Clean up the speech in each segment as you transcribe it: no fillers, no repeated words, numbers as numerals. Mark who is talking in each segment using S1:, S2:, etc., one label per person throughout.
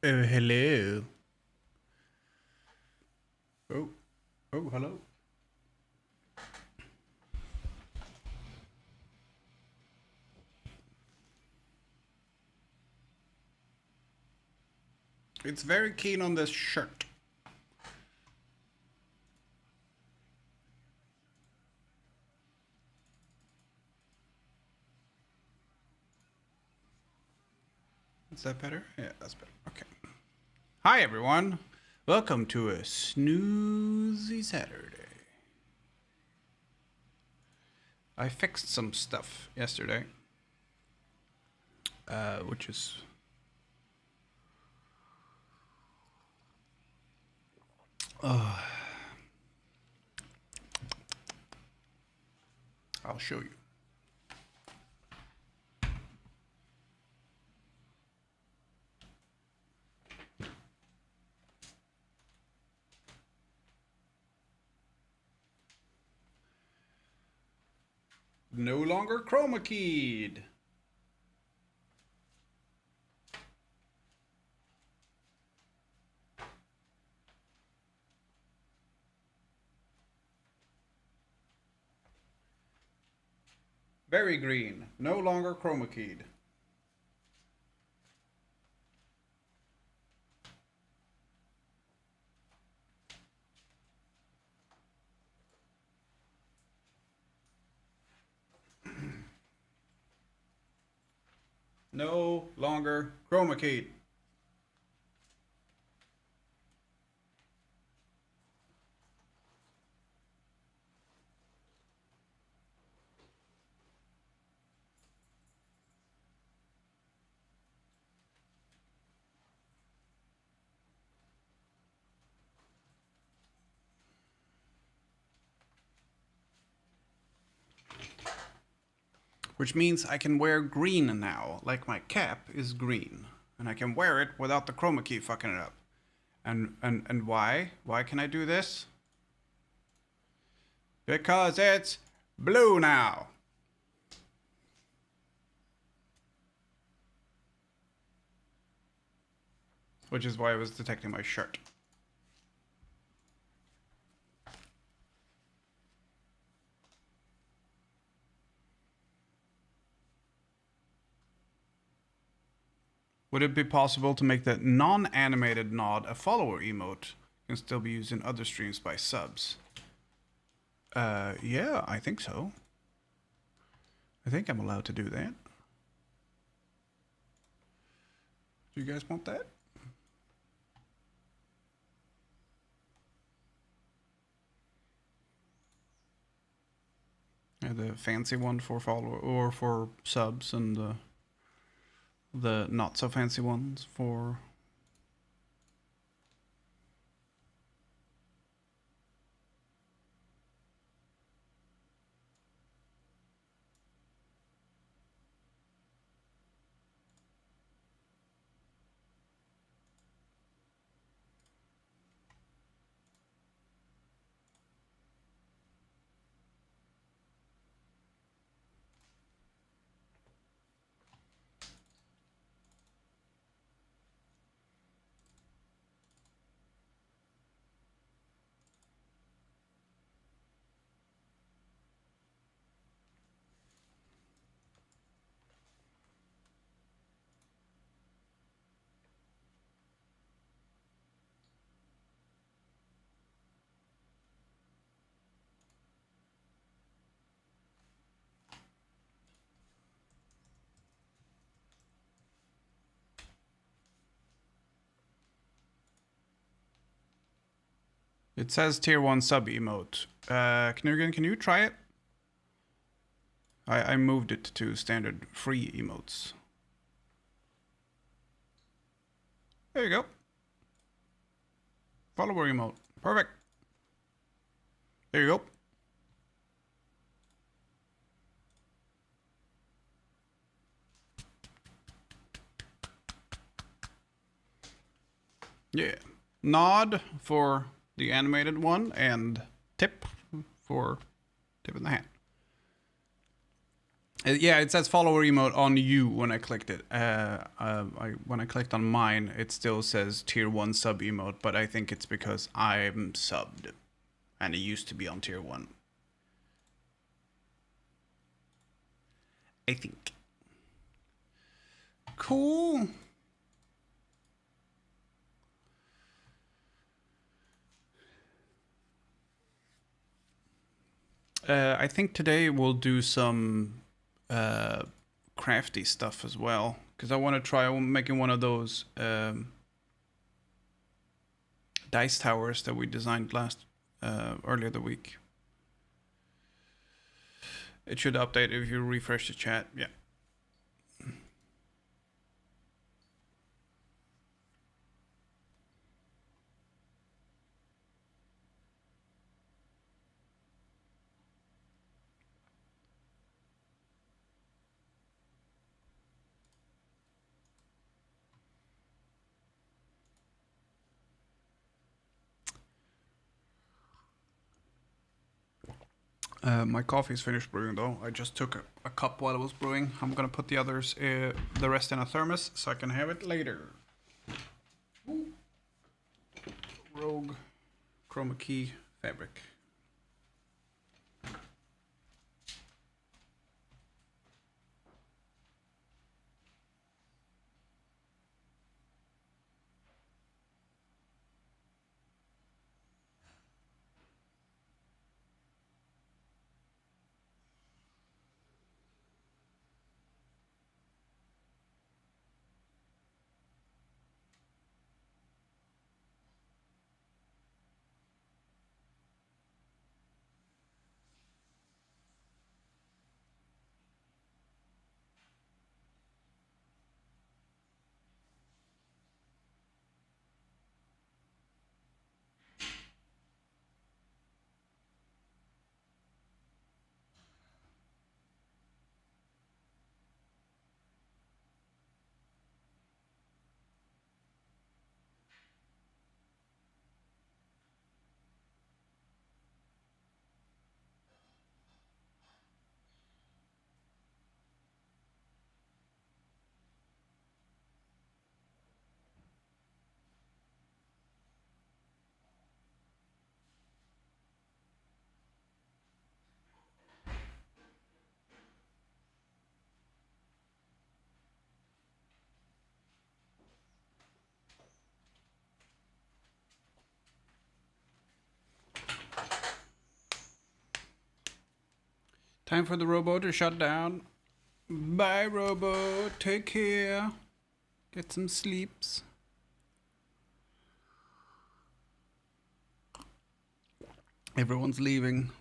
S1: Oh, hello. Oh, oh, hello. It's very keen on this shirt. Is that better? Yeah, that's better. Okay. Hi, everyone. Welcome to a Snoozy Saturday. I fixed some stuff yesterday, which is... I'll show you. No longer chroma keyed. Very green. No longer chroma keyed. No longer chroma keyed. Which means I can wear green now, like my cap is green. And I can wear it without the chroma key fucking it up. And why? Why can I do this? Because it's blue now. Which is why I was detecting my shirt. Would it be possible to make the non-animated nod a follower emote can still be used in other streams by subs? Yeah, I think so. I think I'm allowed to do that. Do you guys want that? Yeah, the fancy one for follower or for subs, and the not so fancy ones for... It says tier 1 sub emote. Knurgen, can you try it? I moved it to standard free emotes. There you go. Follower emote. Perfect. There you go. Yeah. Nod for the animated one, and tip for tip in the hand. Yeah, it says follower emote on you when I clicked it. When I clicked on mine, it still says tier 1 sub emote, but I think it's because I'm subbed. And it used to be on tier 1. I think. Cool. I think today we'll do some crafty stuff as well. Because I want to try making one of those dice towers that we designed earlier the week. It should update if you refresh the chat. Yeah. My coffee's finished brewing though. I just took a cup while it was brewing. I'm gonna put the rest in a thermos so I can have it later. Ooh. Rogue chroma key fabric. Time for the robo to shut down. Bye, robo. Take care. Get some sleeps. Everyone's leaving.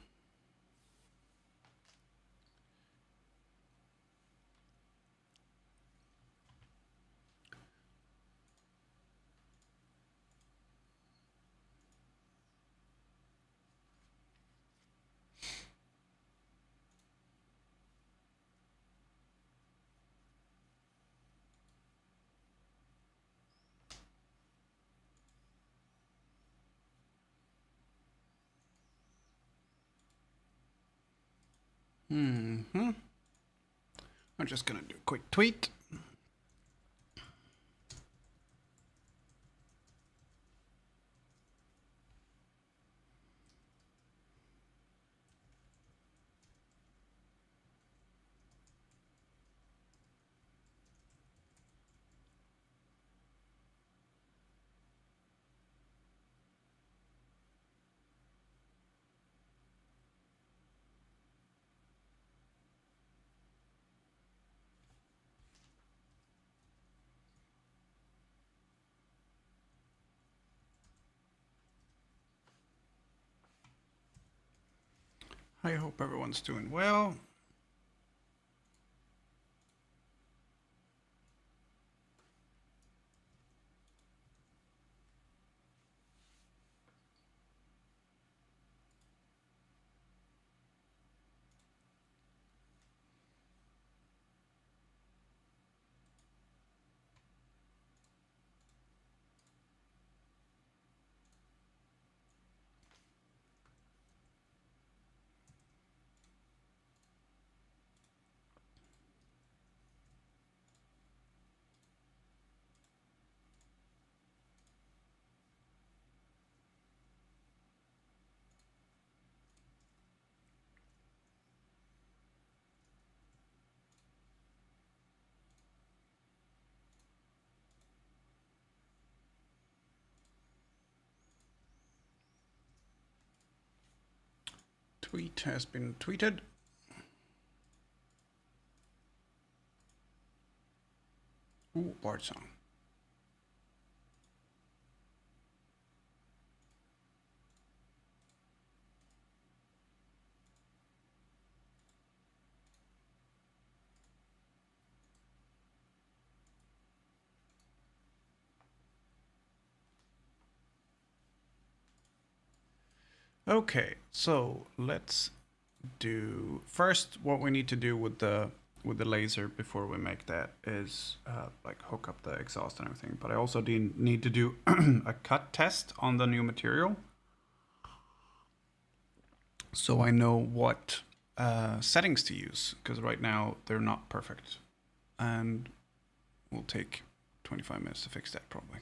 S1: I'm just gonna do a quick tweet. I hope everyone's doing well. Tweet has been tweeted. Ooh, Bard song. Okay, so let's do first what we need to do with the laser before we make that is like hook up the exhaust and everything. But I also need to do a cut test on the new material, so I know what settings to use, because right now they're not perfect, and will take 25 minutes to fix that probably.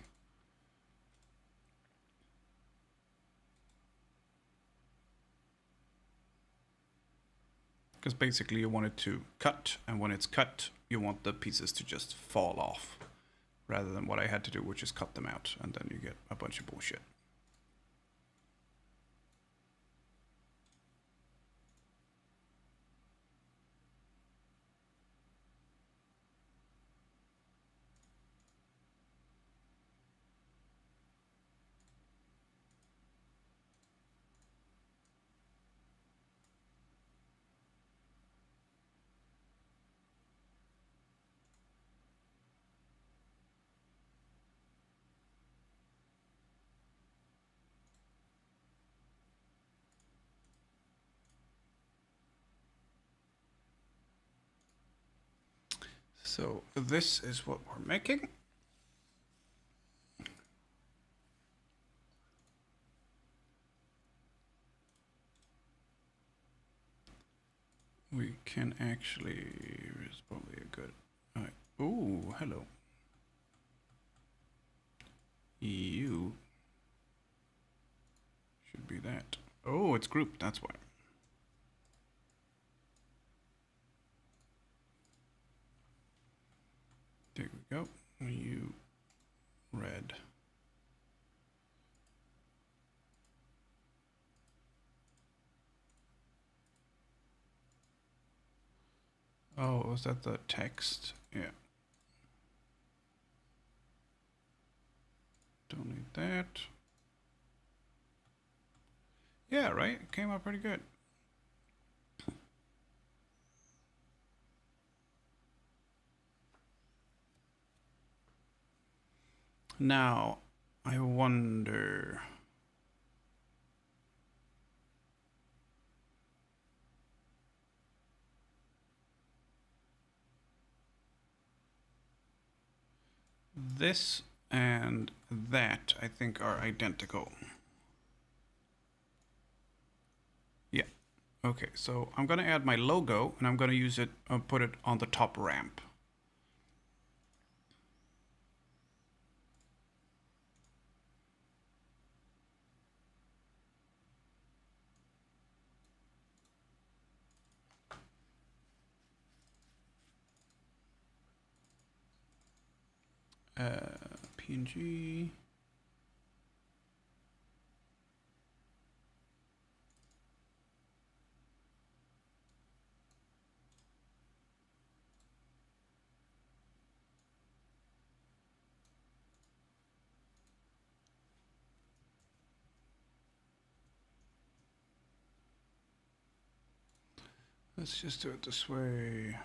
S1: Because basically you want it to cut, and when it's cut, you want the pieces to just fall off, rather than what I had to do, which is cut them out, and then you get a bunch of bullshit. So this is what we're making. We can actually, it's probably a good, ooh, hello. You should be that. Oh, it's grouped, that's why. There we go. You red. Oh, was that the text? Yeah. Don't need that. Yeah, right? It came out pretty good. Now, I wonder... This and that, I think, are identical. Yeah. Okay, so I'm gonna add my logo, and I'm gonna use it, put it on the top ramp. PNG. Let's just do it this way.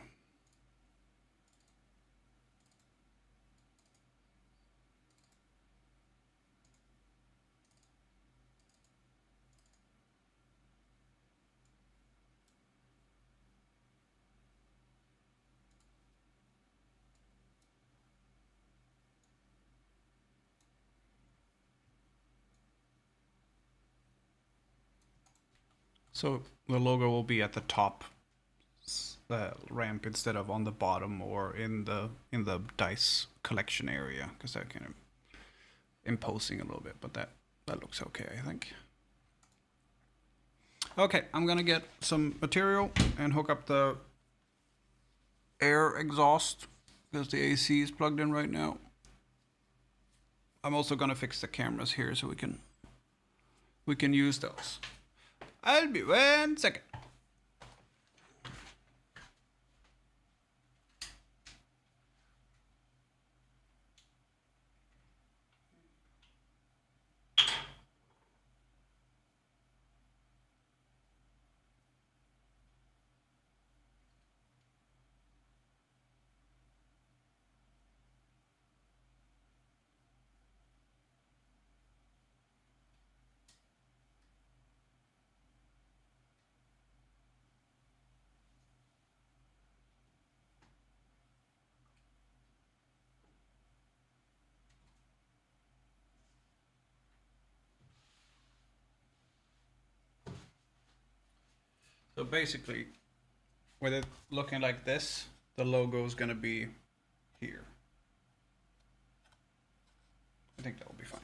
S1: So the logo will be at the top ramp instead of on the bottom or in the dice collection area, because that kind of imposing a little bit, but that looks okay, I think. Okay, I'm gonna get some material and hook up the air exhaust, because the AC is plugged in right now. I'm also gonna fix the cameras here so we can use those. I'll be 1 second. So basically, with it looking like this, the logo is going to be here. I think that will be fine.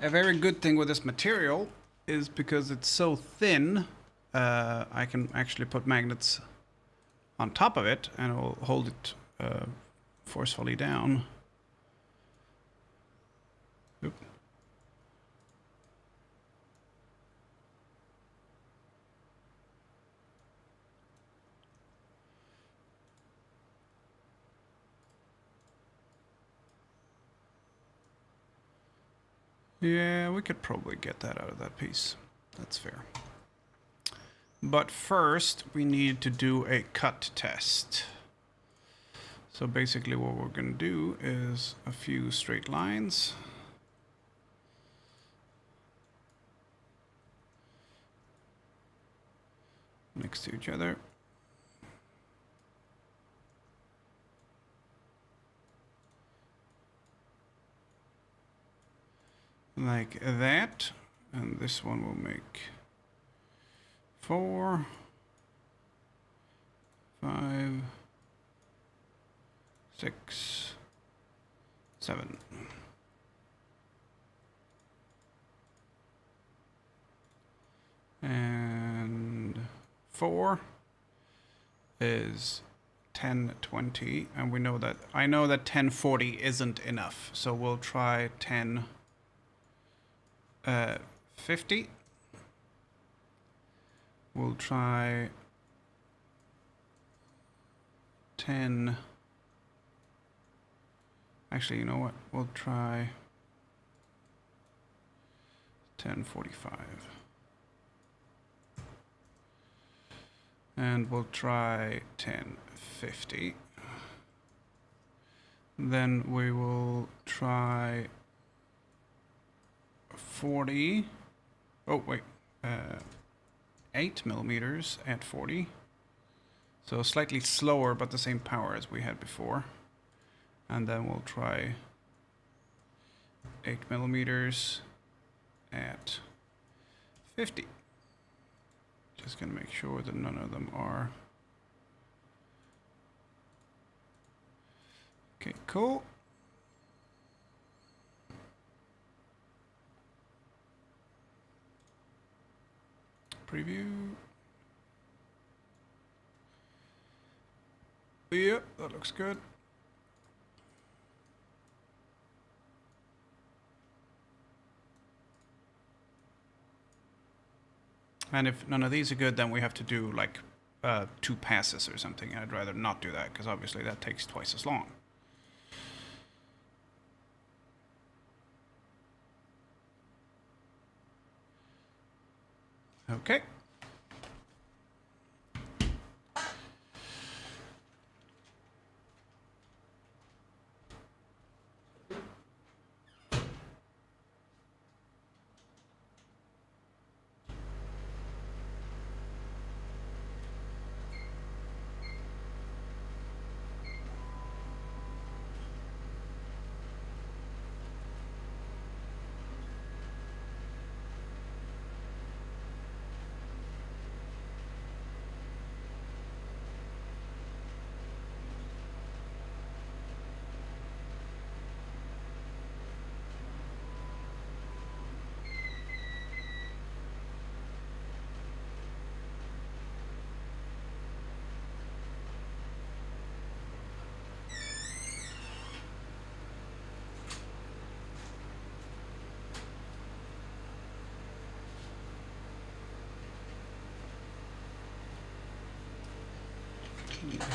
S1: A very good thing with this material is because it's so thin, I can actually put magnets on top of it and it will hold it forcefully down. Oop. Yeah, we could probably get that out of that piece. That's fair. But first, we need to do a cut test. So basically what we're going to do is a few straight lines. next to each other. Like that. And this one will make 4, 5, 6, 7. And 4 is 1020, and we know that I know that 1040 isn't enough, so we'll try 1050. We'll try 10. Actually, you know what? We'll try 1045. And we'll try 1050. Then we will try 40. Oh, wait. 8 millimeters at 40. So slightly slower, but the same power as we had before. And then we'll try 8 millimeters at 50. Just gonna make sure that none of them are. Okay, cool. Preview. Yep, that looks good. And if none of these are good, then we have to do like 2 passes or something. I'd rather not do that because obviously that takes twice as long. Okay.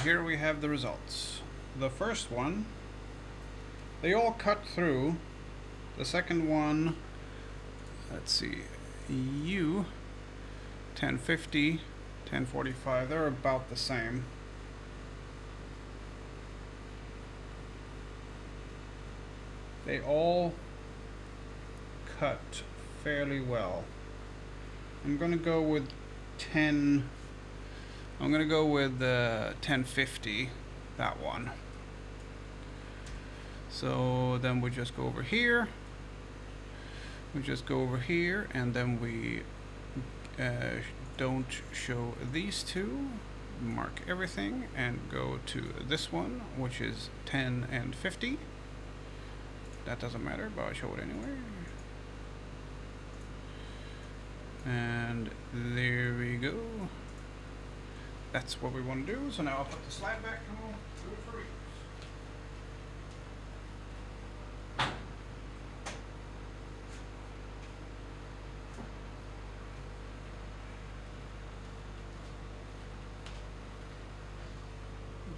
S1: Here we have the results. The first one, they all cut through. The second one, let's see, 1050, 1045, they're about the same. They all cut fairly well. I'm gonna go with 1050, that one. So then we just go over here. We just go over here, and then we don't show these two. Mark everything and go to this one, which is 10 and 50. That doesn't matter, but I'll show it anyway. And there we go. That's what we want to do. So now I'll put the slide back and we'll do it for readers.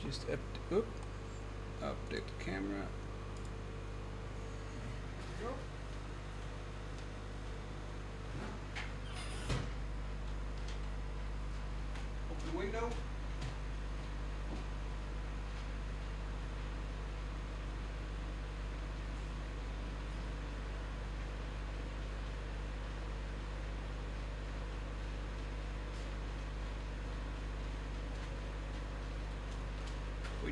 S1: Just update the camera. There we go. Open the window.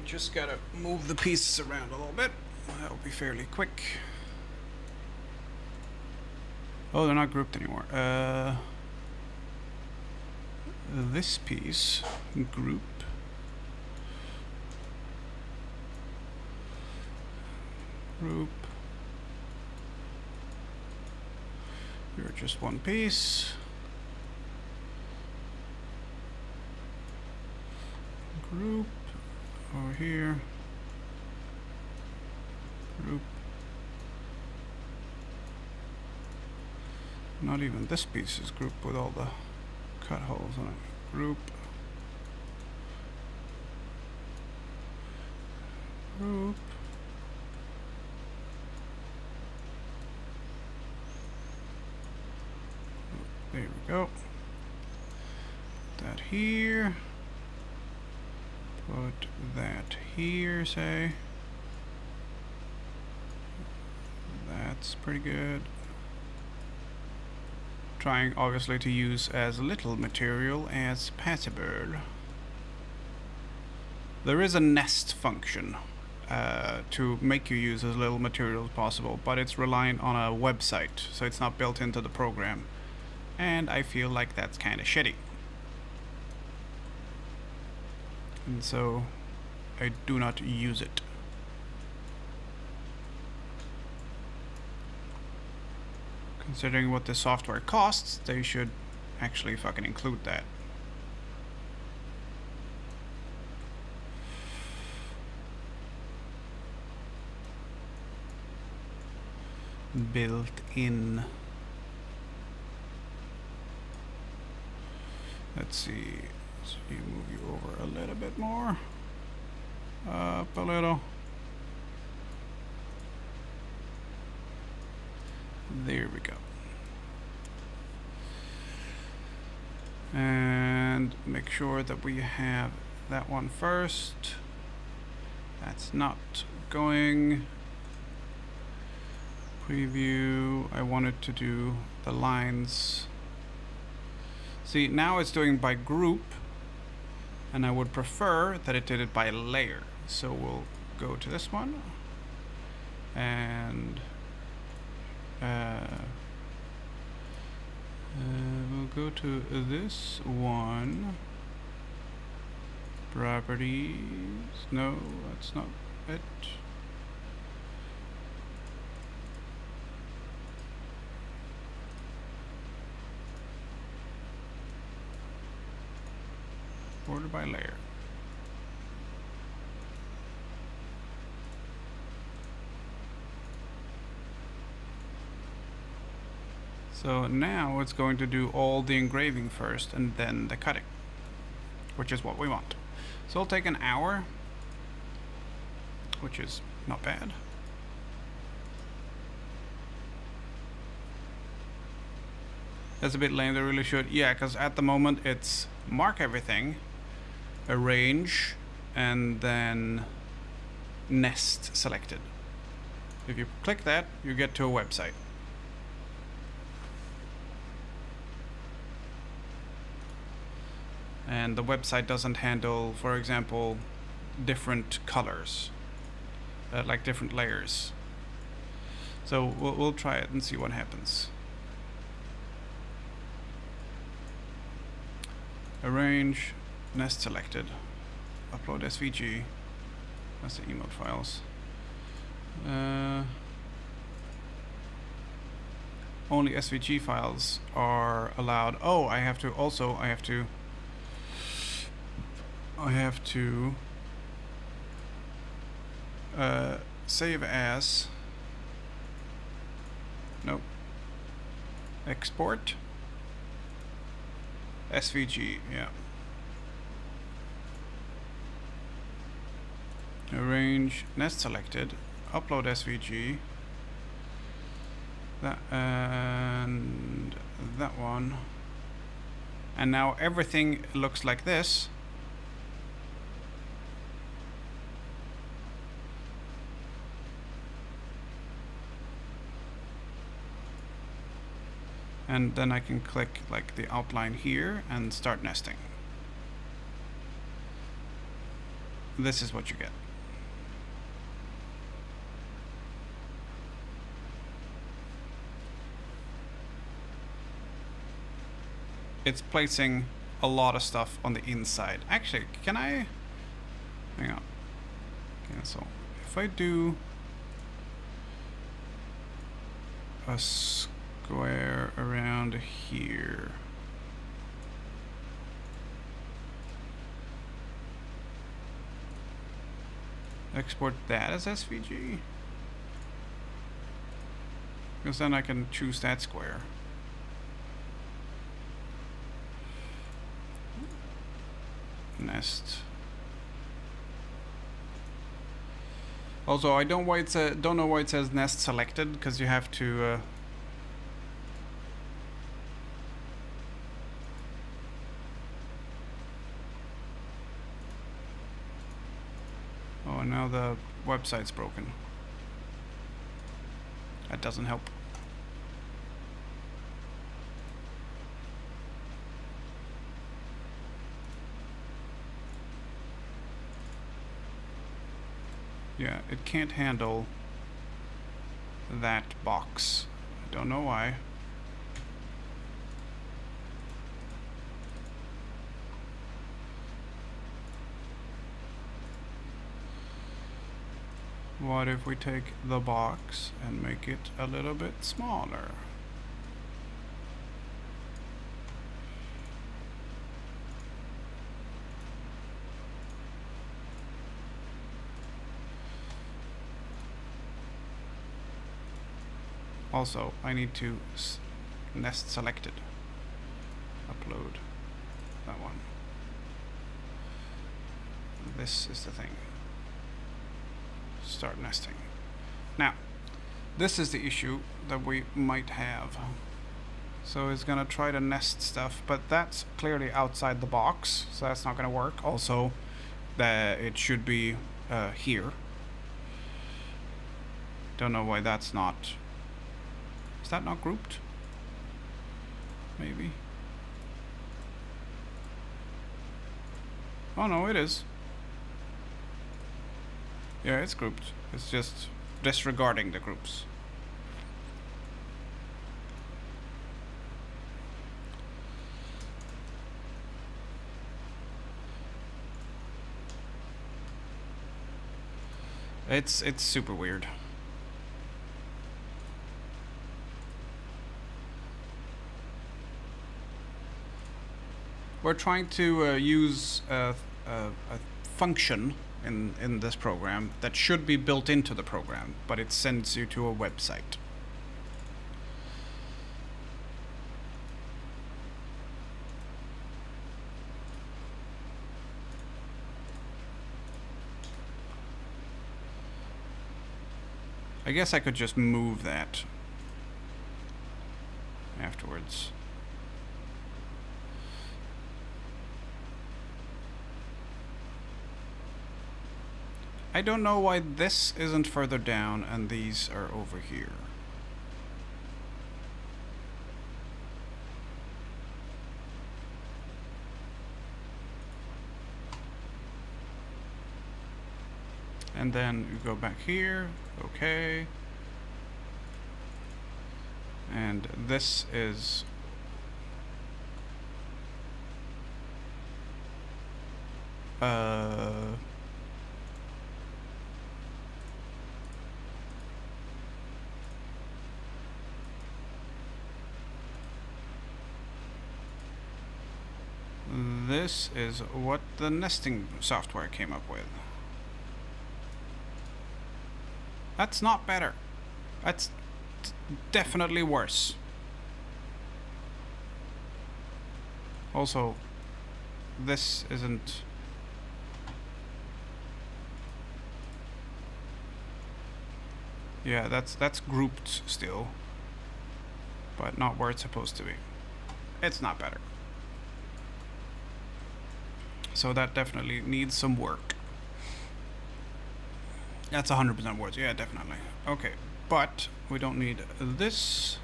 S1: just gotta move the pieces around a little bit. That'll be fairly quick. Oh, they're not grouped anymore. This piece, group. Group. You're just one piece. Group. Over here. Group. Not even this piece is grouped with all the cut holes on it. Group. Group. There we go. Put that here. Put that here, say. That's pretty good. Trying obviously to use as little material as possible. There is a nest function to make you use as little material as possible, but it's reliant on a website, so it's not built into the program. And I feel like that's kind of shitty. And so I do not use it. Considering what the software costs, they should actually fucking include that. Built in. Let's see. So you move you over a little bit more. Up a little. There we go. And make sure that we have that one first. That's not going. Preview. I wanted to do the lines. See, now it's doing by group, and I would prefer that it did it by layer. So we'll go to this one, and we'll go to this one. Properties. No, that's not it. Order by layer. So now it's going to do all the engraving first and then the cutting, which is what we want. So it'll take an hour, which is not bad. That's a bit lame, they really should. Yeah, because at the moment it's mark everything, arrange, and then nest selected. If you click that, you get to a website. And the website doesn't handle, for example, different colors, like different layers. So we'll try it and see what happens. Arrange, nest selected, upload SVG. That's the emote files. Only SVG files are allowed. Oh, I have to save as. Nope. Export. SVG, yeah. Arrange, nest selected, upload SVG. That and that one. And now everything looks like this. And then I can click like the outline here and start nesting. this is what you get. It's placing a lot of stuff on the inside. Actually, can I... Hang on. Okay, so if I do a square around here. Export that as SVG. Because then I can choose that square. Nest. Also, I don't know why it says nest selected, because you have to. Oh, and now the website's broken. That doesn't help. Yeah, it can't handle that box. I don't know why. What if we take the box and make it a little bit smaller? Also, I need to nest selected. Upload that one. This is the thing. Start nesting. Now, this is the issue that we might have. So it's gonna try to nest stuff, but that's clearly outside the box, so that's not gonna work. Also, it should be here. Don't know why that's not. Is that not grouped? Maybe. Oh no, it is. Yeah, it's grouped. It's just disregarding the groups. It's super weird. We're trying to use a function in this program that should be built into the program, but it sends you to a website. I guess I could just move that afterwards. I don't know why this isn't further down and these are over here. And then you go back here, okay. And this is this is what the nesting software came up with. That's not better. That's definitely worse. Also, this isn't... Yeah, that's grouped still, but not where it's supposed to be. It's not better. So that definitely needs some work. That's 100% words. Yeah, definitely. Okay, but we don't need this.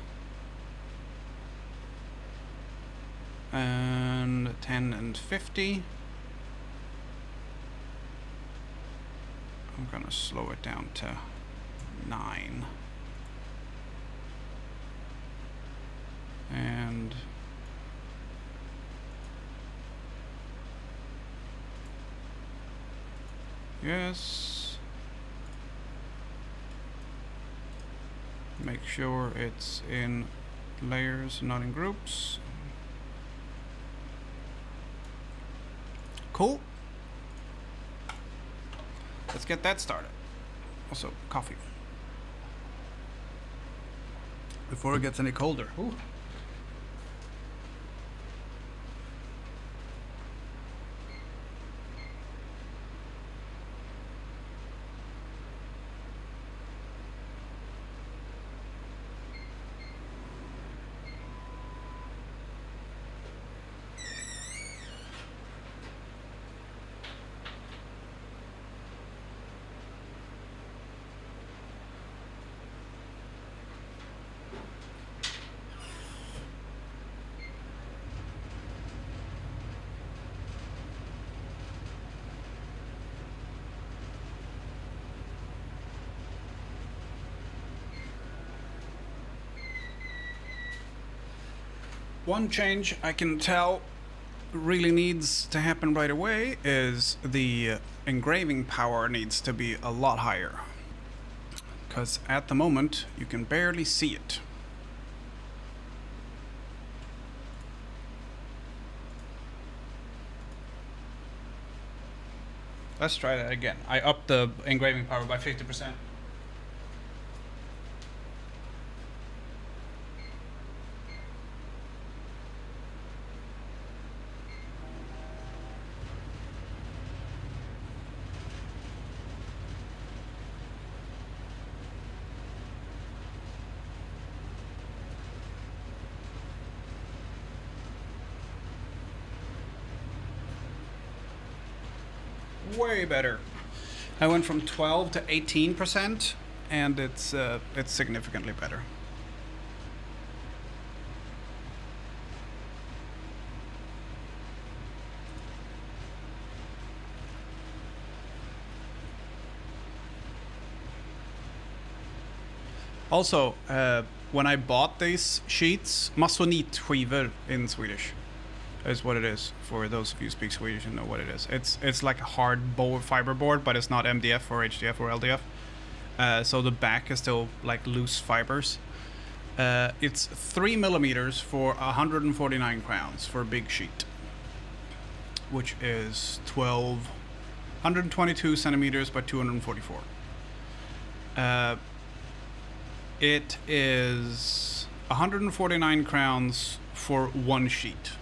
S1: And 10 and 50. I'm gonna slow it down to 9. And yes, make sure it's in layers, not in groups. Cool. Let's get that started. Also, coffee. Before it gets any colder. Ooh. One change I can tell really needs to happen right away is the engraving power needs to be a lot higher. Because at the moment, you can barely see it. Let's try that again. I upped the engraving power by 50%. Way better. I went from 12 to 18%, and it's significantly better. Also, when I bought these sheets, masonitskivor in Swedish is what it is, for those of you who speak Swedish and know what it is. It's like a hard fiber board, but it's not MDF or HDF or LDF. So the back is still like loose fibers. It's 3 millimeters for 149 crowns for a big sheet, which is 122 centimeters by 244. It is 149 crowns for one sheet.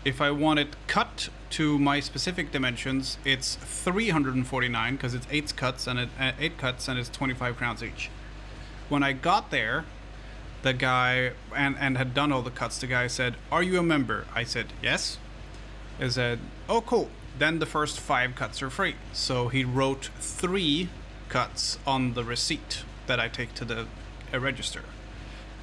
S1: If I want it cut to my specific dimensions, it's 349 because it's 8 cuts and 8 cuts and it's 25 crowns each. When I got there, the guy and had done all the cuts, the guy said, "Are you a member?" I said, "Yes." He said, "Oh, cool. Then the first 5 cuts are free." So he wrote 3 cuts on the receipt that I take to the register.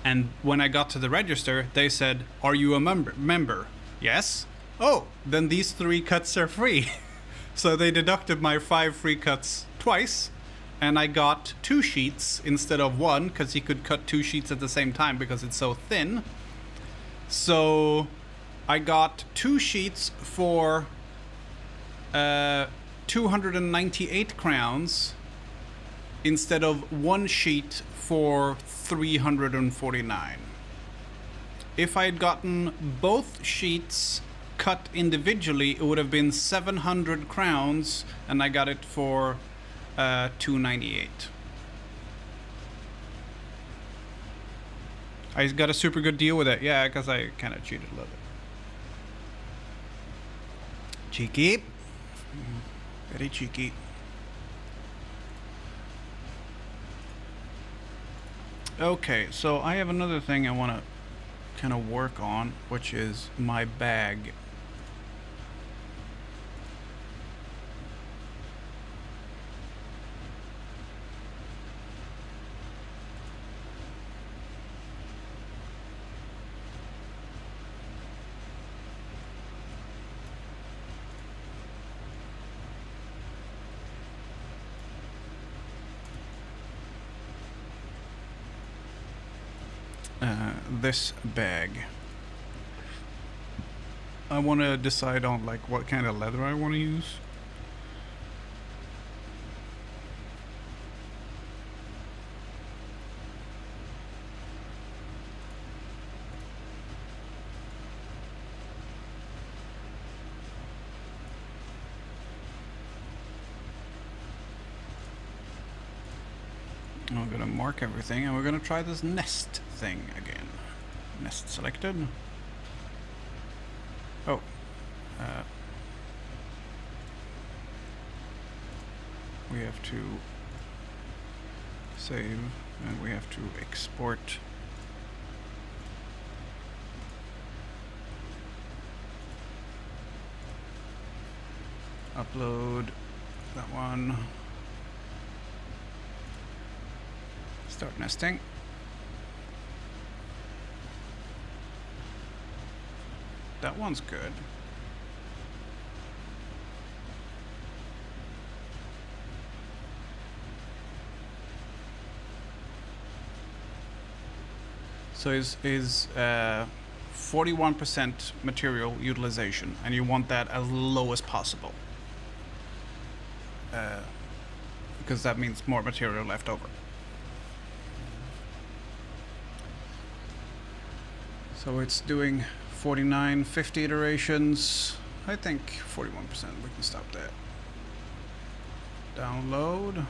S1: And when I got to the register, they said, "Are you a member?" Yes. Oh, then these 3 cuts are free. So they deducted my 5 free cuts twice, and I got 2 sheets instead of 1, because he could cut 2 sheets at the same time because it's so thin. So I got 2 sheets for 298 crowns instead of 1 sheet for 349. If I had gotten both sheets cut individually, it would have been 700 crowns, and I got it for 298. I got a super good deal with it, yeah, because I kind of cheated a little bit. Cheeky. Very cheeky. Okay, so I have another thing I want to kind of work on, which is my bag. this bag. I want to decide on like what kind of leather I want to use. I'm gonna mark everything and we're gonna try this nest thing again. Nest selected. Oh. We have to save and we have to export. Upload that one. Start nesting. That one's good. So is 41% material utilization, and you want that as low as possible, because that means more material left over. So it's doing 49, 50 iterations. I think 41%, we can stop that. Download.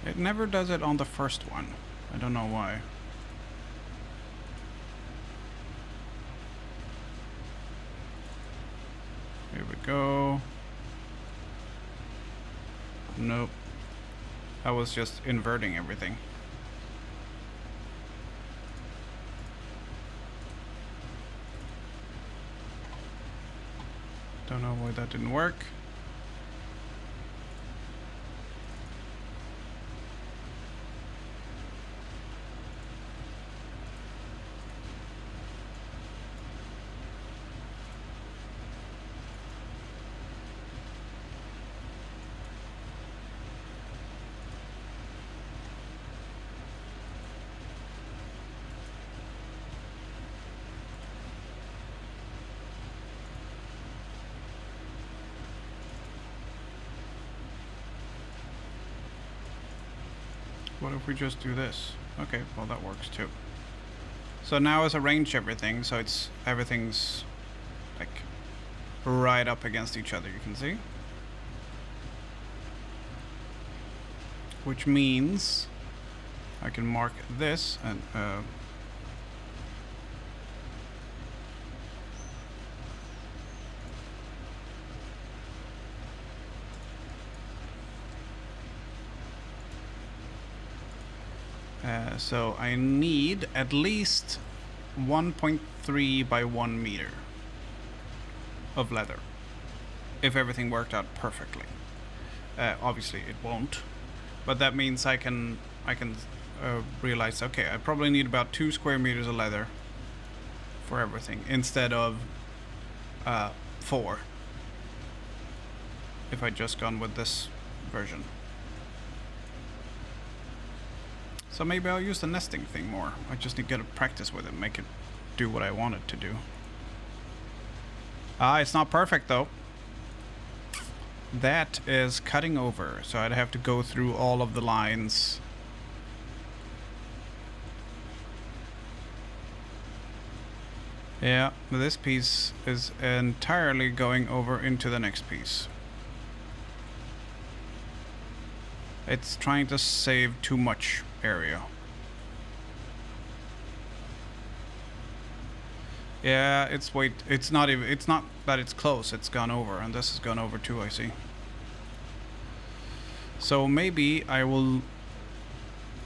S1: It never does it on the first one. I don't know why. Here we go. Nope. I was just inverting everything. Don't know why that didn't work. What if we just do this? Okay, well that works too. So now it's arranged everything, so everything's like right up against each other, you can see. Which means I can mark this and so I need at least 1.3 by 1 meter of leather if everything worked out perfectly. Obviously it won't, but that means I can realize, okay, I probably need about 2 square meters of leather for everything instead of 4 if I just gone with this version. So maybe I'll use the nesting thing more. I just need to get a practice with it, make it do what I want it to do. It's not perfect though. That is cutting over, so I'd have to go through all of the lines. Yeah, this piece is entirely going over into the next piece. It's trying to save too much area. Yeah, it's not that it's close, it's gone over, and this has gone over too, I see. So maybe I will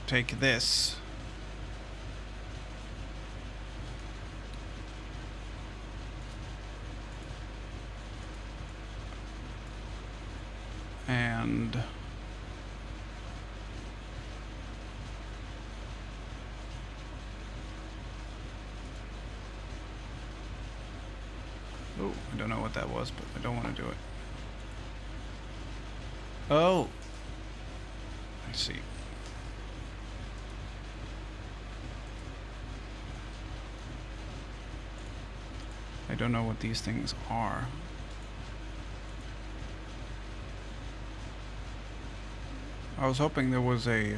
S1: take this and Oh, I don't know what that was, but I don't want to do it. Oh, I see. I don't know what these things are. I was hoping there was a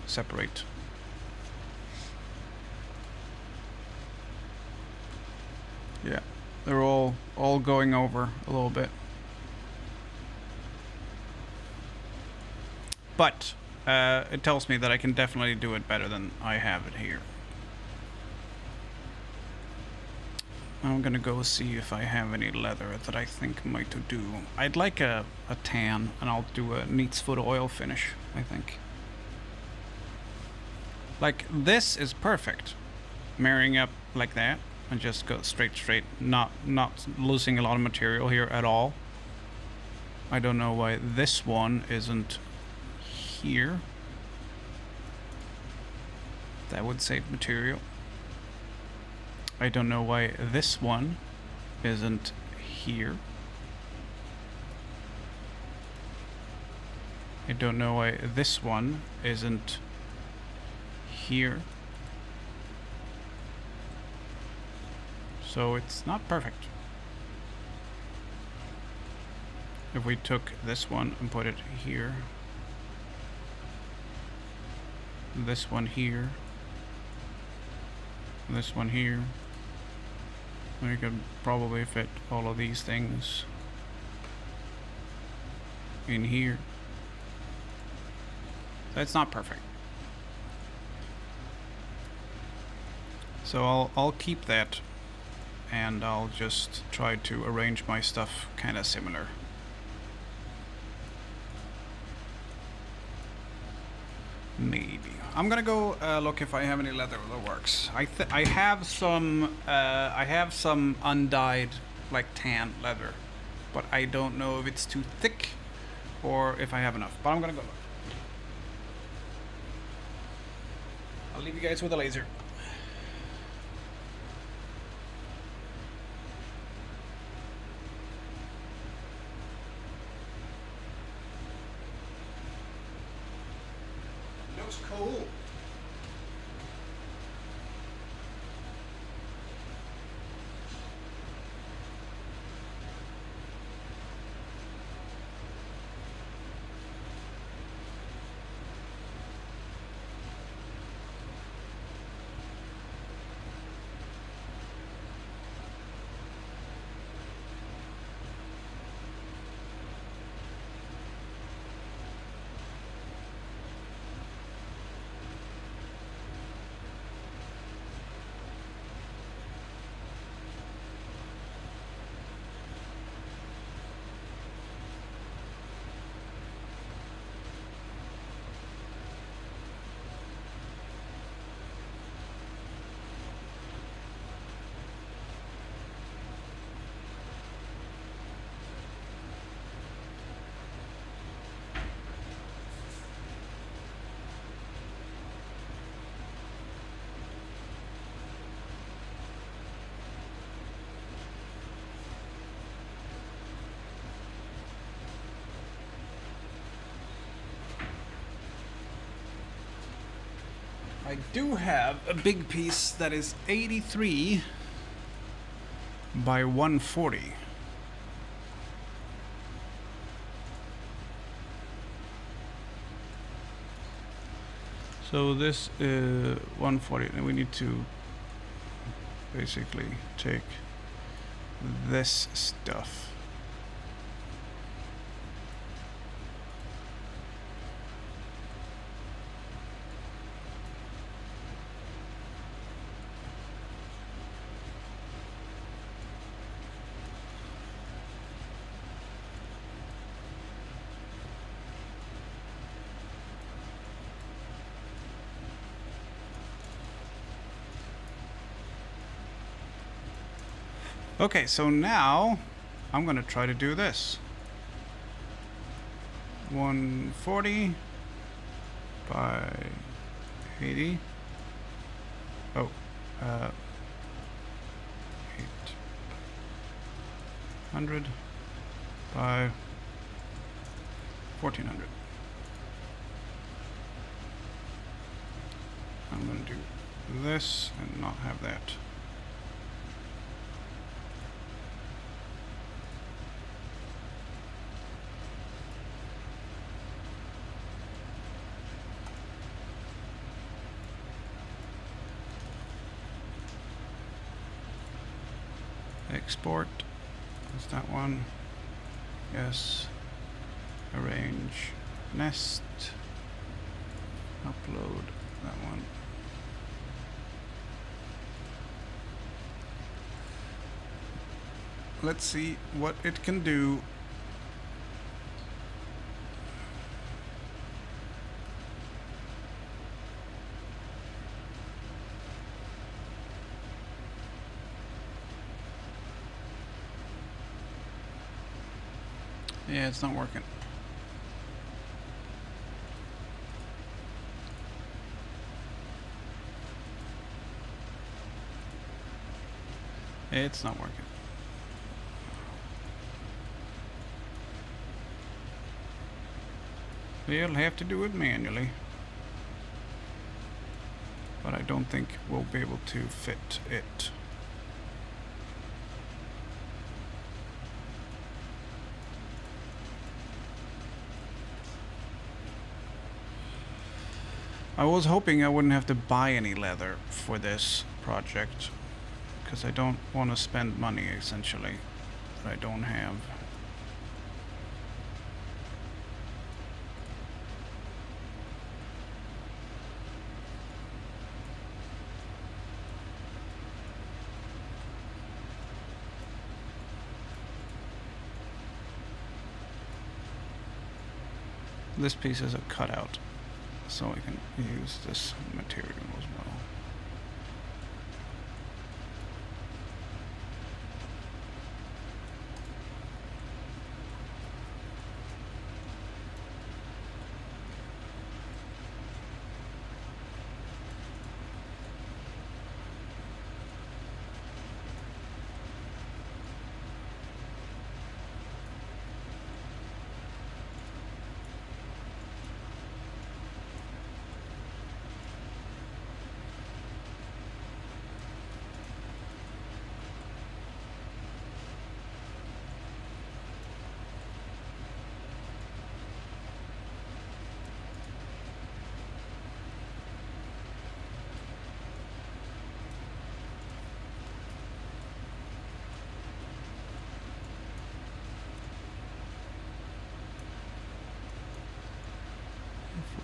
S1: separate. Yeah, they're all going over a little bit. But it tells me that I can definitely do it better than I have it here. I'm gonna go see if I have any leather that I think might do. I'd like a tan, and I'll do a neat's foot oil finish, I think. Like, this is perfect. Marrying up like that, and just go straight, not losing a lot of material here at all. I don't know why this one isn't here. That would save material. I don't know why this one isn't here. I don't know why this one isn't here. So it's not perfect. If we took this one and put it here, this one here, this one here, we could probably fit all of these things in here. That's not perfect. So I'll keep that, and I'll just try to arrange my stuff kind of similar. Maybe. I'm gonna go look if I have any leather that works. I have some undyed, like, tan leather, but I don't know if it's too thick or if I have enough. But I'm gonna go look. I'll leave you guys with a laser. Looks cool. I do have a big piece that is 83 by 140. So this is 140, and we need to basically take this stuff. Okay, so now I'm gonna try to do this. 140 by 80. Oh, 8. 100 by 1400. I'm going to do this and not have that. Export. Is that one? Yes. Arrange. Nest. Upload. That one. Let's see what it can do. Yeah, it's not working. It's not working. We'll have to do it manually. But I don't think we'll be able to fit it. I was hoping I wouldn't have to buy any leather for this project, because I don't want to spend money, essentially, that I don't have. This piece is a cutout, so I can use this material as well.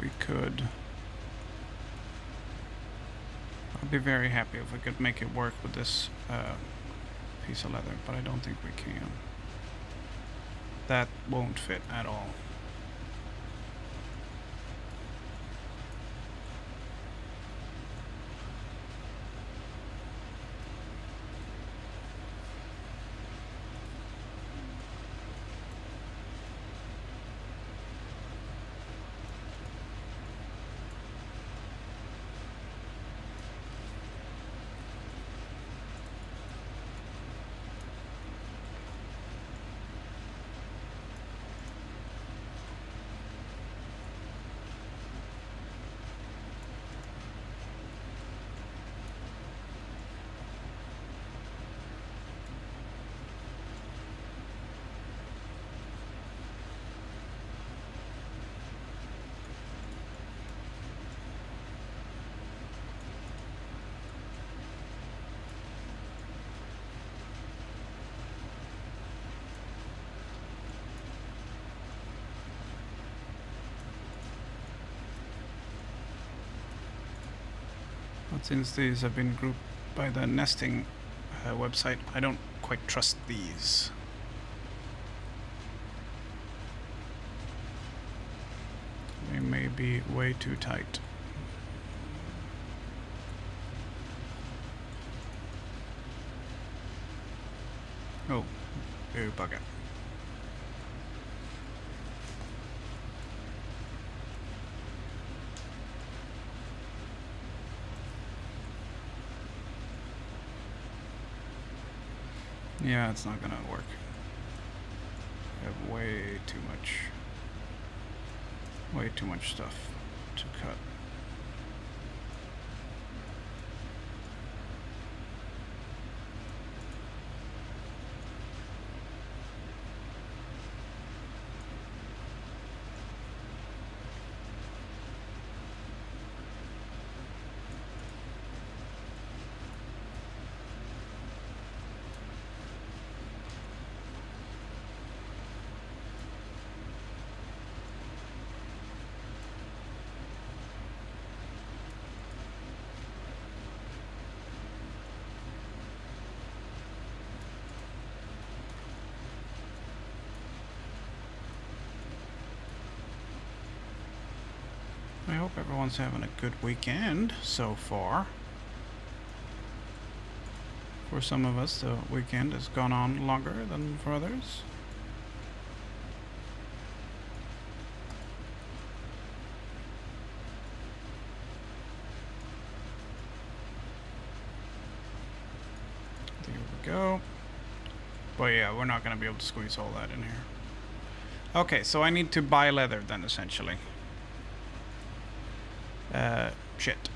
S1: We could. I'd be very happy if we could make it work with this piece of leather, but I don't think we can. That won't fit at all. But since these have been grouped by the nesting website, I don't quite trust these. They may be way too tight. Oh, bugger. Yeah, it's not gonna work. I have way too much stuff to cut. I hope everyone's having a good weekend so far. For some of us, the weekend has gone on longer than for others. There we go. But yeah, we're not going to be able to squeeze all that in here. Okay, so I need to buy leather then, essentially. Shit.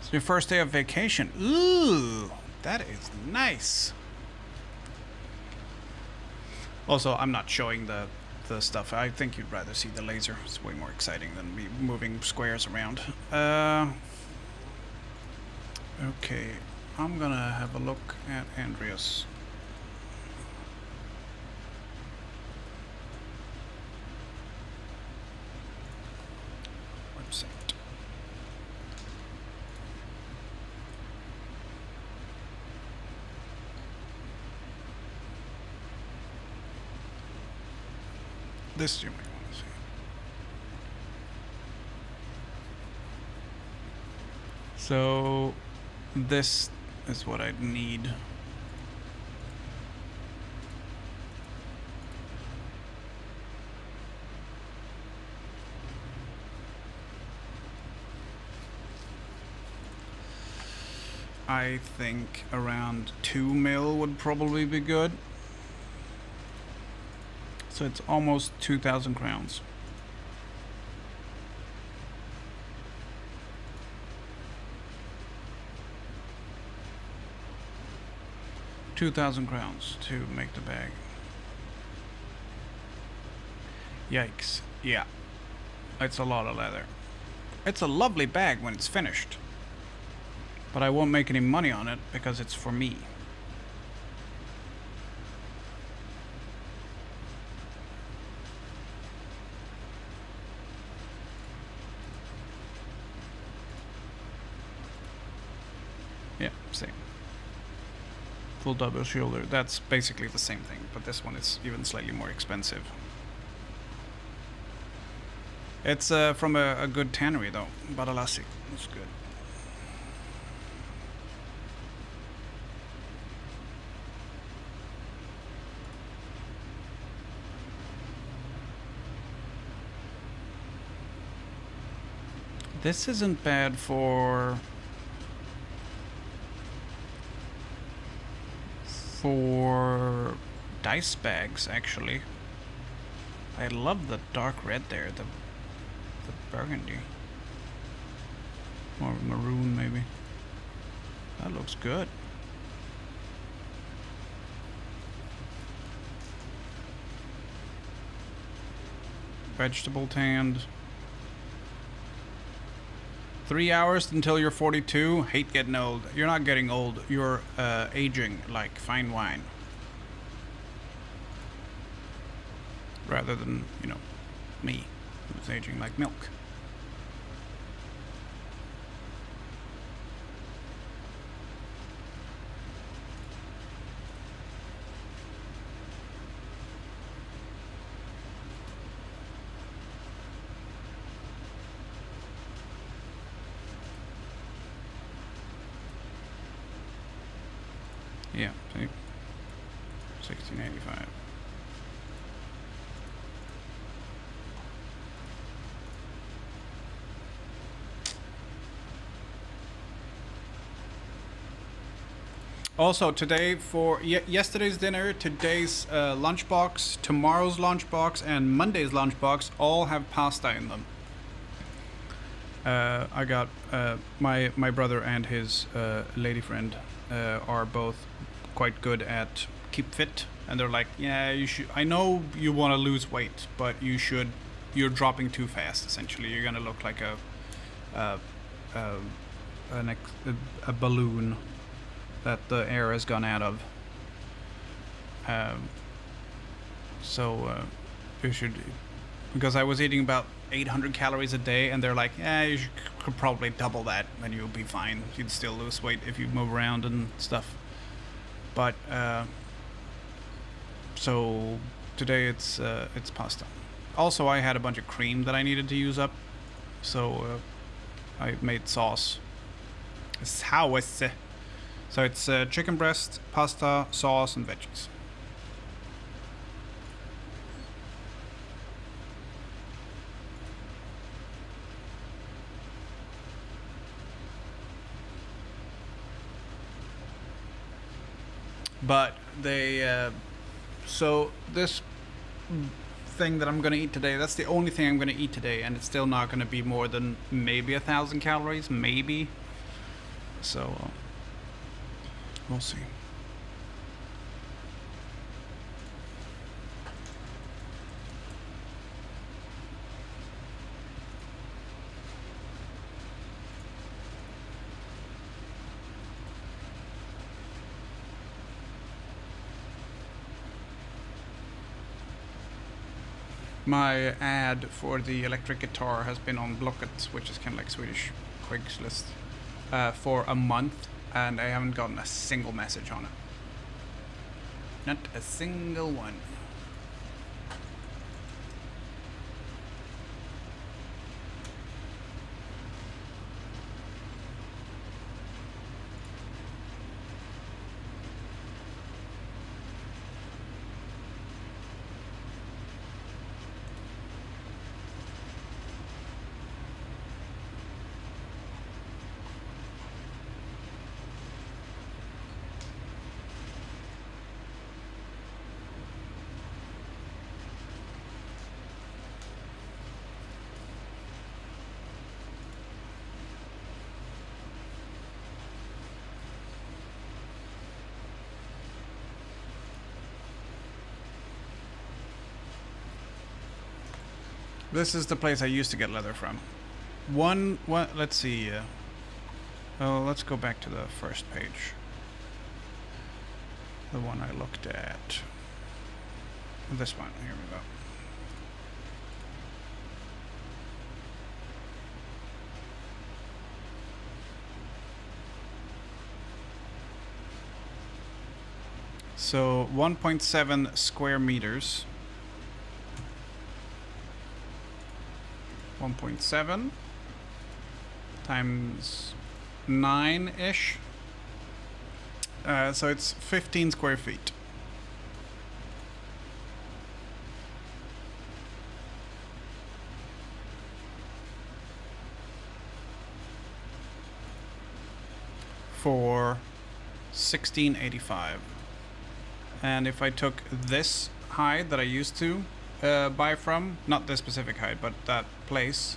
S1: It's your first day of vacation. Ooh, that is nice. Also, I'm not showing the stuff. I think you'd rather see the laser. It's way more exciting than me moving squares around. Okay. I'm gonna have a look at Andrea's website. This you might want to see. So this is what I'd need. I think around 2 mil would probably be good. So it's almost 2,000 crowns. £2,000 to make the bag. Yikes. Yeah. It's a lot of leather. It's a lovely bag when it's finished. But I won't make any money on it because it's for me. Yeah, same. Full double shoulder. That's basically the same thing, but this one is even slightly more expensive. It's from a good tannery though, Badalassi. It's good. This isn't bad for dice bags, actually. I love the dark red there, the burgundy. Or maroon, maybe. That looks good. Vegetable tanned. 3 hours until you're 42. Hate getting old. You're not getting old. You're aging like fine wine. Rather than, you know, me, who's aging like milk. Yeah, see? 1685. . Also, today for yesterday's dinner, today's lunchbox, tomorrow's lunchbox, and Monday's lunchbox all have pasta in them. I got my brother and his lady friend are both quite good at keep fit, and they're like, yeah, you should. I know you want to lose weight, but you should. You're dropping too fast. Essentially, you're gonna look like a balloon that the air has gone out of. So you should, because I was eating about 800 calories a day, and they're like, yeah, you could probably double that, and you'll be fine. You'd still lose weight if you move around and stuff. But so today it's pasta. Also, I had a bunch of cream that I needed to use up, so I made sauce. Sauce. So it's chicken breast, pasta, sauce, and veggies. But they, so this thing that I'm gonna eat today, that's the only thing I'm gonna eat today, and it's still not gonna be more than maybe 1,000 calories, maybe. So we'll see. My ad for the electric guitar has been on Blocket, which is kind of like Swedish Craigslist, for a month, and I haven't gotten a single message on it. Not a single one. This is the place I used to get leather from. Let's see. Oh, let's go back to the first page. The one I looked at. This one. Here we go. So 1.7 square meters. 1.7 times 9-ish. So it's 15 square feet. For $16.85. And if I took this hide that I used to buy from, not this specific hide, but that place,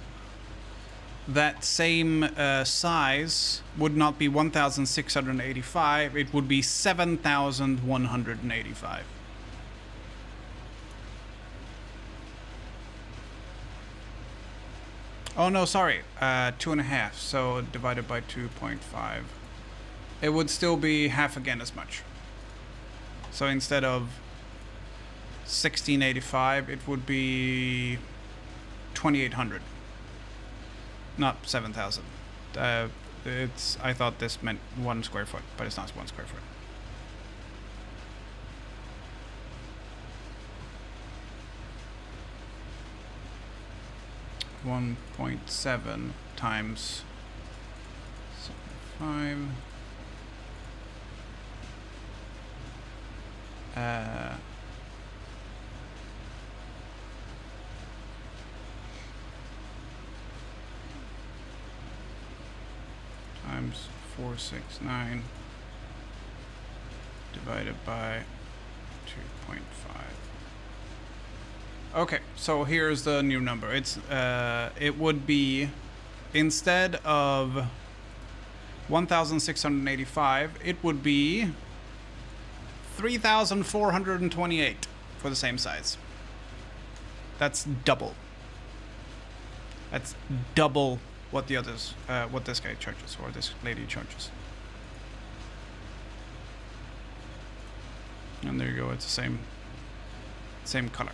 S1: that same size would not be 1,685, it would be 7,185. Oh no, sorry, 2.5, so divided by 2.5. It would still be half again as much. So instead of 1685, it would be 2800, not 7000. It's, I thought this meant 1 square foot, but it's not 1 square foot. $1.7 times 5 times 469 divided by 2.5. Okay, so here's the new number. It would be, instead of 1,685, it would be 3,428 for the same size. That's double. That's double what the others, what this guy charges, or this lady charges. And there you go. It's the same color.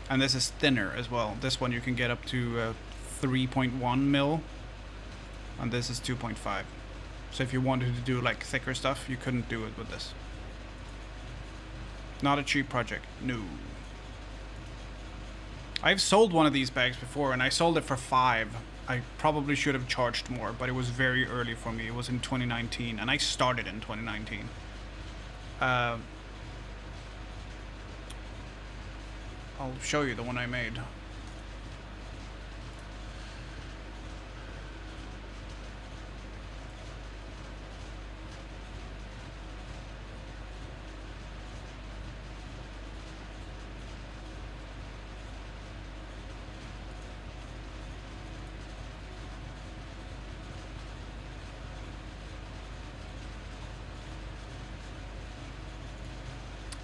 S1: And this is thinner as well. This one you can get up to 3.1 mil, and this is 2.5. So if you wanted to do like thicker stuff, you couldn't do it with this. Not a cheap project, no. I've sold one of these bags before, and I sold it for 5. I probably should have charged more, but it was very early for me. It was in 2019, and I started in 2019. I'll show you the one I made.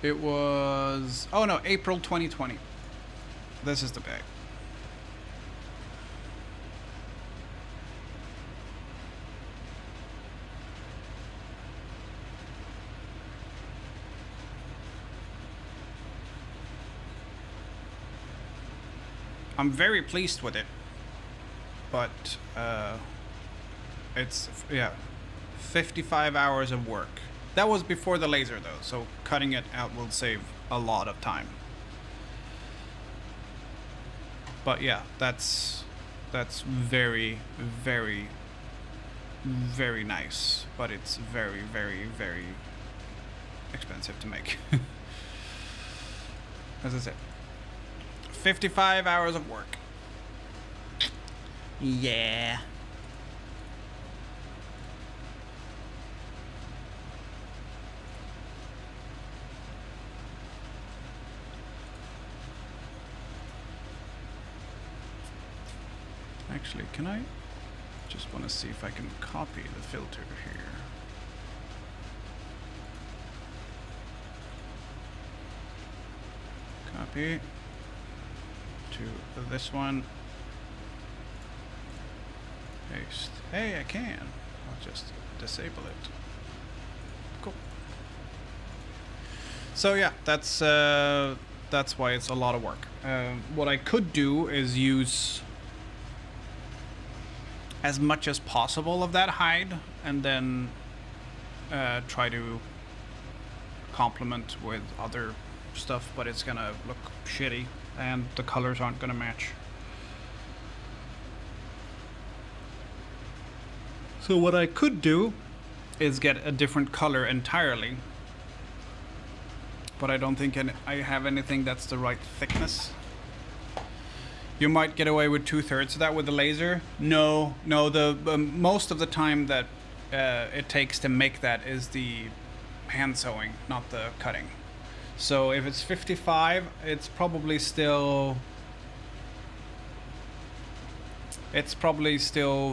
S1: It was, oh no, April 2020. This is the bag. I'm very pleased with it, but it's, yeah, 55 hours of work. That was before the laser though, so cutting it out will save a lot of time. But yeah, that's very, very, very nice, but it's very, very, very expensive to make. As I said, 55 hours of work. Yeah. Actually, can I just want to see if I can copy the filter here. Copy to this one. Paste. Hey, I can. I'll just disable it. Cool. So yeah, that's why it's a lot of work. What I could do is use as much as possible of that hide, and then try to complement with other stuff, but it's gonna look shitty and the colors aren't gonna match. So what I could do is get a different color entirely, but I don't think I have anything that's the right thickness. You might get away with 2/3 of that with the laser. No, the most of the time that it takes to make that is the hand sewing, not the cutting. So if it's 55, it's probably still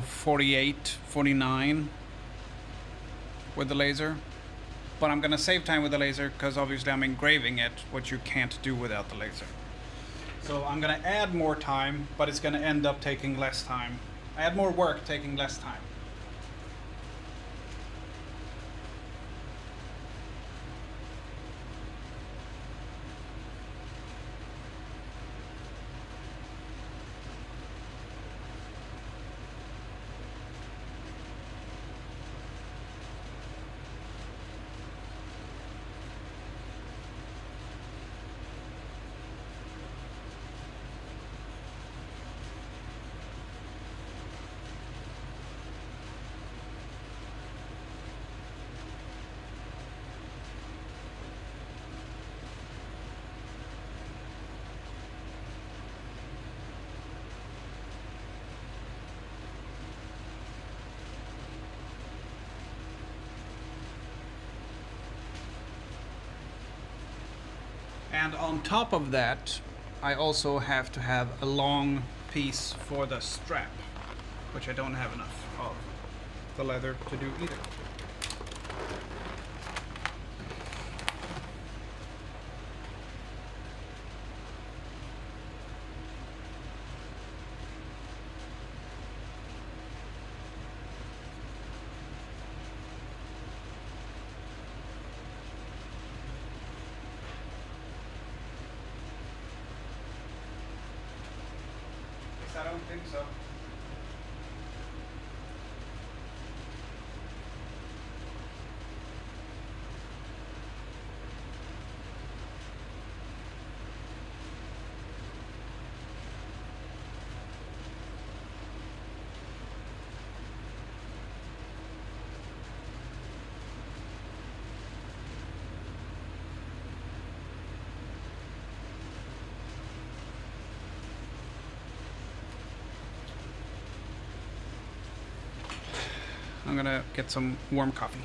S1: 48, 49 with the laser. But I'm gonna save time with the laser because obviously I'm engraving it, which you can't do without the laser. So I'm gonna add more time, but it's gonna end up taking less time. Add more work, taking less time. And on top of that, I also have to have a long piece for the strap, which I don't have enough of the leather to do either. I don't think so. I'm gonna get some warm coffee.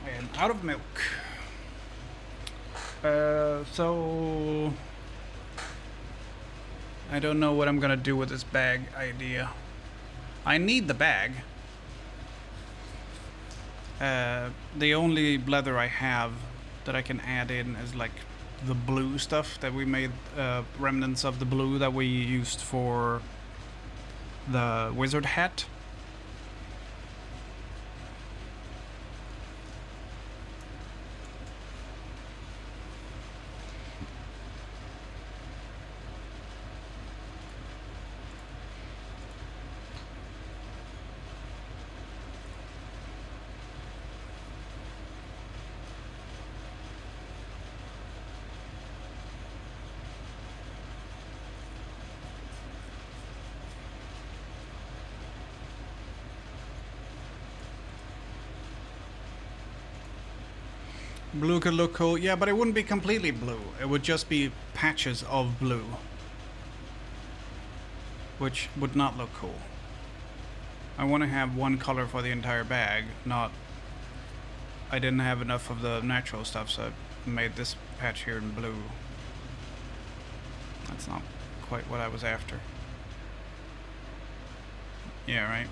S1: And out of milk. So I don't know what I'm gonna do with this bag idea. I need the bag. The only leather I have that I can add in is like the blue stuff that we made, remnants of the blue that we used for the wizard hat. Blue could look cool, yeah, but it wouldn't be completely blue. It would just be patches of blue, which would not look cool. I want to have one color for the entire bag, not... I didn't have enough of the natural stuff, so I made this patch here in blue. That's not quite what I was after. Yeah, right?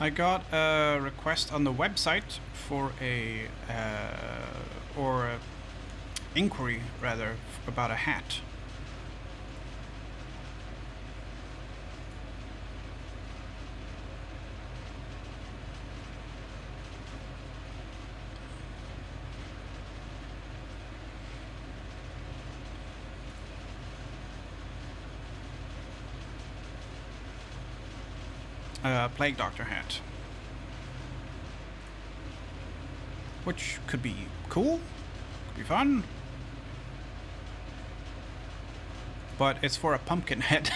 S1: I got a request on the website for a inquiry rather about a hat. Plague Doctor hat. Which could be cool, could be fun. But it's for a pumpkin head.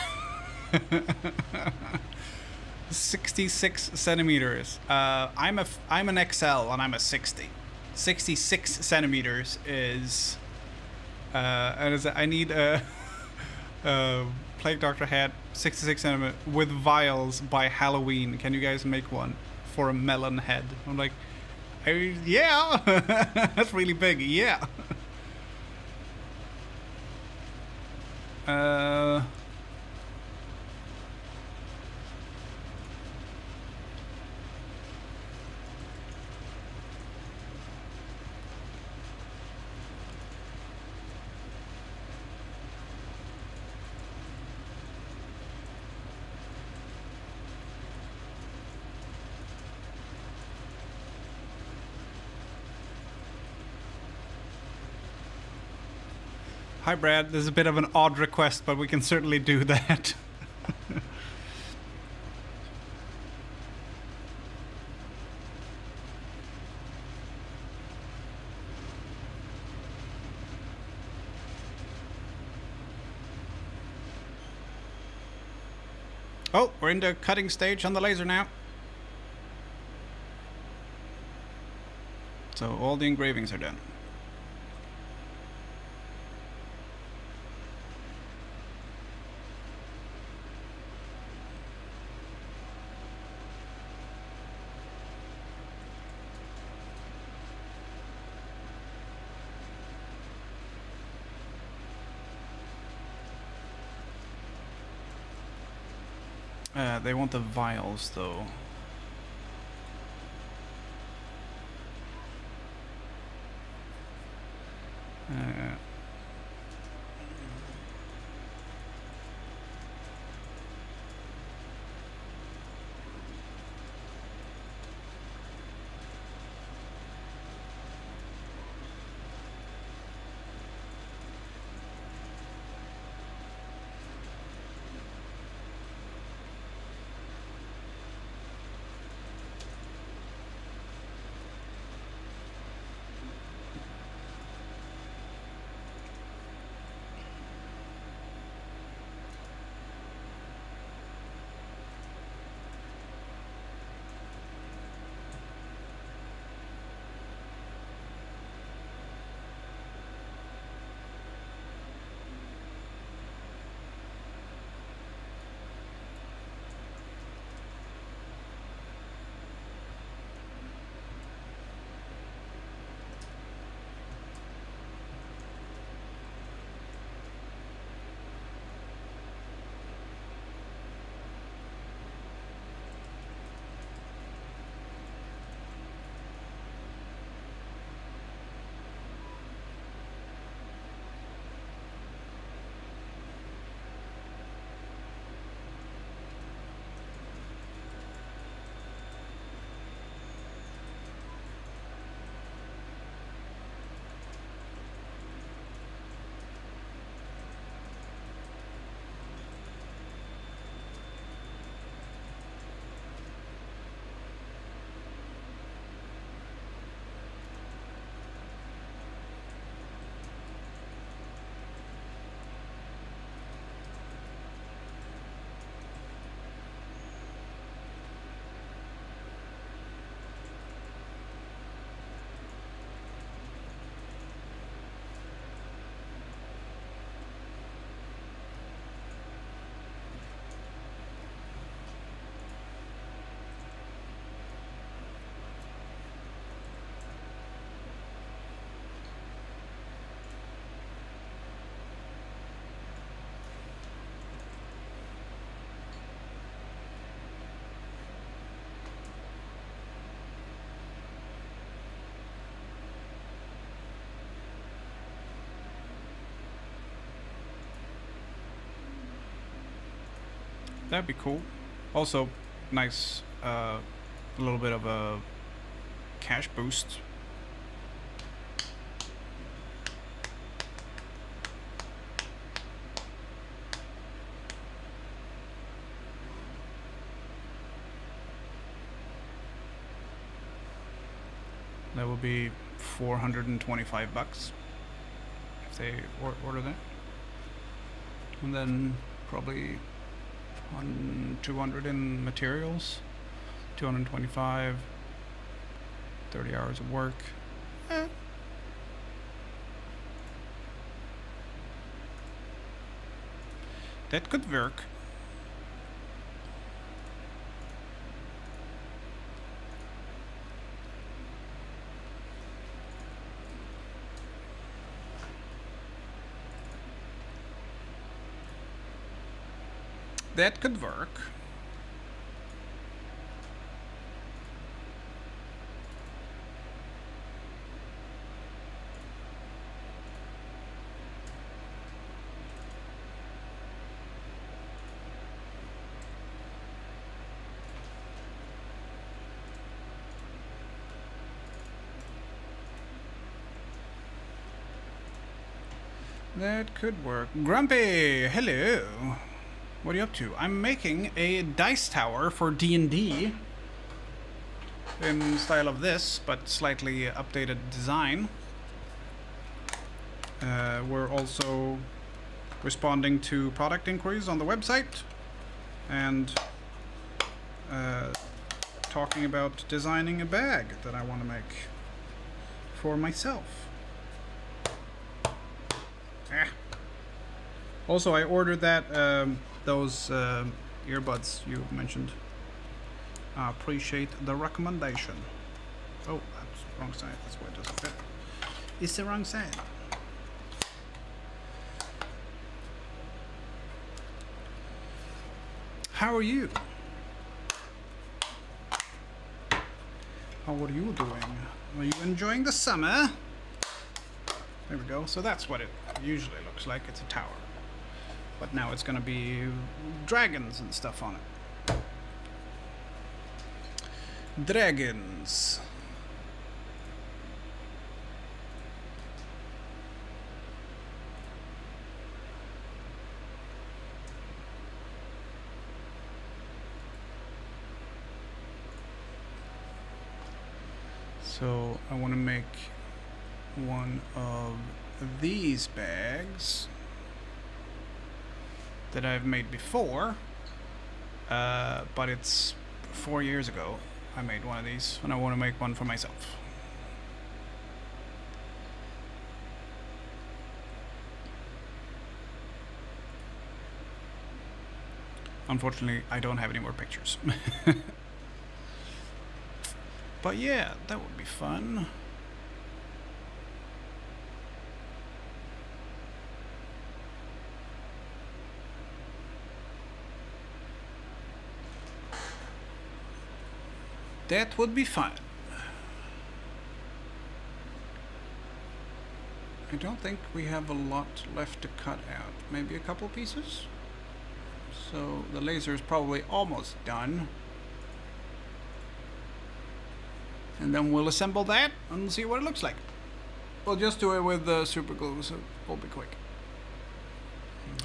S1: 66 centimeters. I'm an XL and I'm a 60. 66 centimeters is I need a Plague Doctor hat, 66 centimeters with vials by Halloween. Can you guys make one for a melon head? I'm like, yeah, that's really big. Yeah. Hi, Brad. This is a bit of an odd request, but we can certainly do that. Oh, we're in the cutting stage on the laser now. So all the engravings are done. They want the vials, though. That'd be cool. Also, nice, a little bit of a cash boost. That will be $425 if they order that, and then probably 200 in materials, 225, 30 hours of work. That could work. That could work. That could work. Grumpy, hello. What are you up to? I'm making a dice tower for D&D in style of this, but slightly updated design. We're also responding to product inquiries on the website and talking about designing a bag that I want to make for myself. Also, I ordered that those earbuds you mentioned. I appreciate the recommendation. Oh, that's the wrong side. That's why it doesn't fit. It's the wrong side. How are you? How are you doing? Are you enjoying the summer? There we go. So that's what it usually looks like. It's a tower. But now it's gonna be dragons and stuff on it. Dragons. So I want to make one of these bags that I've made before, but it's 4 years ago I made one of these, and I want to make one for myself. Unfortunately, I don't have any more pictures. But yeah, that would be fun. That would be fun. I don't think we have a lot left to cut out. Maybe a couple pieces? So the laser is probably almost done. And then we'll assemble that and see what it looks like. We'll just do it with super glue, so it'll be quick.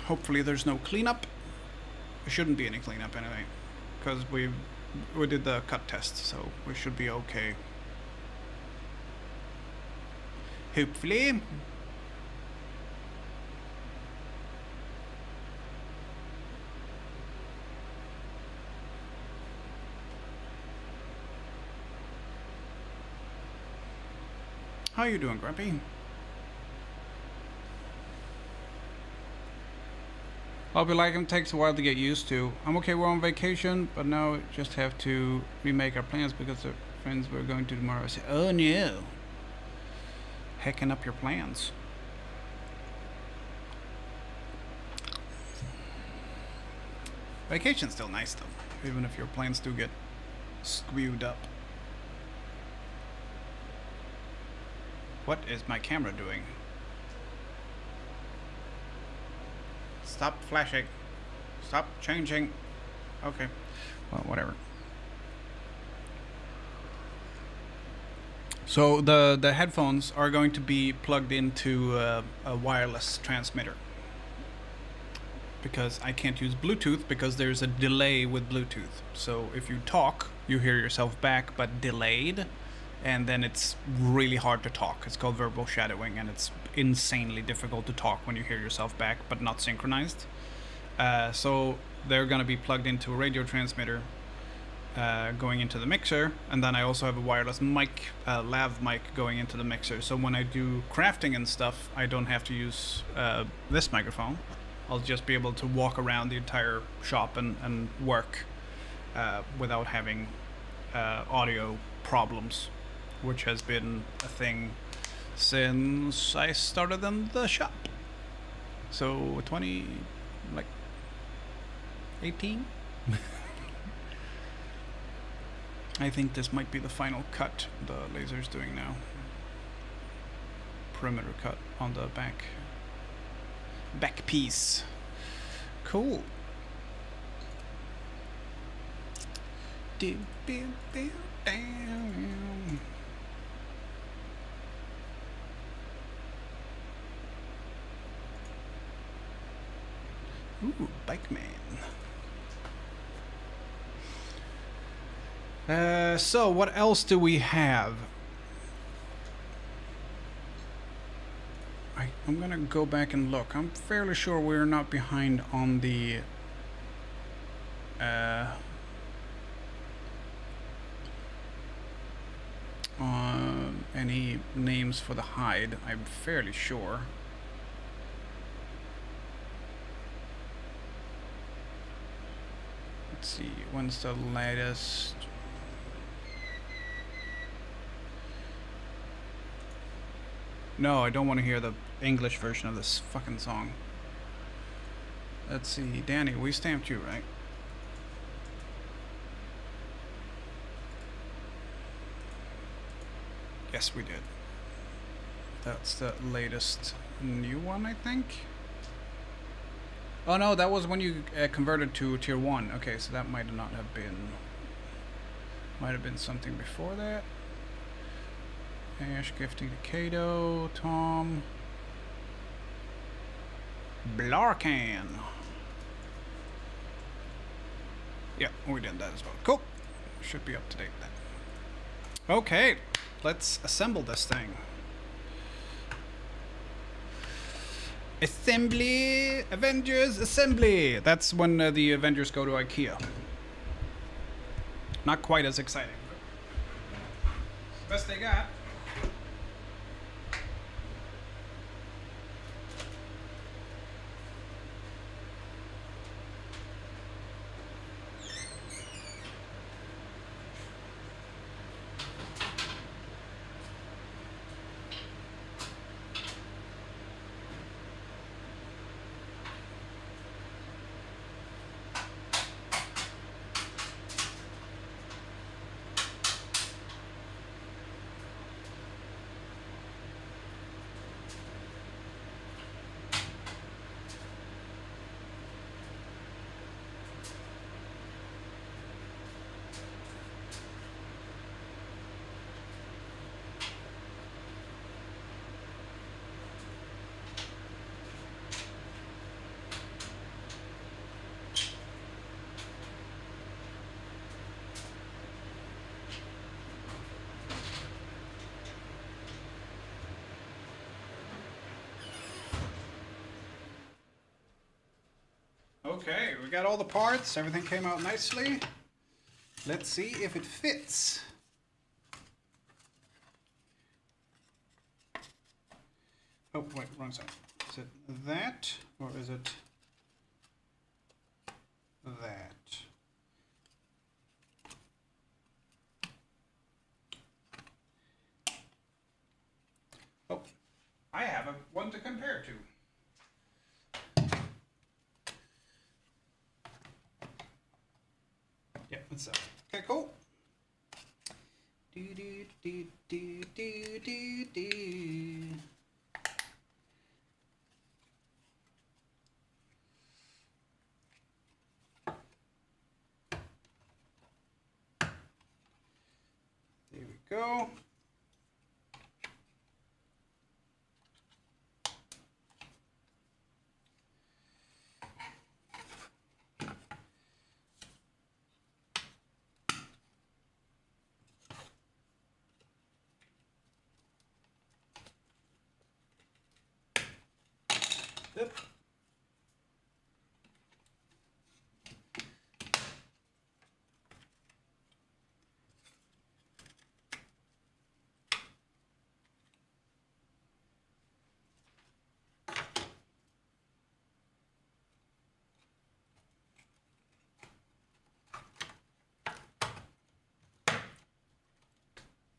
S1: Hopefully there's no cleanup. There shouldn't be any cleanup anyway, because we did the cut test, so we should be okay. Hopefully. How you doing, Grumpy? I'll be like, it takes a while to get used to. I'm okay, we're on vacation, but now we just have to remake our plans because the friends we're going to tomorrow say, oh no. Hacking up your plans. Vacation's still nice though, even if your plans do get screwed up. What is my camera doing? Stop flashing. Stop changing. Okay. Well, whatever. So the headphones are going to be plugged into a wireless transmitter because I can't use Bluetooth because there's a delay with Bluetooth. So if you talk, you hear yourself back, but delayed, and then it's really hard to talk. It's called verbal shadowing, and it's insanely difficult to talk when you hear yourself back, but not synchronized. So they're going to be plugged into a radio transmitter going into the mixer, and then I also have a wireless mic, lav mic going into the mixer. So when I do crafting and stuff, I don't have to use this microphone. I'll just be able to walk around the entire shop and work without having audio problems, which has been a thing since I started in the shop. So 18? I think this might be the final cut the laser's doing now. Perimeter cut on the back piece. Cool. Ooh, Bike Man. So what else do we have? I'm gonna go back and look. I'm fairly sure we're not behind on the any names for the hide. I'm fairly sure. Let's see, when's the latest? No, I don't want to hear the English version of this fucking song. Let's see, Danny, we stamped you, right? Yes, we did. That's the latest new one, I think. Oh no, that was when you converted to tier 1. Okay, so that might not have been... Might have been something before that. Ash gifting to Kato, Tom. Blarkan. Yeah, we did that as well. Cool. Should be up to date then. Okay, let's assemble this thing. Assembly! Avengers Assembly! That's when the Avengers go to IKEA. Not quite as exciting. Best they got. Okay, we got all the parts. Everything came out nicely. Let's see if it fits. Oh, wait, wrong side. Is it that, or is it that? Oh, I have one to compare to. Yeah, it's that. Okay, cool. Do do do do do do do. go. Yep.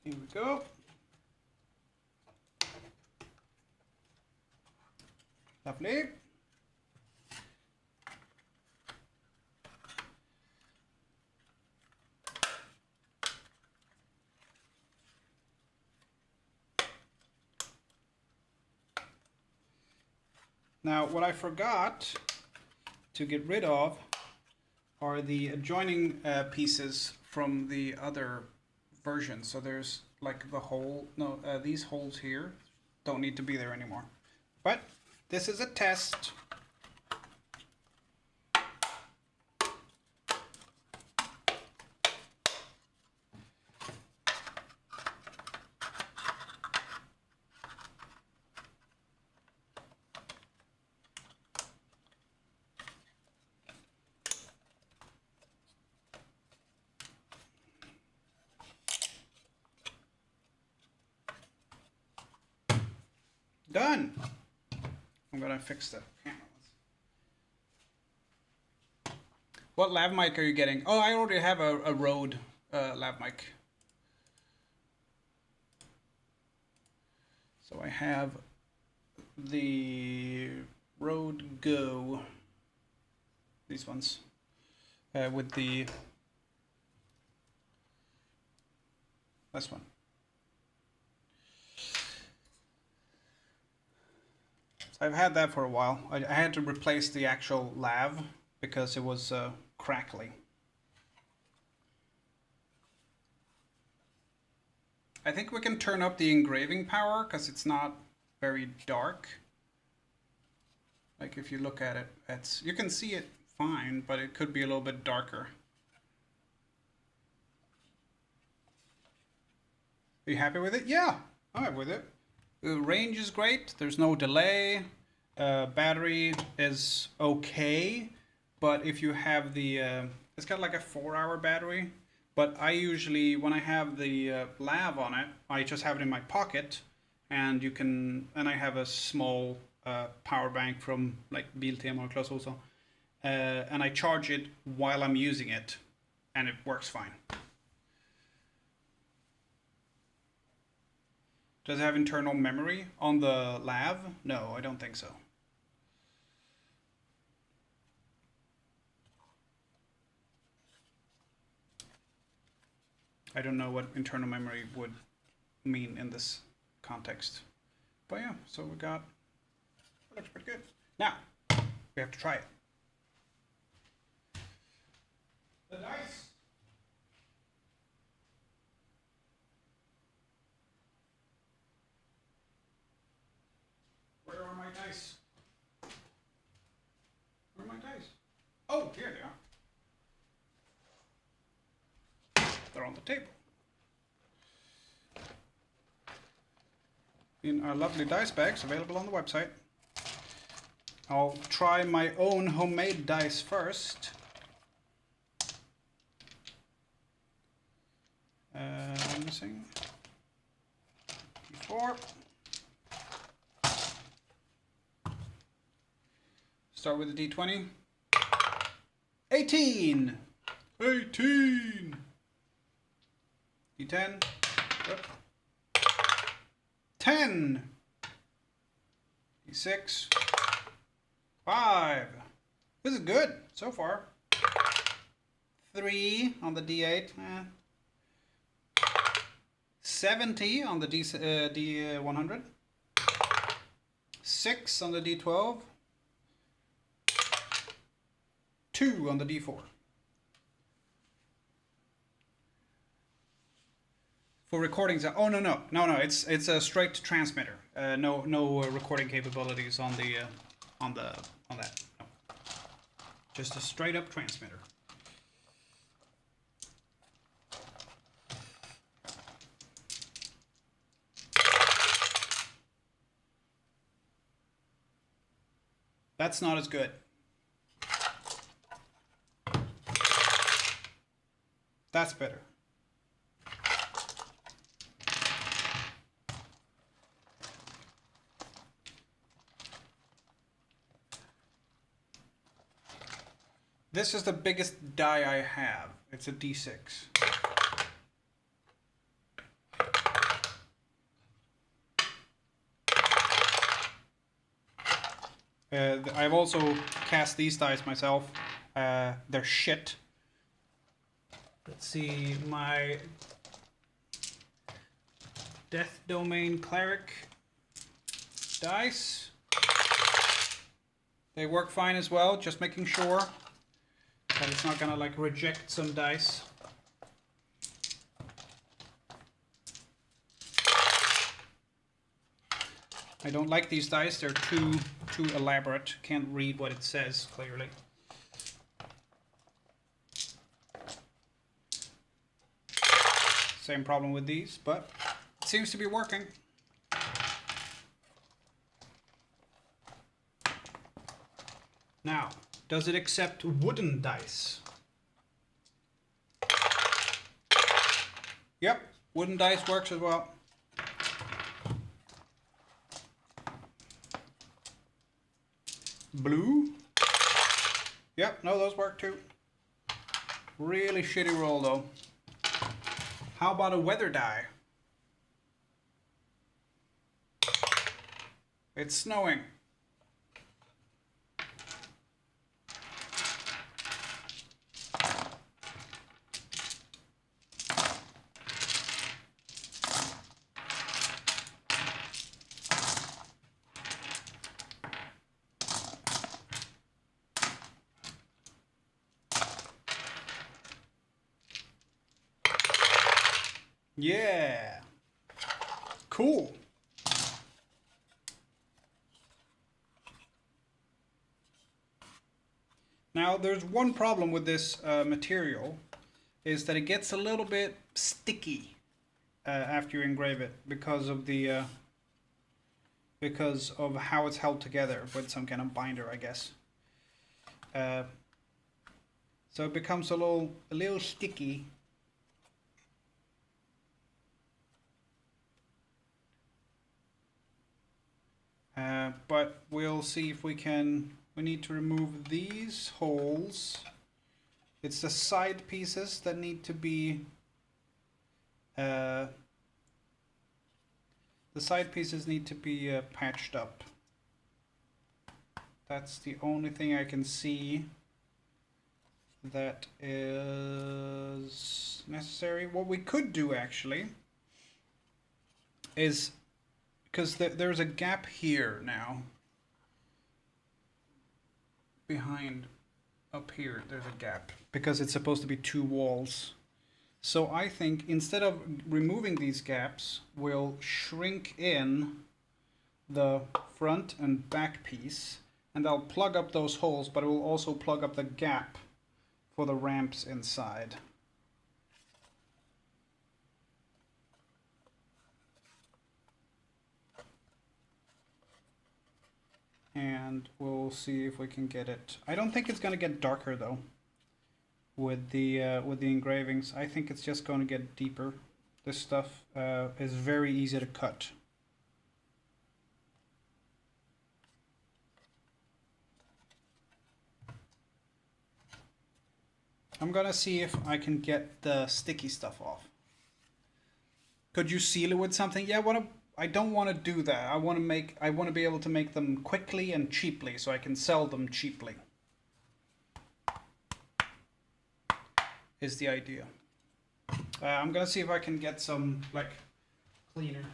S1: Here we go. Lovely. Now, what I forgot to get rid of are the adjoining pieces from the other version. So there's like the hole, no, these holes here don't need to be there anymore. But this is a test. Done. I'm gonna fix the cameras. What lav mic are you getting? Oh, I already have a Rode lav mic. So I have the Rode Go. These ones with the this one. I've had that for a while. I had to replace the actual lav because it was crackly. I think we can turn up the engraving power because it's not very dark. Like if you look at it, you can see it fine, but it could be a little bit darker. Are you happy with it? Yeah, I'm happy with it. The range is great. There's no delay. Battery is okay, but if you have the, it's got like a 4-hour battery. But I usually, when I have the lav on it, I just have it in my pocket, and I have a small power bank from like Biltema or Clas Ohlson, and I charge it while I'm using it, and it works fine. Does it have internal memory on the lav? No, I don't think so. I don't know what internal memory would mean in this context. But yeah, so we got, it looks pretty good. Now, we have to try it. The dice. Where are my dice? Where are my dice? Oh, here they are. They're on the table. In our lovely dice bags available on the website. I'll try my own homemade dice first. I'm missing 4. Start with the D20. 18! 18! D10. Yep. 10! D6. 5. This is good so far. 3 on the D8. 70 on the D100. 6 on the D12. 2 on the D4. For recordings, oh no, it's a straight transmitter. No recording capabilities on that. No. Just a straight up transmitter. That's not as good. That's better. This is the biggest die I have. It's a D6. I've also cast these dice myself. They're shit. Let's see, my Death Domain Cleric dice. They work fine as well, just making sure that it's not gonna like reject some dice. I don't like these dice, they're too elaborate. Can't read what it says clearly. Same problem with these, but it seems to be working. Now, does it accept wooden dice? Yep, wooden dice works as well. Blue? Yep, no, those work too. Really shitty roll though. How about a weather die? It's snowing. Yeah. Cool. Now, there's one problem with this material, is that it gets a little bit sticky after you engrave it because of the because of how it's held together with some kind of binder, I guess. So it becomes a little sticky. But we'll see if we can. We need to remove these holes. It's the side pieces that need to be. The side pieces need to be patched up. That's the only thing I can see that is necessary. What we could do actually is, because there's a gap here now. Behind, up here, there's a gap. Because it's supposed to be two walls. So I think instead of removing these gaps, we'll shrink in the front and back piece. And I'll plug up those holes, but it will also plug up the gap for the ramps inside. And we'll see if we can get it. I don't think it's going to get darker though with the engravings. I think it's just going to get deeper. This stuff is very easy to cut. I'm gonna see if I can get the sticky stuff off. Could you seal it with something? Yeah, I don't want to do that. I want to be able to make them quickly and cheaply so I can sell them cheaply. Is the idea. I'm gonna see if I can get some like cleaner.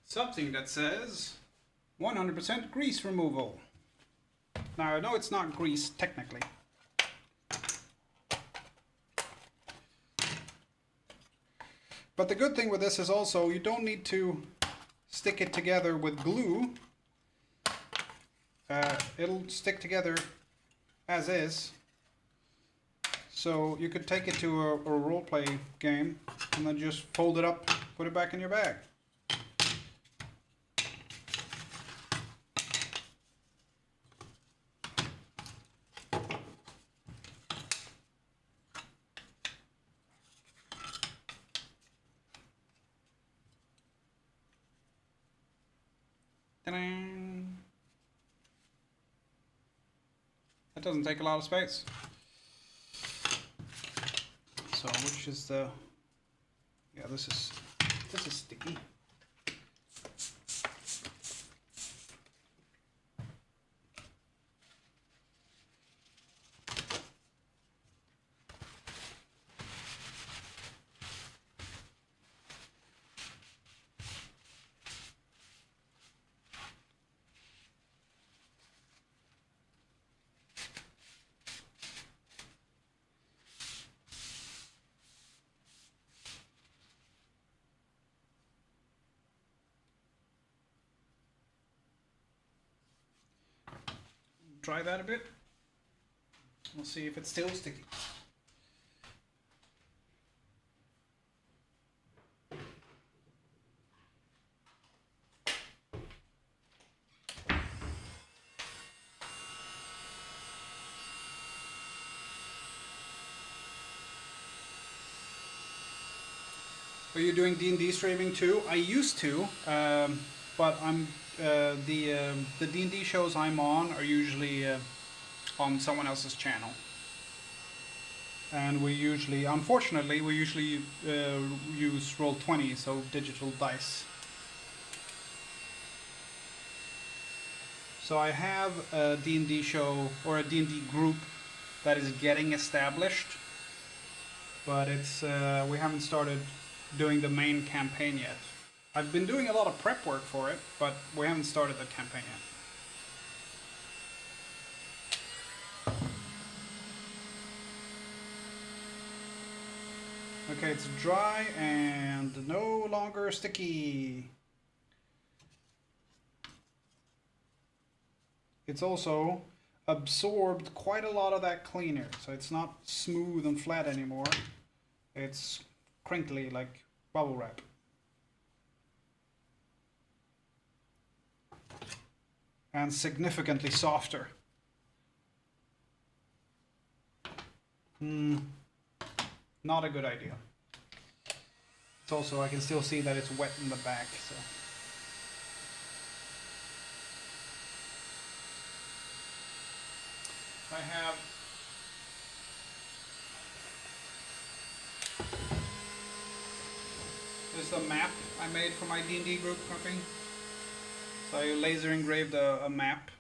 S1: something that says 100% grease removal. Now I know it's not grease technically. But the good thing with this is also you don't need to stick it together with glue. It'll stick together as is. So you could take it to a roleplay game and then just fold it up, put it back in your bag. Ta-da! That doesn't take a lot of space. So which is the, yeah, this is sticky. Try that a bit. We'll see if it's still sticky. Are you doing D&D streaming too? I used to, but I'm the D&D shows I'm on are usually on someone else's channel, and unfortunately, we usually use Roll20, so digital dice. So I have a D&D show or a D&D group that is getting established, but it's we haven't started doing the main campaign yet. I've been doing a lot of prep work for it, but we haven't started the campaign yet. Okay, it's dry and no longer sticky. It's also absorbed quite a lot of that cleaner, so it's not smooth and flat anymore. It's crinkly like bubble wrap. And significantly softer. Not a good idea. It's also, I can still see that it's wet in the back, so. I have this is a map I made for my D&D group camping. So I laser engraved a map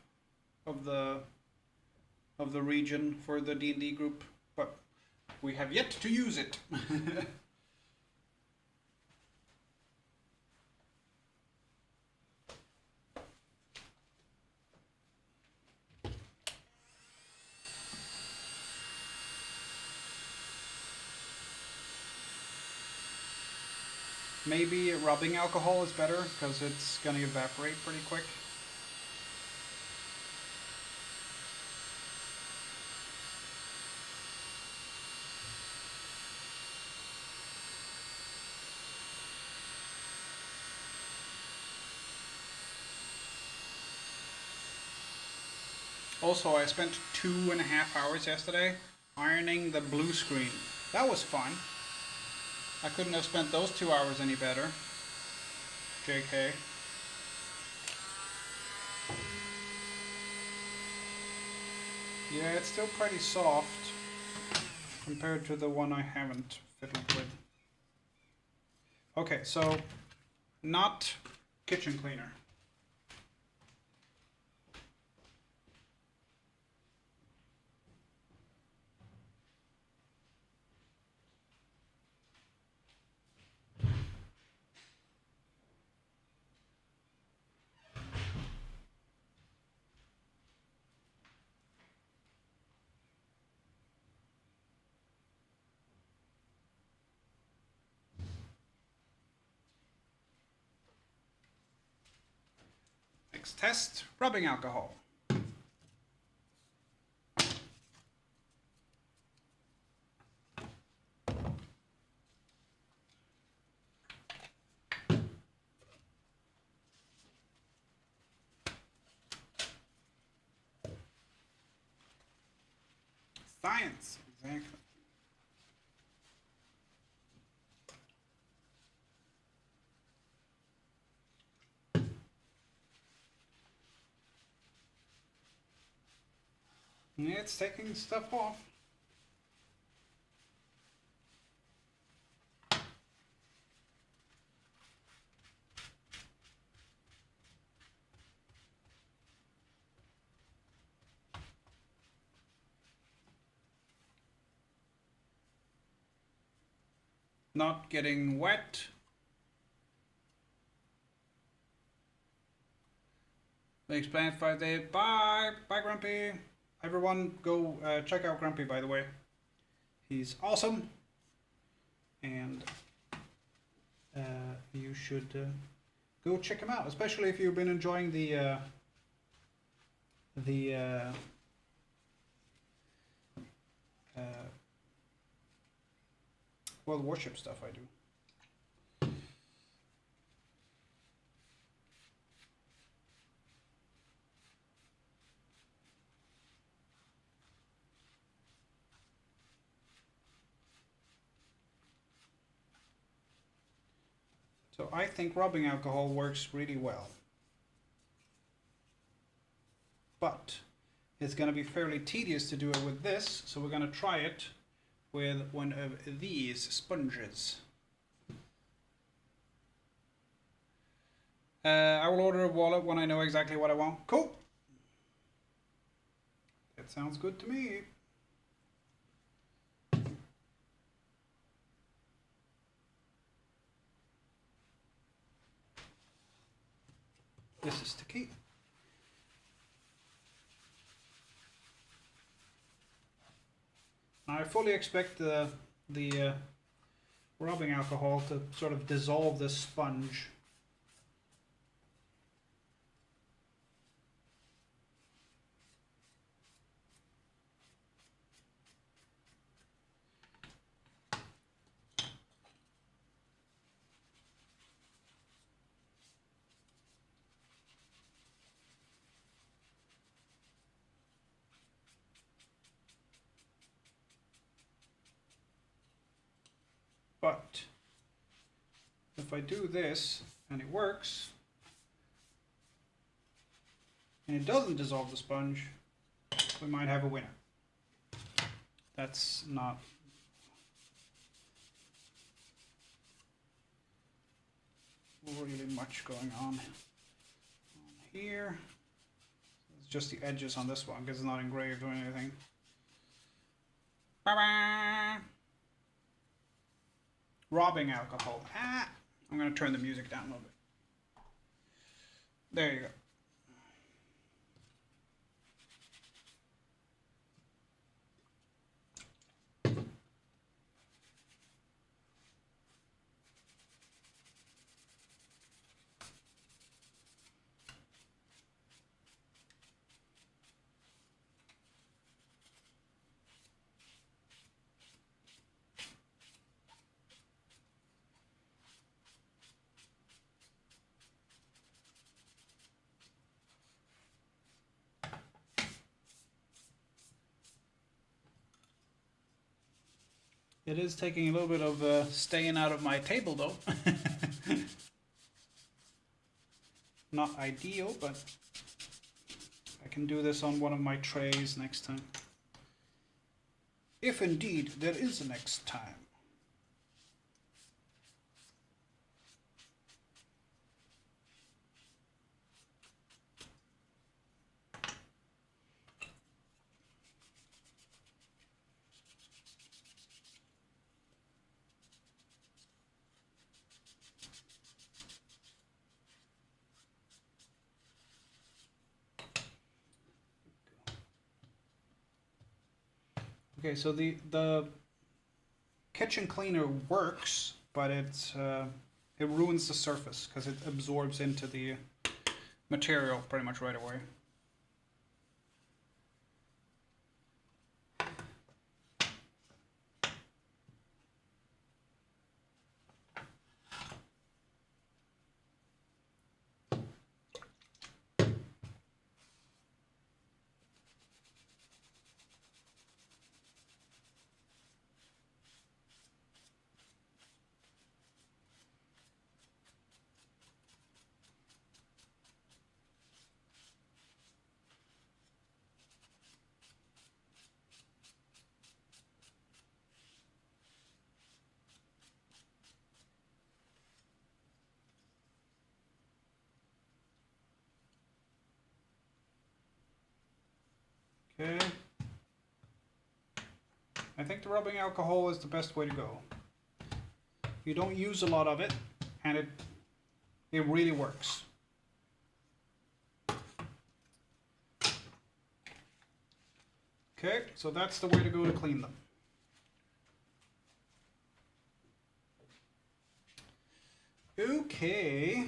S1: of the region for the D&D group, but we have yet to use it. Maybe rubbing alcohol is better because it's going to evaporate pretty quick. Also, I spent 2.5 hours yesterday ironing the blue screen. That was fun. I couldn't have spent those 2 hours any better. JK. Yeah, it's still pretty soft compared to the one I haven't fiddled with. Okay, so not kitchen cleaner. Next test, rubbing alcohol. Science, exactly. It's taking stuff off. Not getting wet. Makes plans 5 days. Bye. Bye, Grumpy. Everyone, go check out Grumpy, by the way. He's awesome. And you should go check him out, especially if you've been enjoying the World Warship stuff I do. So I think rubbing alcohol works really well. But it's going to be fairly tedious to do it with this, so we're going to try it with one of these sponges. I will order a wallet when I know exactly what I want. Cool. That sounds good to me. This is the key. I fully expect the rubbing alcohol to sort of dissolve this sponge. But if I do this and it works, and it doesn't dissolve the sponge, we might have a winner. That's not really much going on here. It's just the edges on this one because it's not engraved or anything. Bye-bye. Rubbing alcohol. I'm going to turn the music down a little bit. There you go. It is taking a little bit of staying out of my table though. Not ideal, but I can do this on one of my trays next time. If indeed there is a next time. Okay, so the kitchen cleaner works, but it ruins the surface because it absorbs into the material pretty much right away. Okay. I think the rubbing alcohol is the best way to go. You don't use a lot of it, and it really works. Okay, so that's the way to go to clean them. Okay.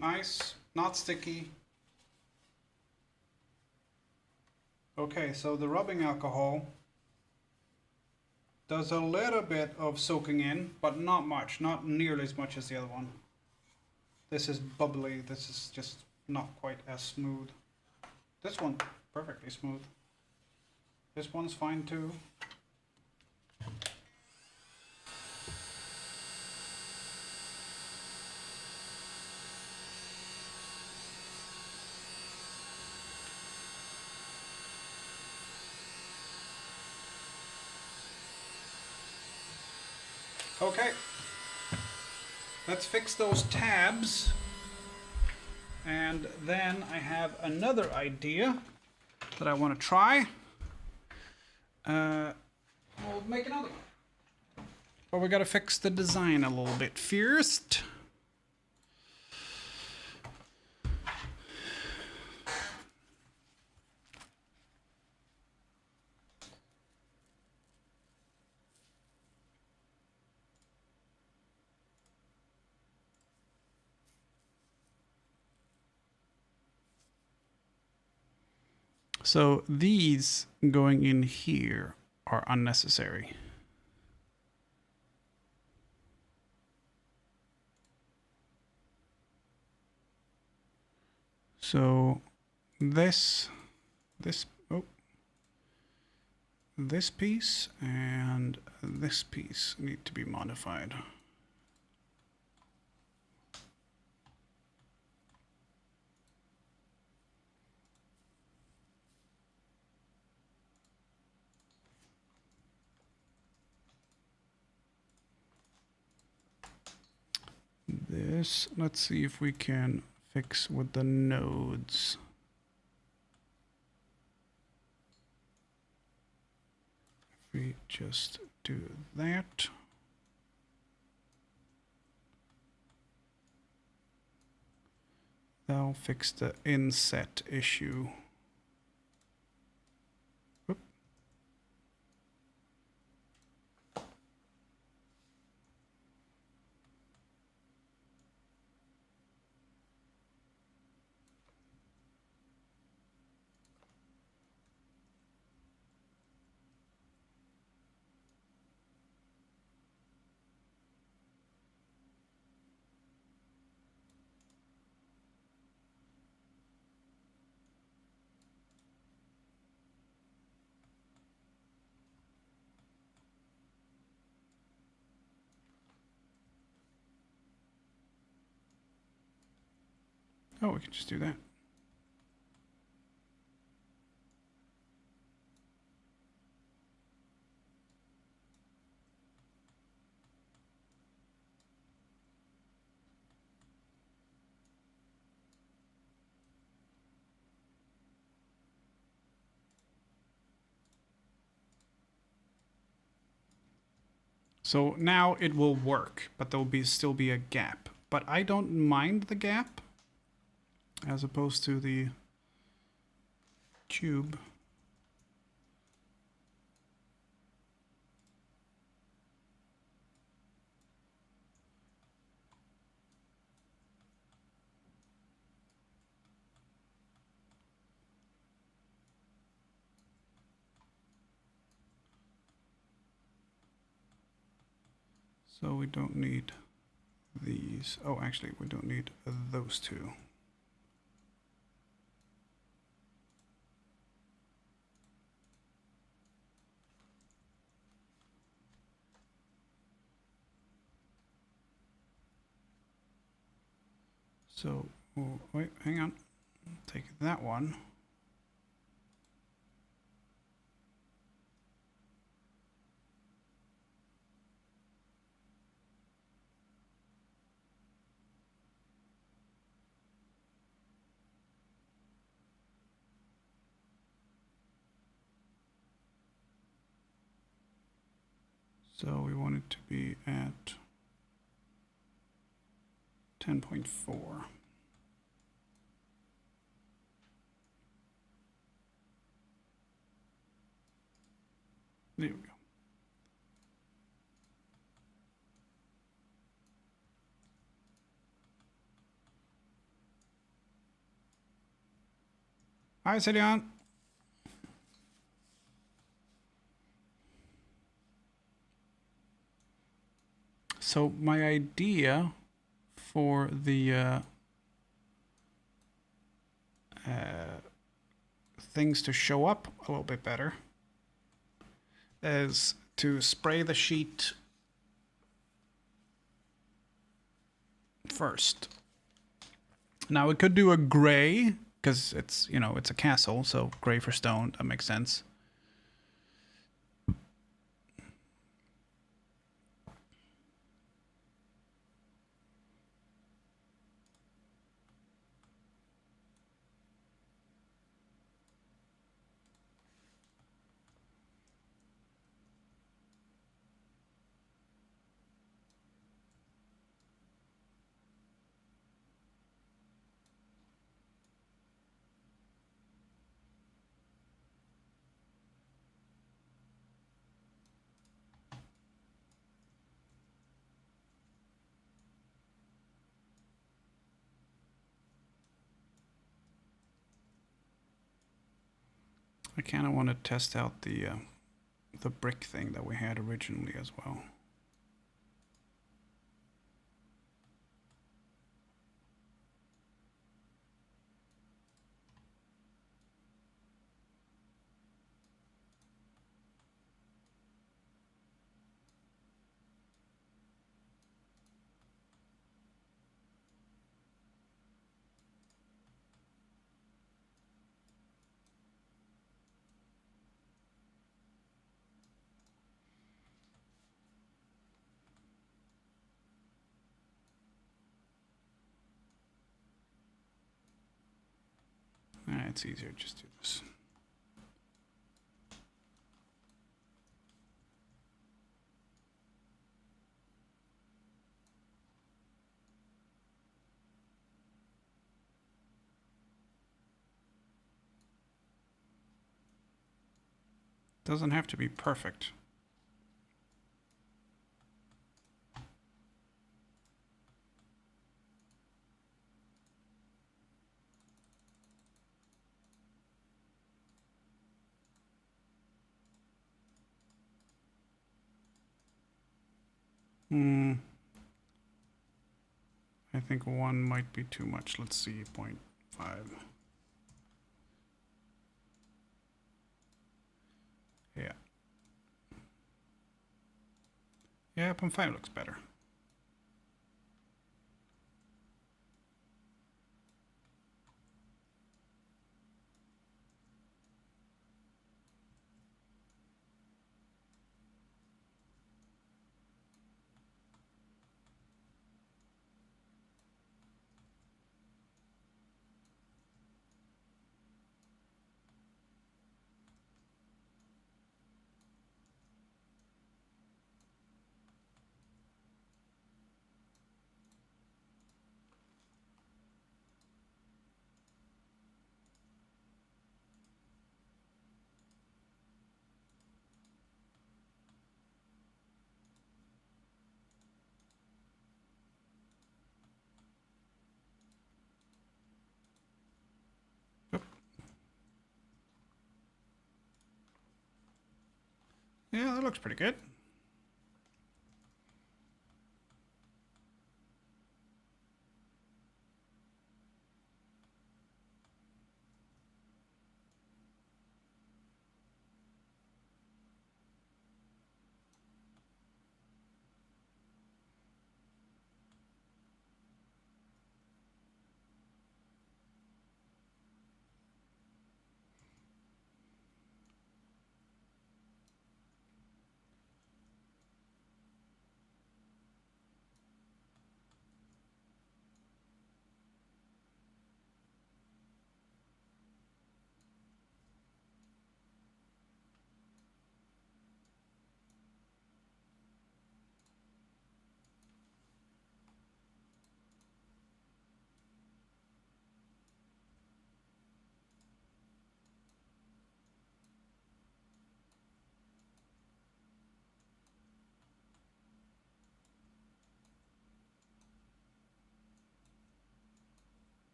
S1: Nice, not sticky. Okay, so the rubbing alcohol does a little bit of soaking in, but not much, not nearly as much as the other one. This is bubbly, this is just not quite as smooth. This one, perfectly smooth. This one's fine too. Okay, let's fix those tabs. And then I have another idea that I want to try. We'll make another one. But we gotta fix the design a little bit first. So these going in here are unnecessary. So this piece and this piece need to be modified. This, let's see if we can fix with the nodes. If we just do that. That'll fix the inset issue. Whoop. Oh, we can just do that. So now it will work, but there will still be a gap. But I don't mind the gap as opposed to the tube. So we don't need these. Oh, actually, we don't need those two. So, oh, wait, hang on. Take that one. So we want it to be at 10.4. There we go. Hi, Celian. So my idea for the things to show up a little bit better is to spray the sheet first. Now we could do a gray because it's, you know, it's a castle, so gray for stone, that makes sense. I kind of want to test out the brick thing that we had originally as well. It's easier, just do this. Doesn't have to be perfect. I think 1 might be too much. Let's see, 0.5. Yeah. Yeah, 0.5 looks better. Yeah, that looks pretty good.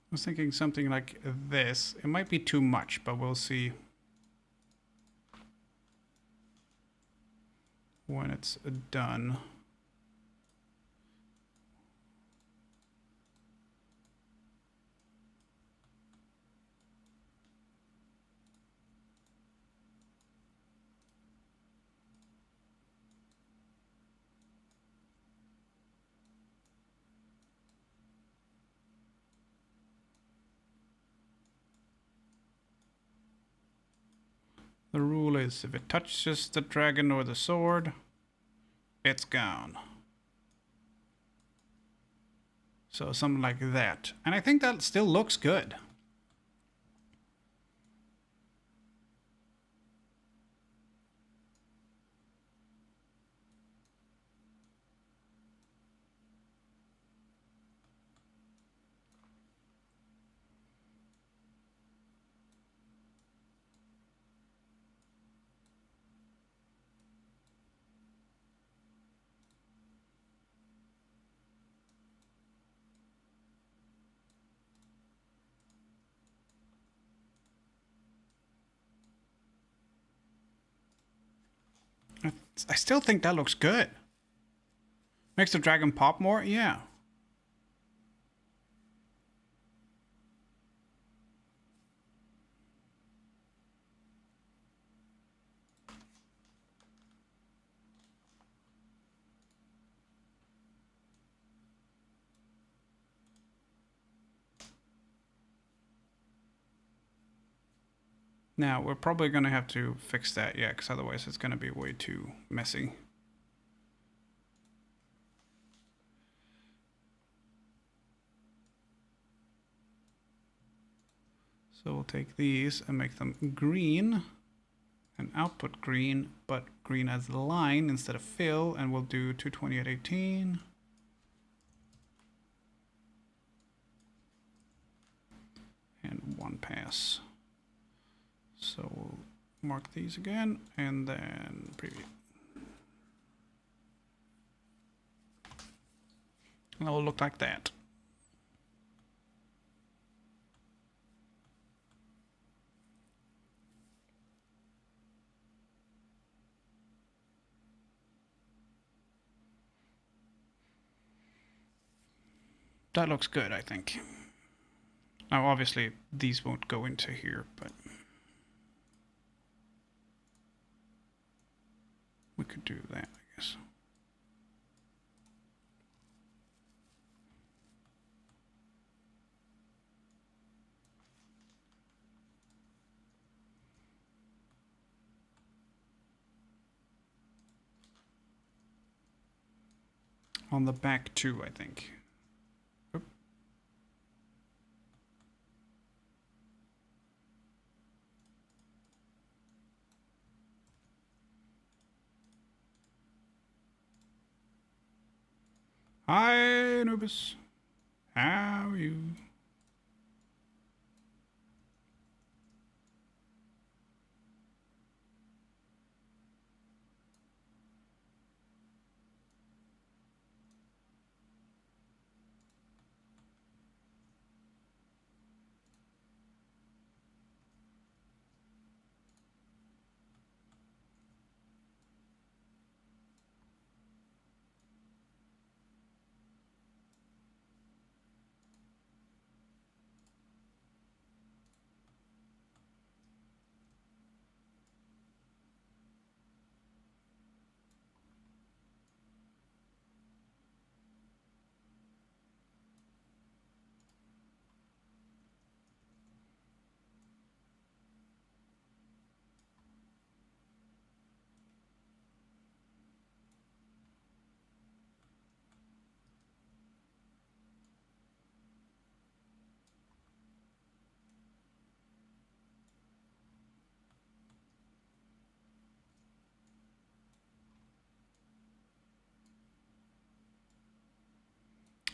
S1: I was thinking something like this. It might be too much, but we'll see when it's done. The rule is if it touches the dragon or the sword, it's gone. So something like that. And I think that still looks good. I still think that looks good. Makes the dragon pop more? Yeah. Now, we're probably going to have to fix that, yeah, because otherwise it's going to be way too messy. So we'll take these and make them green and output green, but green as the line instead of fill, and we'll do 220 at 18. And one pass. So we'll mark these again and then preview. And it will look like that. That looks good, I think. Now, obviously, these won't go into here, but we could do that, I guess. On the back too, I think. Oop. Hi, Anubis. How are you?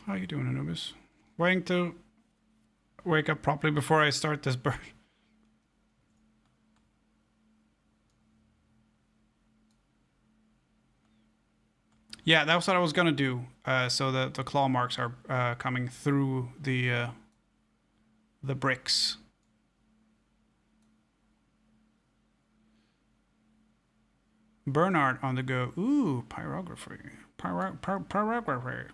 S1: How you doing, Anubis? Waiting to wake up properly before I start this burn. Yeah, that was what I was gonna do. So the claw marks are coming through the bricks. Bernard on the go. Ooh, pyrography. Pyrography.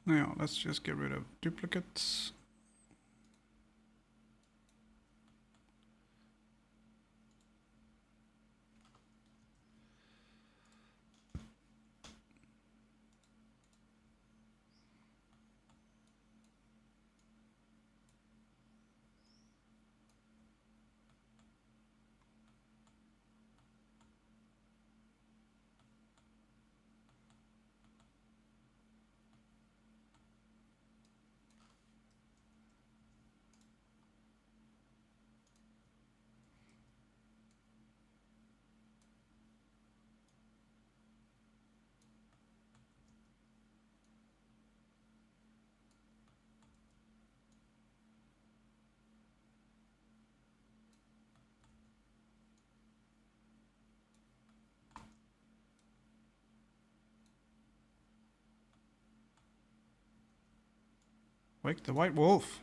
S1: Now, let's just get rid of duplicates. Wake the white wolf.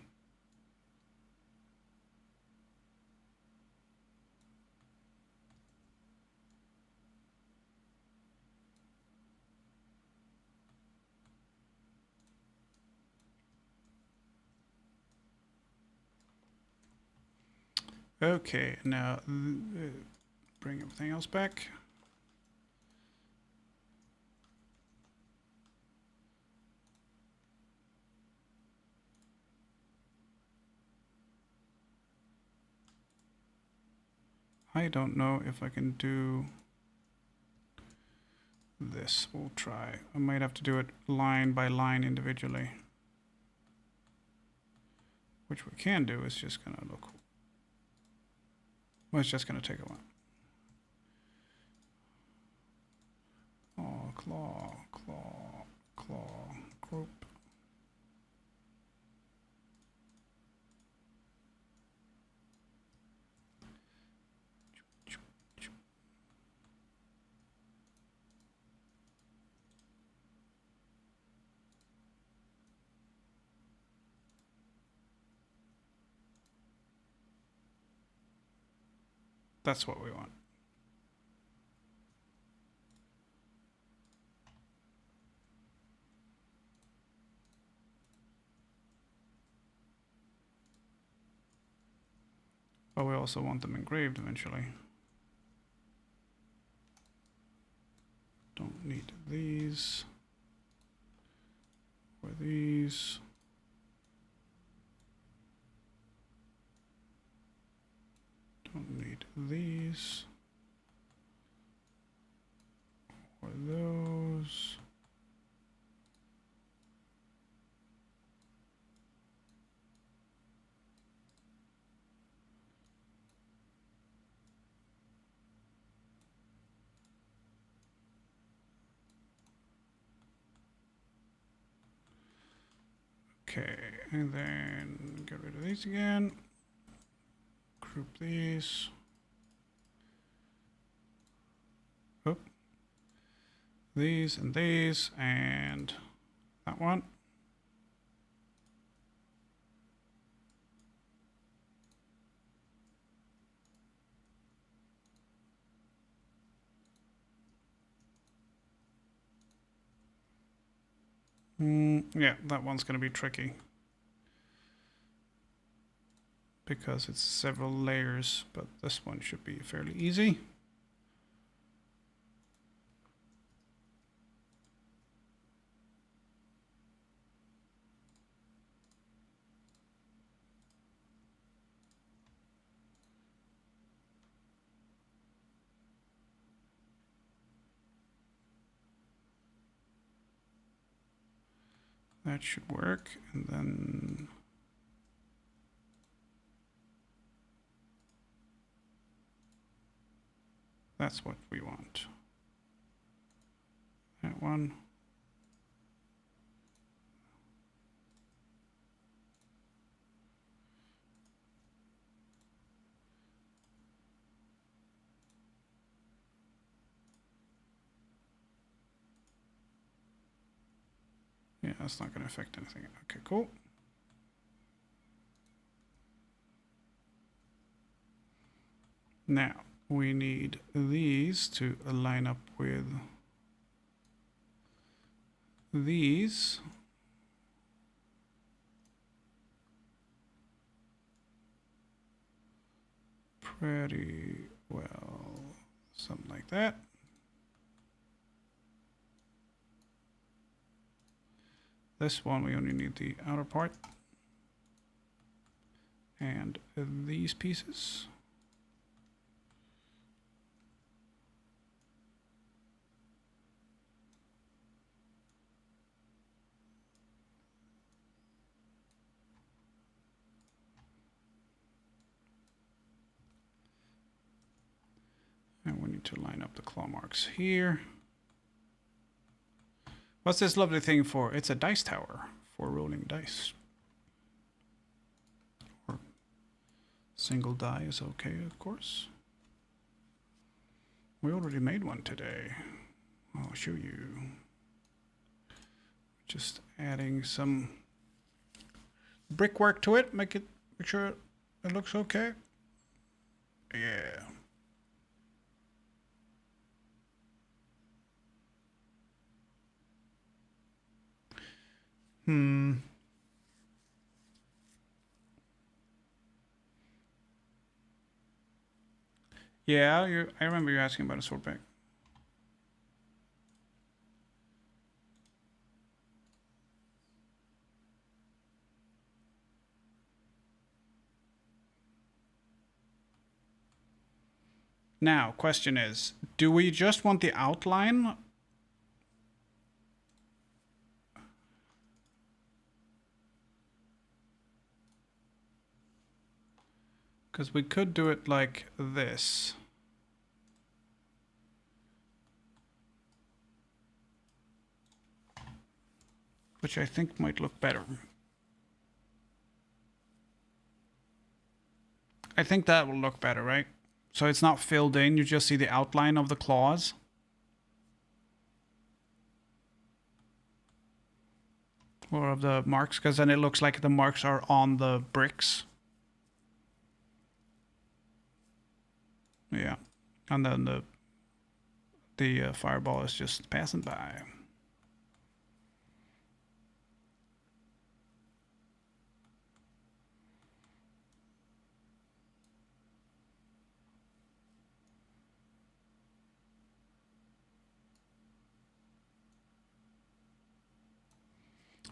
S1: Okay, now bring everything else back. I don't know if I can do this. We'll try. I might have to do it line by line individually. Which we can do is just gonna look. Well, it's just gonna take a while. Oh, claw, claw, claw, group. That's what we want. But we also want them engraved eventually. Don't need these or these. Don't need these or those. Okay, and then get rid of these again. Group these. Oop. These and that one. Yeah, that one's going to be tricky because it's several layers, but this one should be fairly easy. That should work, and then that's what we want. That one. Yeah, that's not going to affect anything. Okay, cool. Now, we need these to line up with these. Pretty well, something like that. This one, we only need the outer part. And these pieces. And we need to line up the claw marks here. What's this lovely thing for? It's a dice tower for rolling dice. Or single die is okay, of course. We already made one today. I'll show you. Just adding some brickwork to it. Make sure it looks okay. Yeah. Yeah, I remember you asking about a sword pick. Now, question is, do we just want the outline? Because we could do it like this. Which I think might look better. I think that will look better, right? So it's not filled in, you just see the outline of the claws. Or of the marks, because then it looks like the marks are on the bricks. Yeah. And then the fireball is just passing by.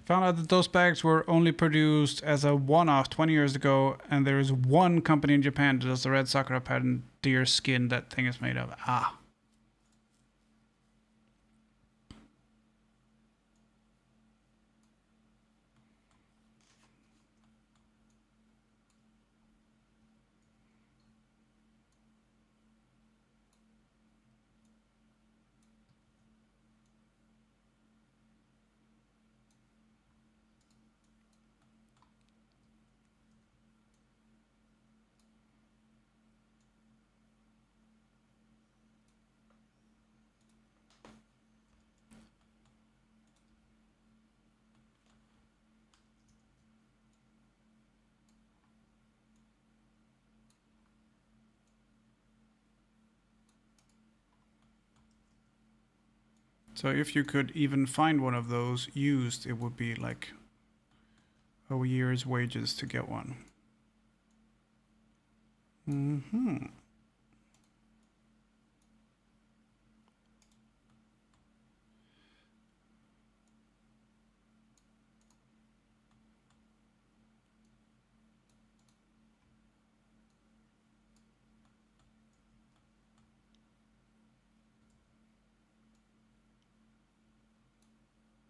S1: Found out that those bags were only produced as a one-off 20 years ago, and there is one company in Japan that does the red sakura pattern deer skin that thing is made of. Ah. So if you could even find one of those used, it would be like a year's wages to get one. Mm-hmm.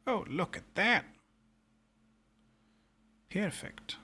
S1: Oh, look at that. Perfect.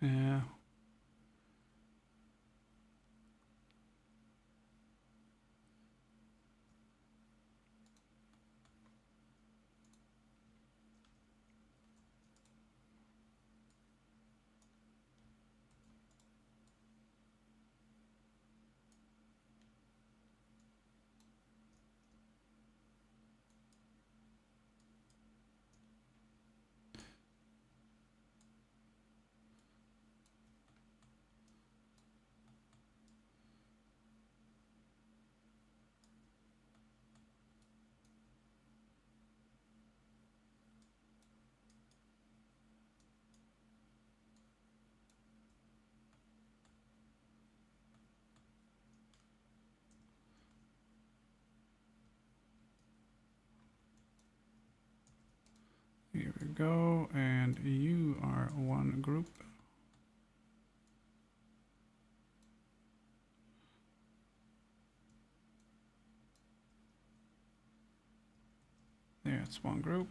S1: Yeah. Here we go, and you are one group. There, it's one group.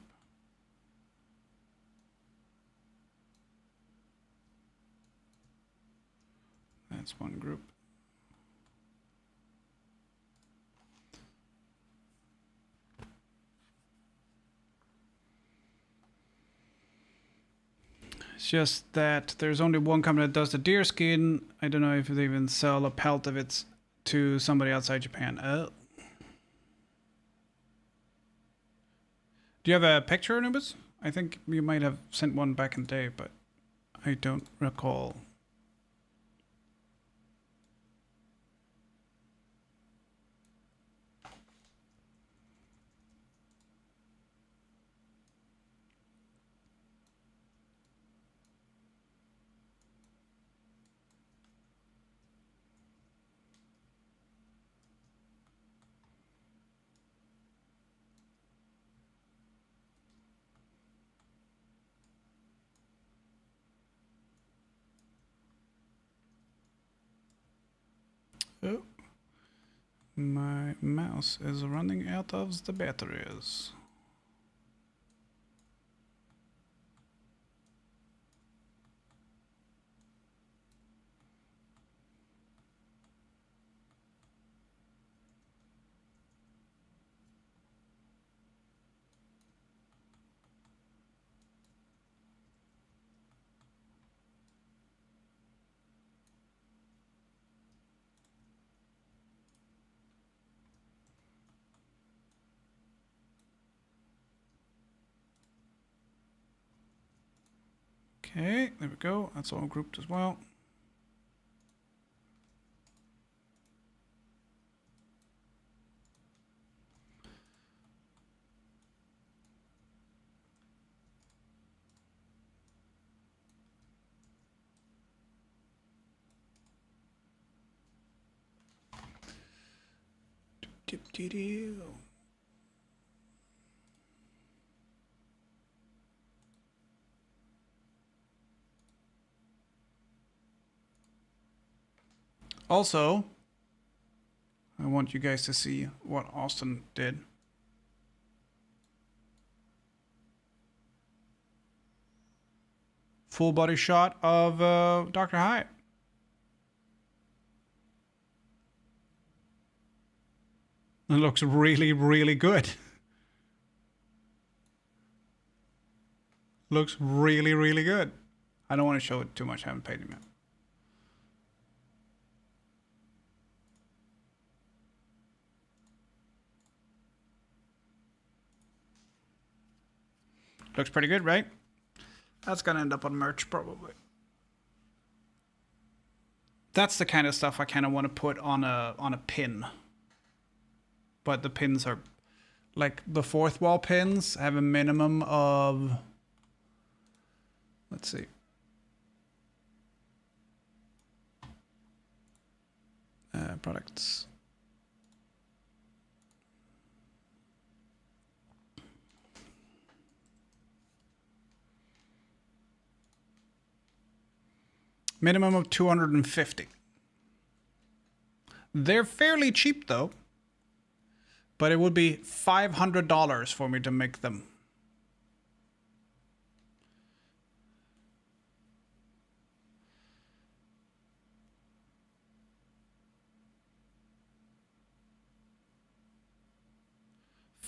S1: That's one group. It's just that there's only one company that does the deer skin. I don't know if they even sell a pelt of it to somebody outside Japan. Oh. Do you have a picture, Anubis? I think you might have sent one back in the day, but I don't recall. Oh, my mouse is running out of the batteries. Okay, there we go. That's all grouped as well. Also, I want you guys to see what Austin did. Full body shot of Dr. Hyde. It looks really, really good. Looks really, really good. I don't want to show it too much. I haven't paid him yet. Looks pretty good, right? That's gonna end up on merch probably. That's the kind of stuff I kind of want to put on a pin. But the pins are like the fourth wall pins have a minimum of, let's see, products. Minimum of 250. They're fairly cheap though, but it would be $500 for me to make them.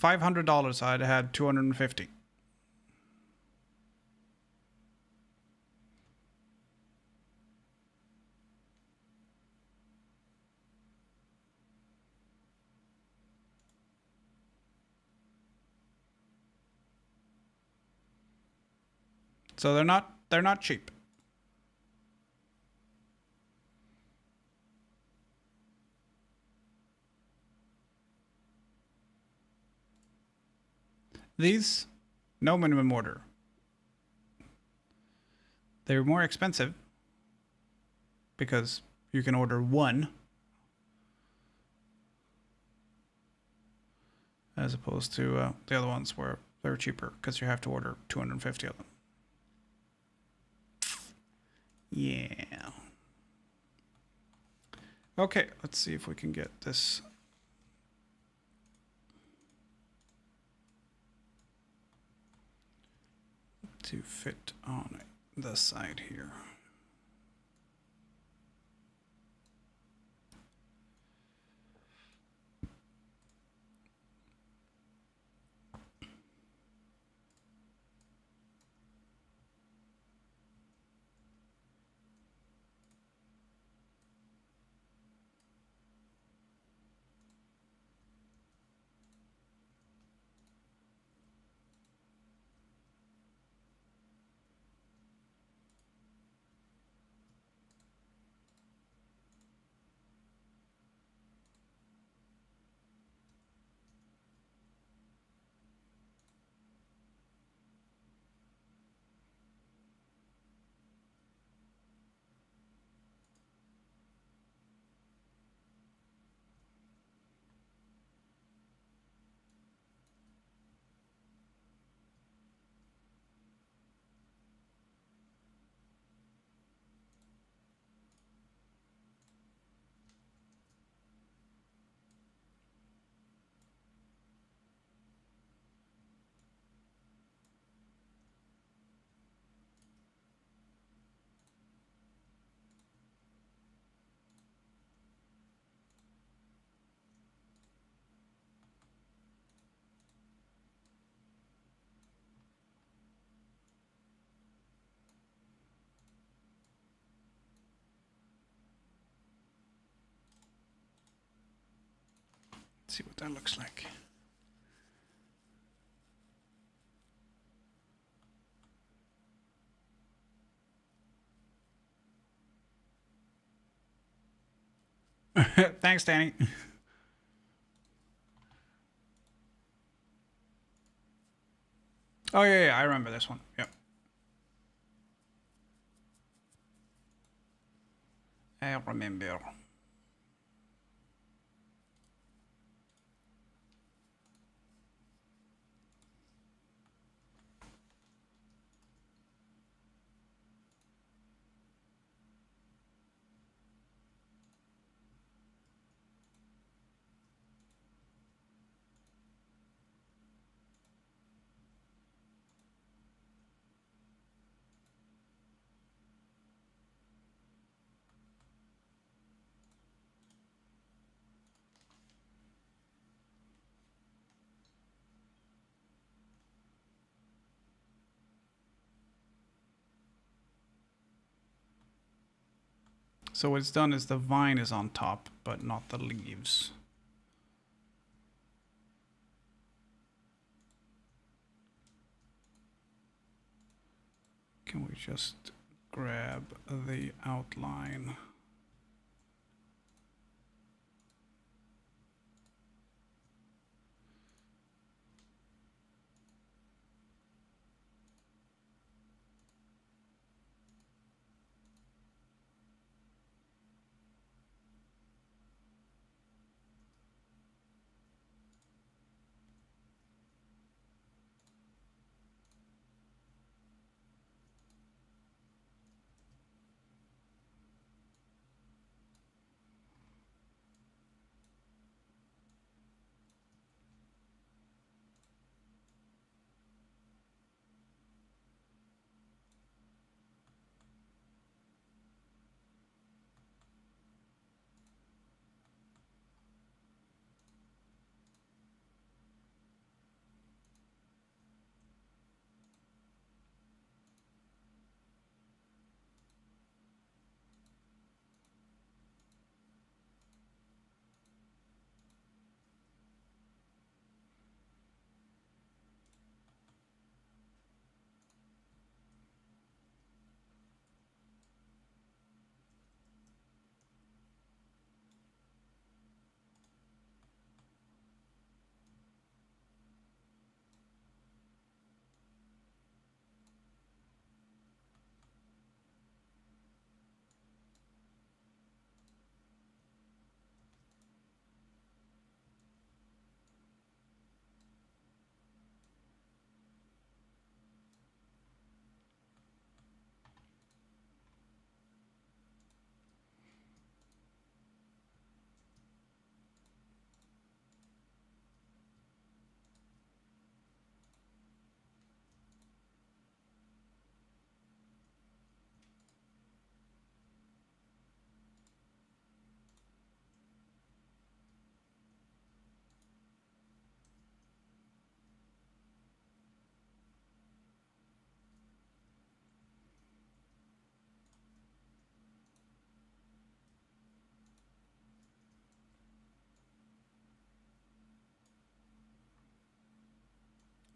S1: $500, I'd had 250. So they're not cheap. These, no minimum order. They're more expensive because you can order one as opposed to the other ones where they're cheaper because you have to order 250 of them. Yeah. Okay, let's see if we can get this to fit on the side here. see what that looks like. Thanks, Danny. Oh yeah, I remember this one. Yep. I remember. So what it's done is the vine is on top, but not the leaves. Can we just grab the outline?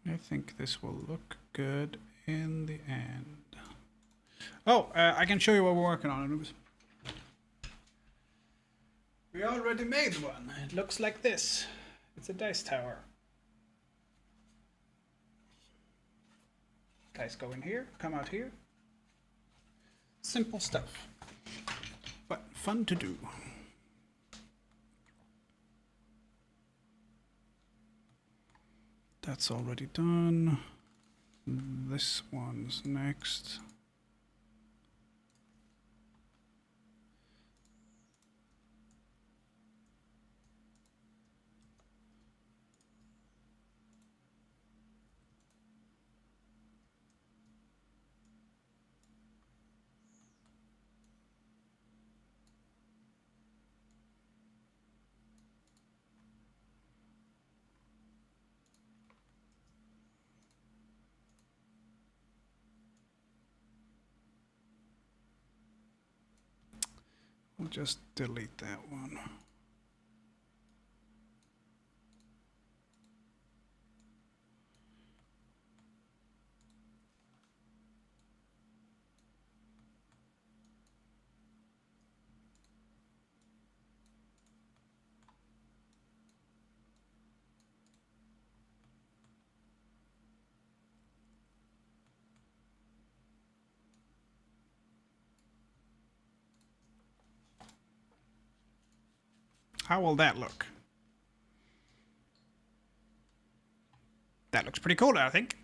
S1: I think this will look good in the end. Oh, I can show you what we're working on, Anubis. We already made one. It looks like this. It's a dice tower. Dice go in here, come out here. Simple stuff, but fun to do. That's already done. This one's next. We'll just delete that one. How will that look? That looks pretty cool, I think.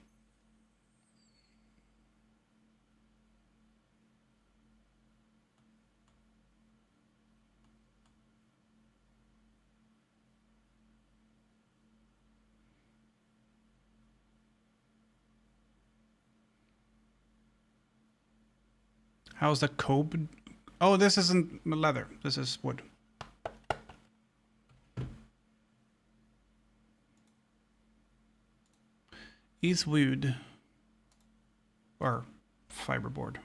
S1: How's the cobe? Oh, this isn't leather. This is wood. Is wood. Or fiberboard.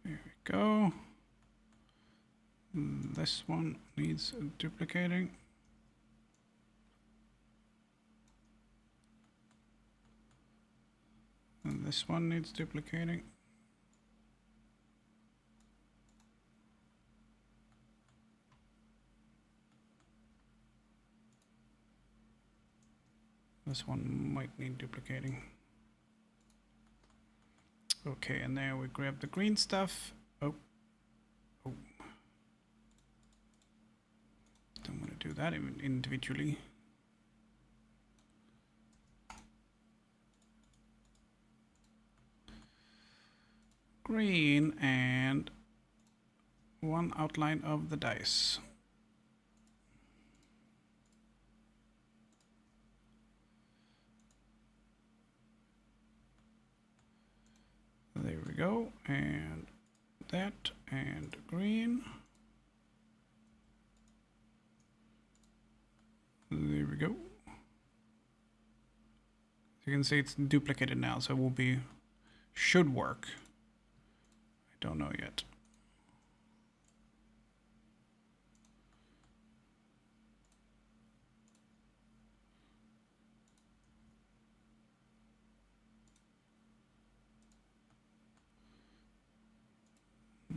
S1: There we go. This one needs duplicating. And this one needs duplicating. This one might need duplicating. Okay, and there we grab the green stuff. Oh. Don't want to do that individually. Green and one outline of the dice. There we go, and that, and green. There we go. You can see it's duplicated now, so it will be, should work. I don't know yet.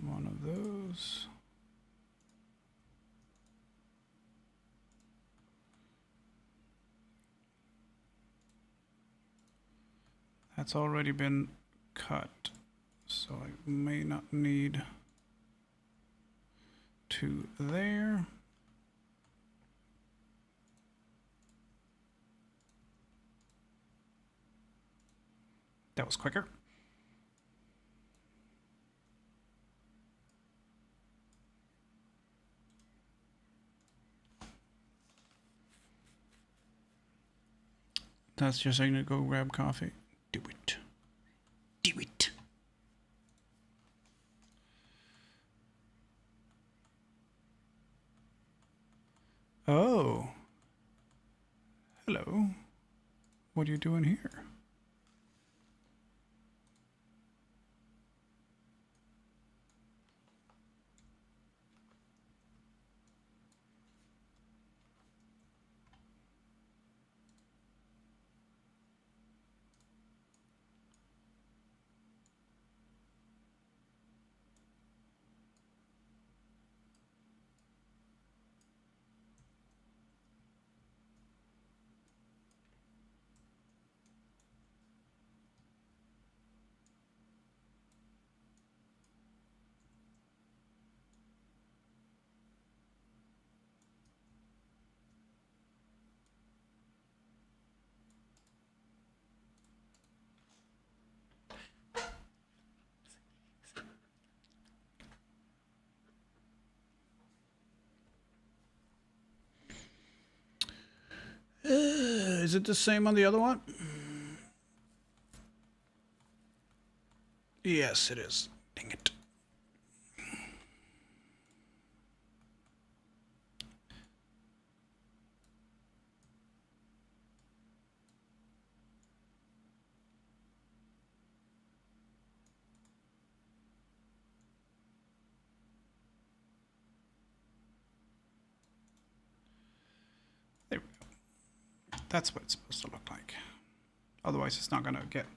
S1: One of those. That's already been cut, so I may not need two there. That was quicker. That's just saying to go grab coffee. Do it. Do it. Oh. Hello. What are you doing here? Is it the same on the other one? Yes, it is. Dang it. There we go. That's what it's supposed to look like. Otherwise, it's not gonna get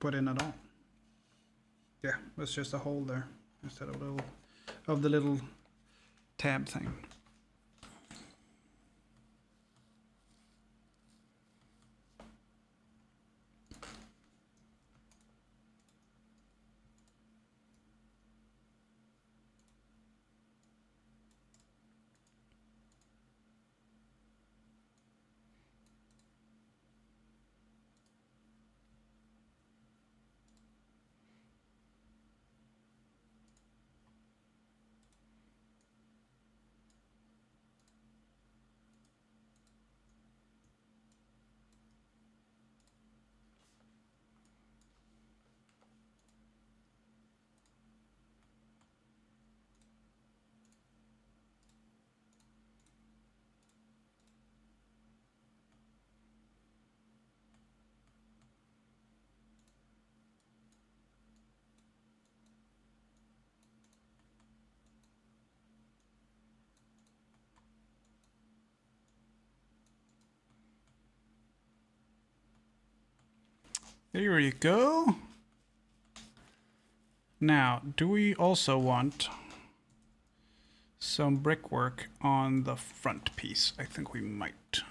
S1: put in at all. Yeah, it's just a hole there instead of the little tab thing. There you go. Now, do we also want some brickwork on the front piece? I think we might.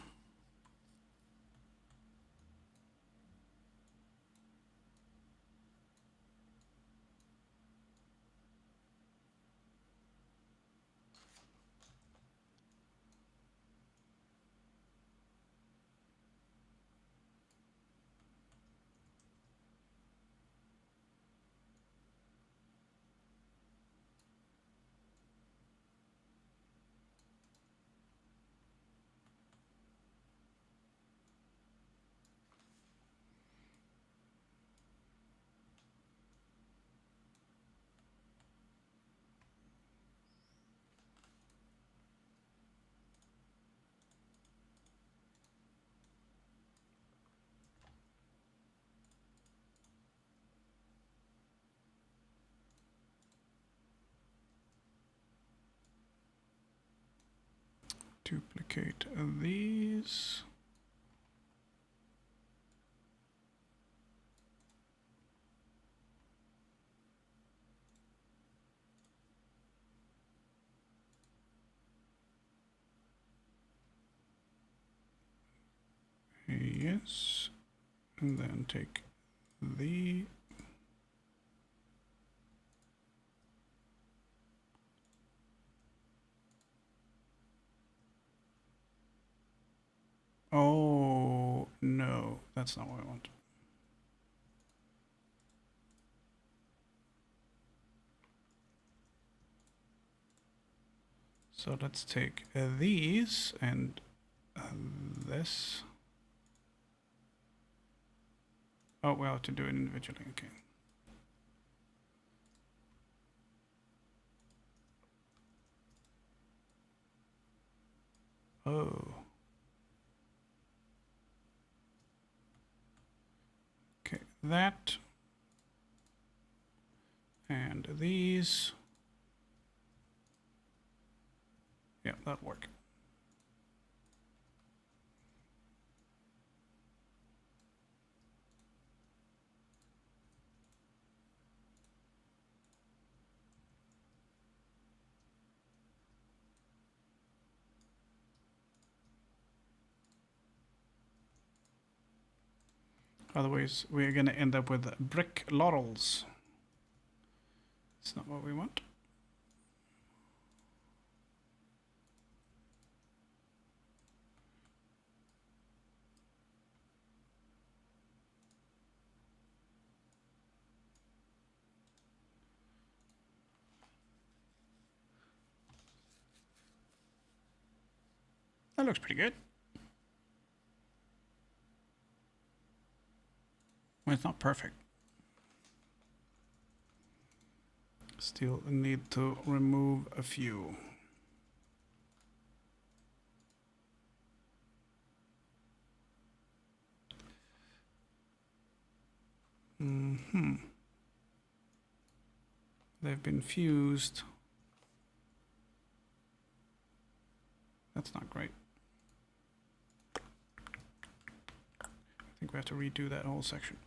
S1: Duplicate these. Yes. And then take the oh no, that's not what I want. So let's take these and this. Oh, we have to do it individually. Okay. Oh. Okay, that. And these. Yeah, that'll work. Otherwise, we're going to end up with brick laurels. It's not what we want. That looks pretty good. It's not perfect. Still need to remove a few. They've been fused. That's not great. I think we have to redo that whole section.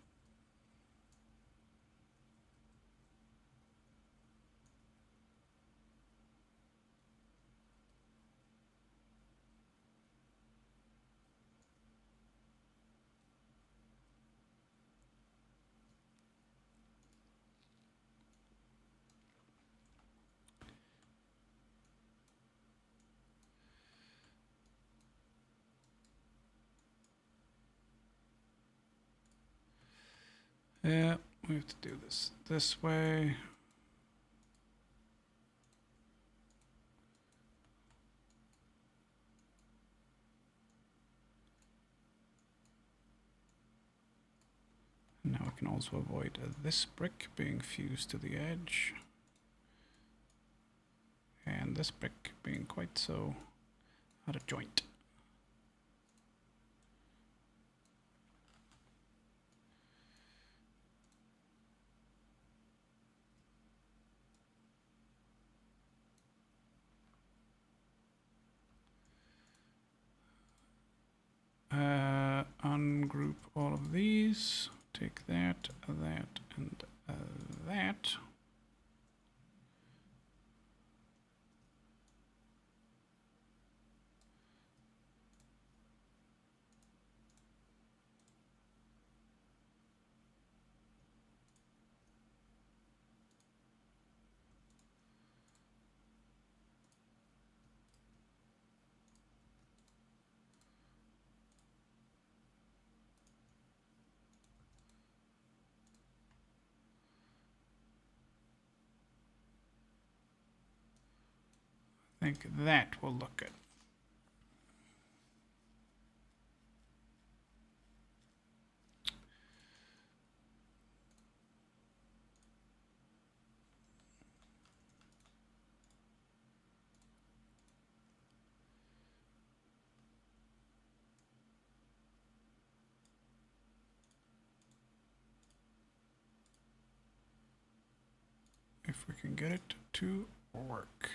S1: Yeah, we have to do this way. Now we can also avoid this brick being fused to the edge. And this brick being quite so out of joint. Ungroup all of these. Take that, that, and that. I think that will look good. If we can get it to work.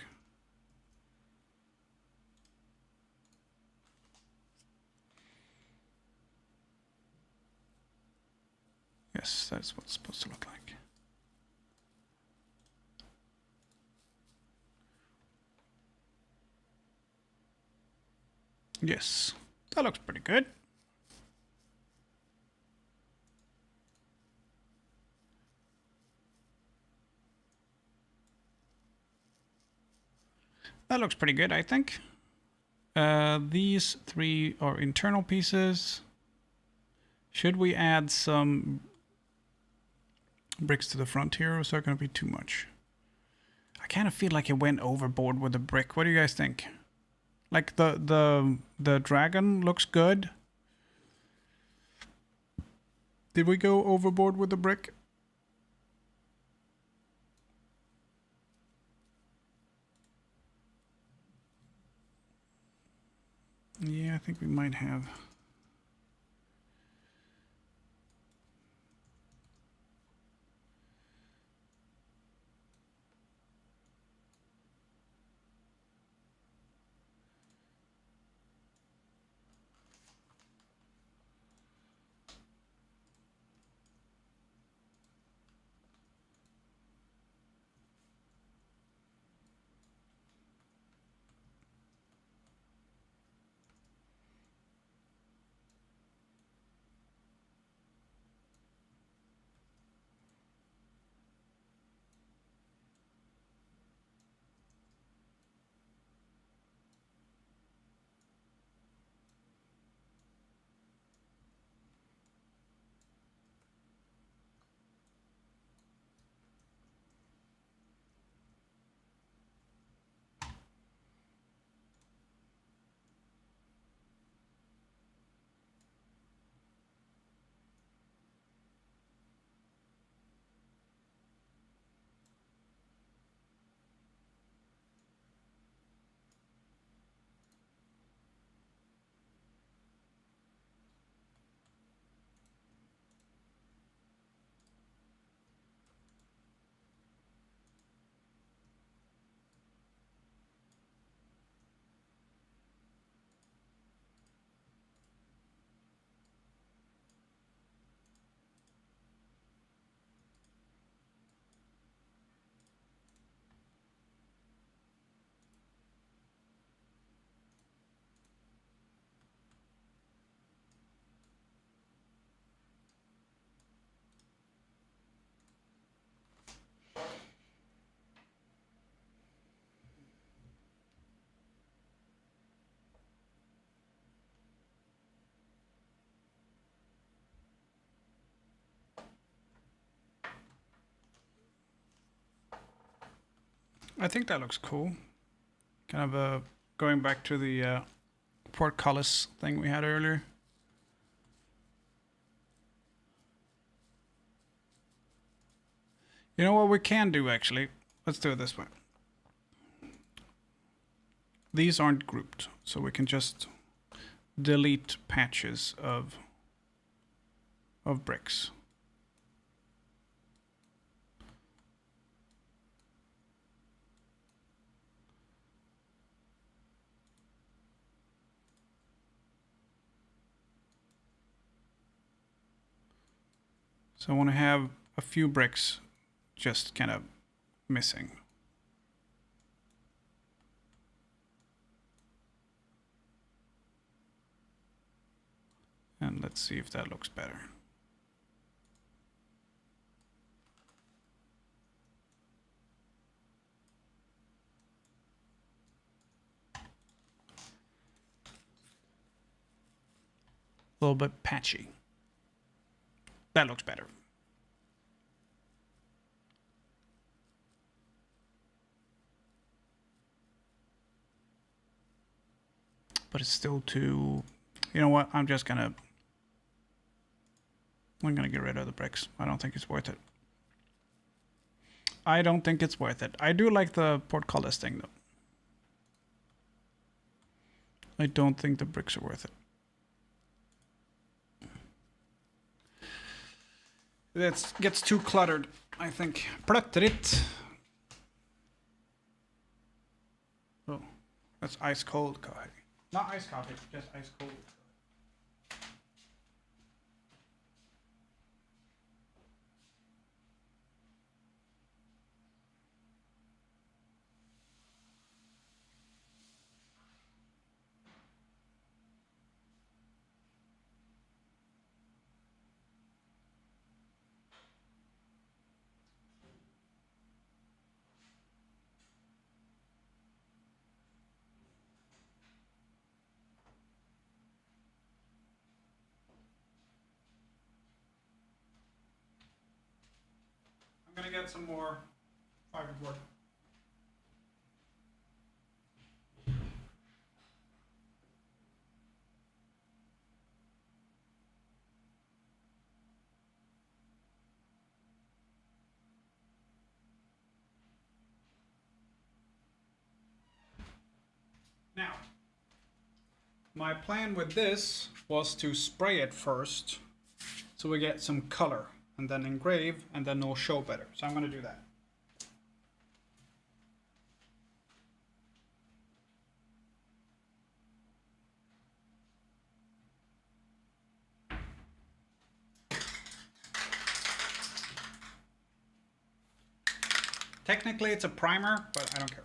S1: Yes, that's what it's supposed to look like. Yes, that looks pretty good. That looks pretty good, I think. These three are internal pieces. Should we add some bricks to the front here, or is that going to be too much? I kind of feel like it went overboard with the brick. What do you guys think? Like the dragon looks good. Did we go overboard with the brick? Yeah, I think we might have. I think that looks cool. Kind of going back to the portcullis thing we had earlier. You know what we can do actually? Let's do it this way. These aren't grouped, so we can just delete patches of bricks. So I want to have a few bricks just kind of missing. And let's see if that looks better. A little bit patchy. That looks better. But it's still too... You know what? I'm gonna get rid of the bricks. I don't think it's worth it. I don't think it's worth it. I do like the portcullis thing though. I don't think the bricks are worth it. It gets too cluttered, I think. Plöttrigt. Oh, that's ice cold coffee. Not ice coffee, just ice cold. I'm gonna get some more fiberboard. Now, my plan with this was to spray it first so we get some color and then engrave and then it'll show better. So I'm going to do that. Technically it's a primer, but I don't care.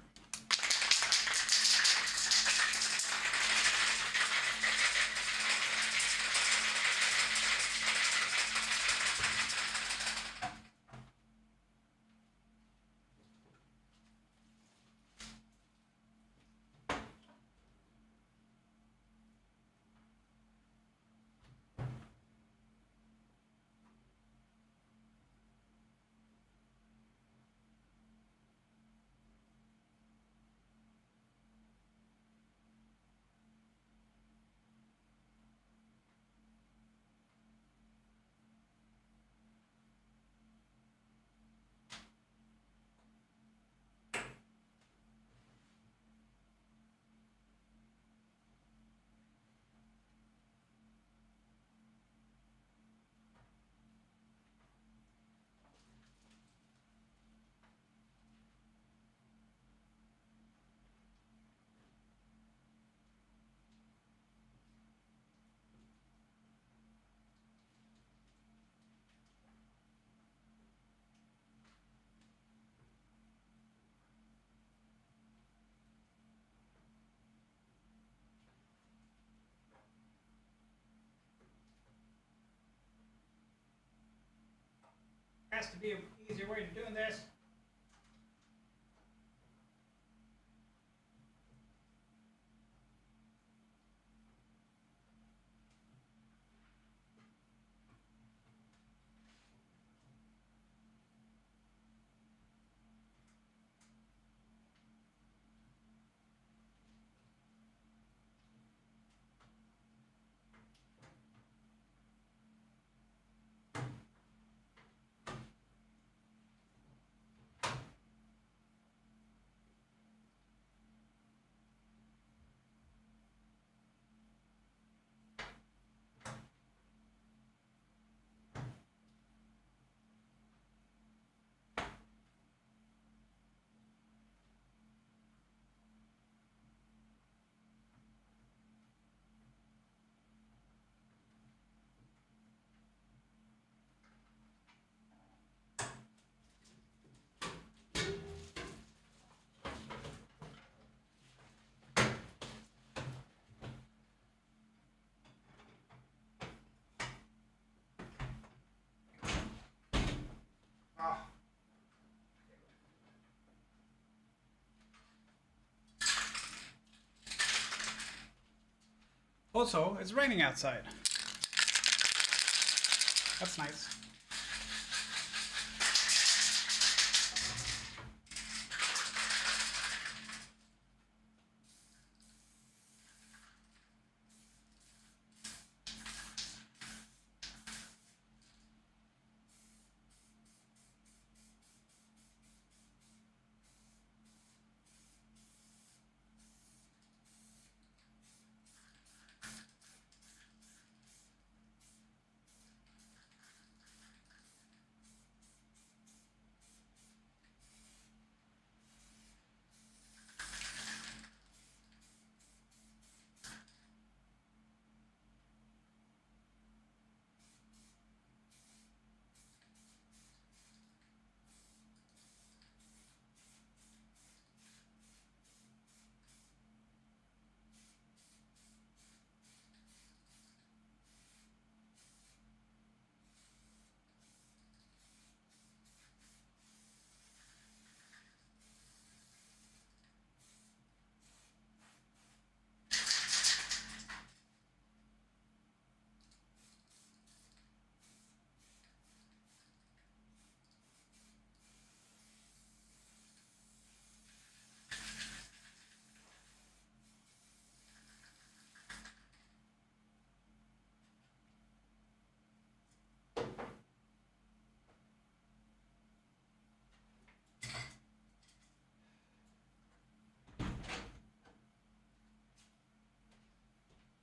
S1: Has to be an easier way of doing this. Also, it's raining outside. That's nice.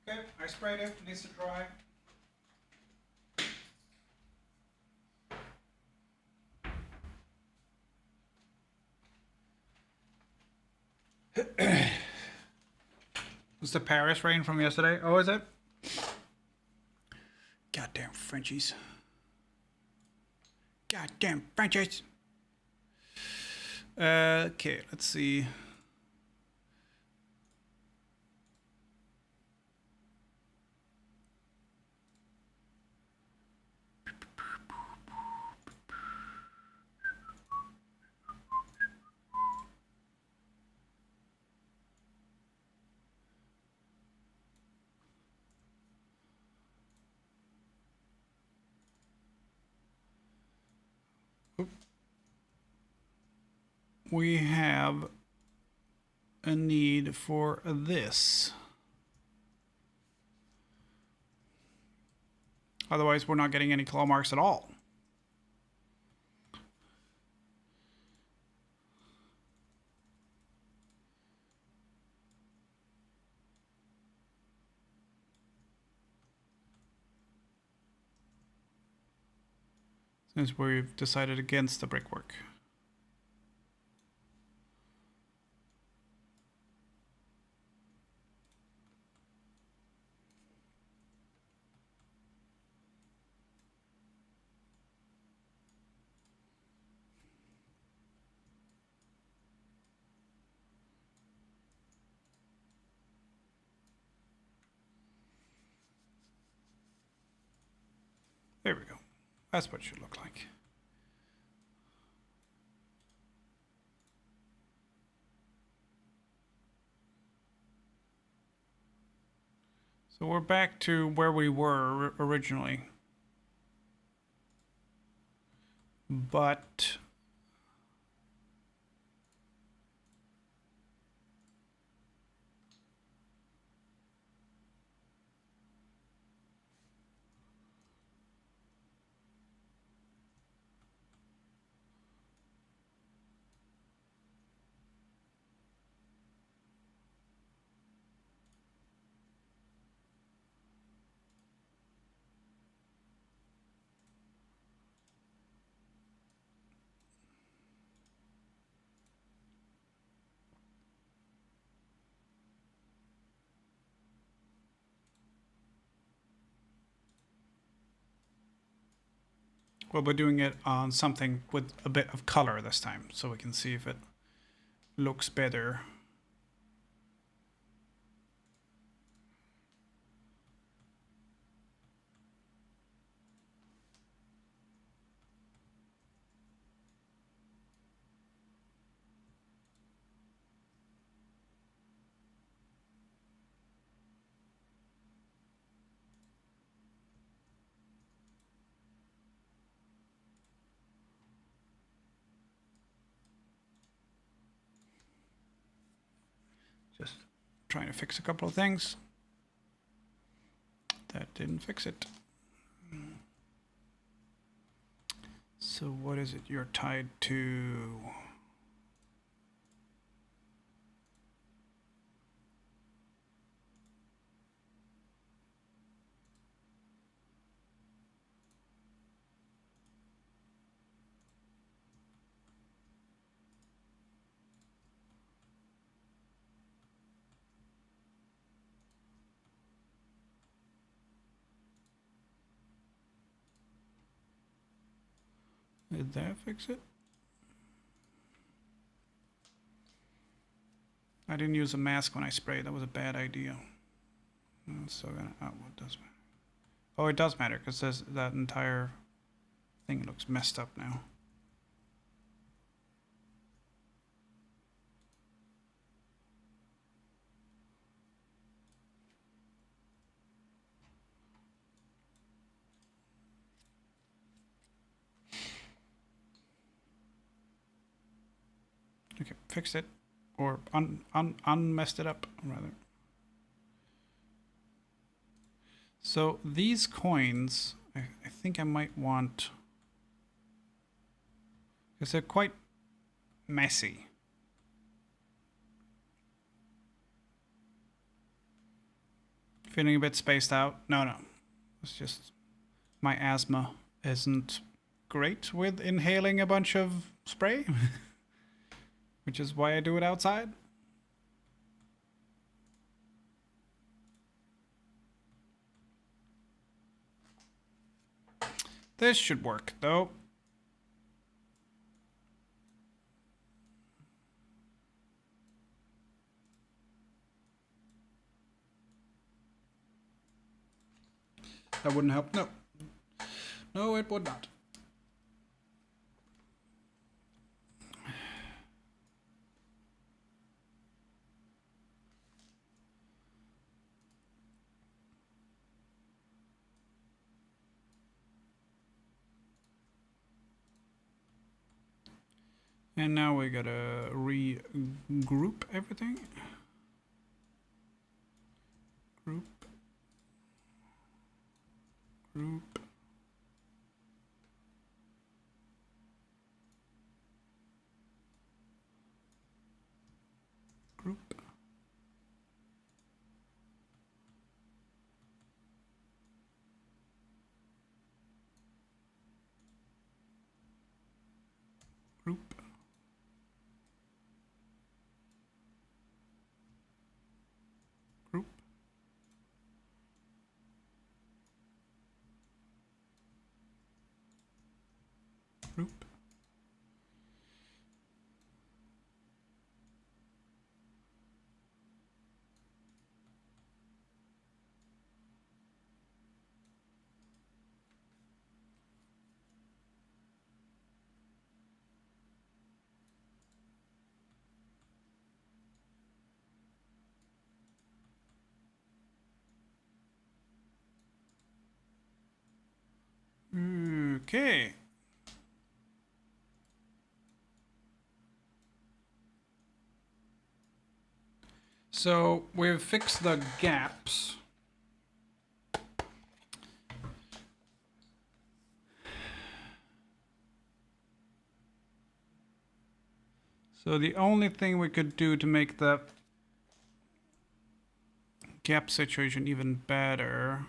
S1: Okay, I sprayed it. It needs to dry. Was the Paris rain from yesterday? Oh, is it? Goddamn Frenchies. Goddamn Frenchies. Okay, let's see. We have a need for this. Otherwise, we're not getting any claw marks at all. Since we've decided against the brickwork. There we go. That's what it should look like. So we're back to where we were originally. But well, we're doing it on something with a bit of color this time, so we can see if it looks better. Just trying to fix a couple of things. That didn't fix it. So what is it you're tied to? Did that fix it? I didn't use a mask when I sprayed. That was a bad idea. It's still gonna. Oh, what does matter? Oh, it does matter because that entire thing looks messed up now. Okay, fixed it. Or unmessed it up, rather. So these coins, I think I might want... because they're quite messy. Feeling a bit spaced out? No. It's just my asthma isn't great with inhaling a bunch of spray. Which is why I do it outside. This should work, though. That wouldn't help. No. No, it would not. And now we gotta regroup everything. Group. Group. Group. Group. Group. Group. Okay. So we've fixed the gaps. So the only thing we could do to make the gap situation even better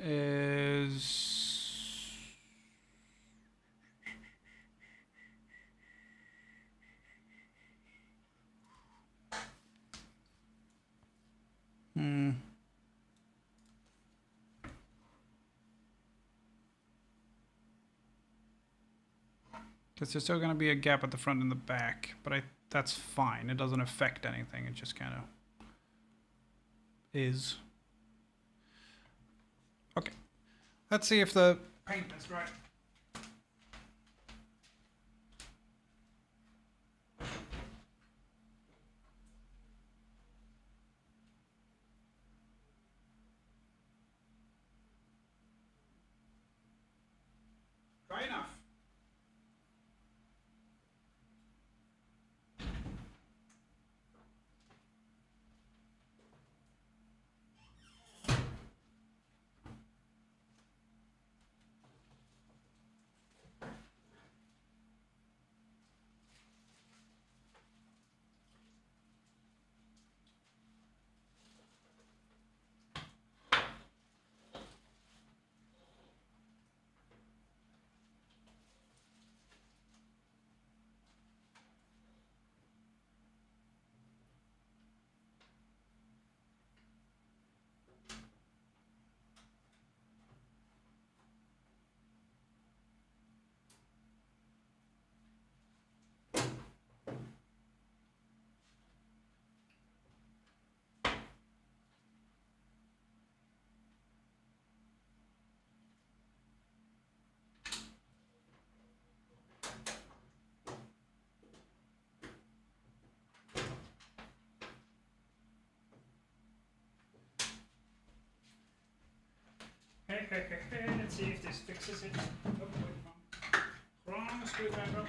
S1: is because there's still going to be a gap at the front and the back, but that's fine. It doesn't affect anything. It just kind of is. Okay. Let's see if the paint is right. Dry enough. Let's see if this fixes it. Oh, wait, wrong screwdriver.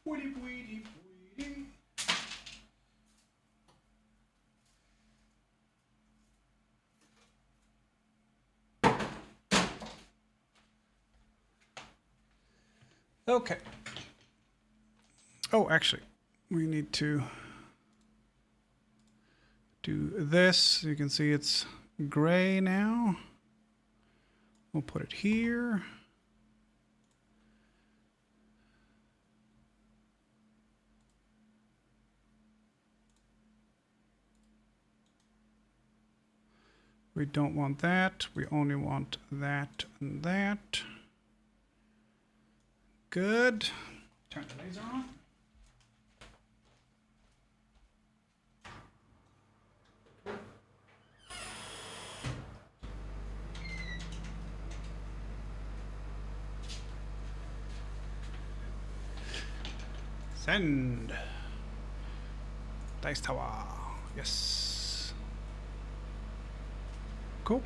S1: Weedy, weedy, weedy. Okay. Oh, actually, we need to do this. You can see it's gray now. We'll put it here. We don't want that. We only want that and that. Good. Turn the laser on. Send. Dice tower. Yes. Cool.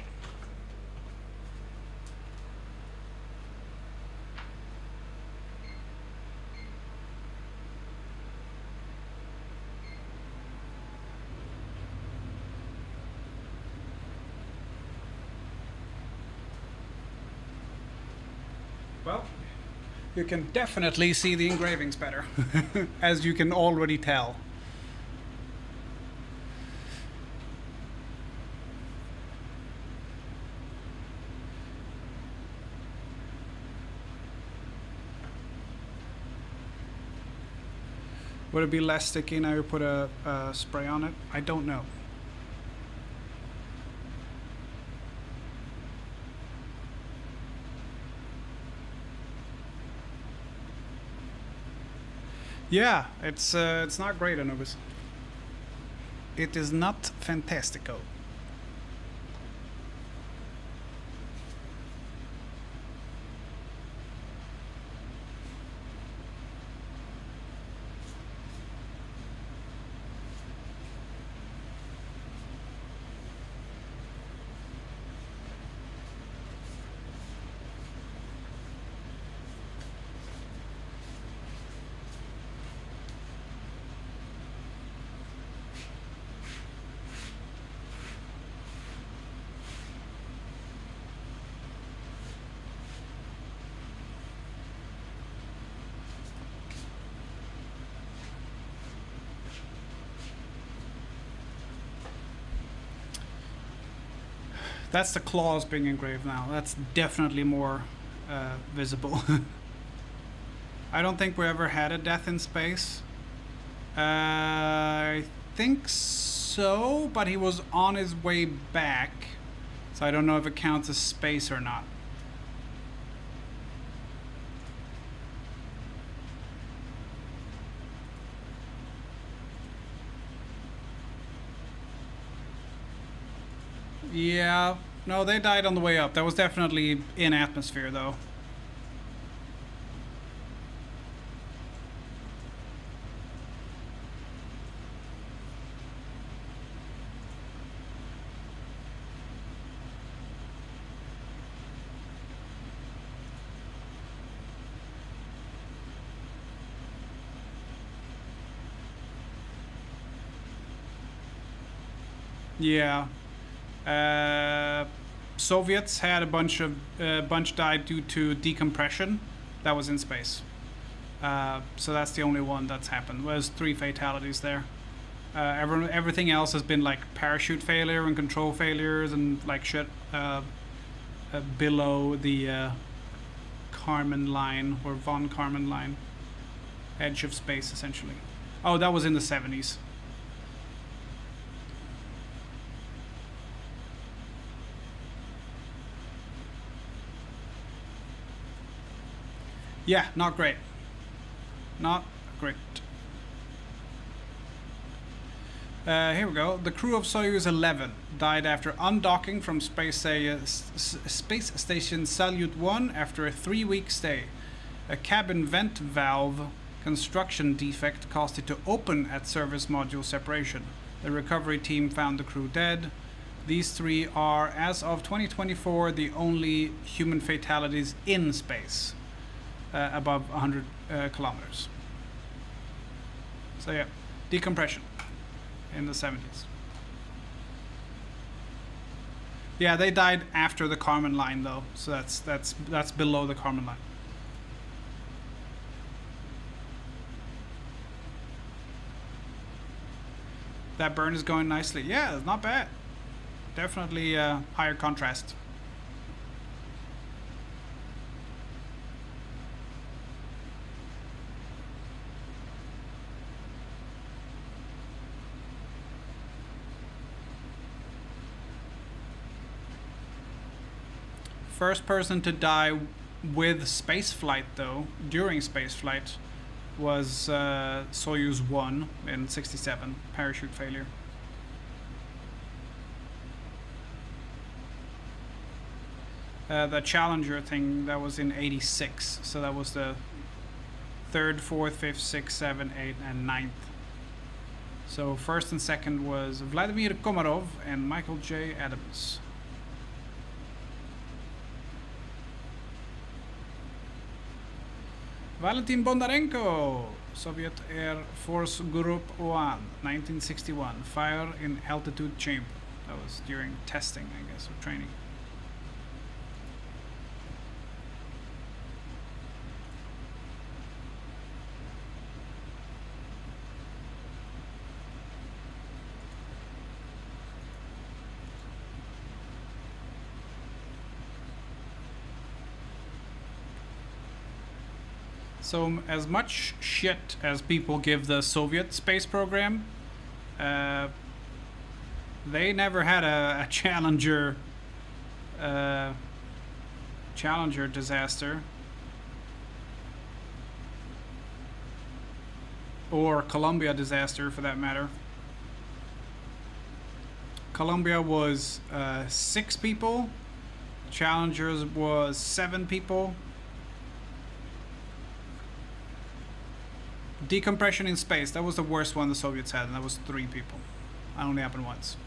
S1: Well, you can definitely see the engravings better, as you can already tell. Would it be less sticky now you put a spray on it? I don't know. Yeah, it's not great, Anubis. It is not fantastico. That's the claws being engraved now. That's definitely more visible. I don't think we ever had a death in space. I think so, but he was on his way back. So I don't know if it counts as space or not. Yeah. No, they died on the way up. That was definitely in atmosphere, though. Yeah. Uh, Soviets had a bunch died due to decompression. That was in space. So that's the only one that's happened. There's 3 fatalities there. Everything else has been like parachute failure and control failures and like shit below the Kármán line or von Kármán line, edge of space essentially. Oh, that was in the 70s. Yeah, not great. Not great. Here we go. The crew of Soyuz 11 died after undocking from space station Salyut 1 after a 3-week stay. A cabin vent valve construction defect caused it to open at service module separation. The recovery team found the crew dead. These 3 are, as of 2024, the only human fatalities in space above 100 kilometers. So yeah, decompression in the 70s. Yeah, they died after the Kármán line though, so that's below the Kármán line. That burn is going nicely. Yeah, it's not bad. Definitely higher contrast. First person to die with spaceflight, though, during spaceflight, was Soyuz 1 in 67, parachute failure. The Challenger thing, that was in 86, so that was the 3rd, 4th, 5th, 6th, 7th, 8th, and 9th. So first and second was Vladimir Komarov and Michael J. Adams. Valentin Bondarenko, Soviet Air Force Group 1, 1961. Fire in altitude chamber. That was during testing, I guess, or training. So as much shit as people give the Soviet space program, they never had a Challenger Challenger disaster, or Columbia disaster for that matter. Columbia was 6 people. Challengers was 7 people. Decompression in space, that was the worst one the Soviets had, and that was 3 people. That only happened once.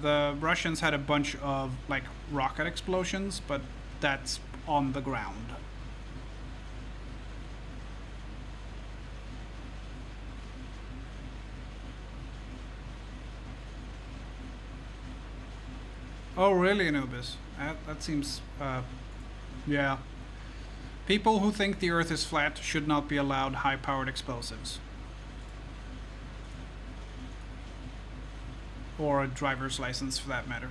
S1: The Russians had a bunch of like rocket explosions, but that's on the ground. Oh, really, Anubis? That seems, yeah. People who think the Earth is flat should not be allowed high-powered explosives. Or a driver's license, for that matter.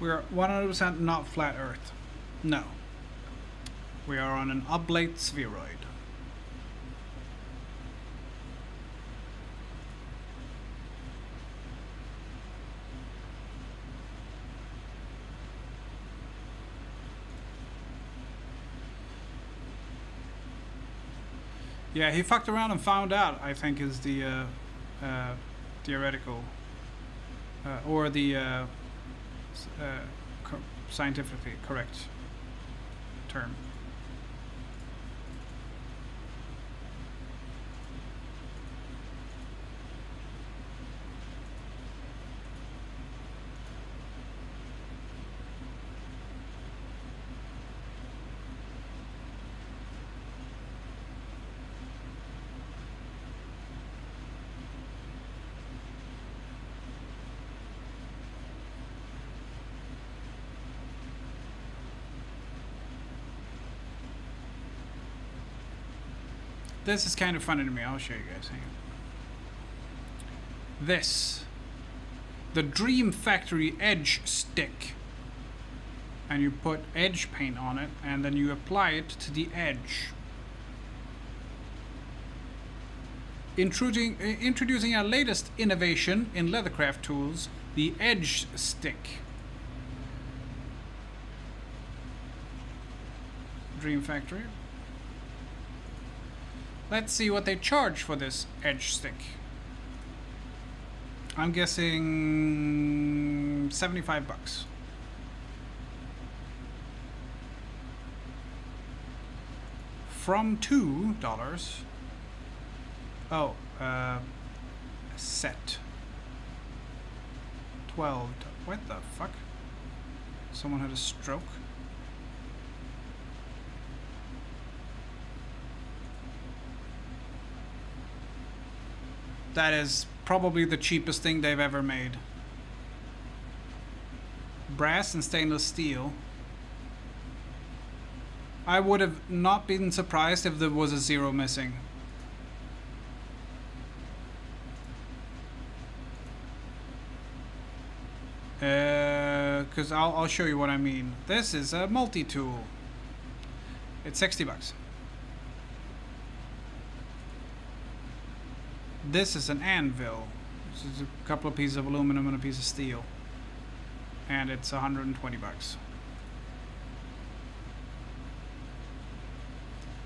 S1: We're 100% not flat Earth. No. We are on an oblate spheroid. Yeah, he fucked around and found out, I think, is the theoretical or the scientifically correct term. This is kind of funny to me. I'll show you guys. Hang on. This. The Dream Factory Edge Stick. And you put edge paint on it, and then you apply it to the edge. Introducing our latest innovation in leathercraft tools, the Edge Stick. Dream Factory. Let's see what they charge for this edge stick. I'm guessing $75. From $2. Oh, set. 12. What the fuck? Someone had a stroke. That is probably the cheapest thing they've ever made. Brass and stainless steel. I would have not been surprised if there was a zero missing. Because I'll show you what I mean. This is a multi-tool. It's $60. This is an anvil. This is a couple of pieces of aluminum and a piece of steel. And it's $120.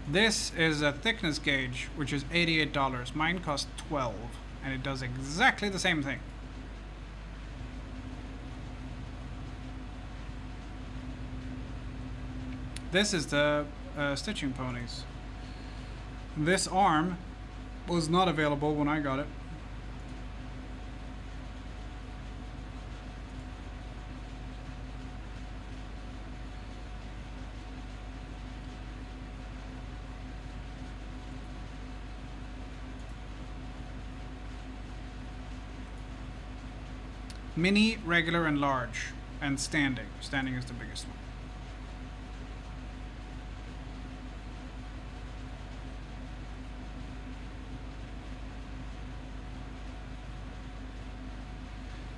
S1: This is a thickness gauge, which is $88. Mine cost $12, and it does exactly the same thing. This is the stitching ponies. This arm was not available when I got it. Mini, regular, and large, and standing. Standing is the biggest one.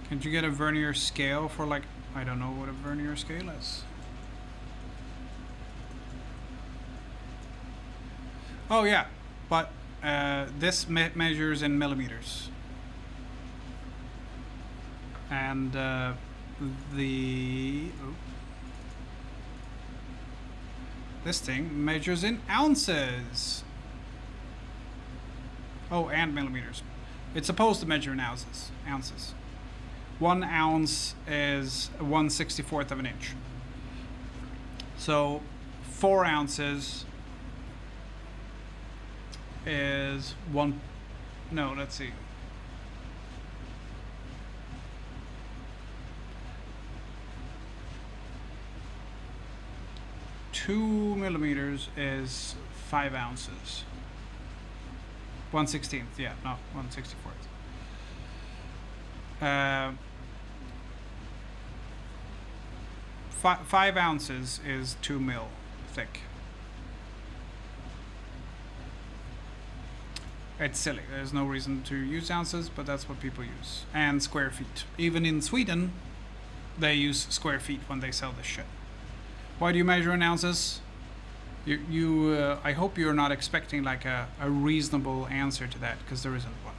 S1: Can't you get a vernier scale for, like, I don't know what a vernier scale is. Oh yeah, but this measures in millimeters. And this thing measures in ounces. Oh, and millimeters. It's supposed to measure in ounces. 1 ounce is 1/64 of an inch. So 4 ounces is one. No, let's see. Two millimeters is 5 ounces. 1/16, yeah, not 1/64. 5 ounces is 2 mil thick. It's silly. There's no reason to use ounces, but that's what people use. And square feet. Even in Sweden, They use square feet when they sell this shit. Why do you measure in ounces? I hope you're not expecting like a reasonable answer to that, because there isn't one.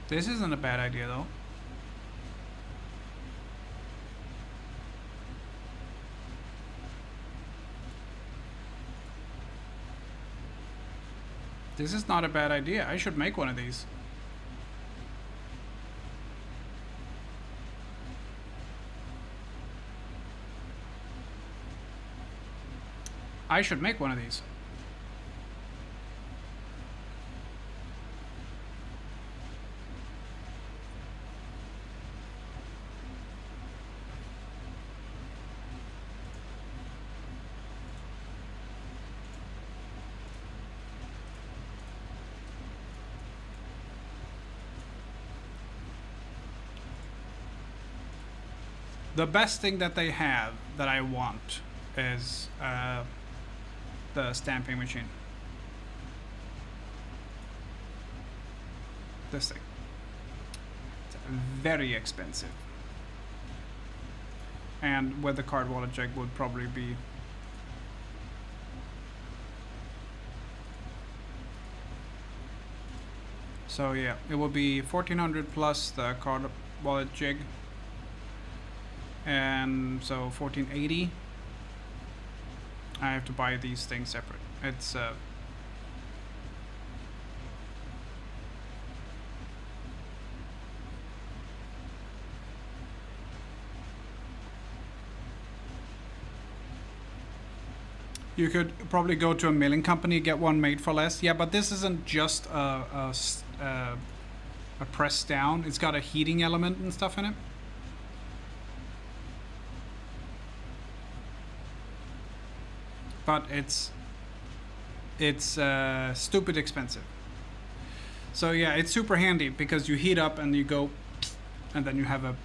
S1: This isn't a bad idea though. This is not a bad idea. I should make one of these. I should make one of these. The best thing that they have that I want is the stamping machine. This thing. It's very expensive. And with the card wallet jig would probably be so yeah, it will be 1400 plus the card wallet jig. And so 1480. I have to buy these things separate. It's you could probably go to a milling company, get one made for less. Yeah, but this isn't just a press down. It's got a heating element and stuff in it. But it's stupid expensive. So yeah, it's super handy because you heat up and you go, and then you have a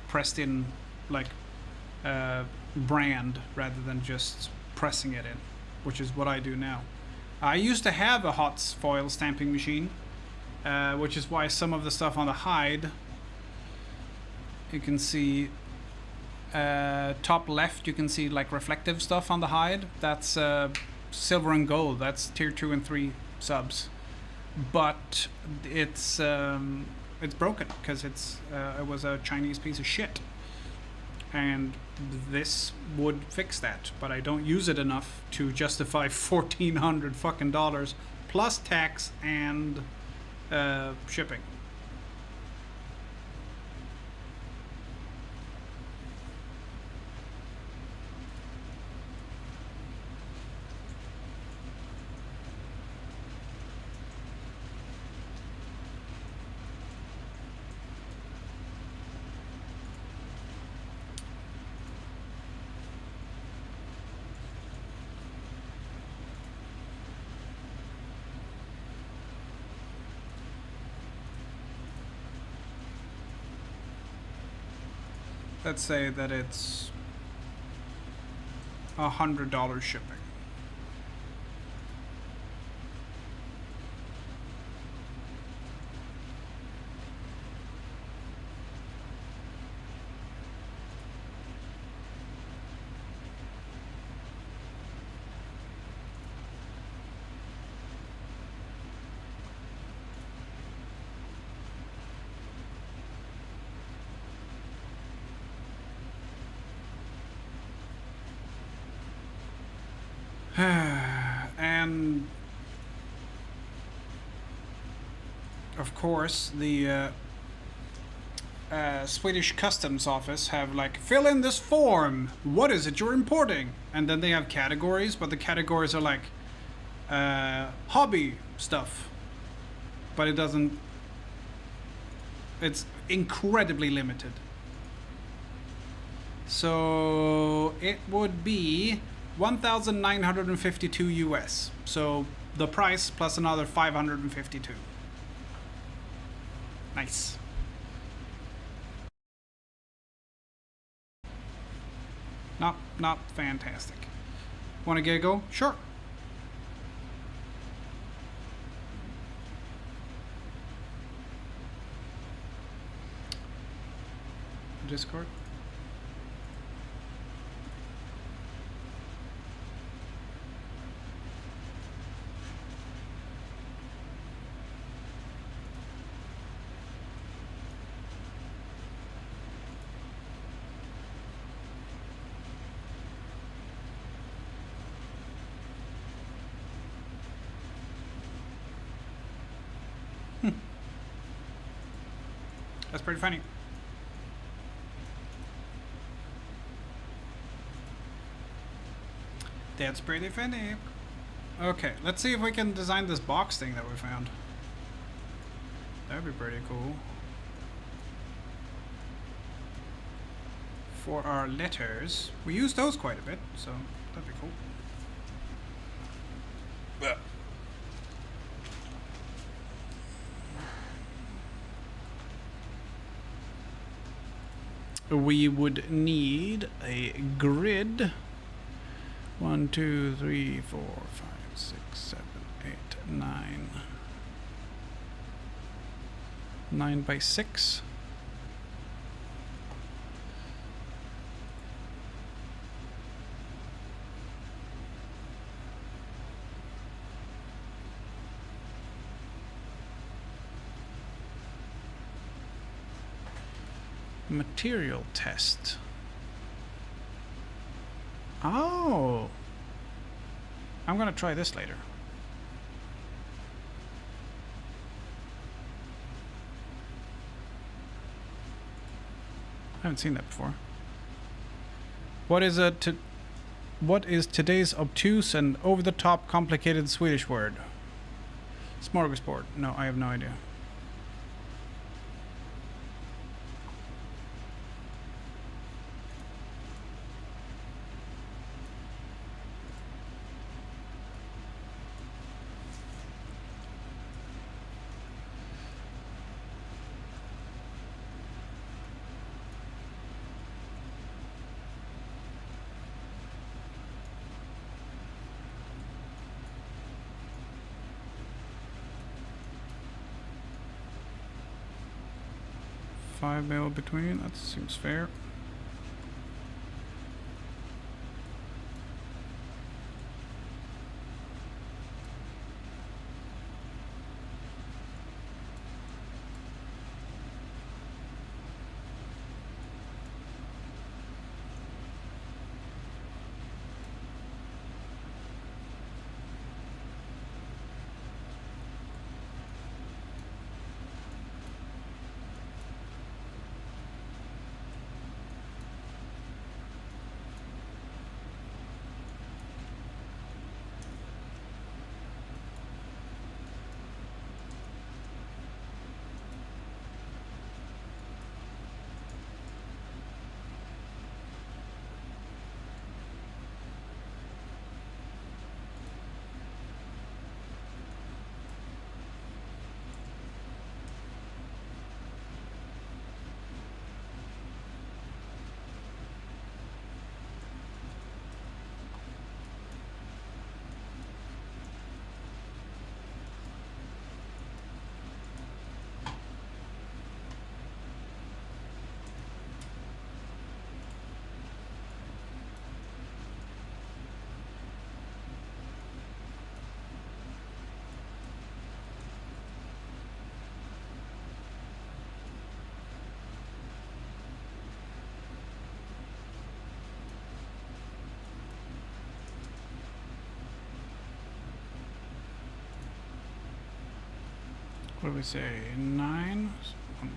S1: pressed in like brand rather than just pressing it in, which is what I do now. I used to have a hot foil stamping machine, which is why some of the stuff on the hide, you can see top left, you can see like reflective stuff on the hide. That's silver and gold. That's tier 2 and 3 subs, but it's broken because it was a Chinese piece of shit, and this would fix that. But I don't use it enough to justify $1,400 fucking dollars plus tax and shipping. Let's say that it's $100 shipping. And of course the Swedish customs office have like, fill in this form, what is it you're importing? And then they have categories, but the categories are like hobby stuff, but it doesn't, it's incredibly limited. So it would be 1,952 US. So the price plus another 552. Nice. Not fantastic. Want to get a go? Sure. Discord. That's pretty funny. That's pretty funny. Okay, let's see if we can design this box thing that we found. That'd be pretty cool. For our letters. We use those quite a bit, so that'd be cool. Yeah. We would need a grid. 1, 2, 3, 4, 5, 6, 7, 8, 9. 9 by 6. Material test. Oh, I'm gonna try this later. I haven't seen that before. What is today's obtuse and over-the-top complicated Swedish word? Smorgasbord. No, I have no idea. $5 mil between, that seems fair. What do we say? 9? One more.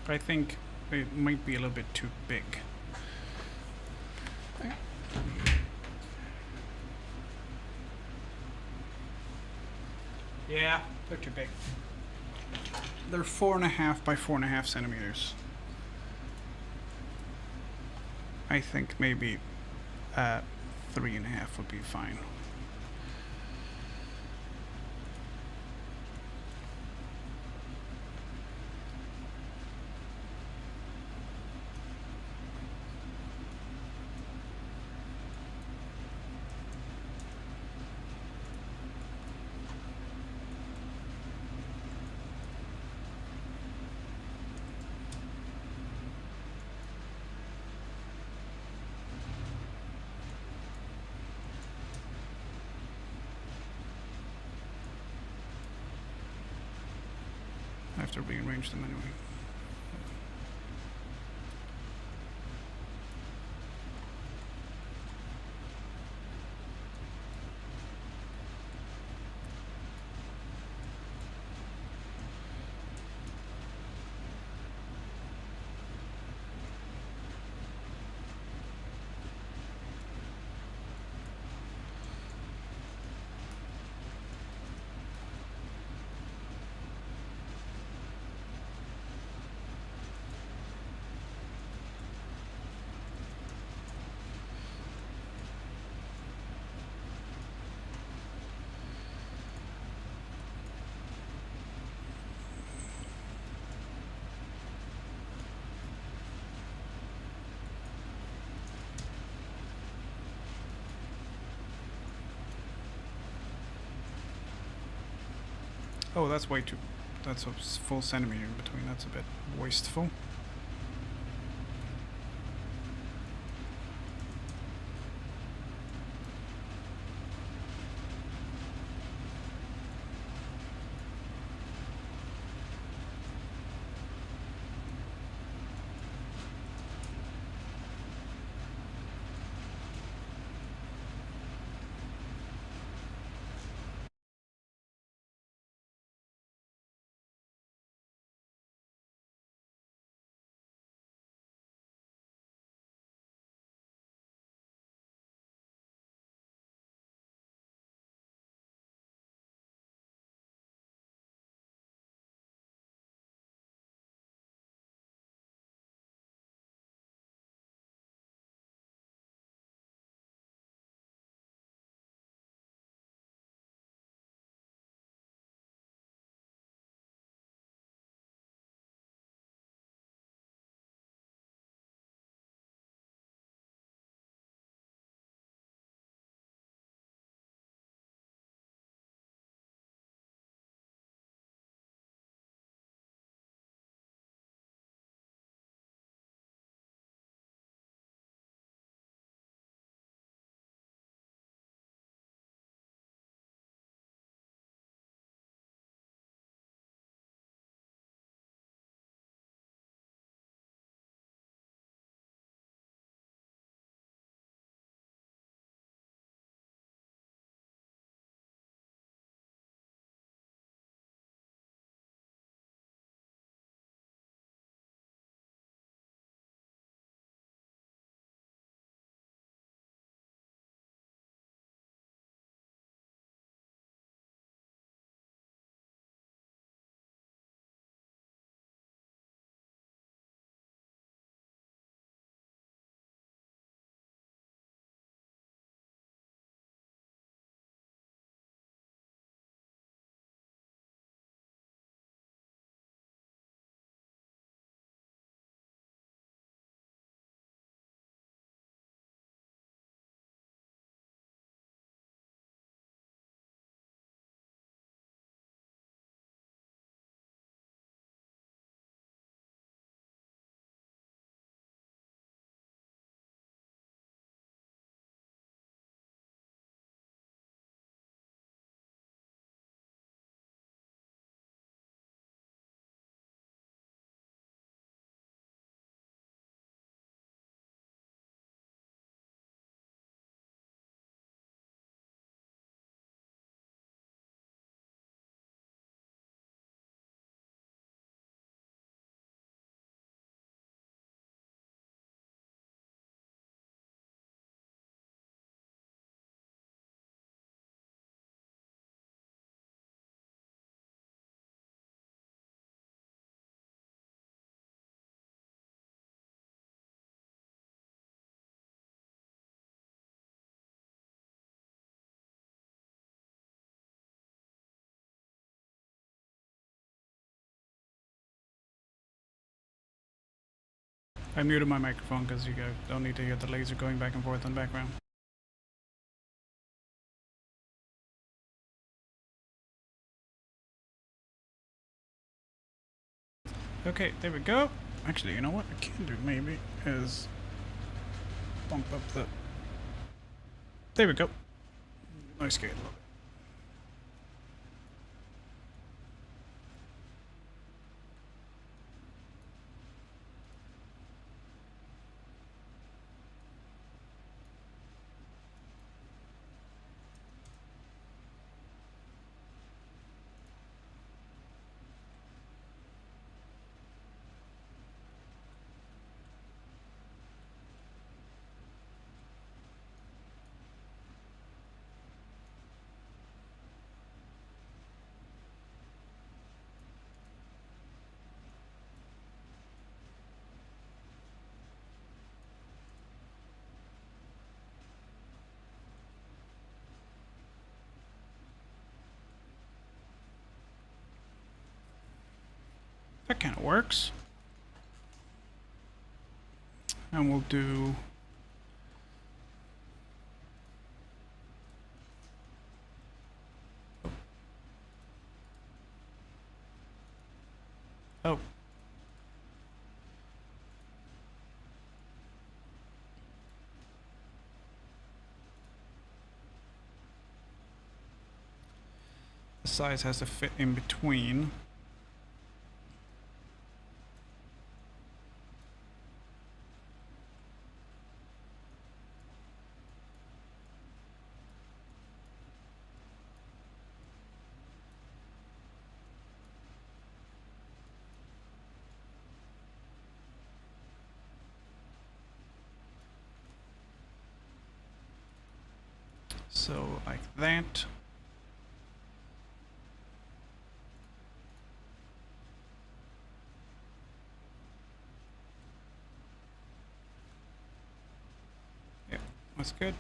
S1: I think it might be a little bit too big. Yeah, they're too big. They're 4.5 by 4.5 centimeters. I think maybe 3.5 would be fine. I have to rearrange them anyway. Oh, that's way too. That's a full centimeter in between. That's a bit wasteful. I muted my microphone because you don't need to hear the laser going back and forth in the background. Okay, there we go. Actually, you know what I can do maybe is bump up the... There we go. Nice scale. That kind of works. And we'll do... Oh. The size has to fit in between. So, like that. Yeah, that's good.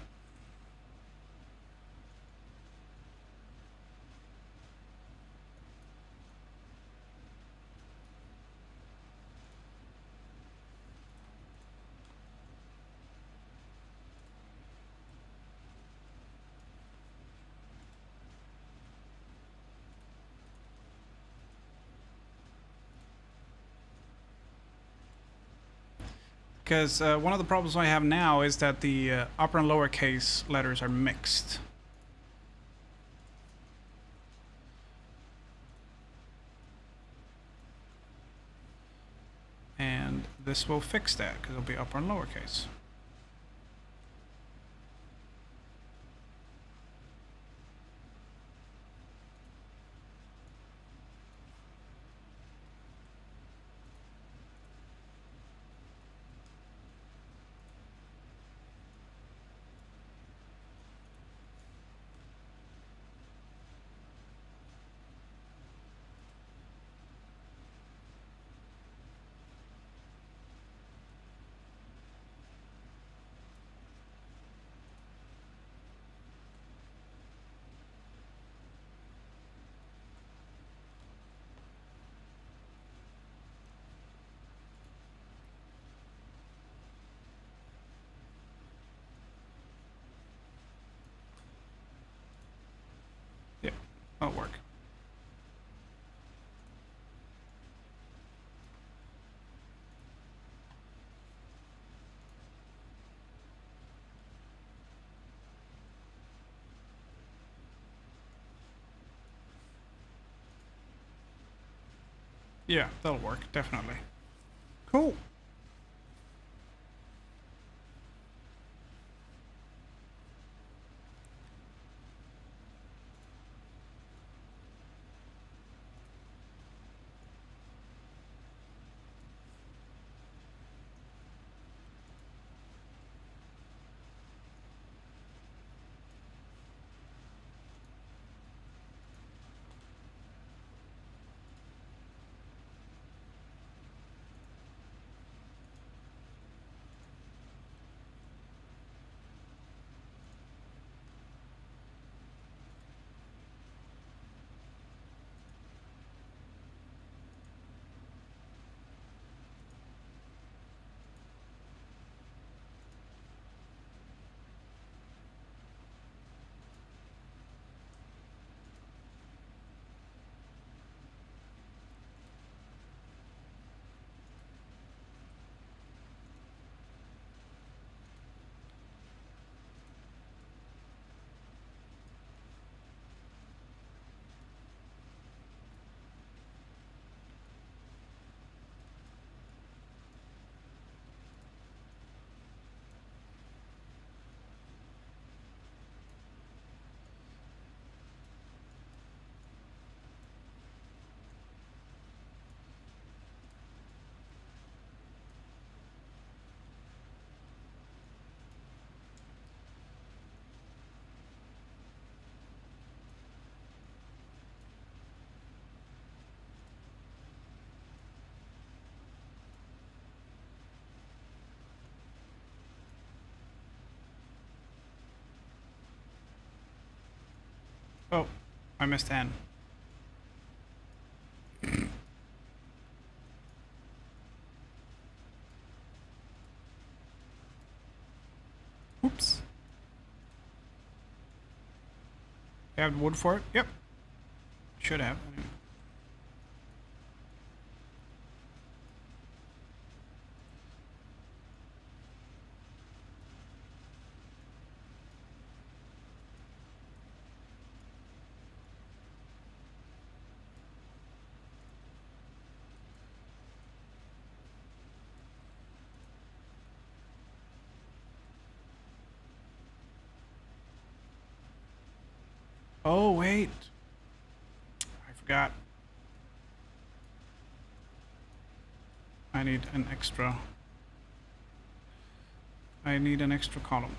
S1: Because one of the problems I have now is that the upper and lower case letters are mixed. And this will fix that, because it'll be upper and lower case. Yeah, that'll work. Yeah, that'll work, definitely. Cool. Oh, I missed N. Oops. They have wood for it? Yep. Should have. Oh, wait. I forgot. I need an extra. I need an extra column.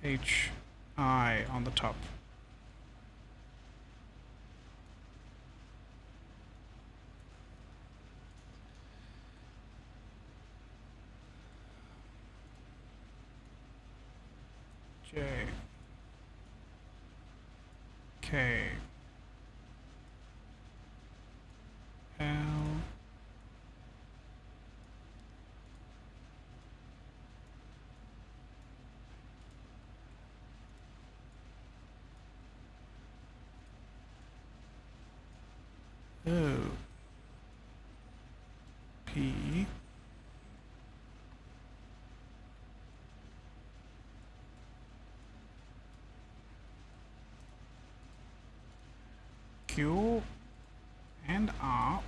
S1: HI on the top. J K L O P Q and R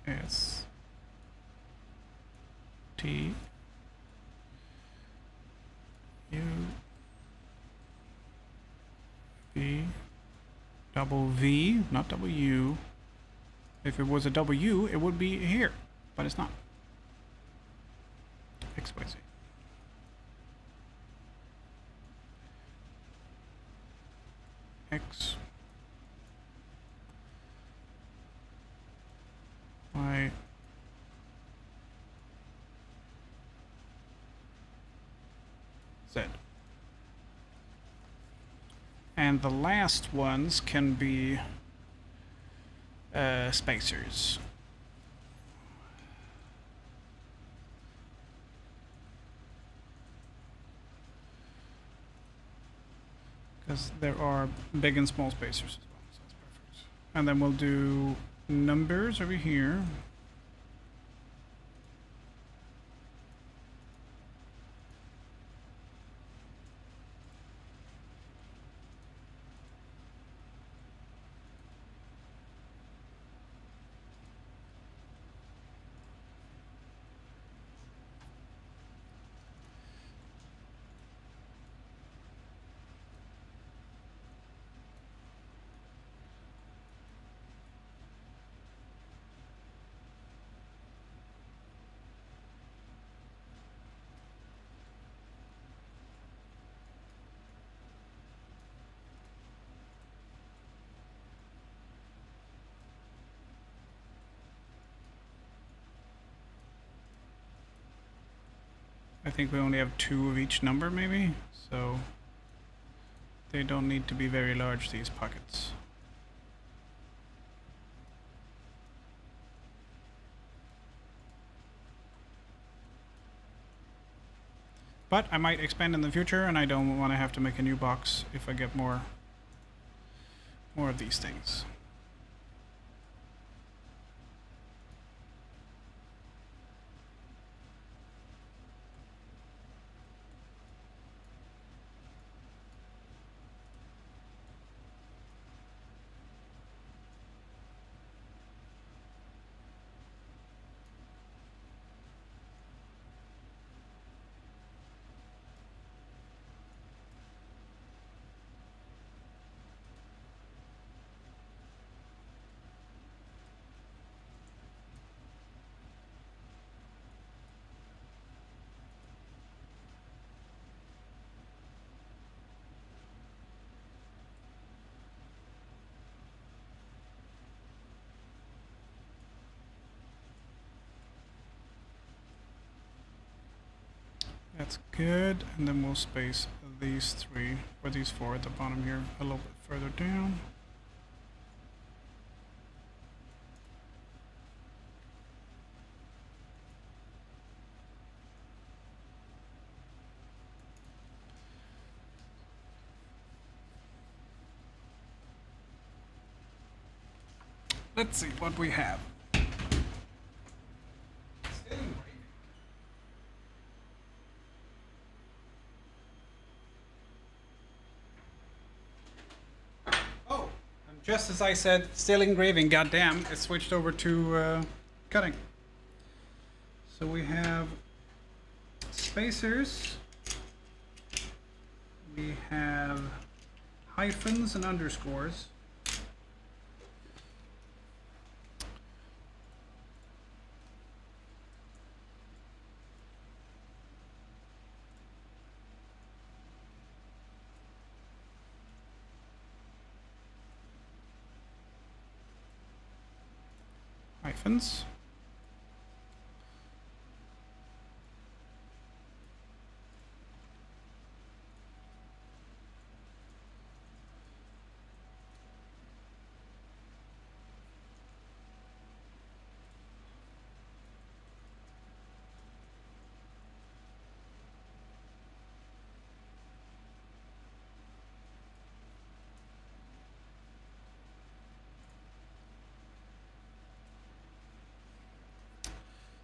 S1: S T U V double V, not W. If it was a W, it would be here, but it's not. X, Y, Z. X, Y, Z. And the last ones can be spacers. Because there are big and small spacers as well, so that's perfect. And then we'll do numbers over here. I think we only have 2 of each number, maybe, so they don't need to be very large, these pockets. But I might expand in the future, and I don't want to have to make a new box if I get more of these things. That's good. And then we'll space these three, or these four at the bottom here, a little bit further down. Let's see what we have. Oh, and just as I said, still engraving. Goddamn, it switched over to cutting. So we have spacers. We have hyphens and underscores. Hyphens.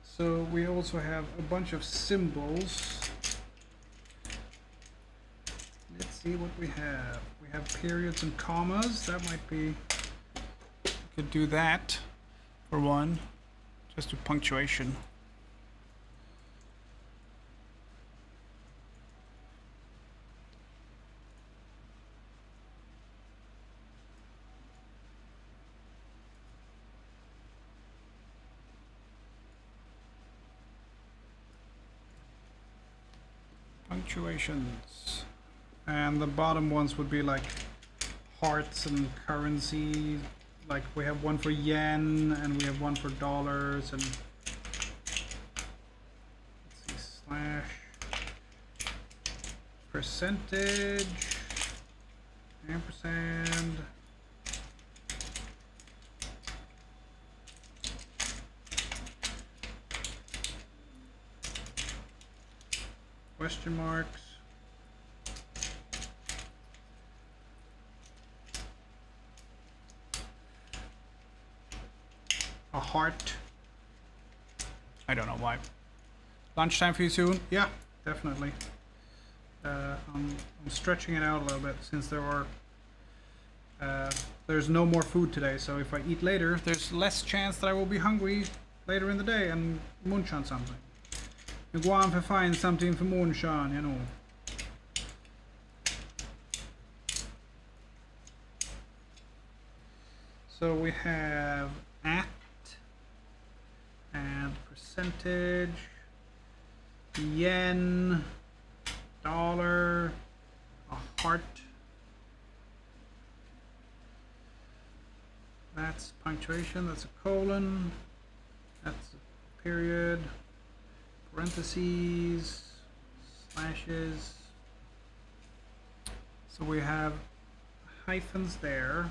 S1: So we also have a bunch of symbols. Let's see what we have. We have periods and commas. That might be, we could do that for one. Just do punctuation. Punctuations. And the bottom ones would be like hearts and currency. Like we have one for yen and we have one for dollars, and let's see, slash percentage ampersand question marks, a heart. I don't know why. Lunchtime for you soon? Yeah, definitely. I'm stretching it out a little bit since there's no more food today, so if I eat later, there's less chance that I will be hungry later in the day and munch on something. You go on for find something for munch on, you know. So we have at and percentage, yen, dollar, a heart. That's punctuation, that's a colon, that's a period, parentheses, slashes. So we have hyphens there,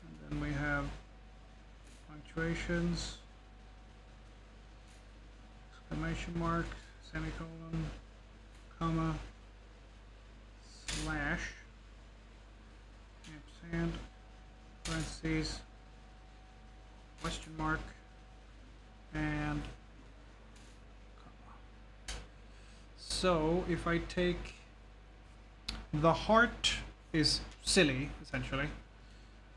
S1: and then we have punctuations, exclamation mark, semicolon, comma, slash, ampersand, parentheses, question mark, and comma. So if I take the heart is silly, essentially.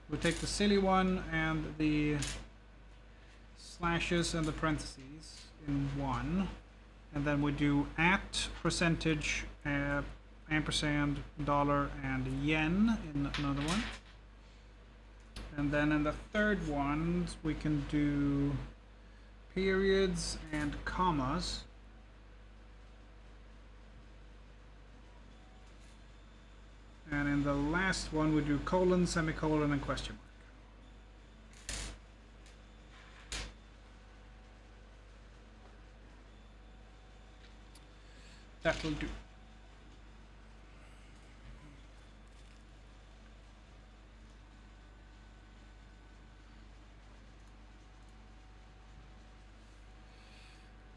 S1: We'll take the silly one and the slashes and the parentheses in one, and then we do at, percentage, ampersand, dollar, and yen in another one. And then in the third one, we can do periods and commas. And in the last one, we do colon, semicolon, and question mark. That will do.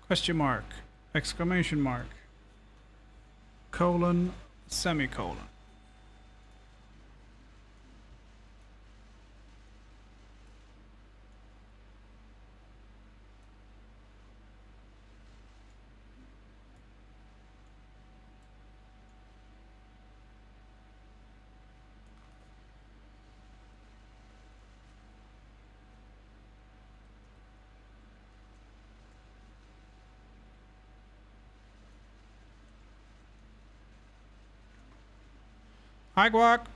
S1: Question mark, exclamation mark, colon, semicolon. Hi, Guac.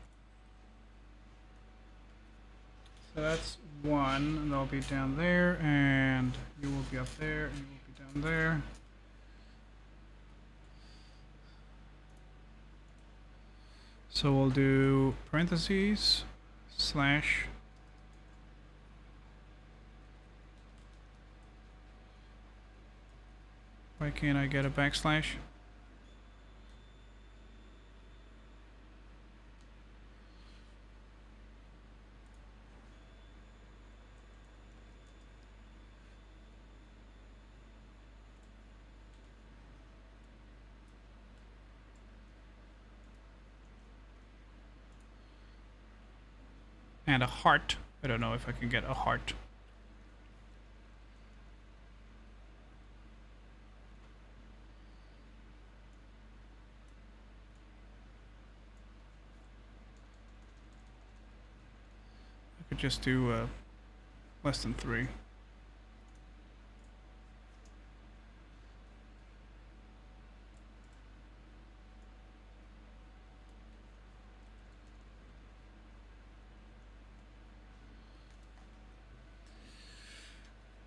S1: So that's one, and they'll be down there, and you will be up there, and you will be down there. So we'll do parentheses, slash, why can't I get a backslash? And a heart. I don't know if I can get a heart. I could just do less than 3.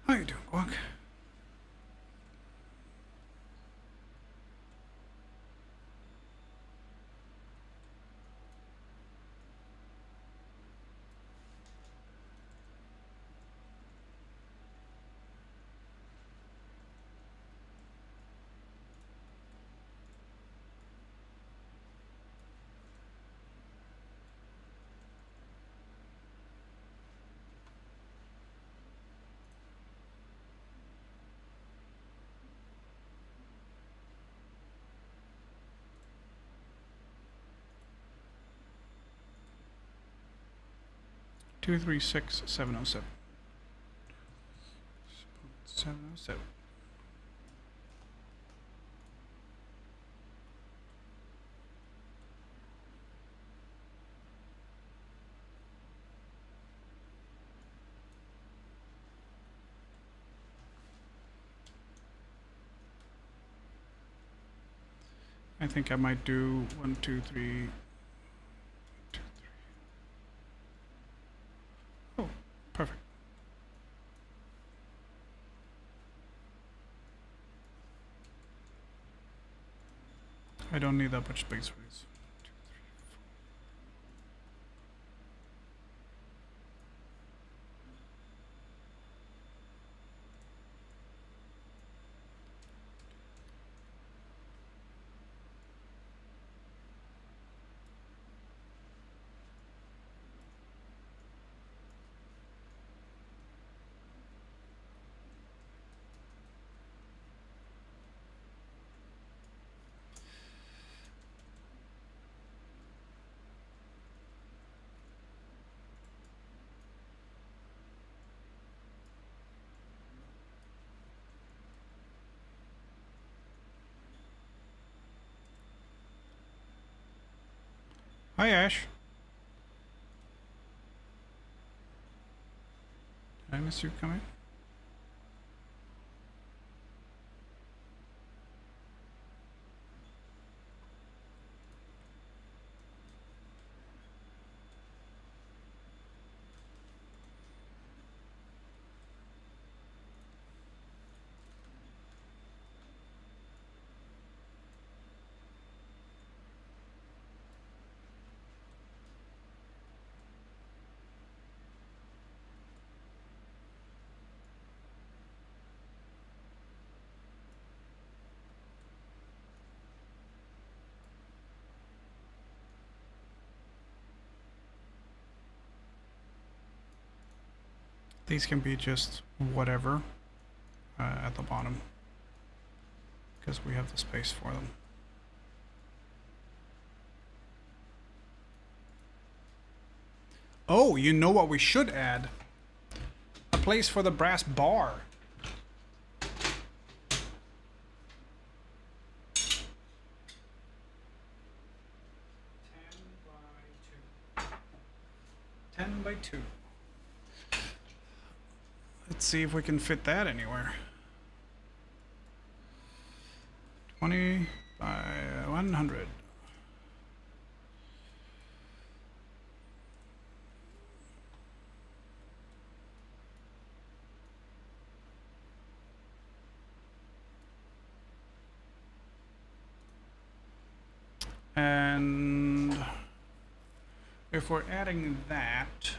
S1: How you doing, Guac? Two, 3, 6, 707. 707. I think I might do 1, 2, 3. 2, 3. Oh, perfect. I don't need that much space for this. 2, 3, 4. Hi, Ash. Did I miss you coming? These can be just whatever at the bottom because we have the space for them. Oh, you know what we should add? A place for the brass bar. Ten by 2. Let's see if we can fit that anywhere. 20 by 100. And if we're adding that,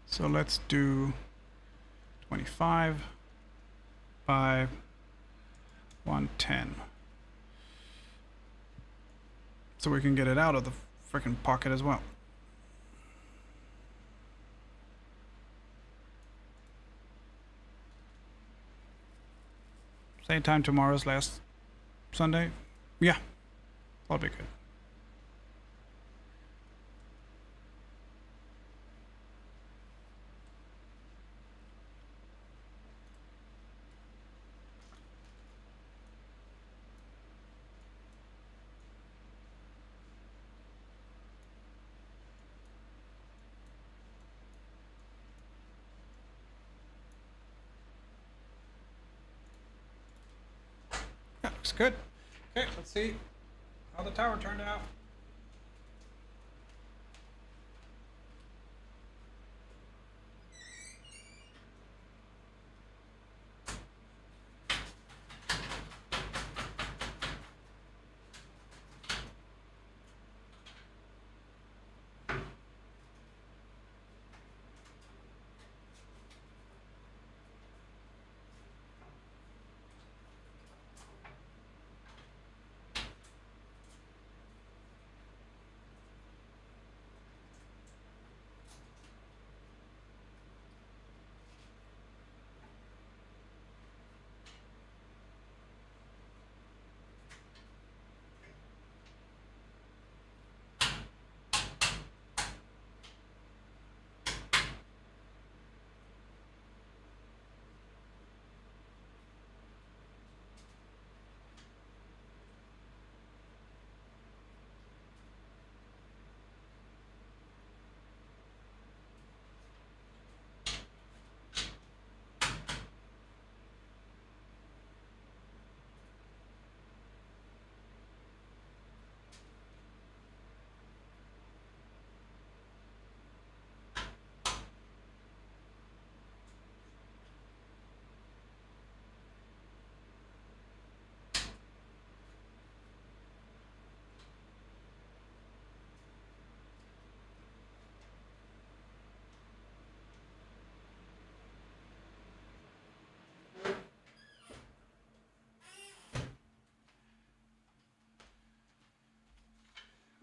S1: so let's do 25 by 110. So we can get it out of the freaking pocket as well. Same time tomorrow as last Sunday? Yeah, that'll be good. Yeah, looks good. Okay, let's see how the tower turned out.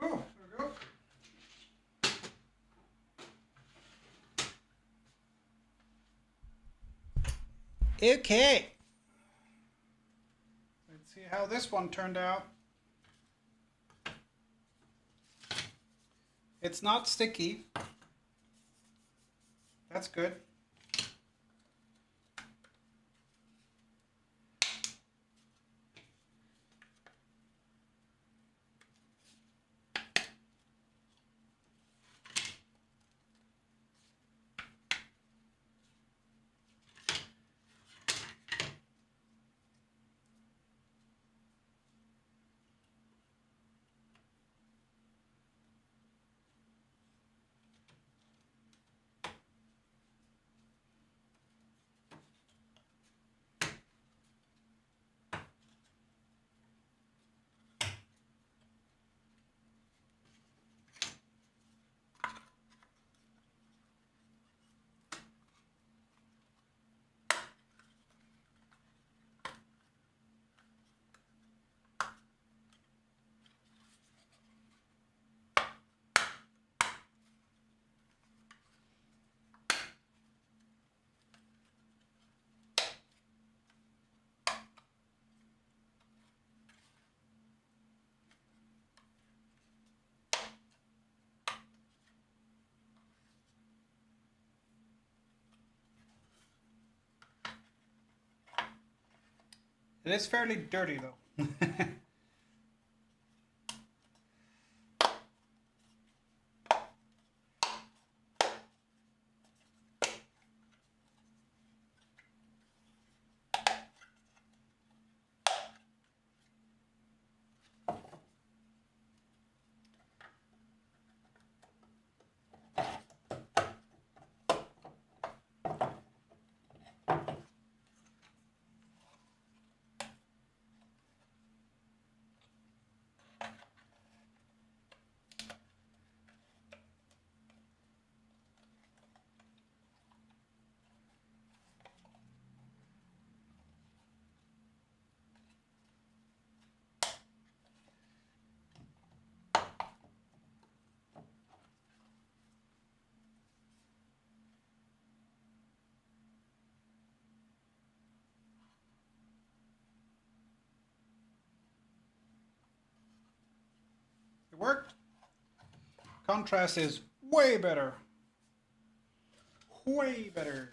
S1: Oh, there we go. Okay. Let's see how this one turned out. It's not sticky. That's good. It is fairly dirty though. It worked. Contrast is way better. Way better.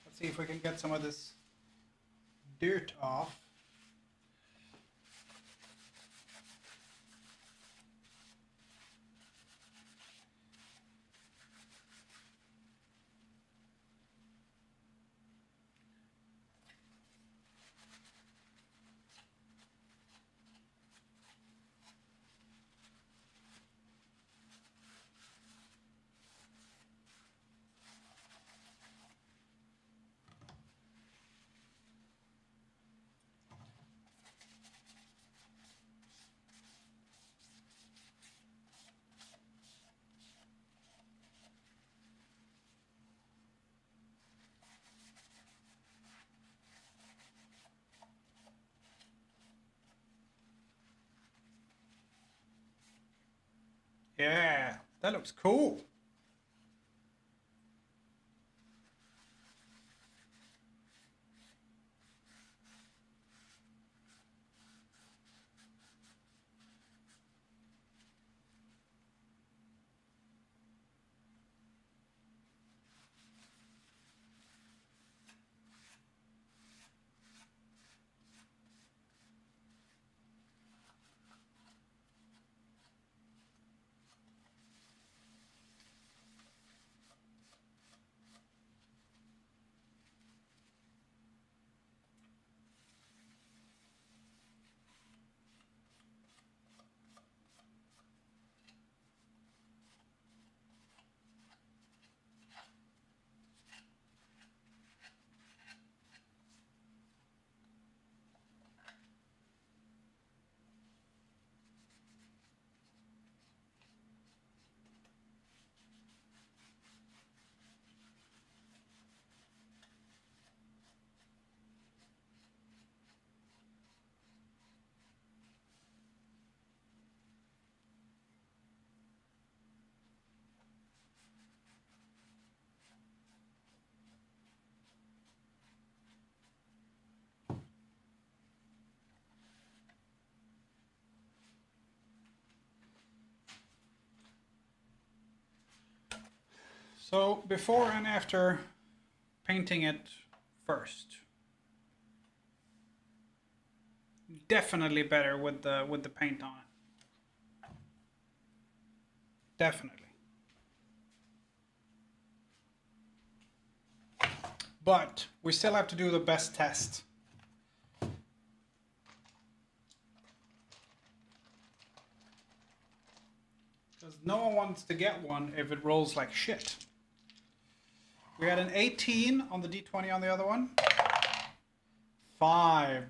S1: Let's see if we can get some of this dirt off. Yeah, that looks cool. So before and after painting it first. Definitely better with the paint on it. Definitely. But we still have to do the best test. Because no one wants to get one if it rolls like shit. We had an 18 on the D20 on the other one. 5.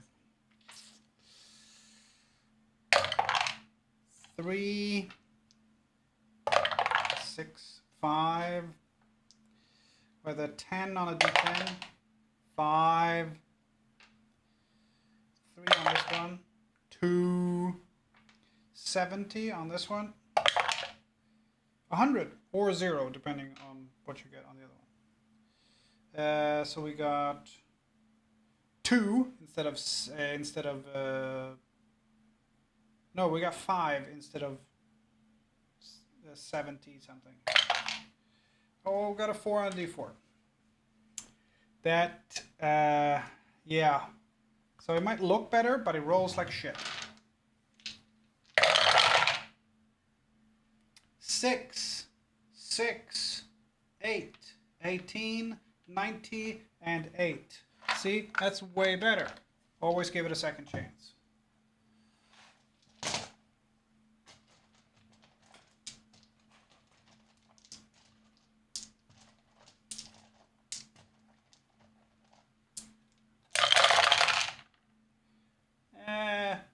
S1: 3. 6. 5. With a 10 on a D10. 5. 3 on this one. 2. 70 on this one. 100 or 0, depending on what you get on the other one. So we got 2 instead of no, we got 5 instead of 70 something. Oh, we got a 4 on D4. That yeah. So it might look better, but it rolls like shit. 6, 6, 8, 18, 90, and 8. See, that's way better. Always give it a second chance.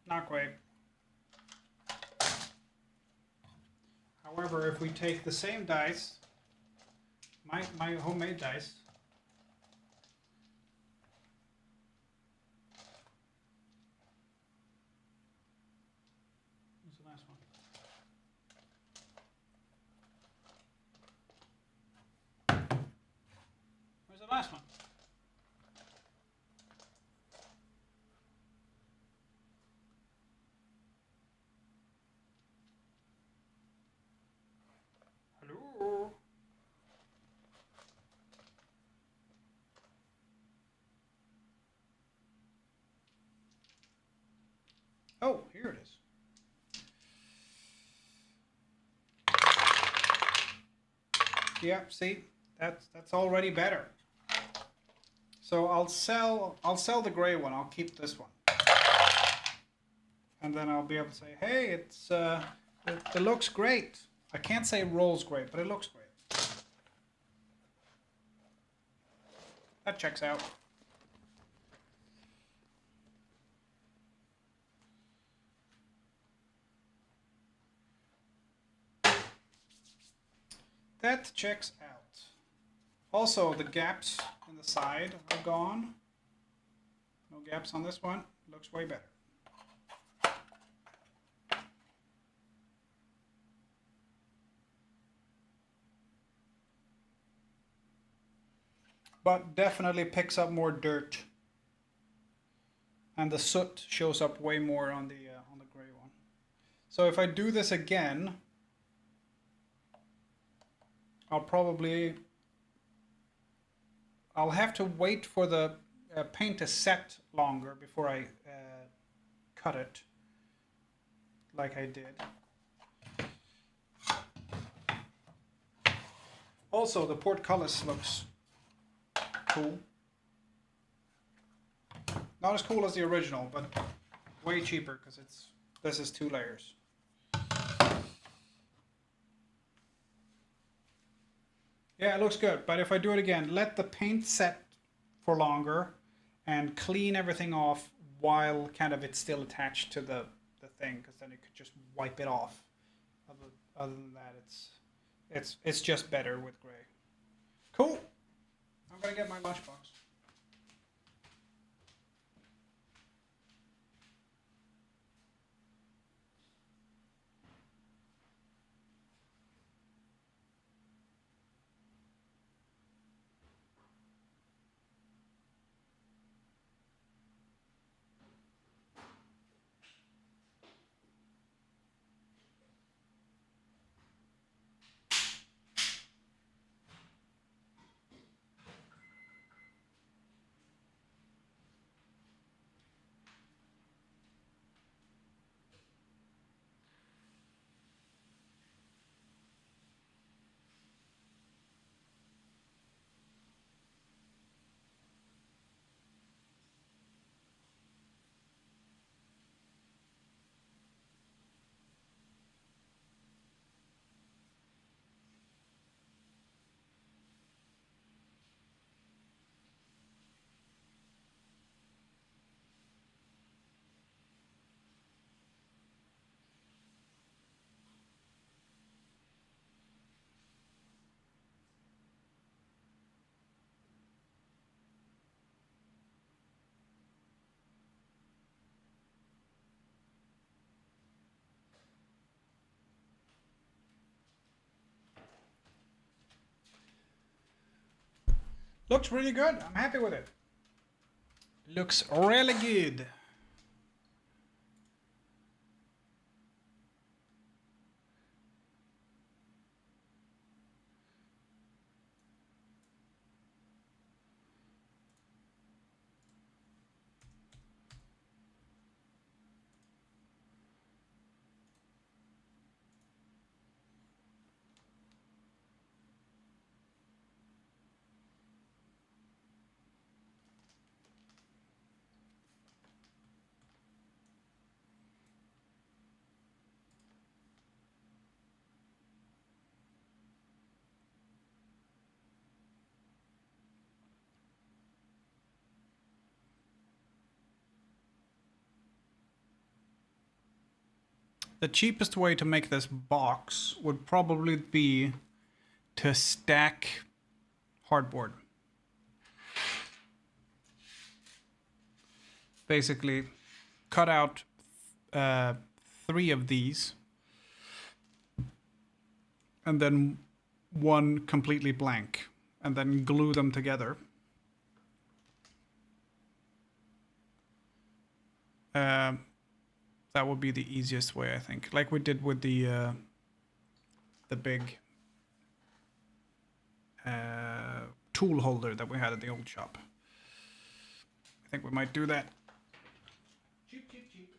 S1: Not great. However, if we take the same dice, my homemade dice, what's the last one? Where's the last one? Hello? Oh, here it is. Yeah, see, that's already better. So I'll sell the gray one. I'll keep this one, and then I'll be able to say, hey, it looks great. I can't say rolls great, but it looks great. That checks out. That checks out. Also, the gaps in the side are gone. No gaps on this one. Looks way better. But definitely picks up more dirt. And the soot shows up way more on the gray one. So if I do this again, I'll have to wait for the paint to set longer before I cut it like I did. Also, the portcullis looks cool. Not as cool as the original, but way cheaper because this is 2 layers. Yeah, it looks good, but if I do it again, let the paint set for longer and clean everything off while kind of it's still attached to the thing, because then you could just wipe it off. Other than that, it's just better with gray. Cool. I'm gonna get my lunchbox. Looks really good. I'm happy with it. Looks really good. The cheapest way to make this box would probably be to stack hardboard. Basically, cut out 3 of these, and then 1 completely blank, and then glue them together. That would be the easiest way, I think. Like we did with the big tool holder that we had at the old shop. I think we might do that. Cheap, cheap, cheap.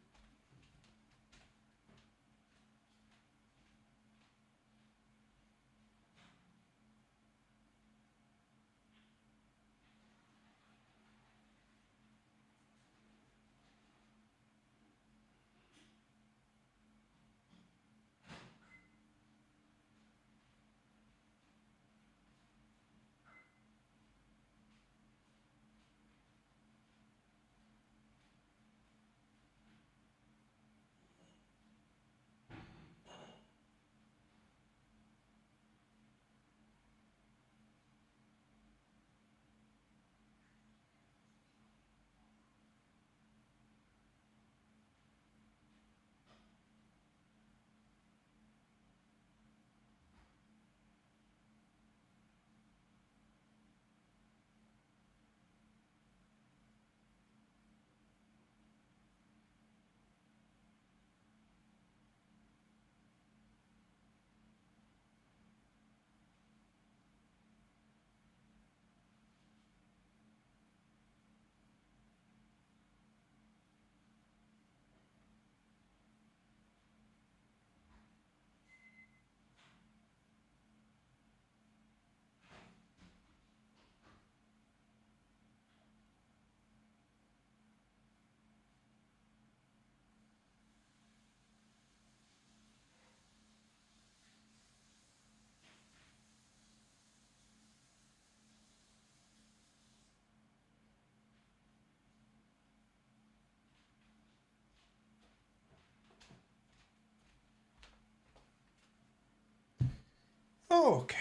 S1: Okay.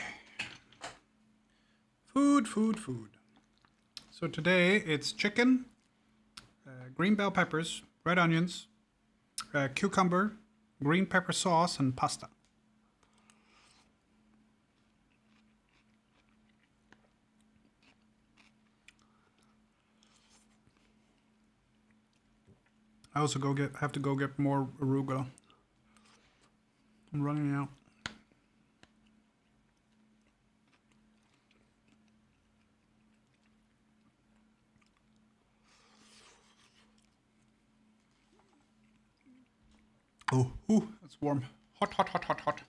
S1: Food, food, food. So today it's chicken, green bell peppers, red onions, cucumber, green pepper sauce, and pasta. I also have to go get more arugula. I'm running out. Oh, ooh, that's warm. Hot, hot, hot, hot, hot.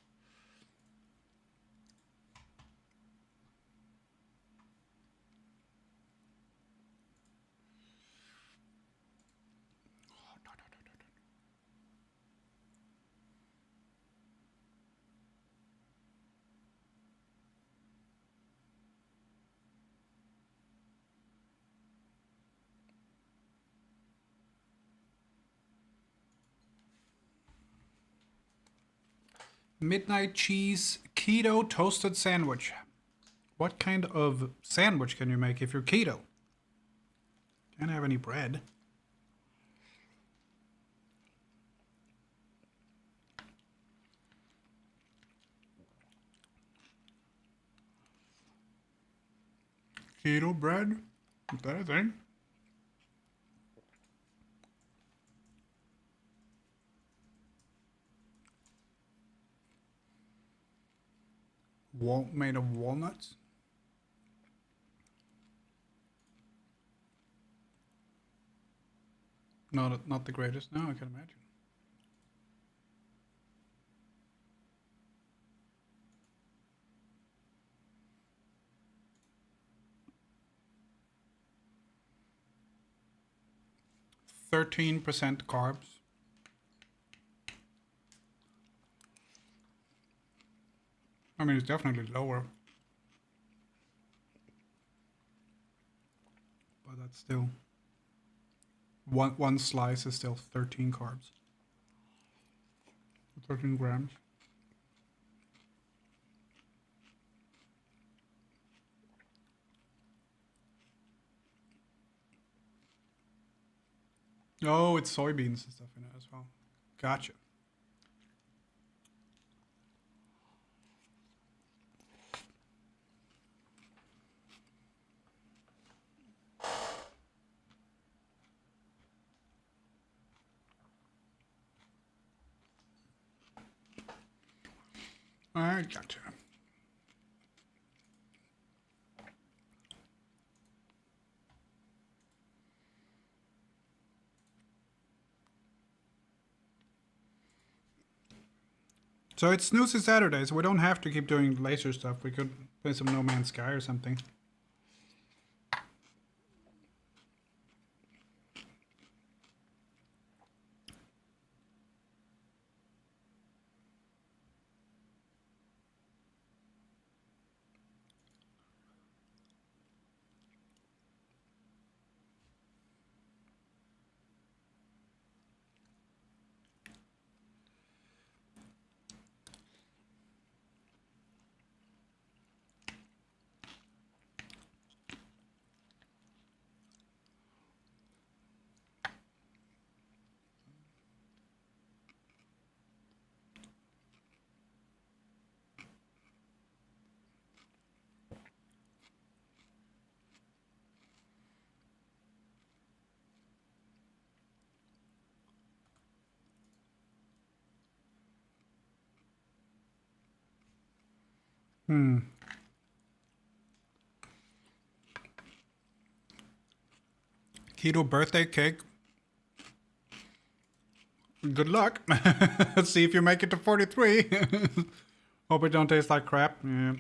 S1: Midnight cheese keto toasted sandwich. What kind of sandwich can you make if you're keto? Can't have any bread. Keto bread? Is that a thing? Made of walnuts? Not the greatest. No, I can imagine. %13 carbs. I mean, it's definitely lower. But that's still... One slice is still 13 carbs. 13 grams. Oh, it's soybeans and stuff in it as well. Gotcha. I gotcha. So it's Snoozy Saturday, so we don't have to keep doing laser stuff. We could play some No Man's Sky or something. Keto birthday cake. Good luck. Let's see if you make it to 43. Hope it don't taste like crap. Yeah.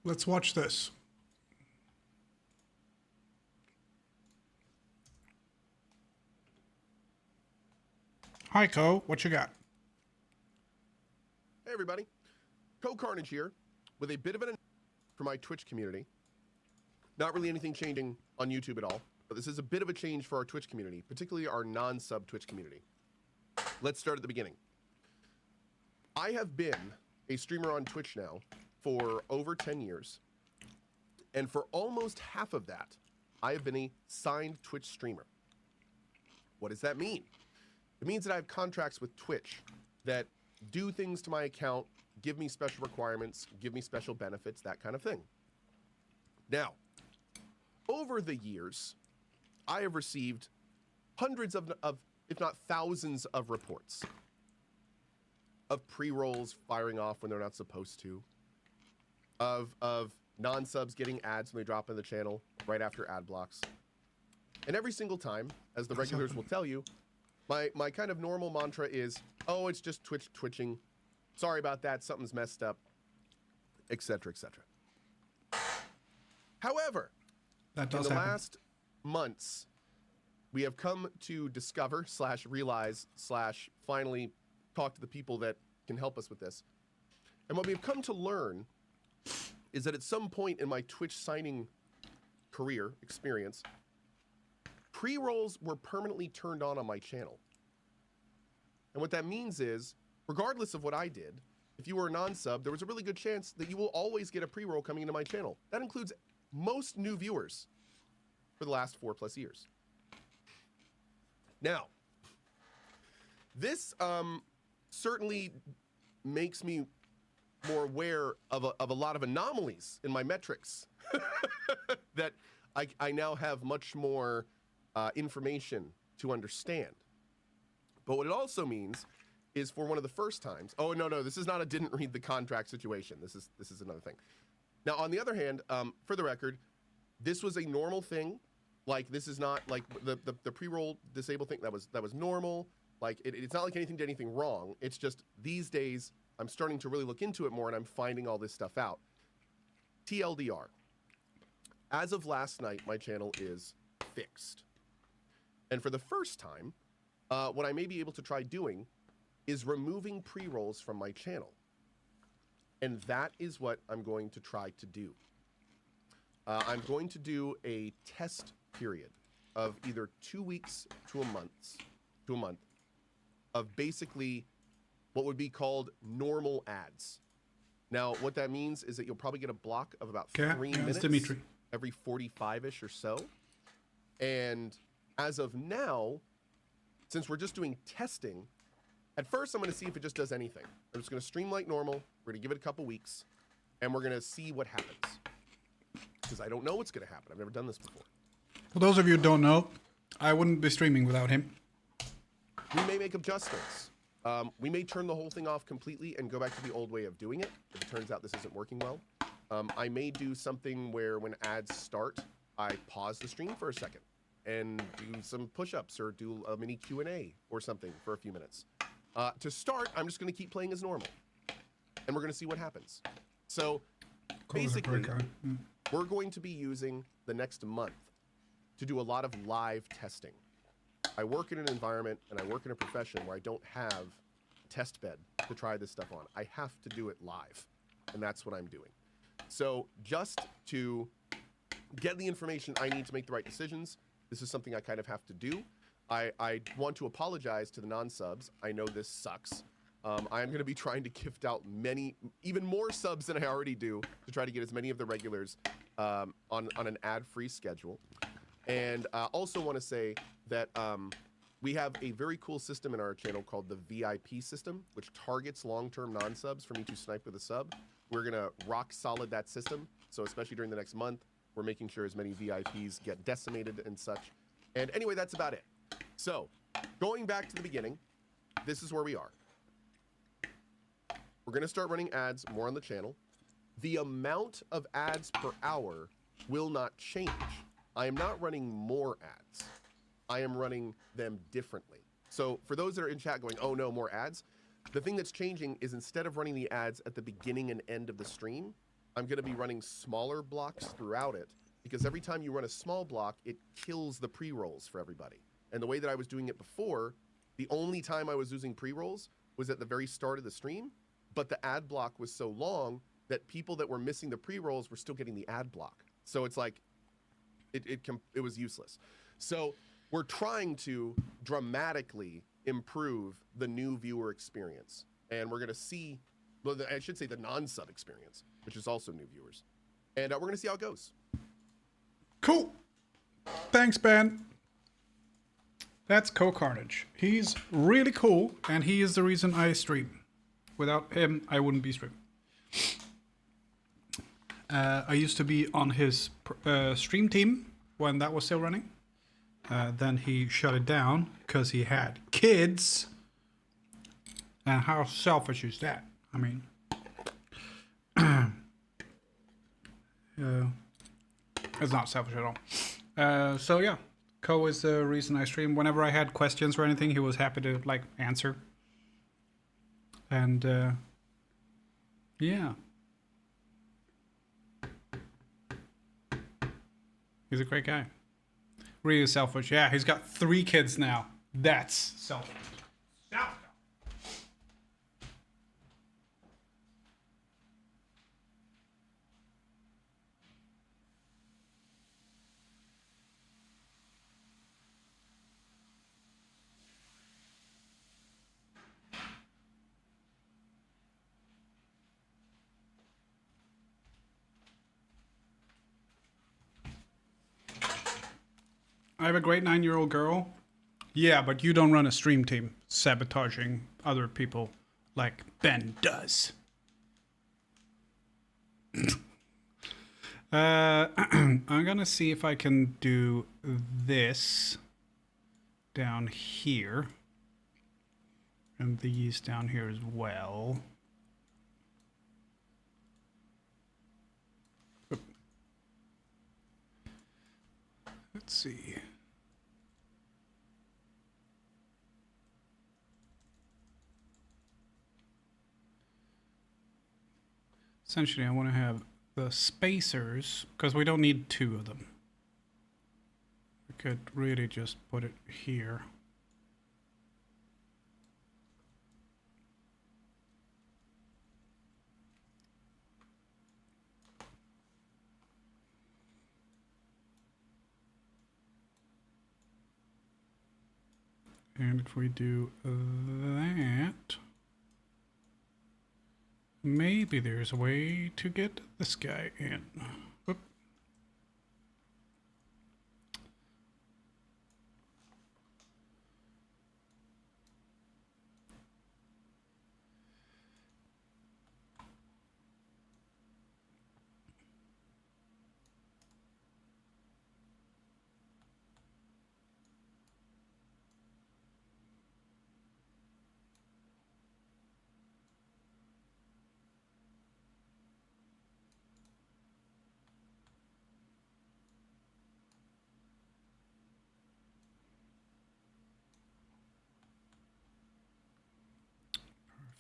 S1: Let's watch this. Hi, Co. What you got?
S2: Hey, everybody. Co-Carnage here with a bit of an announcement for my Twitch community. Not really anything changing on YouTube at all, but this is a bit of a change for our Twitch community, particularly our non-sub Twitch community. Let's start at the beginning. I have been a streamer on Twitch now for over 10 years. And for almost half of that, I have been a signed Twitch streamer. What does that mean? It means that I have contracts with Twitch that do things to my account, give me special requirements, give me special benefits, that kind of thing. Now, over the years, I have received hundreds of if not thousands of reports of pre-rolls firing off when they're not supposed to, of non-subs getting ads when they drop in the channel right after ad blocks. And every single time, as the regulars will tell you, my kind of normal mantra is, oh, it's just Twitch twitching. Sorry about that, something's messed up, etc., etc. However, in the last months, we have come to discover / realize / finally talk to the people that can help us with this. And what we've come to learn is that at some point in my Twitch signing career experience, pre-rolls were permanently turned on my channel. And what that means is, regardless of what I did, if you were a non-sub, there was a really good chance that you will always get a pre-roll coming into my channel. That includes most new viewers for the last 4+ years. Now, this certainly makes me more aware of a lot of anomalies in my metrics that I now have much more information to understand. But what it also means is for one of the first times, oh, no, this is not a didn't read the contract situation. This is another thing. Now, on the other hand, for the record, this was a normal thing. Like, this is not like the pre-roll disable thing that was normal. Like, it's not like anything did anything wrong. It's just these days I'm starting to really look into it more and I'm finding all this stuff out. TLDR. As of last night, my channel is fixed. And for the first time, what I may be able to try doing is removing pre-rolls from my channel. And that is what I'm going to try to do. I'm going to do a test period of either 2 weeks to a month of basically what would be called normal ads. Now, what that means is that you'll probably get a block of about 3 minutes
S1: Dimitri.
S2: every 45-ish or so. And as of now, since we're just doing testing, at first I'm going to see if it just does anything. I'm just going to stream like normal. We're going to give it a couple weeks, and we're going to see what happens. Because I don't know what's going to happen. I've never done this before.
S1: For those of you who don't know, I wouldn't be streaming without him.
S2: We may make adjustments. We may turn the whole thing off completely and go back to the old way of doing it if it turns out this isn't working well. I may do something where when ads start, I pause the stream for a second and do some push-ups or do a mini Q&A or something for a few minutes. To start, I'm just going to keep playing as normal, and we're going to see what happens. So basically, we're going to be using the next month to do a lot of live testing. I work in an environment and I work in a profession where I don't have a test bed to try this stuff on. I have to do it live, and that's what I'm doing. So just to get the information I need to make the right decisions, this is something I kind of have to do. I want to apologize to the non-subs. I know this sucks. I'm going to be trying to gift out even more subs than I already do to try to get as many of the regulars on an ad-free schedule. And I also want to say that we have a very cool system in our channel called the VIP system, which targets long-term non-subs for me to snipe with a sub. We're going to rock solid that system. So especially during the next month, we're making sure as many VIPs get decimated and such. And anyway, that's about it. So going back to the beginning, this is where we are. We're going to start running ads more on the channel. The amount of ads per hour will not change. I am not running more ads. I am running them differently. So for those that are in chat going, oh no, more ads, the thing that's changing is instead of running the ads at the beginning and end of the stream, I'm going to be running smaller blocks throughout it, because every time you run a small block, it kills the pre-rolls for everybody. And the way that I was doing it before, the only time I was using pre-rolls was at the very start of the stream, but the ad block was so long that people that were missing the pre-rolls were still getting the ad block. So it's like, it was useless. So we're trying to dramatically improve the new viewer experience. And we're going to see, well, I should say the non-sub experience, which is also new viewers. And we're going to see how it goes.
S1: Cool. Thanks, Ben. That's Co-Carnage. He's really cool, and he is the reason I stream. Without him, I wouldn't be streaming. I used to be on his stream team when that was still running. Then he shut it down because he had kids. And how selfish is that? I mean, it's not selfish at all. So yeah, Co is the reason I stream. Whenever I had questions or anything, he was happy to like answer. And yeah. He's a great guy. Really selfish. Yeah, he's got 3 kids now. That's selfish. I have a great 9-year-old girl. Yeah, but you don't run a stream team sabotaging other people like Ben does. I'm gonna see if I can do this down here. And these down here as well. Oop. Let's see. Essentially, I want to have the spacers, because we don't need 2 of them. We could really just put it here. And if we do that, maybe there's a way to get this guy in. Whoop.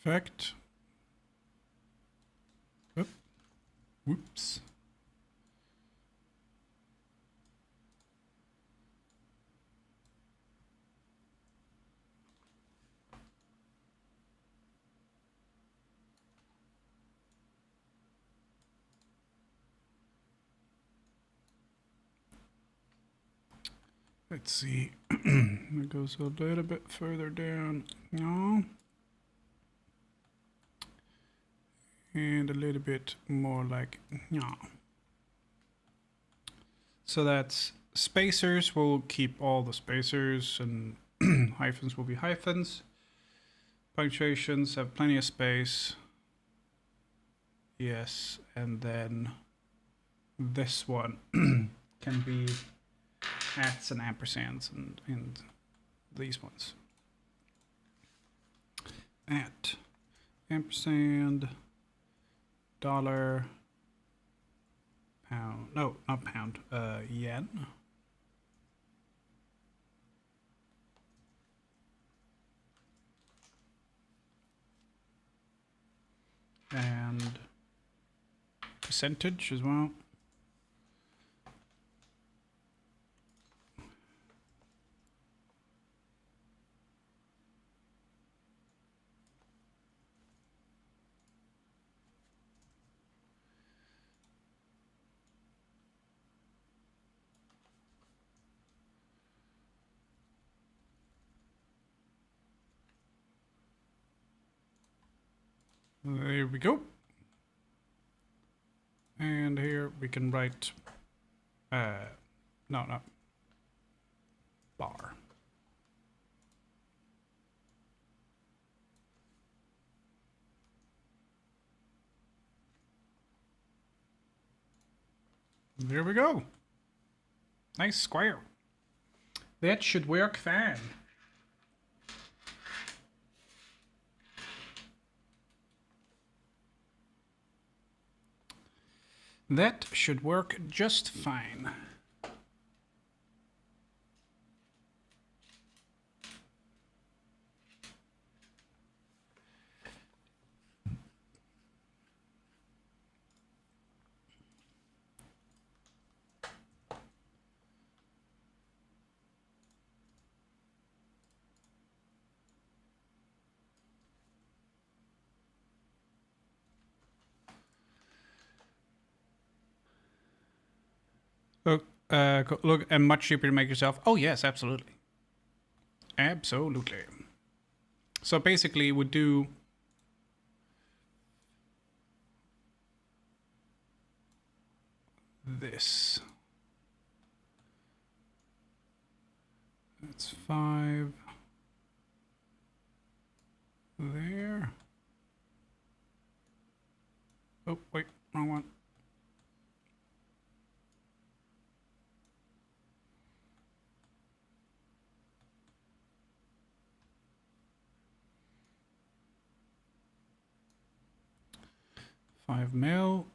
S1: Perfect. Whoop. Whoops. Let's see. It goes a little bit further down. No. And a little bit more like no. So that's spacers. We'll keep all the spacers, and hyphens will be hyphens. Punctuations have plenty of space. Yes, and then this one can be ats and ampersands and these ones. At, ampersand, dollar, pound, no, not pound, yen. And percentage as well. There we go. And here we can write, no, bar. There we go. Nice square. That should work fine. That should work just fine. Look, and much cheaper to make yourself. Oh yes, absolutely. Absolutely. So basically, we do this. That's 5 there. Oh, wait, wrong one. $5 mil.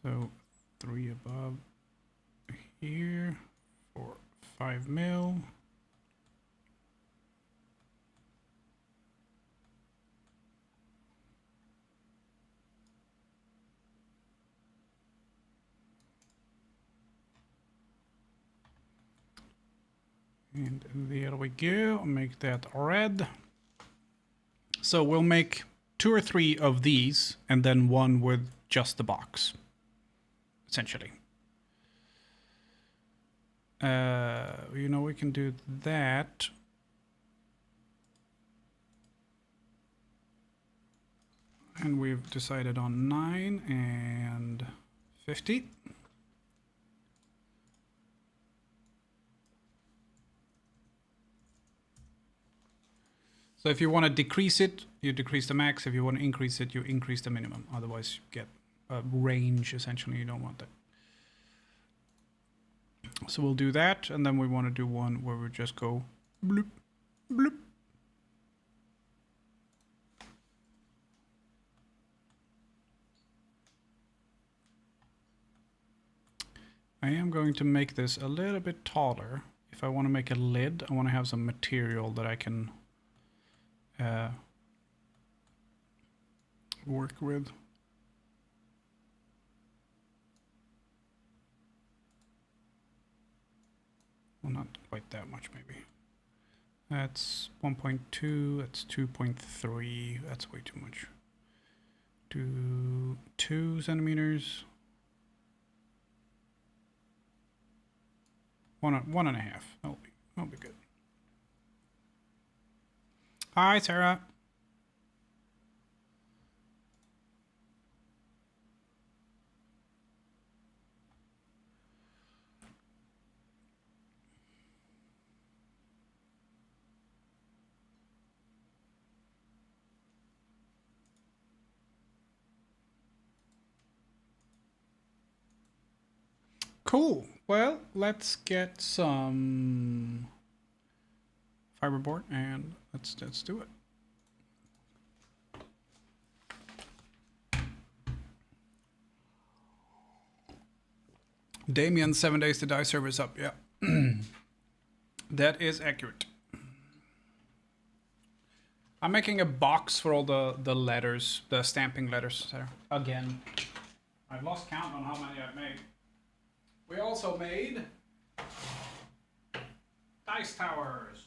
S1: So 3 above here for $5 mil. And there we go. Make that red. So we'll make 2 or 3 of these and then one with just the box, essentially. You know, we can do that. And we've decided on 9 and 50. So if you want to decrease it, you decrease the max. If you want to increase it, you increase the minimum. Otherwise, you get a range, essentially. You don't want that. So we'll do that, and then we want to do one where we just go bloop, bloop. I am going to make this a little bit taller. If I want to make a lid, I want to have some material that I can work with. Well, not quite that much, maybe. That's 1.2, that's 2.3, that's way too much. 2 centimeters. 1.5. That'll be good. Hi, Sarah. Cool. Well, let's get some fiberboard and let's do it. Damien, 7 days to die service up. Yeah. That is accurate. I'm making a box for all the letters, the stamping letters there. Again. I've lost count on how many I've made. We also made dice towers.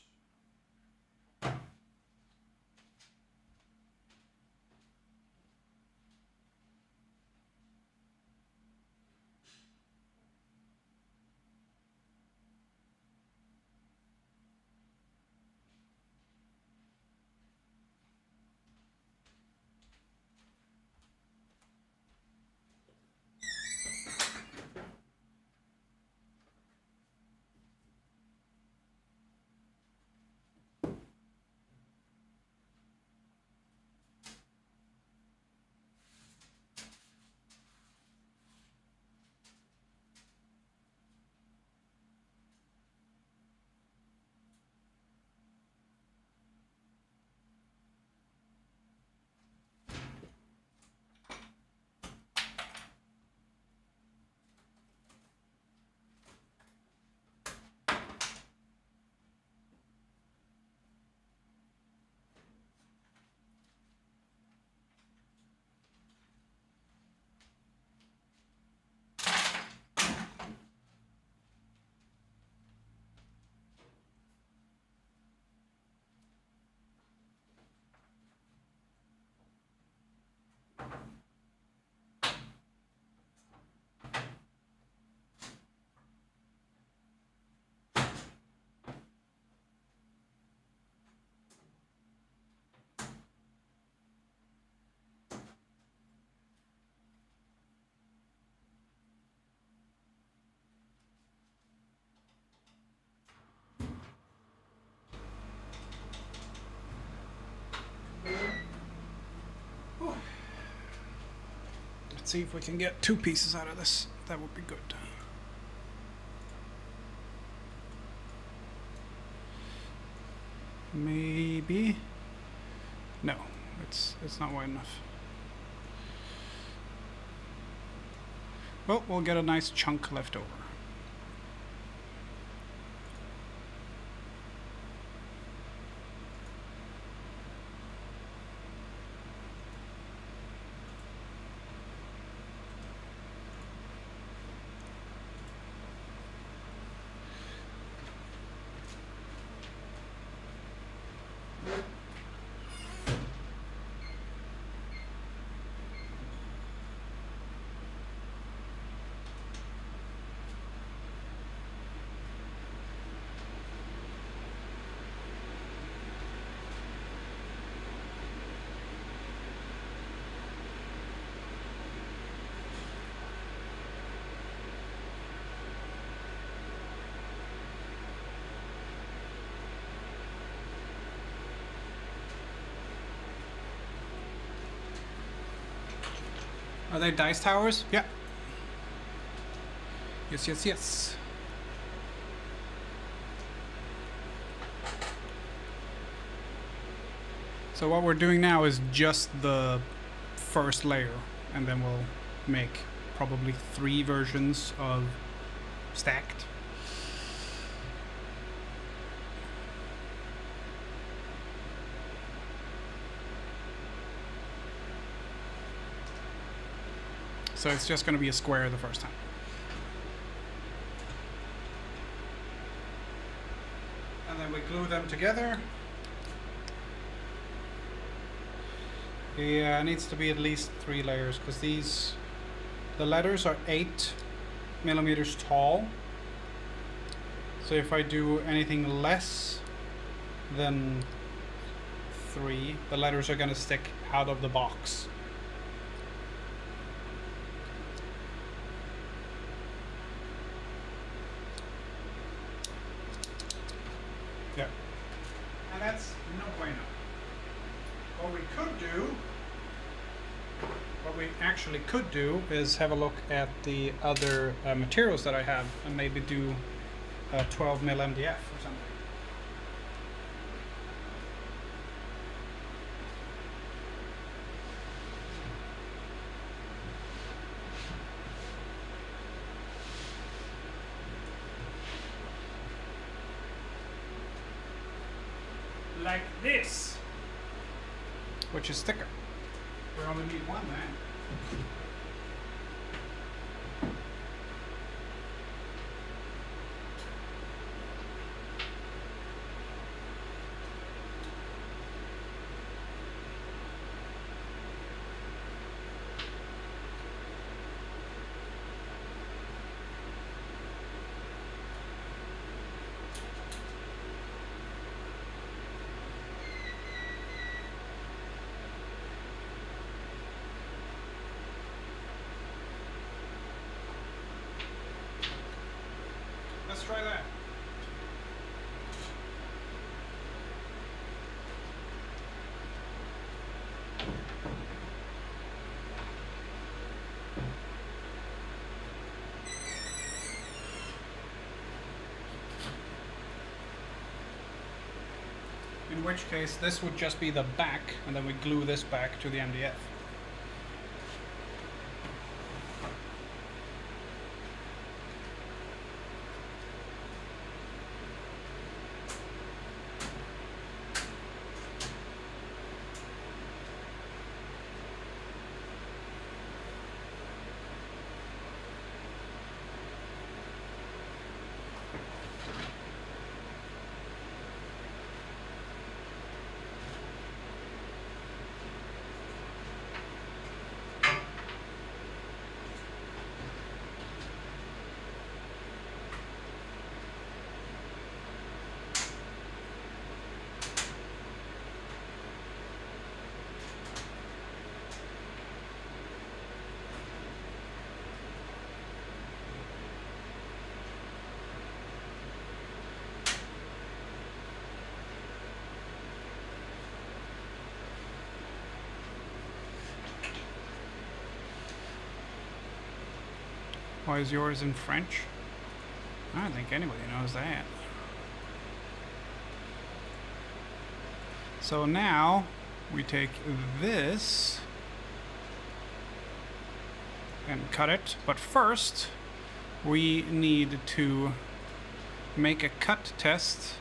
S1: Let's see if we can get 2 pieces out of this. That would be good. Maybe. No, it's not wide enough. Well, we'll get a nice chunk left over. Are they dice towers? Yeah. Yes, yes, yes. So what we're doing now is just the first layer, and then we'll make probably 3 versions of stacked. So it's just going to be a square the first time. And then we glue them together. Yeah, it needs to be at least 3 layers because the letters are 8 millimeters tall. So if I do anything less than 3, the letters are going to stick out of the box. Yeah. And that's no bueno. What we actually could do is have a look at the other materials that I have and maybe do 12 mil MDF or something. Like this, which is thicker. We only need 1 then. Let's try that. In which case, this would just be the back, and then we glue this back to the MDF. Why is yours in French? I don't think anybody knows that. So now we take this and cut it, but first we need to make a cut test.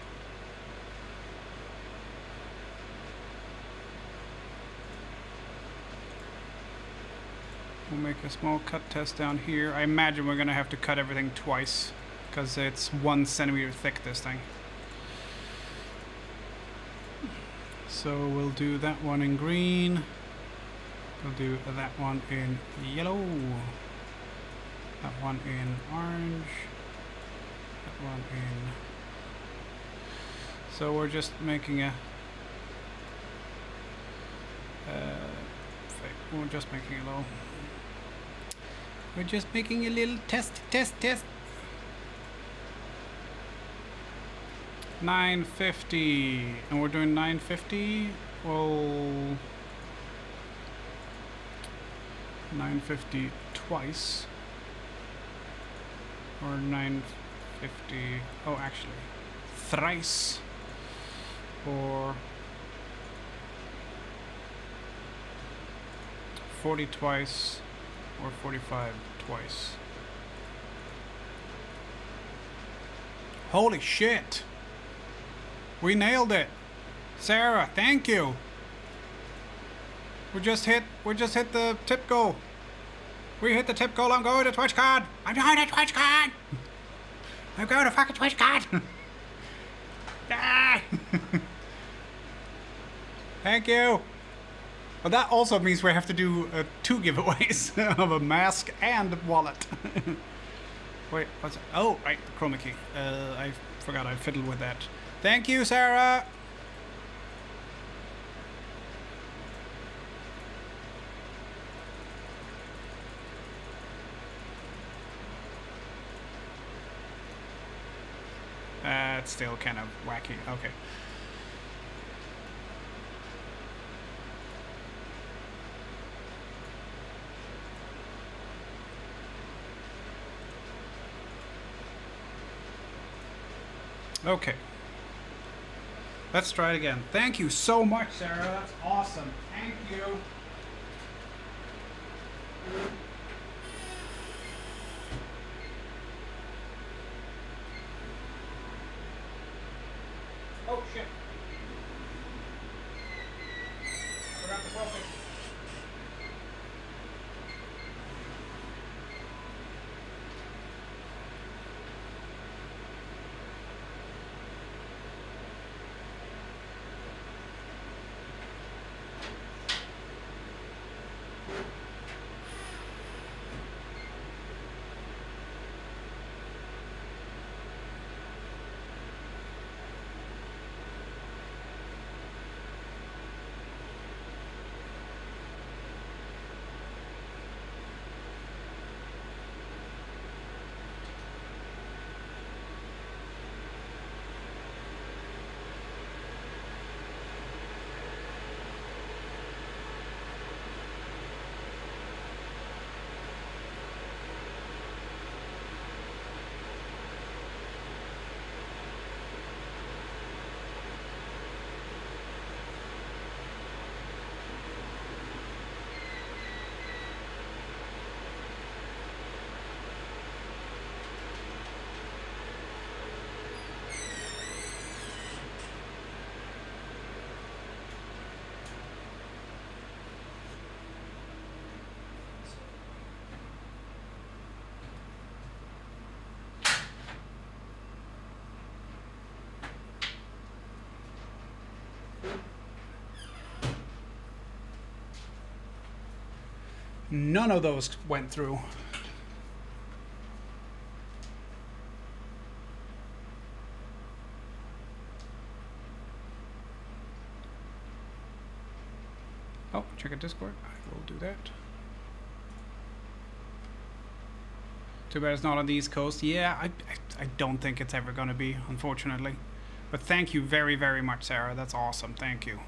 S1: We'll make a small cut test down here. I imagine we're gonna have to cut everything twice because it's 1 centimeter thick, this thing. So we'll do that one in green. We'll do that one in yellow. That one in orange. That one in... So we're just making a... we're just making a little... We're just making a little test. 950, and we're doing 950. Well, 950 twice, or 950. Oh, actually, thrice, or 40 twice, or 45 twice. Holy shit! We nailed it! Sarah, thank you! We just hit the tip goal. We hit the tip goal. I'm going to TwitchCon! I'm going to TwitchCon! I'm going to fucking TwitchCon! Ah! Thank you! But that also means we have to do 2 giveaways of a mask and a wallet. Wait, what's it? Oh, right, the chroma key. I forgot I fiddled with that. Thank you, Sarah! It's still kind of wacky. Okay. Okay. Let's try it again. Thank you so much, Sarah. That's awesome. Thank you. Oh, shit. Forgot the focus. None of those went through. Oh, check out Discord. I will do that. Too bad it's not on the East Coast. Yeah, I don't think it's ever going to be, unfortunately. But thank you very, very much, Sarah. That's awesome. Thank you.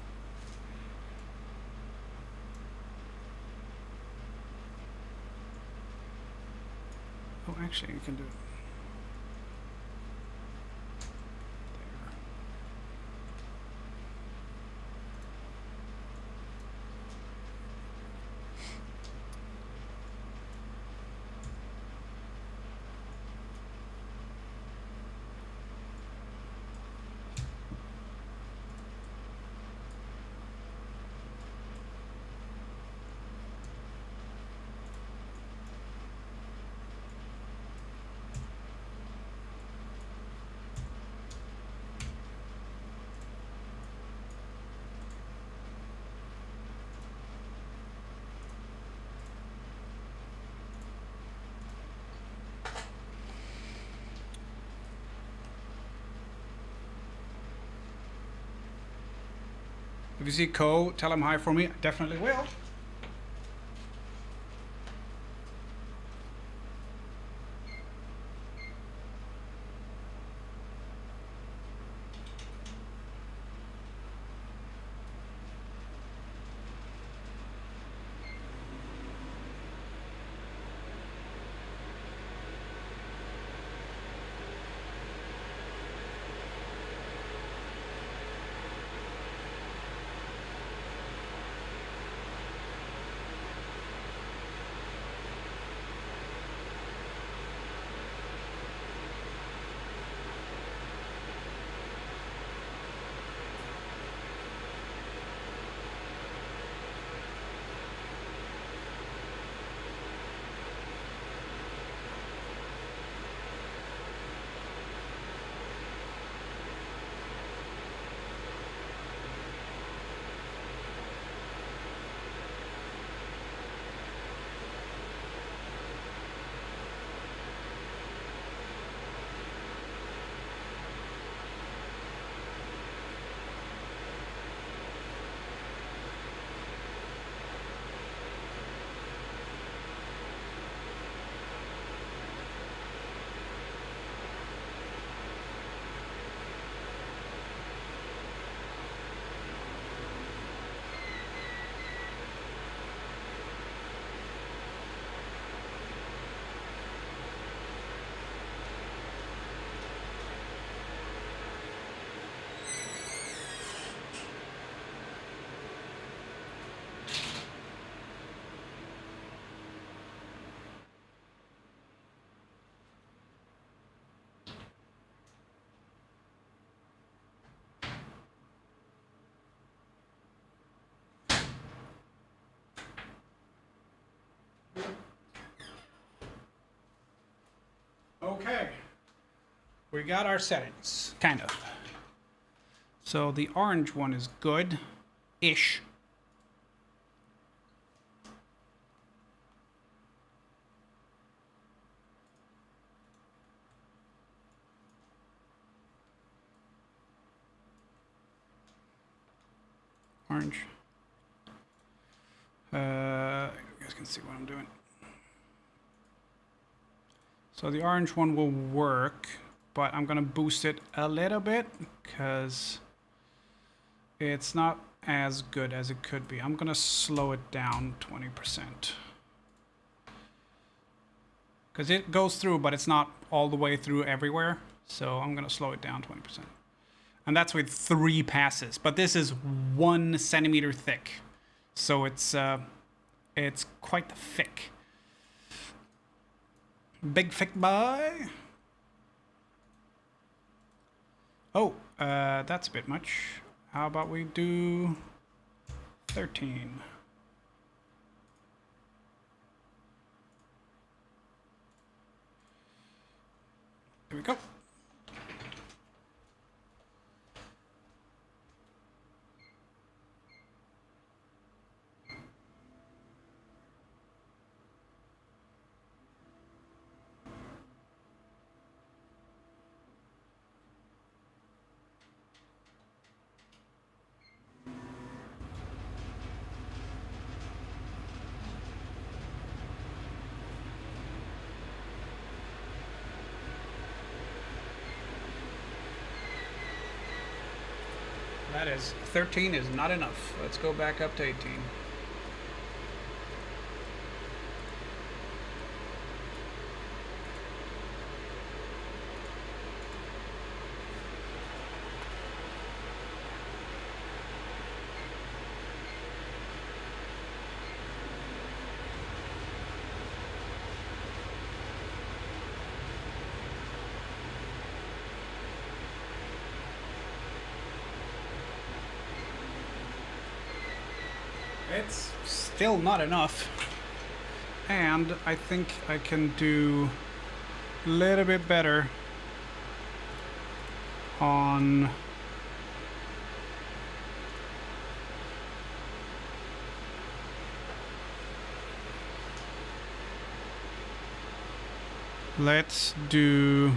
S1: Oh, actually, you can do it. If you see Ko, tell him hi for me. I definitely will. Okay, we got our settings, kind of. So the orange one is good-ish. Orange. You guys can see what I'm doing. So the orange one will work, but I'm gonna boost it a little bit because it's not as good as it could be. I'm gonna slow it down 20%. Because it goes through, but it's not all the way through everywhere. So I'm gonna slow it down 20%. And that's with 3 passes, but this is 1 centimeter thick. So it's quite thick. Big thick boy. Oh, that's a bit much. How about we do 13? Here we go. That is 13 is not enough. Let's go back up to 18. It's still not enough. And I think I can do a little bit better on let's do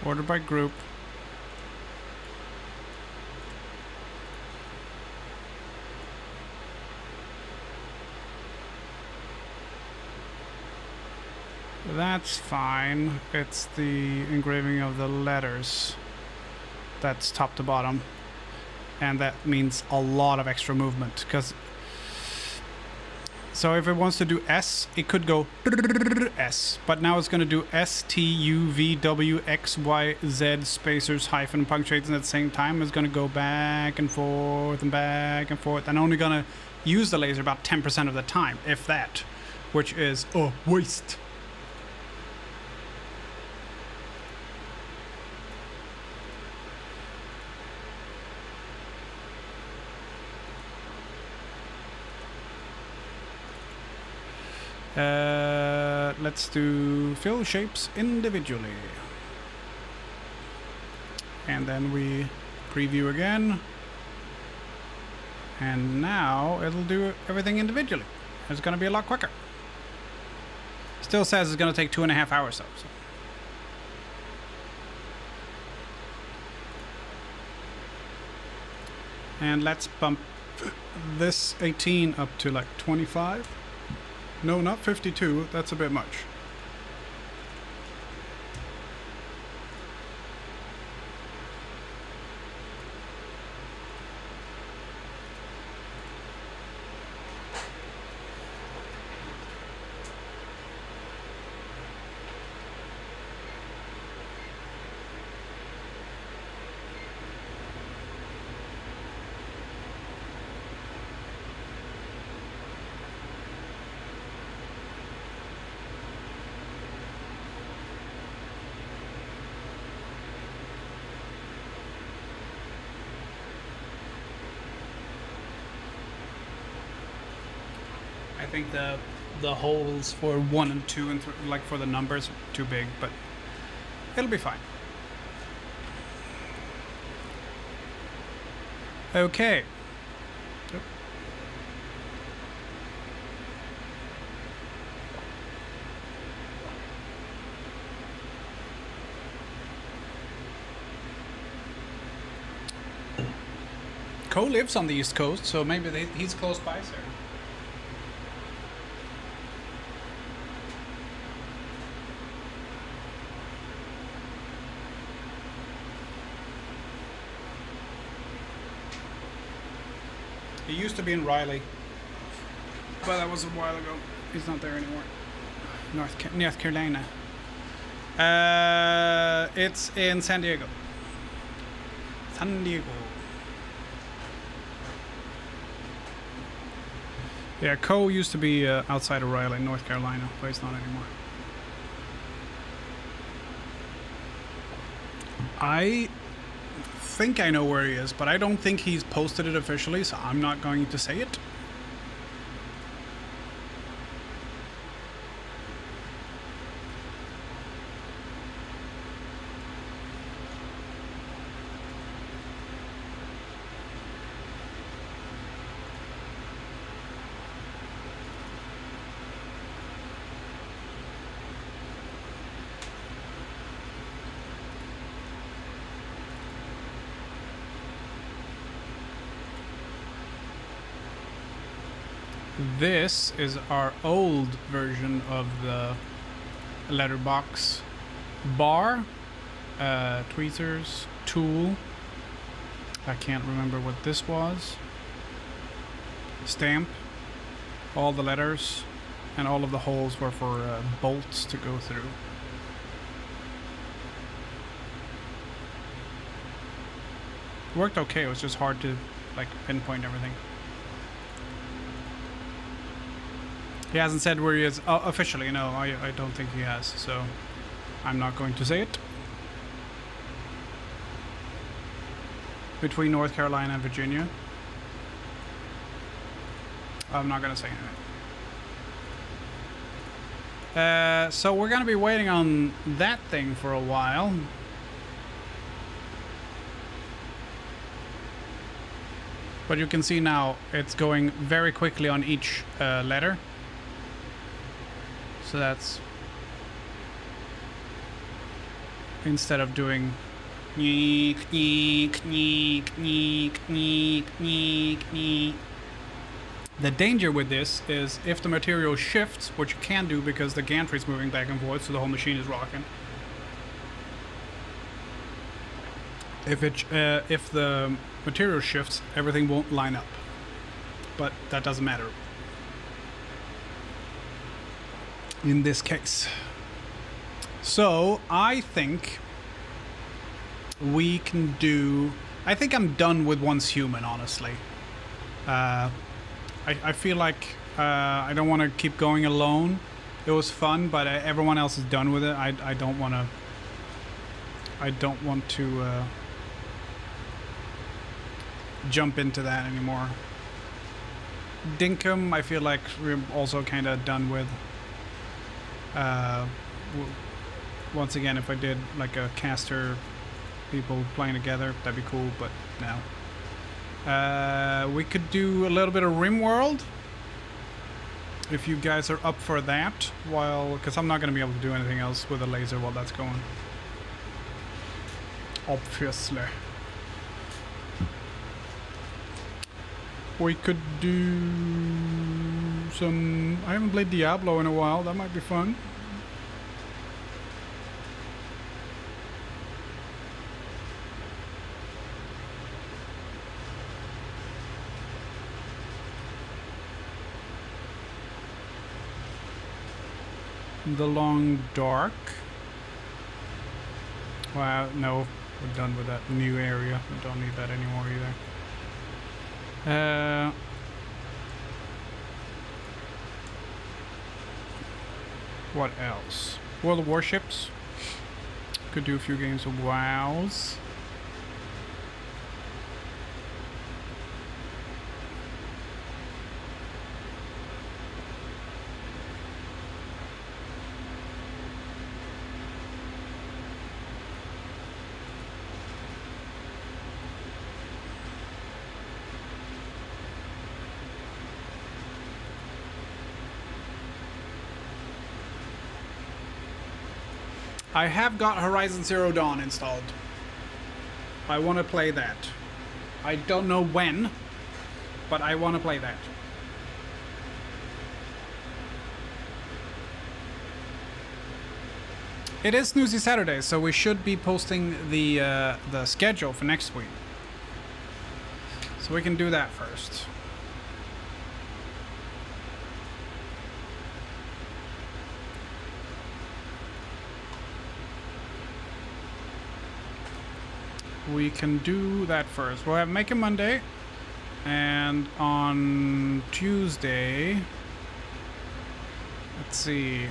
S1: order by group. That's fine. It's the engraving of the letters that's top to bottom, and that means a lot of extra movement. Because so if it wants to do S, it could go S, but now it's going to do S T U V W X Y Z spacers hyphen punctuating at the same time. It's going to go back and forth and back and forth, and only going to use the laser about 10% of the time, if that, which is a waste. Let's do fill shapes individually. And then we preview again. And now it'll do everything individually. It's going to be a lot quicker. Still says it's going to take 2.5 hours though. So. And let's bump this 18 up to like 25. No, not 52. That's a bit much. I think the holes for 1 and 2 and like for the numbers are too big, but it'll be fine. Okay. Yep. Co lives on the East Coast, so maybe he's close by, sir. He used to be in Raleigh, but that was a while ago. He's not there anymore. North Carolina. It's in San Diego. San Diego. Yeah, Co used to be outside of Raleigh, North Carolina, but he's not anymore. I think I know where he is, but I don't think he's posted it officially, so I'm not going to say it. This is our old version of the letterbox bar, tweezers, tool. I can't remember what this was. Stamp, all the letters, and all of the holes were for bolts to go through. Worked okay, it was just hard to like pinpoint everything. He hasn't said where he is officially, no, I don't think he has, so I'm not going to say it. between North Carolina and Virginia. I'm not gonna say anything. So we're gonna be waiting on that thing for a while. But you can see now it's going very quickly on each letter. So that's instead of doing the danger with this is if the material shifts, which you can do because the gantry is moving back and forth, so the whole machine is rocking. If the material shifts, everything won't line up, but that doesn't matter in this case. So I think we can do. I think I'm done with Once Human, honestly. I feel like I don't want to keep going alone. It was fun, but everyone else is done with it. I don't want to. I don't want to jump into that anymore. Dinkum, I feel like we're also kind of done with. Once again, if I did like a caster, people playing together, that'd be cool, but no. We could do a little bit of RimWorld if you guys are up for that, because I'm not going to be able to do anything else with a laser while that's going. Obviously. We could do some... I haven't played Diablo in a while, that might be fun. The Long Dark. Well, no, we're done with that new area. We don't need that anymore either. What else? World of Warships. Could do a few games of WoWs. I have got Horizon Zero Dawn installed. I want to play that. I don't know when, but I want to play that. It is Snoozy Saturday, so we should be posting the schedule for next week. So we can do that first. We can do that first. We'll have Make a Monday, and on Tuesday, let's see.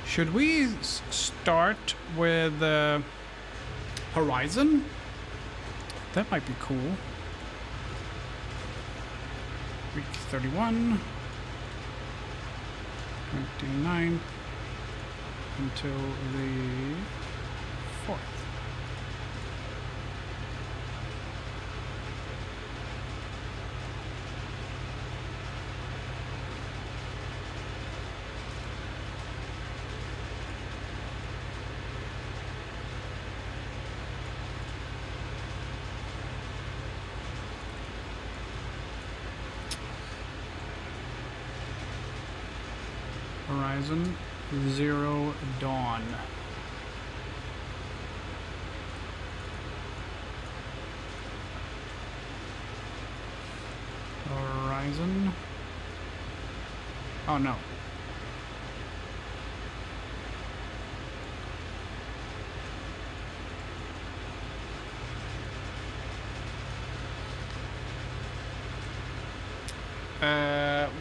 S1: Should we start with Horizon? That might be cool. Week 31, 29 until the 4th. Horizon Zero Dawn. Horizon. Oh no.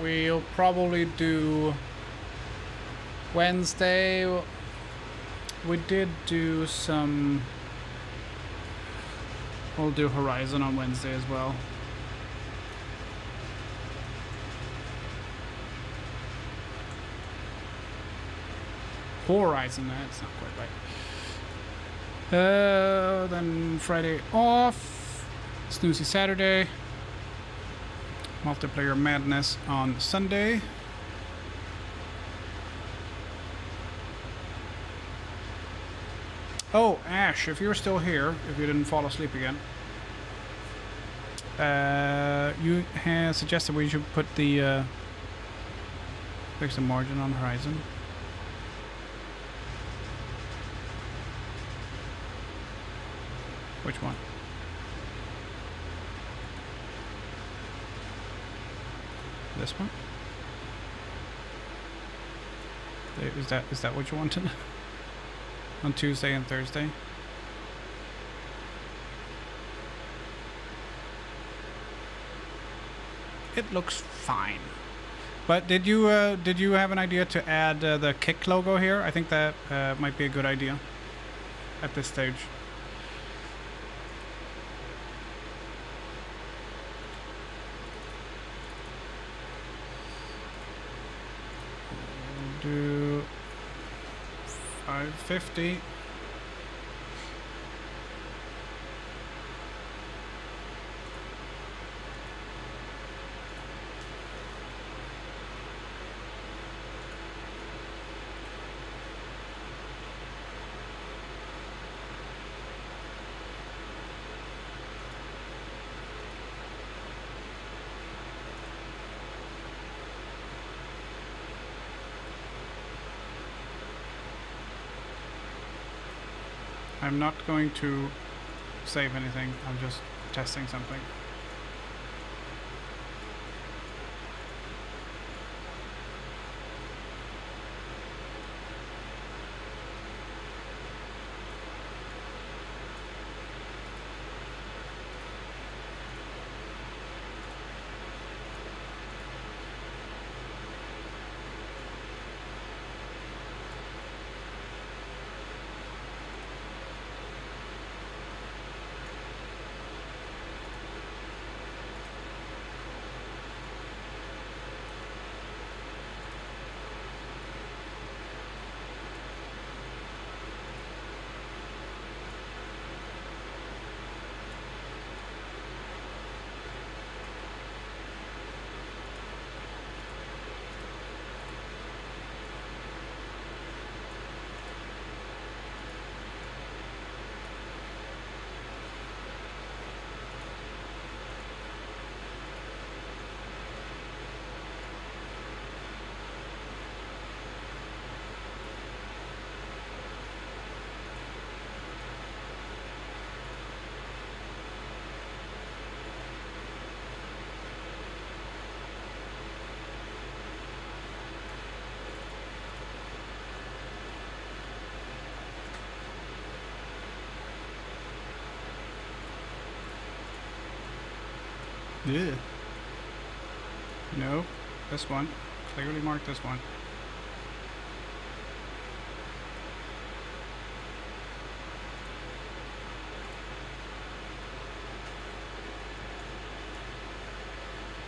S1: We'll probably do Wednesday. We did do some We'll do Horizon on Wednesday as well. Horizon, that's not quite right. Then Friday off. Snoozy Saturday. Multiplayer Madness on Sunday. Oh, Ash, if you're still here, if you didn't fall asleep again, you have suggested we should put the fix the margin on Horizon. Which one? This one? Is that what you wanted? On Tuesday and Thursday? It looks fine. But did you have an idea to add the kick logo here? I think that might be a good idea at this stage. Do 550. I'm not going to save anything, I'm just testing something. Yeah. No, this one. Clearly mark this one.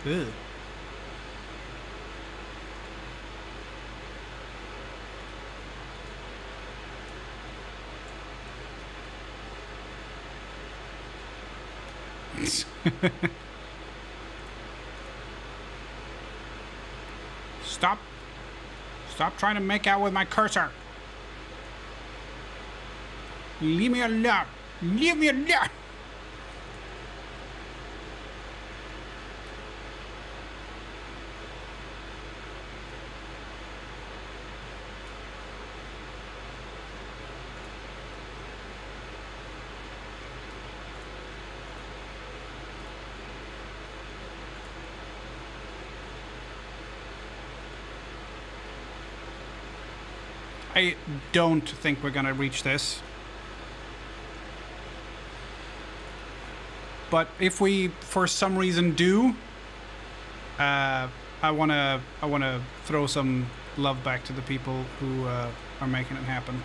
S1: Ew. Stop trying to make out with my cursor. Leave me alone. Leave me alone. I don't think we're gonna reach this. But if we, for some reason, do, I wanna throw some love back to the people who are making it happen.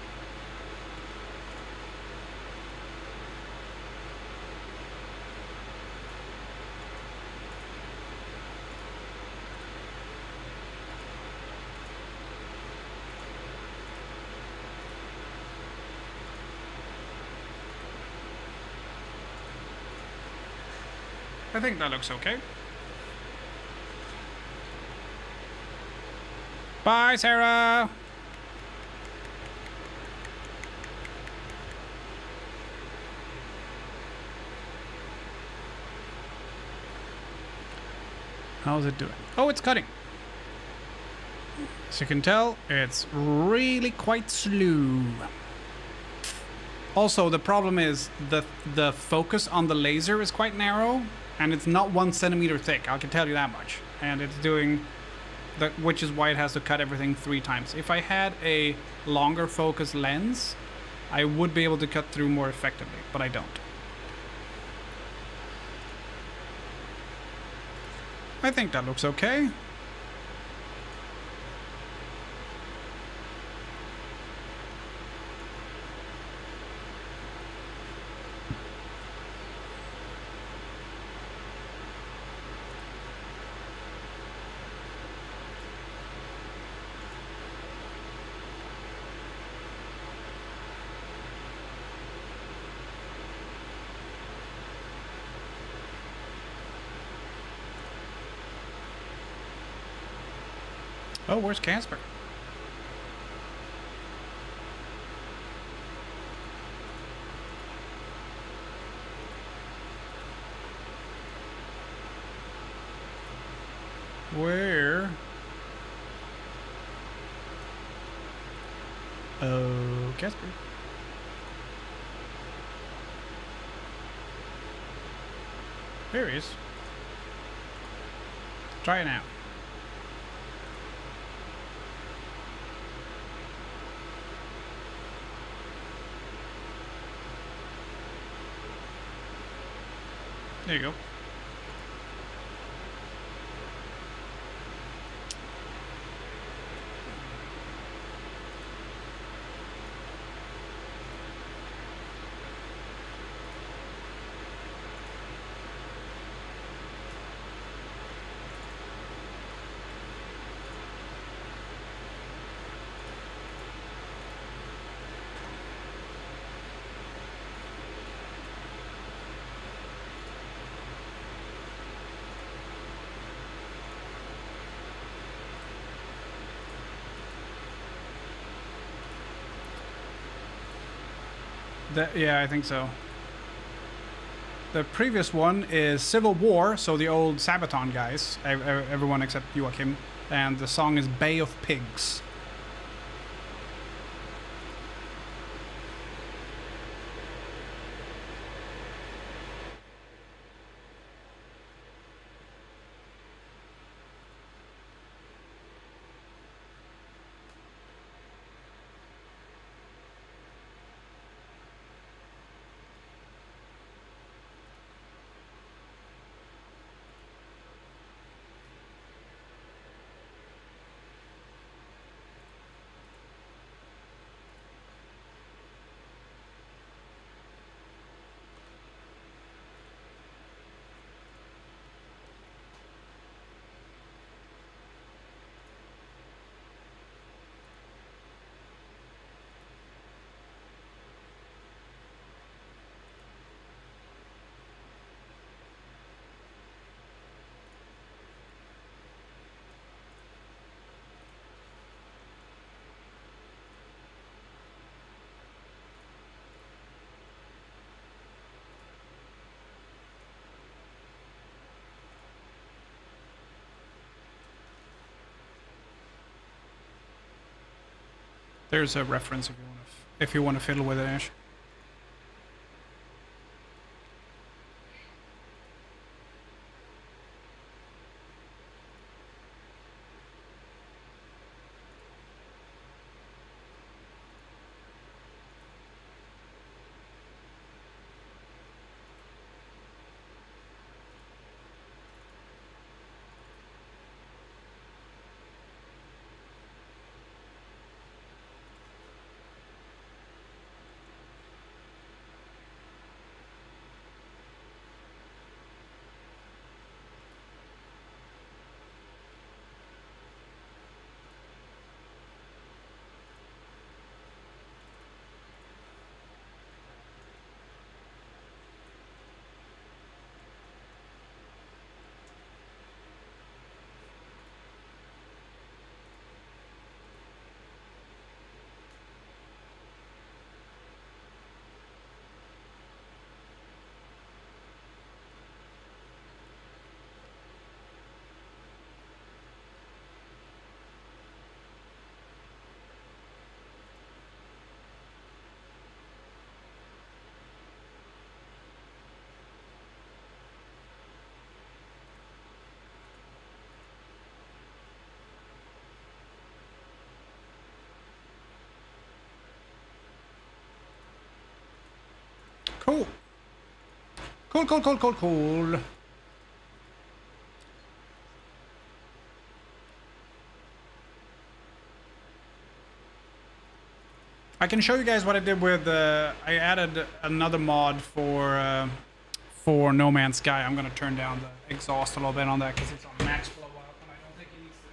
S1: I think that looks okay. Bye, Sarah! How's it doing? Oh, it's cutting. As you can tell, it's really quite slow. Also, the problem is the focus on the laser is quite narrow, and it's not 1 centimeter thick, I can tell you that much. And it's doing, which is why it has to cut everything 3 times. If I had a longer focus lens, I would be able to cut through more effectively, but I don't. I think that looks okay. Oh, where's Casper? Where? Oh, Casper. There he is. Try it out. There you go. Yeah, I think so. The previous one is Civil War, so the old Sabaton guys, everyone except Joachim, and the song is Bay of Pigs. There's a reference if you want to fiddle with it, Ash. Cool. Cool, cool, cool, cool, cool. I can show you guys what I did with, I added another mod for No Man's Sky. I'm gonna turn down the exhaust a little bit on that because it's on max blowout and I don't think it needs to be.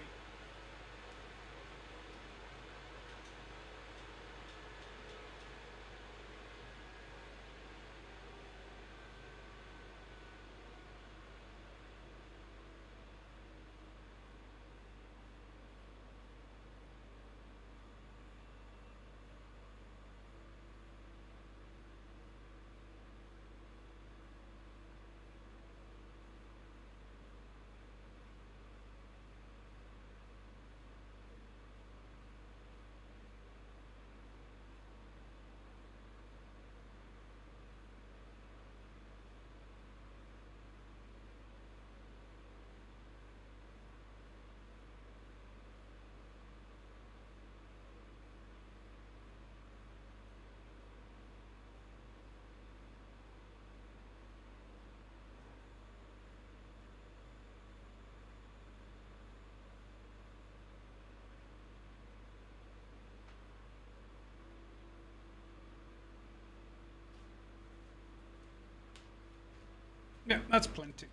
S1: Yeah, that's plenty.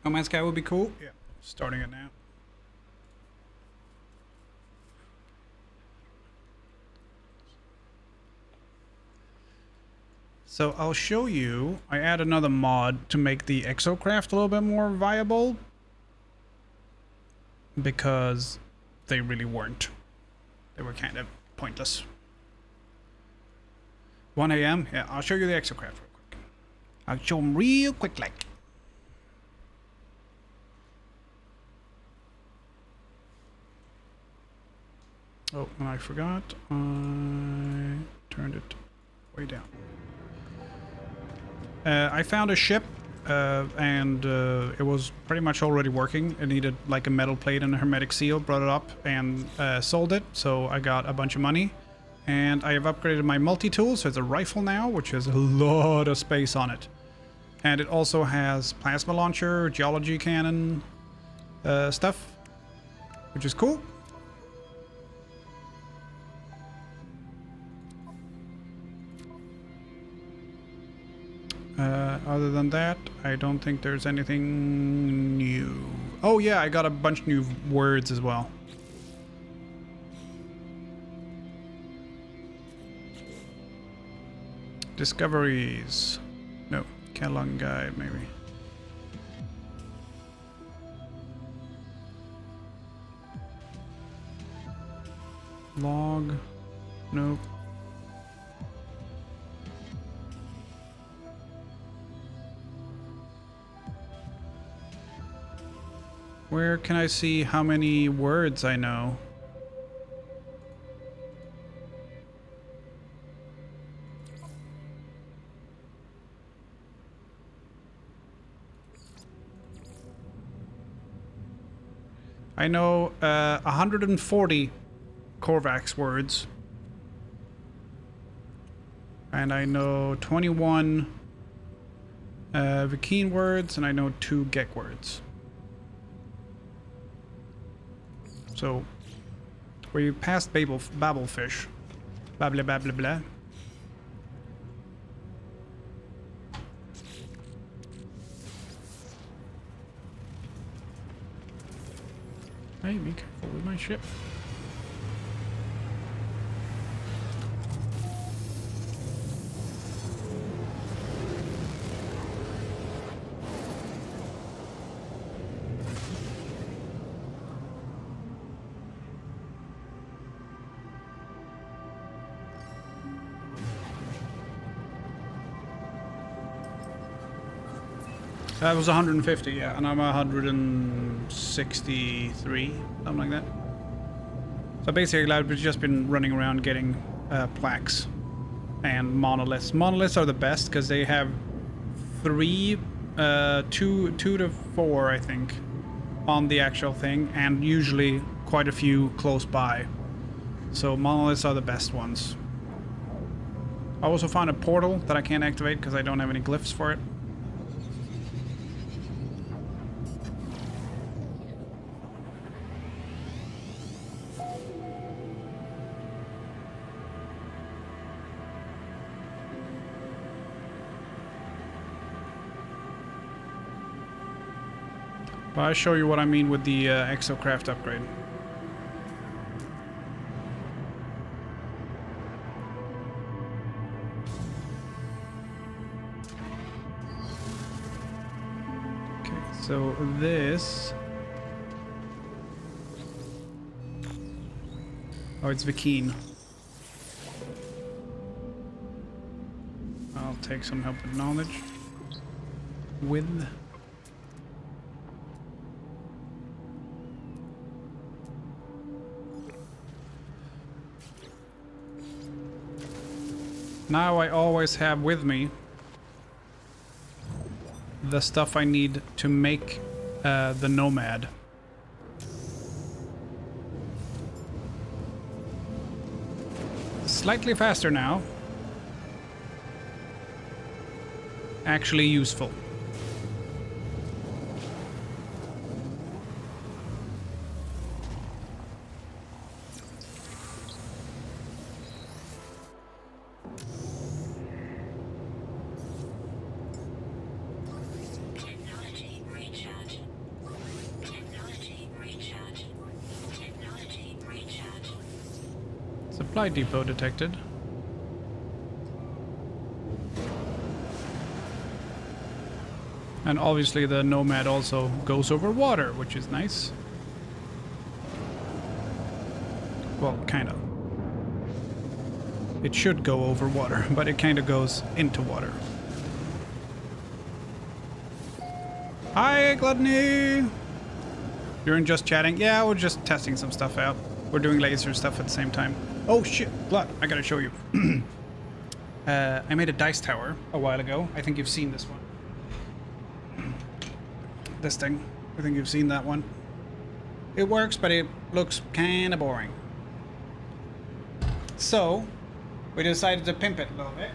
S1: No Man's Sky would be cool. Yeah, starting it now. So I'll show you. I add another mod to make the exocraft a little bit more viable. Because they really weren't. They were kind of pointless. 1 a.m. Yeah, I'll show you the exocraft real quick. I'll show them real quick like. Oh, and I forgot. I turned it way down. I found a ship, and it was pretty much already working. It needed like a metal plate and a hermetic seal. Brought it up and sold it. So I got a bunch of money. And I have upgraded my multi-tool, so it's a rifle now, which has a lot of space on it. And it also has plasma launcher, geology cannon stuff, which is cool. Other than that, I don't think there's anything new. Oh yeah, I got a bunch of new words as well. Discoveries. No, catalog guide maybe. Log. Nope. Where can I see how many words I know? I know 140 Korvax words. And I know 21 Vikine words, and I know 2 Gek words. So, we passed Babelfish. Blah blah blah blah. Hey, be careful with my ship. That was 150, yeah, and I'm 163, something like that. So basically, I've just been running around getting plaques and monoliths. Monoliths are the best because they have 2 to 4, I think, on the actual thing, and usually quite a few close by. So monoliths are the best ones. I also found a portal that I can't activate because I don't have any glyphs for it. But I'll show you what I mean with the Exocraft upgrade. Okay, so this... Oh, it's Vikine. I'll take some help with knowledge. With... Now I always have with me the stuff I need to make the Nomad. Slightly faster now. Actually useful. Supply depot detected. And obviously the Nomad also goes over water, which is nice. Well, kind of. It should go over water, but it kind of goes into water. Hi, Gluttony! You're just chatting? Yeah, we're just testing some stuff out. We're doing laser stuff at the same time. Oh shit, Glut, I gotta show you. I made a dice tower a while ago. I think you've seen this one. This thing. I think you've seen that one. It works, but it looks kinda boring. So, we decided to pimp it a little bit.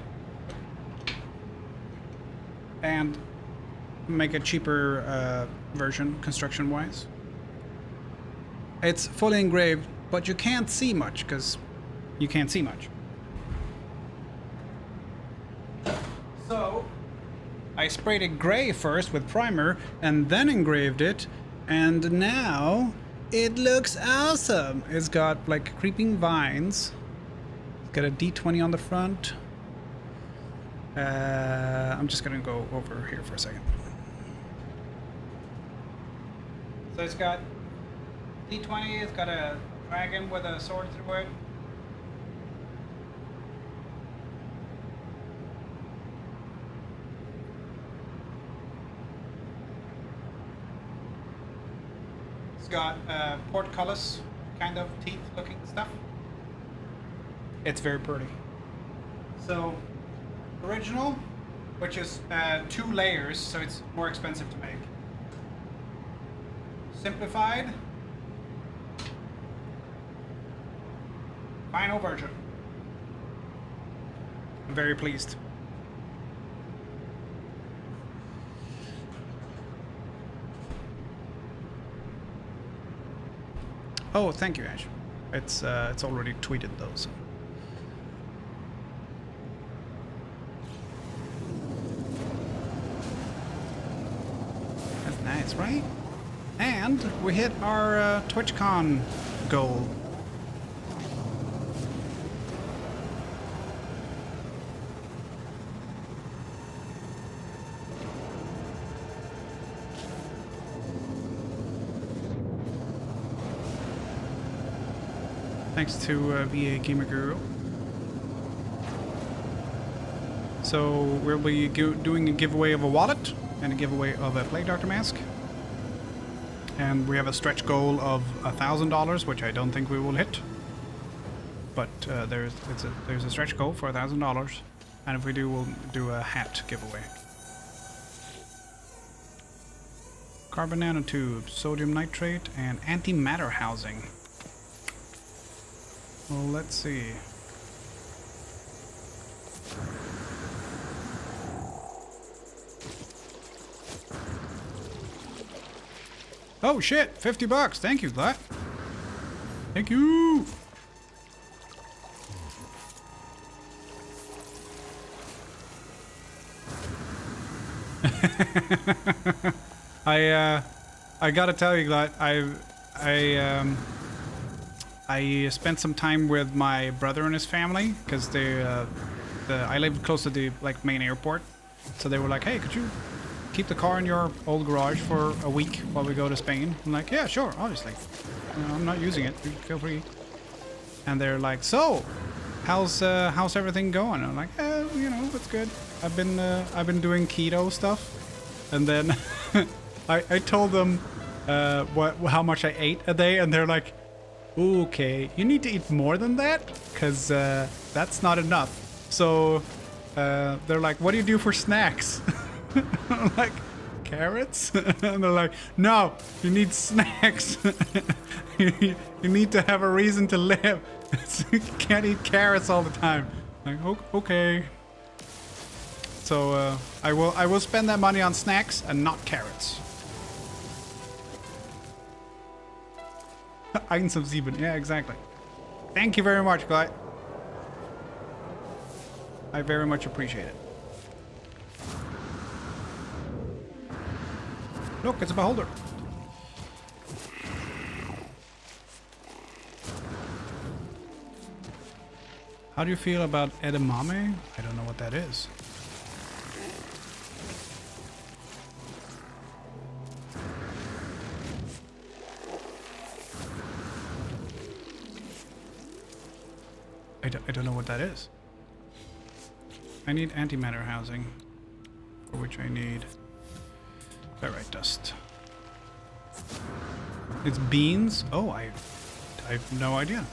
S1: And make a cheaper version, construction-wise. It's fully engraved, but you can't see much, because you can't see much. So, I sprayed it gray first with primer, and then engraved it, and now it looks awesome! It's got, like, creeping vines. It's got a D20 on the front. I'm just gonna go over here for a second. So it's got D20, it's got a dragon with a sword through it. It's got portcullis kind of teeth looking stuff. It's very pretty. So, original, which is 2 layers, so it's more expensive to make. Simplified. Final version. I'm very pleased. Oh, thank you, Ash. It's already tweeted though, so. That's nice, right? And we hit our TwitchCon goal. Thanks to VA Gamer Guru. So we'll be doing a giveaway of a wallet and a giveaway of a Plague Doctor mask. And we have a stretch goal of $1,000, which I don't think we will hit. But there's a stretch goal for $1,000, and if we do, we'll do a hat giveaway. Carbon nanotube, sodium nitrate, and antimatter housing. Well, let's see. Oh shit, 50 bucks. Thank you, Glad. Thank you. I gotta tell you, Glad, I spent some time with my brother and his family because I live close to the like main airport, so they were like, "Hey, could you keep the car in your old garage for a week while we go to Spain?" I'm like, "Yeah, sure, obviously. I'm not using it. Feel free." And they're like, "So, how's everything going?" I'm like, you know, it's good. I've been doing keto stuff, and then I told them how much I ate a day, and they're like, "Okay, you need to eat more than that, cause that's not enough." So they're like, "What do you do for snacks?" I'm like, "Carrots?" And they're like, "No, you need snacks. You need to have a reason to live. You can't eat carrots all the time." I'm like, okay. So I will spend that money on snacks and not carrots. 1,7. Yeah, exactly. Thank you very much, Clyde. I very much appreciate it. Look, it's a beholder. How do you feel about edamame? I don't know what that is. I don't know what that is. I need antimatter housing, for which I need ferrite dust. It's beans? Oh, I have no idea.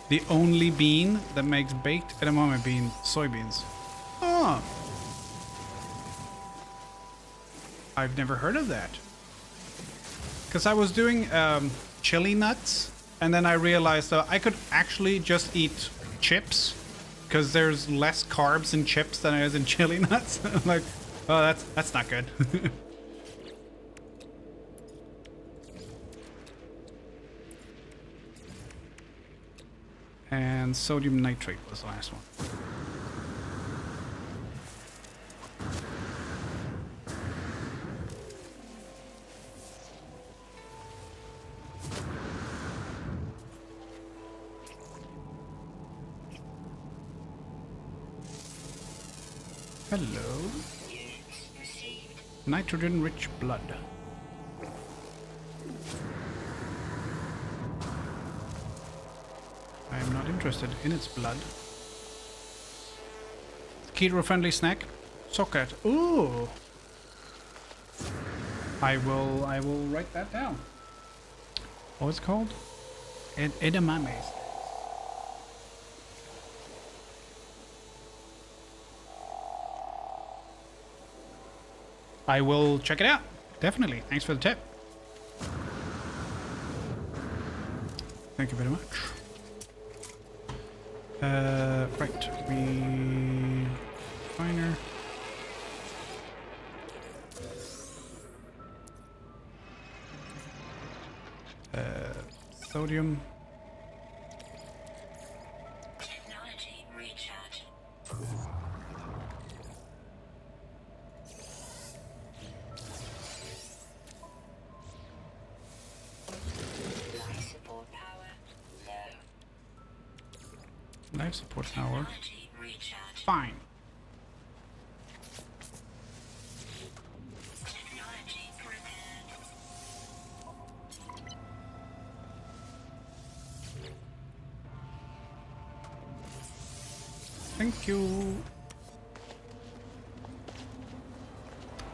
S1: The only bean that makes baked edamame bean soybeans. Oh. I've never heard of that. Because I was doing chili nuts, and then I realized that I could actually just eat chips, because there's less carbs in chips than there is in chili nuts. I'm like, oh, that's not good. And sodium nitrate was the last one. Hello. Nitrogen-rich blood. I am not interested in its blood. Keto-friendly snack. Socket. Ooh. I will write that down. What's it called? Edamame. I will check it out. Definitely. Thanks for the tip. Thank you very much. Right. Refiner. Sodium.
S3: Technology recharge. Life support power low.
S1: Life support power.
S3: Technology recharge.
S1: Fine.
S3: Technology prepared.
S1: Thank you.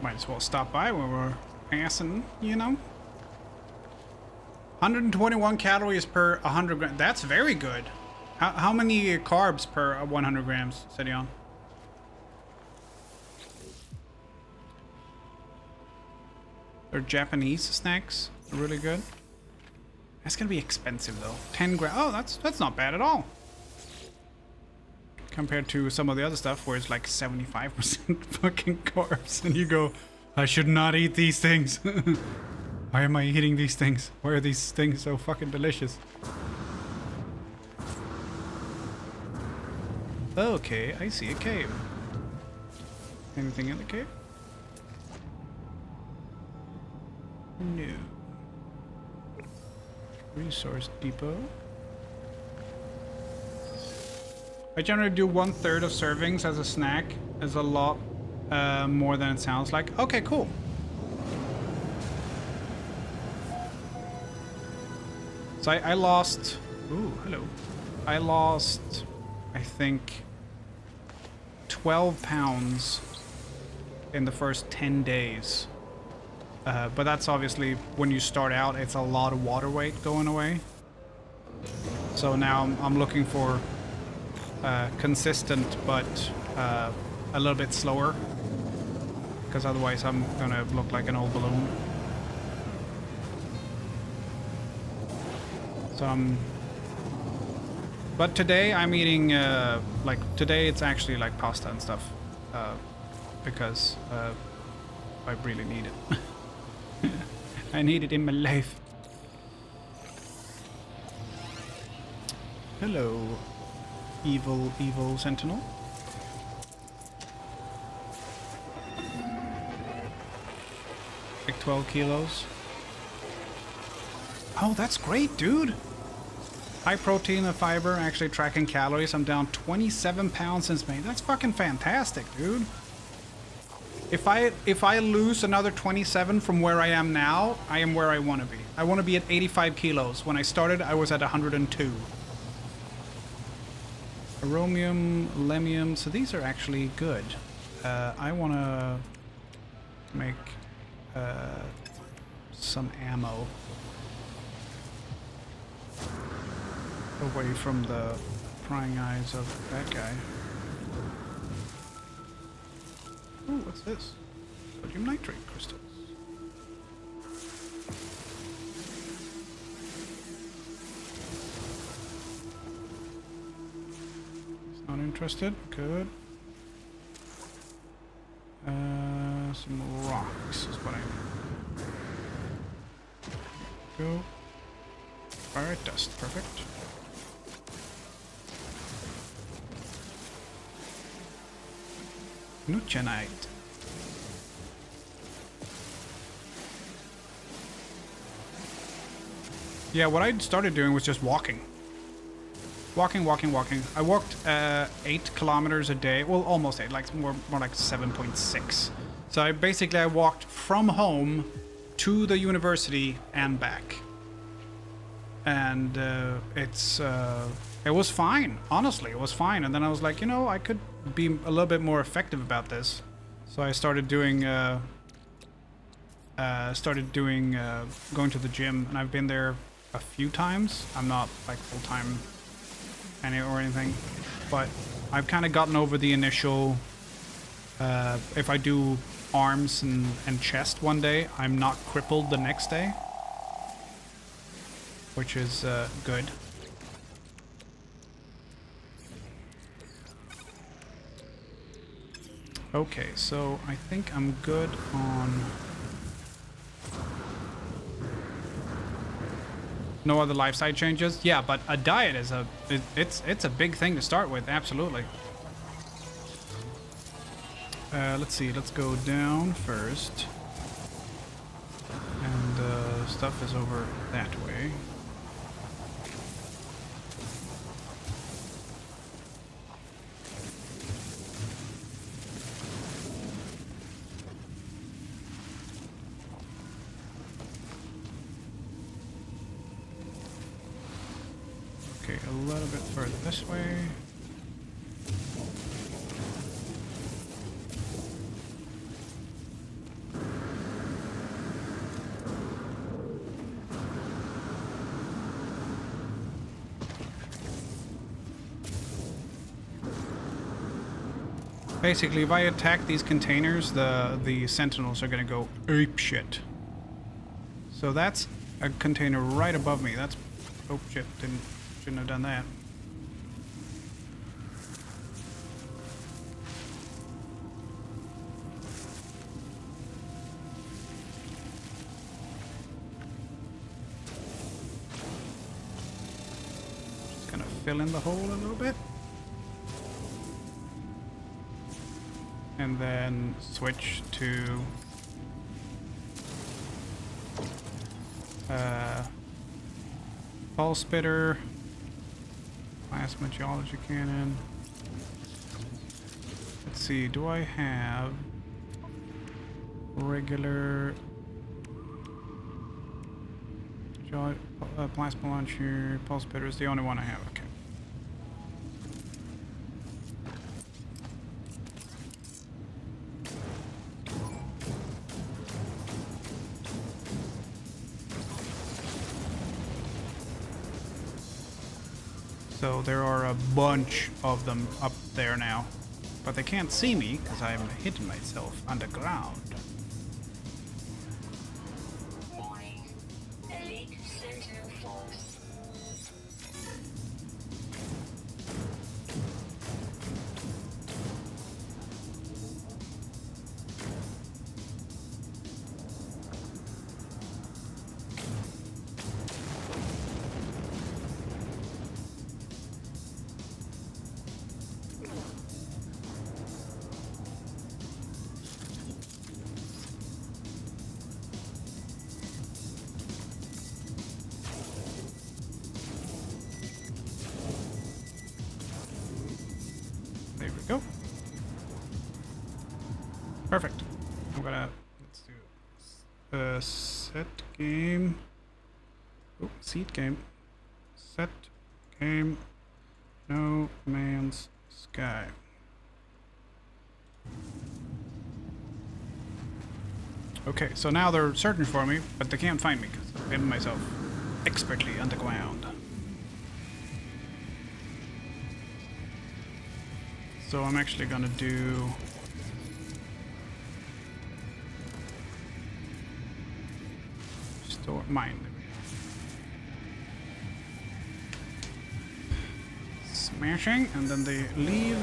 S1: Might as well stop by when we're passing, you know? 121 calories per 100 grams. That's very good. How many carbs per 100 grams, Sedion? They're Japanese snacks. They're really good. That's gonna be expensive though. 10 grams. Oh, that's not bad at all. compared to some of the other stuff where it's like 75% fucking carbs, and you go, I should not eat these things. Why am I eating these things? Why are these things so fucking delicious? Okay, I see a cave. Anything in the cave? No. Resource depot. I generally do 1/3 of servings as a snack. Is a lot more than it sounds like. Okay, cool. So I lost... Ooh, hello. I lost, I think, 12 pounds in the first 10 days. But that's obviously, when you start out, it's a lot of water weight going away. So now I'm looking for consistent, but a little bit slower. Because otherwise I'm gonna look like an old balloon. So but today I'm eating, like, today it's actually like pasta and stuff. Because I really need it. I need it in my life. Hello, evil sentinel. Like 12 kilos. Oh, that's great, dude. High protein and fiber, actually tracking calories. I'm down 27 pounds since May. That's fucking fantastic, dude. If I lose another 27 from where I am now, I am where I want to be. I want to be at 85 kilos. When I started, I was at 102. Aromium, lemium, so these are actually good. I want to make some ammo. Away from the prying eyes of that guy. Ooh, what's this? Sodium nitrate crystals. He's not interested. Good. Some rocks is what I need. Go. Alright, dust. Perfect. Nuchenite. Yeah, what I started doing was just walking. Walking. I walked 8 kilometers a day. Well, almost 8, like more like 7.6. So I walked from home to the university and back. And it was fine. Honestly, it was fine. And then I was like, you know, I could be a little bit more effective about this. So I started doing going to the gym, and I've been there a few times. I'm not like full-time or anything, but I've kind of gotten over the initial, if I do arms and chest one day, I'm not crippled the next day, which is good. Okay, so I think I'm good on... No other lifestyle changes? Yeah, but a diet is it's a big thing to start with, absolutely. Let's see, let's go down first. And stuff is over that way. A little bit further this way. Basically, if I attack these containers, the sentinels are gonna go ape shit. So that's a container right above me. That's... oh shit, shouldn't have done that. fill in the hole a little bit. And then switch to pulse spitter, plasma geology cannon. Let's see, do I have regular plasma launcher? Pulse spitter is the only one I have. Okay. So there are a bunch of them up there now. But they can't see me because I'm hidden myself underground.
S3: Warning. Elite Sentinel Force.
S1: There we go. Perfect. I'm gonna, let's do set game. Oh, seed game. Set game. No Man's Sky. Okay, so now they're searching for me, but they can't find me because I've hidden myself expertly underground. So I'm actually gonna do store mine. Smashing, and then they leave.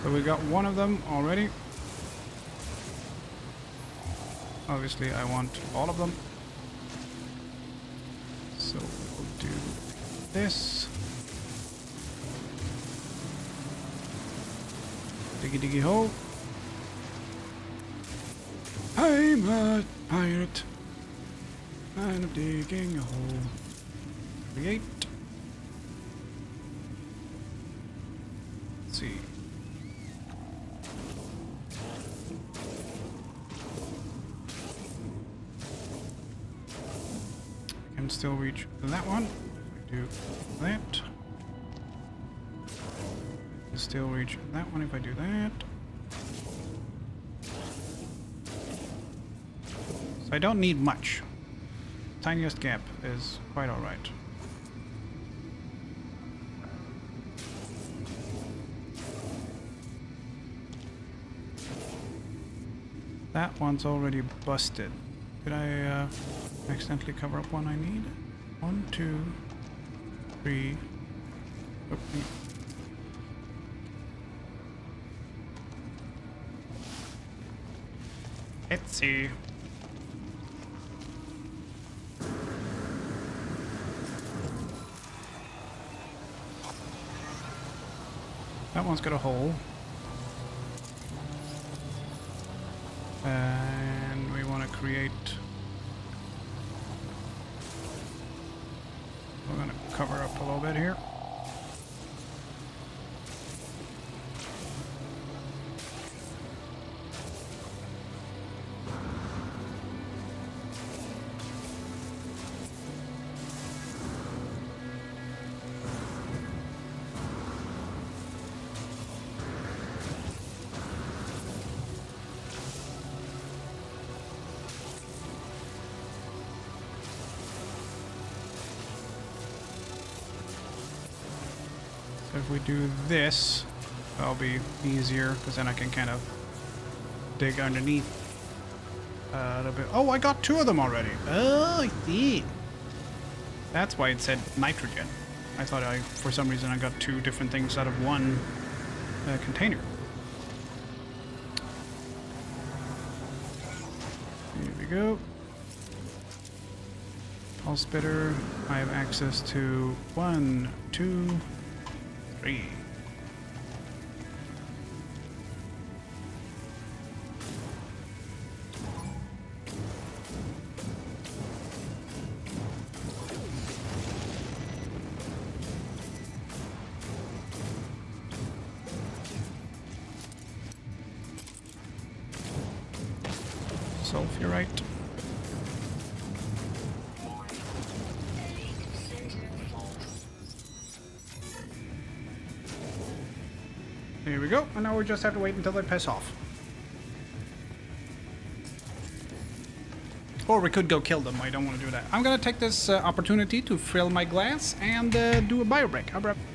S1: So we got one of them already. Obviously, I want all of them. So we'll do this. Diggy diggy hole. I'm a pirate. I'm digging a hole. Create. Let's see. Can still reach that one. If I do that. Can still reach that one if I do that. So I don't need much. Tiniest gap is quite alright. That one's already busted. Did I accidentally cover up one I need? 1, 2, 3. Oh, let's see. That one's got a hole. And we want to create... We're going to cover up a little bit here. If we do this, that'll be easier, because then I can kind of dig underneath a little bit. Oh, I got 2 of them already. Oh, I see. That's why it said nitrogen. I thought for some reason, I got 2 different things out of one container. we go. Pulse spitter. I have access to 1, 2, 3. Sulfurite. There we go, and now we just have to wait until they piss off. Or we could go kill them, I don't want to do that. I'm gonna take this opportunity to fill my glass and do a bio break. I'll be right back.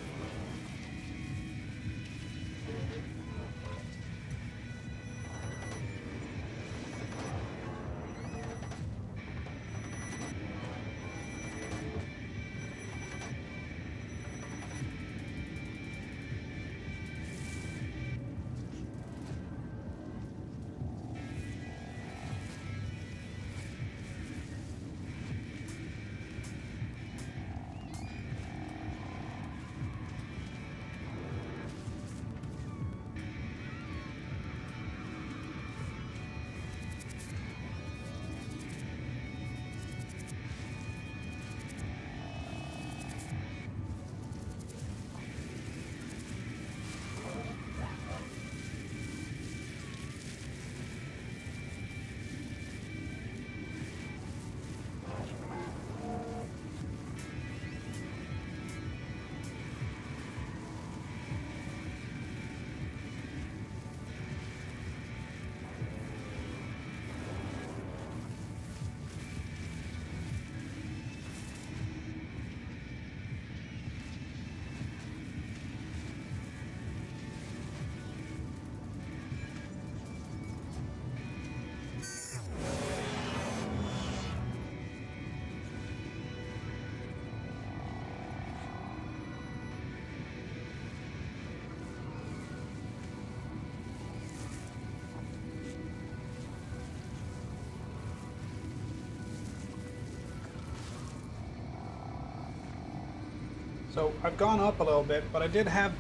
S1: So I've gone up a little bit, but I did have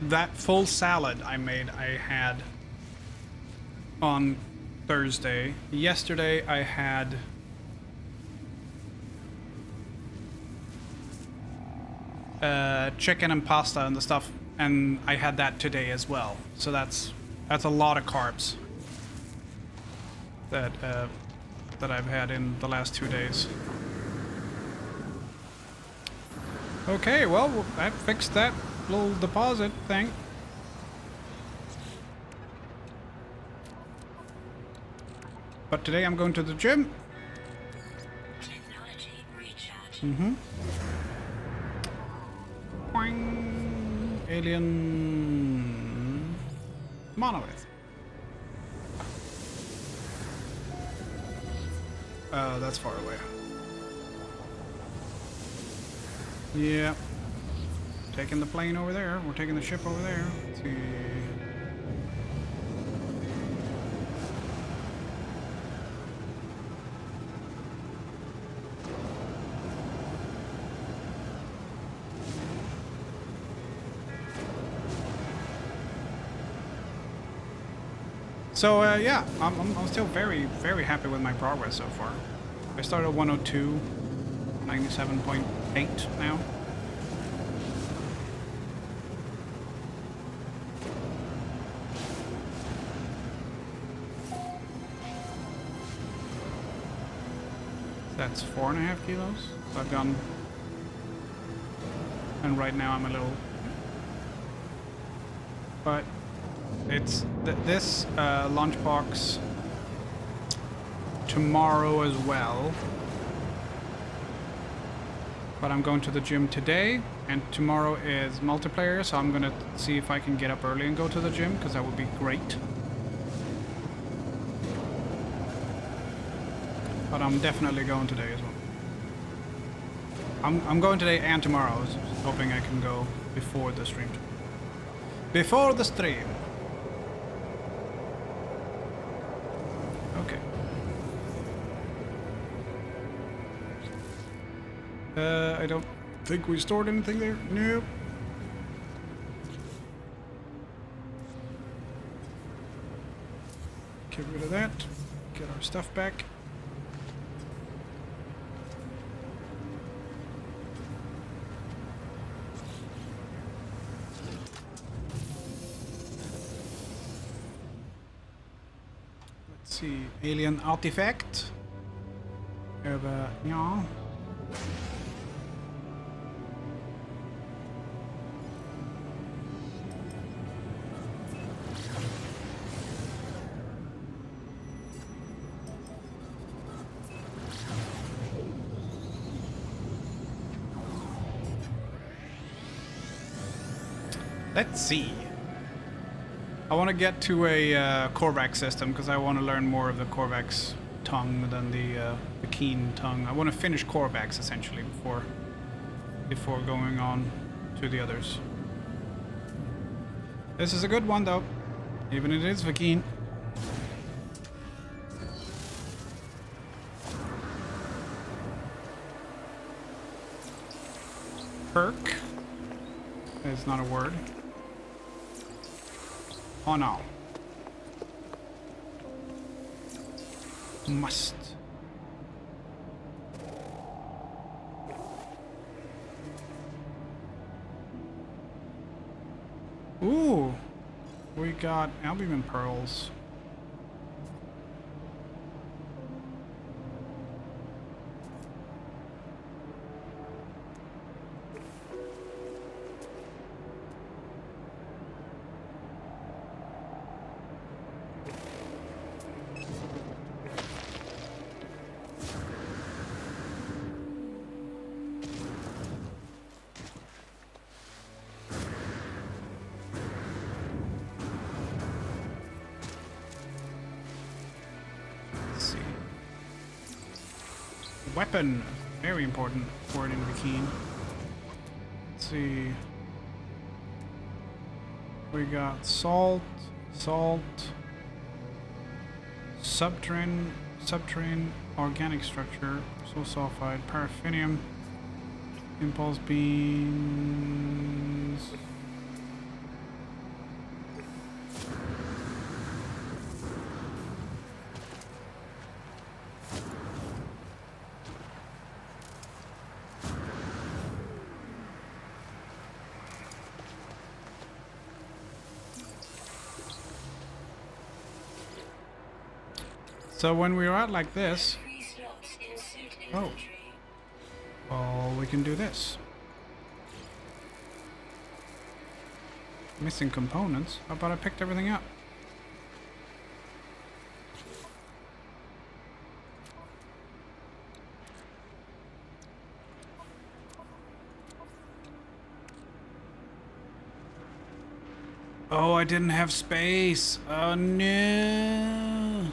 S1: that full salad I made. I had on Thursday. Yesterday I had chicken and pasta and the stuff, and I had that today as well. So that's a lot of carbs that I've had in the last 2 days. Okay, well, that fixed that little deposit thing. But today I'm going to the gym.
S3: Technology recharge.
S1: Boing. Alien monolith. That's far away. Yeah. Taking the plane over there. We're taking the ship over there. Let's see. So yeah, I'm still very, very happy with my progress so far. I started at 102, 97.8 now. That's 4.5 kilos. So I've gone, and right now I'm a little, but it's this lunchbox tomorrow as well. But I'm going to the gym today, and tomorrow is multiplayer, so I'm gonna see if I can get up early and go to the gym, because that would be great. But I'm definitely going today as well. I'm going today and tomorrow. I was hoping I can go before the stream. Before the stream. I don't think we stored anything there. Nope. Get rid of that. Get our stuff back. Let's see. Alien artifact. Yeah. Let's see. I want to get to a Korvax system because I want to learn more of the Korvax tongue than the Keen tongue. I want to finish Korvax essentially before going on to the others. This is a good one though, even if it is Vakeen. Perk. It's not a word. Oh no. Must. Ooh. We got albumin pearls. Weapon, very important word in Vakeen. Let's see. We got salt, subterranean, organic structure, soul sulfide, paraffinium, impulse beams. So when we're out like this, oh, well, we can do this. Missing components. How about I picked everything up? Oh, I didn't have space. Oh no.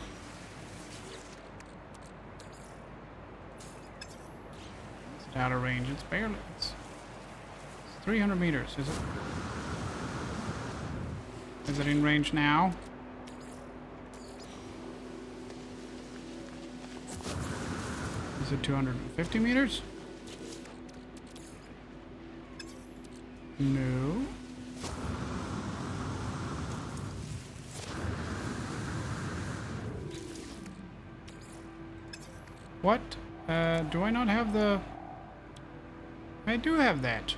S1: Out of range. It's barely. It's 300 meters. Is it? Is it in range now? Is it 250 meters? No. What? Do I not have the... I do have that.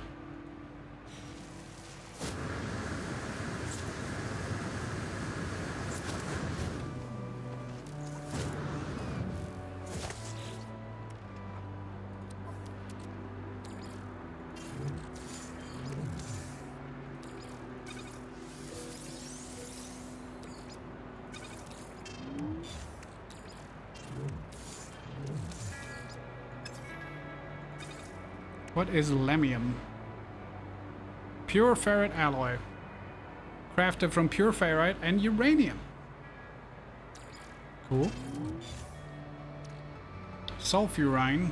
S1: What is lemium? Pure ferrite alloy. Crafted from pure ferrite and uranium. Cool. Sulfurine.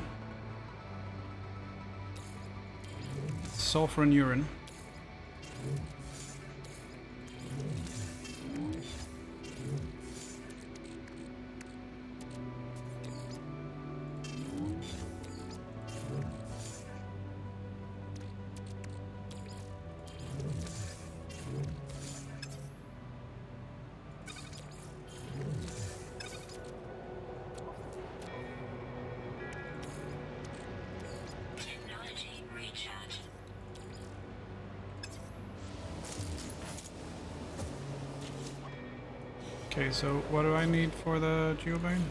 S1: Sulfur and urine. Okay, so what do I need for the geobane?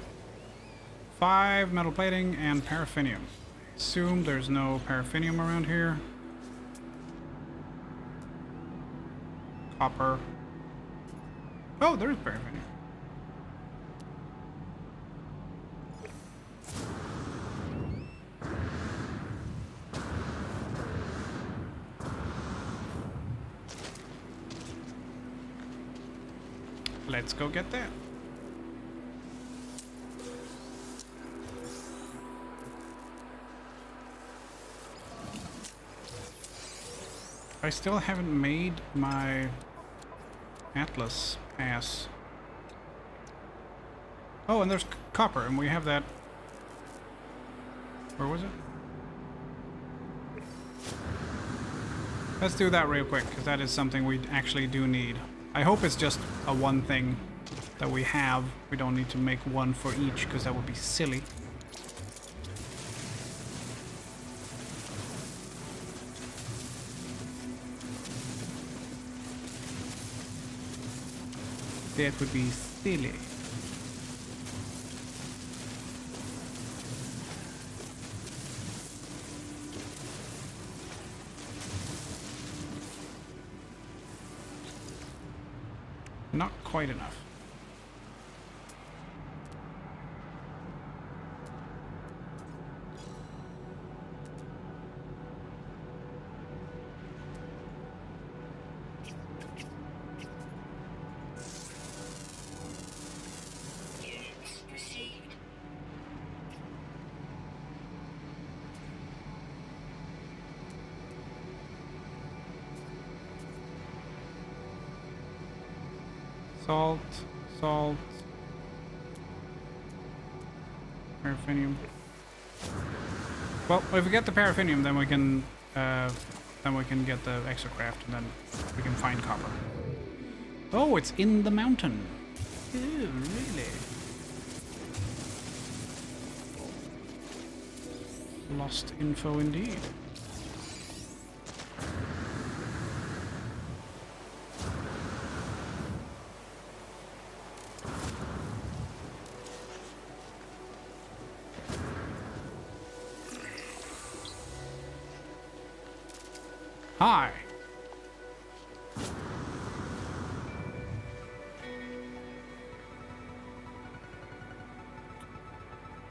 S1: 5 metal plating and paraffinium. I assume there's no paraffinium around here. Copper. Oh, there's paraffinium. Let's go get that. I still haven't made my Atlas pass. Oh, and there's copper, and we have that. Where was it? Let's do that real quick, because that is something we actually do need. I hope it's just a one thing that we have. We don't need to make one for each, because that would be silly. That would be silly. Not quite enough.
S3: Units received.
S1: Salt, salt, paraffinium. Well, if we get the paraffinium, then we can get the exocraft, and then we can find copper. Oh, it's in the mountain. Oh, really? Lost info indeed. Hi.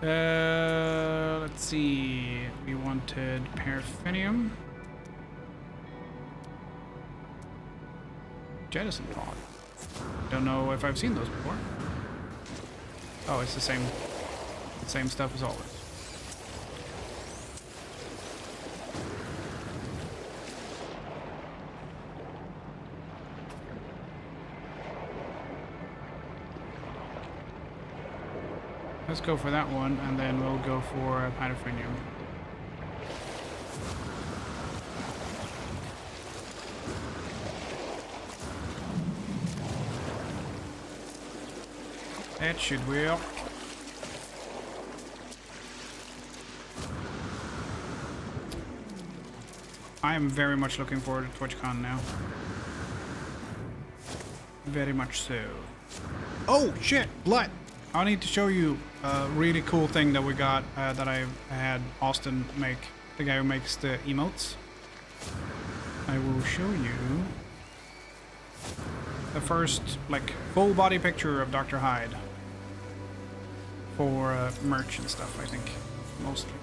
S1: Let's see. We wanted paraffinium. Jettison pod. Don't know if I've seen those before. Oh, it's the same stuff as always. Let's go for that one, and then we'll go for paraffinium. That should work. I am very much looking forward to TwitchCon now. Very much so. Oh shit! Blood! I need to show you a really cool thing that we got that I had Austin make, the guy who makes the emotes. I will show you the first like full body picture of Dr. Hyde for merch and stuff, I think, mostly.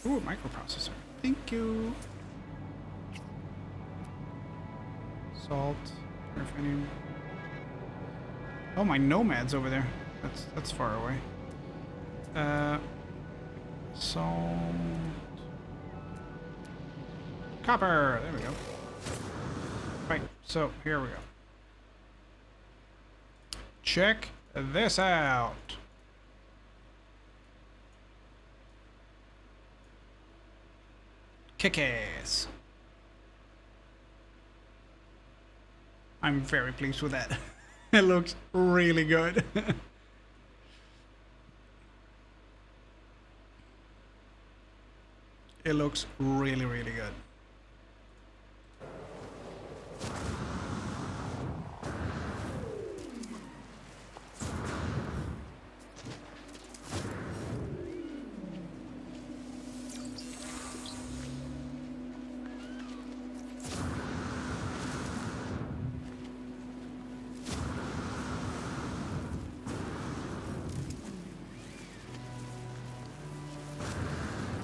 S1: Ooh, microprocessor. Thank you. Salt, paraffinium. Oh, my nomad's over there. That's far away. Salt. Copper. There we go. Right. So here we go. Check this out. Kick ass. I'm very pleased with that. It looks really good. It looks really, really good.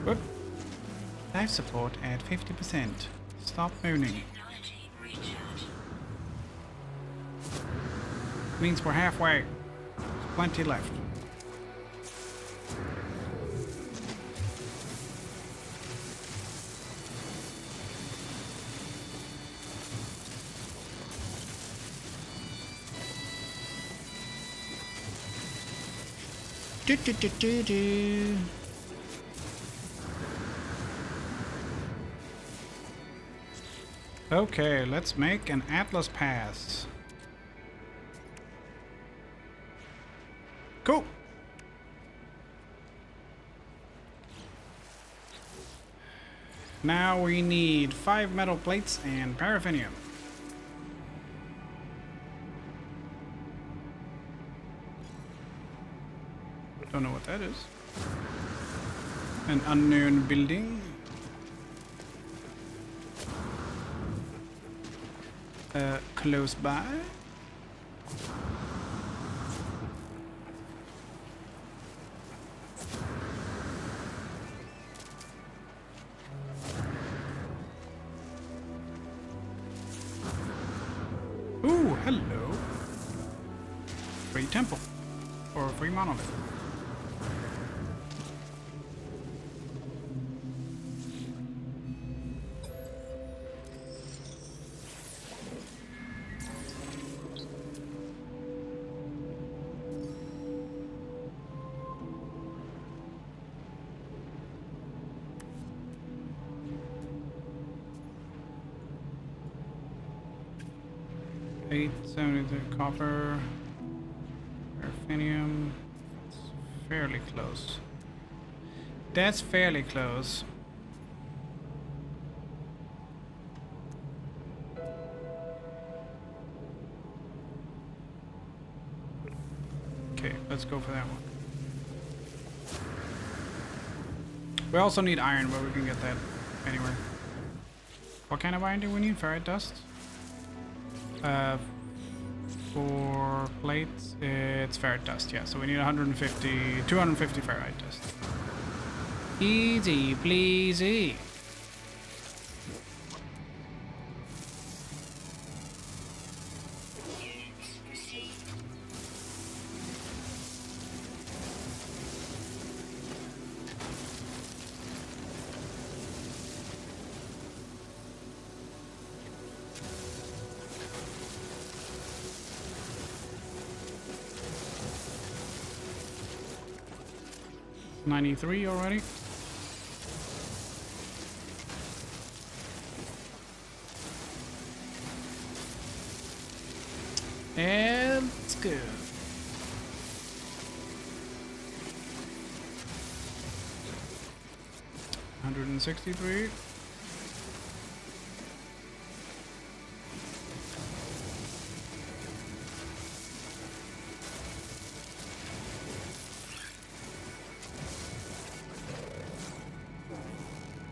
S1: Whoop. Life support at 50%. Stop moaning.
S3: Technology recharge.
S1: Means we're halfway. Plenty left. Do, do, do, do, do. Okay, let's make an Atlas pass. Cool. Now we need 5 metal plates and paraffinium. Don't know what that is. An unknown building. Close by. Ooh, hello. Free temple. Or free monolith. $8.73 copper, paraffinium. It's fairly close. That's fairly close. Okay, let's go for that one. We also need iron, but we can get that anywhere. What kind of iron do we need? Ferrite dust? For plates, it's ferrite dust, yeah. So we need 250 ferrite dust. Easy, pleasy.
S3: Units received.
S1: $93 already. And it's good. $163.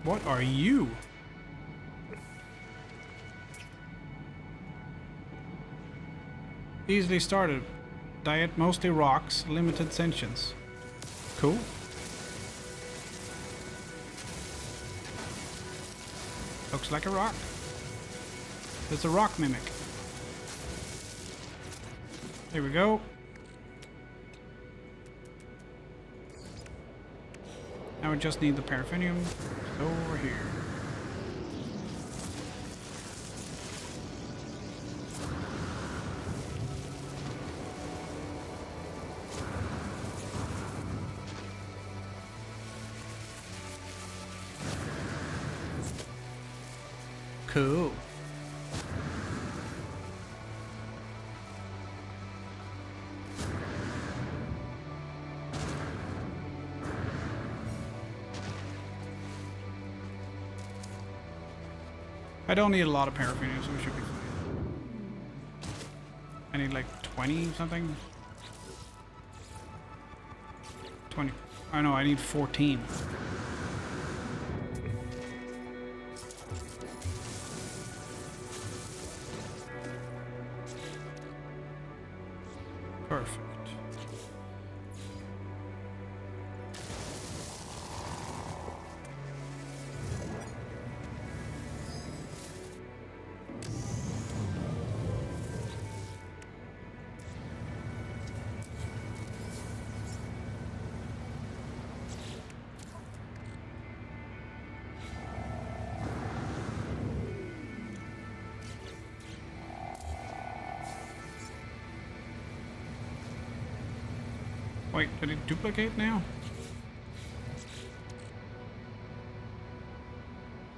S1: What are you? Easily started. Diet mostly rocks, limited sentience. Cool. Looks like a rock. It's a rock mimic. Here we go. Now we just need the paraffinium. It's over here. Cool. I don't need a lot of paraphernalia, so we should be fine. I need like 20 something. 20. Oh no, I need 14. Perfect. Wait, did it duplicate now?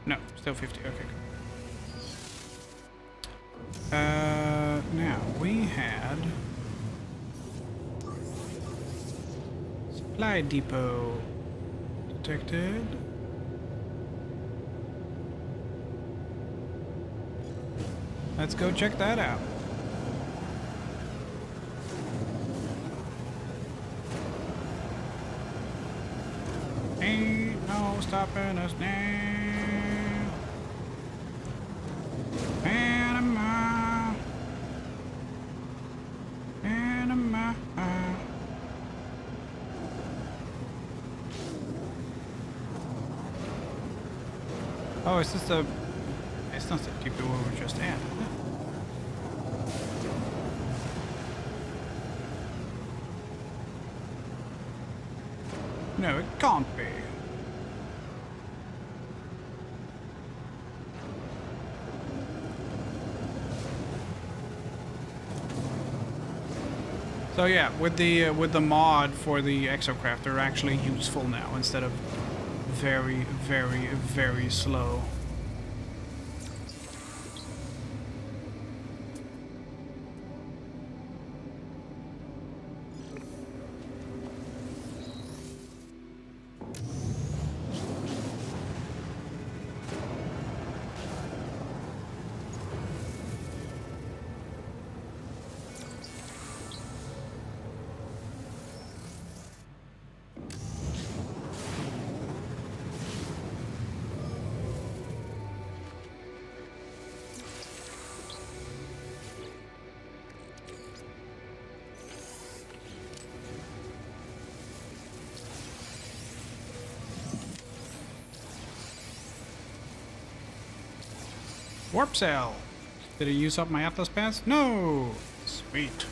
S1: No, still 50. Okay, good. Now we had supply depot detected. Let's go check that out. Ain't no stopping us now. Panama. Panama. Oh, it's just a... It's not the depot where we're just at. No, it can't be. So yeah, with the mod for the exocraft, they're actually useful now instead of very, very, very slow. Warp cell. Did it use up my Atlas pass? No. Sweet.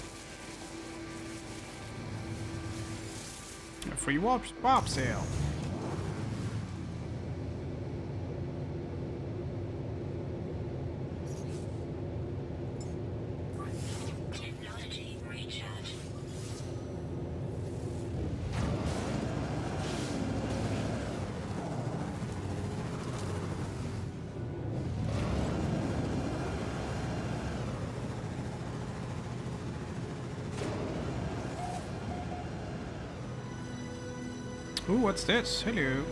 S1: A free warp cell.
S3: Technology recharge.
S1: Ooh, what's this? Hello.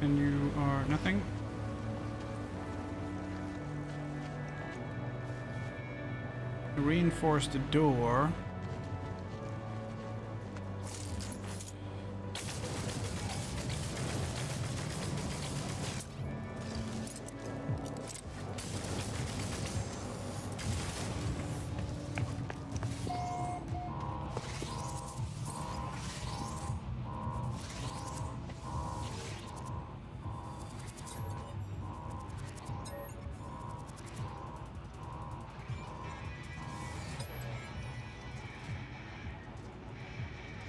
S1: And you are nothing? Reinforce the door.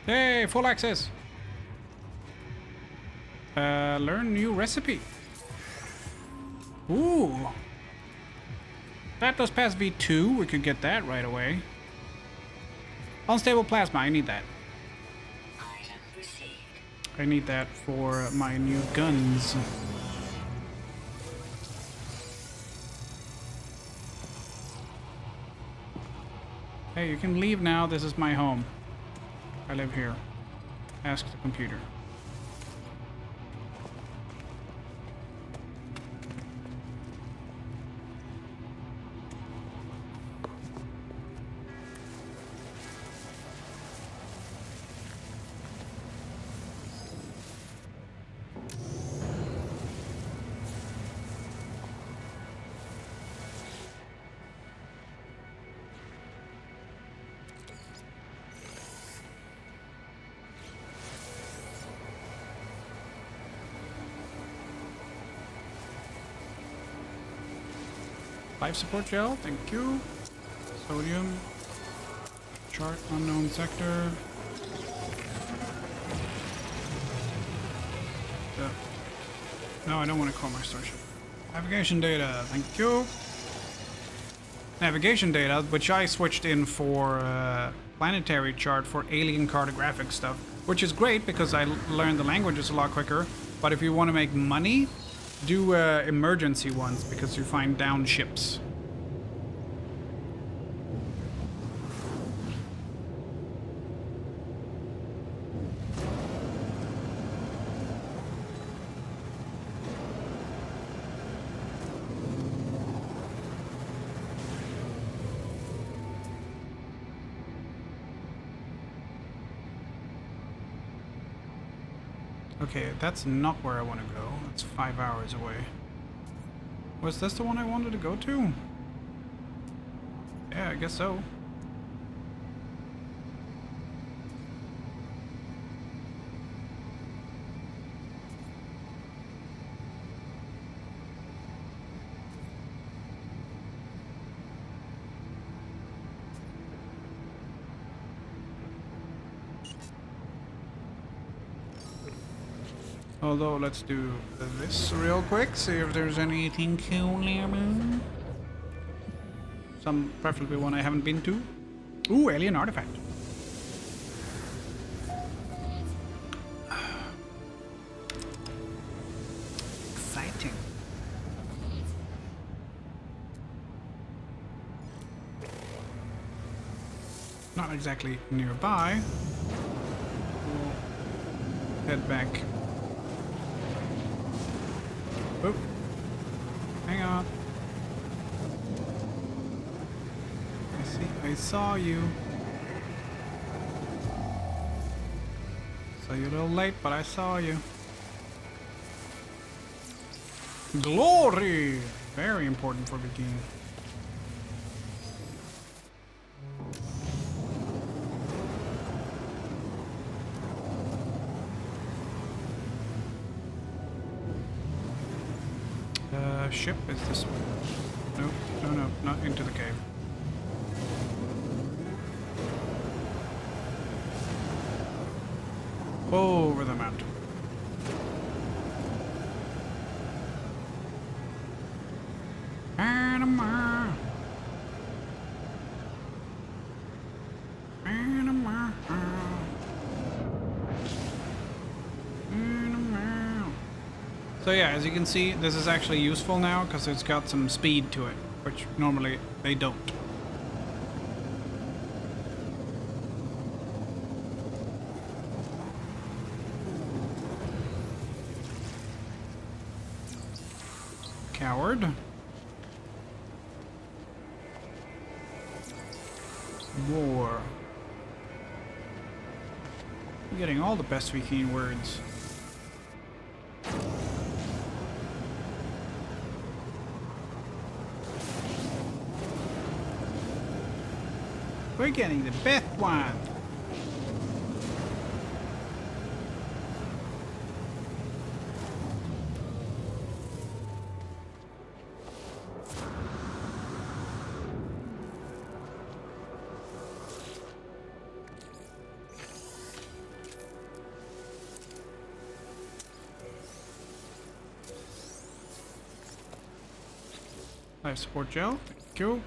S1: Hey, full access. Learn new recipe. Ooh. That does pass V2. We could get that right away. Unstable plasma. I need that.
S3: Item received.
S1: I need that for my new guns. Hey, you can leave now. This is my home. I I live here. Ask the computer. Life support gel, thank you. Sodium. Chart unknown sector. Yeah. No, I don't want to call my starship. Navigation data, thank you. Navigation data, which I switched in for planetary chart for alien cartographic stuff, which is great because I learned the languages a lot quicker. But if you want to make money, do emergency ones because you find down ships. Okay, that's not where I want to go. That's 5 hours away. Was this the one I wanted to go to? Yeah, I guess so. Although, let's do this real quick, see if there's anything cool nearby. Some, preferably one I haven't been to. Ooh, alien artifact. Exciting. Not exactly nearby. We'll head back. Oop. Hang on. I saw you. So you're a little late, but I saw you. Glory! Very important for bikini. Ship is this way. No, not into the cave. Over the mountain. Panama. Panama. So yeah, as you can see, this is actually useful now because it's got some speed to it, which normally they don't. Coward. War. You're getting all the best Viking words. We're getting the best one. Life support gel. Thank you.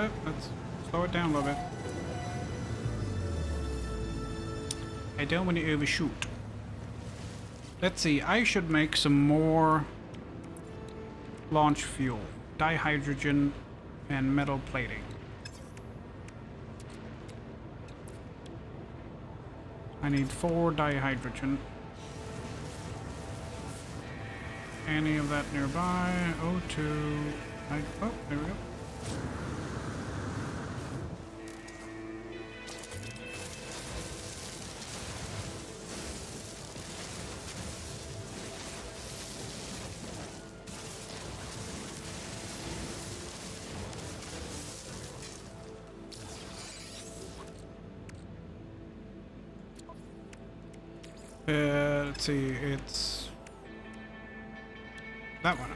S1: it. Let's slow it down a little bit. I don't want to overshoot. Let's see, I should make some more launch fuel. Dihydrogen and metal plating. I need 4 dihydrogen. Any of that nearby? O2. Oh, there we go. Let's see, it's that one.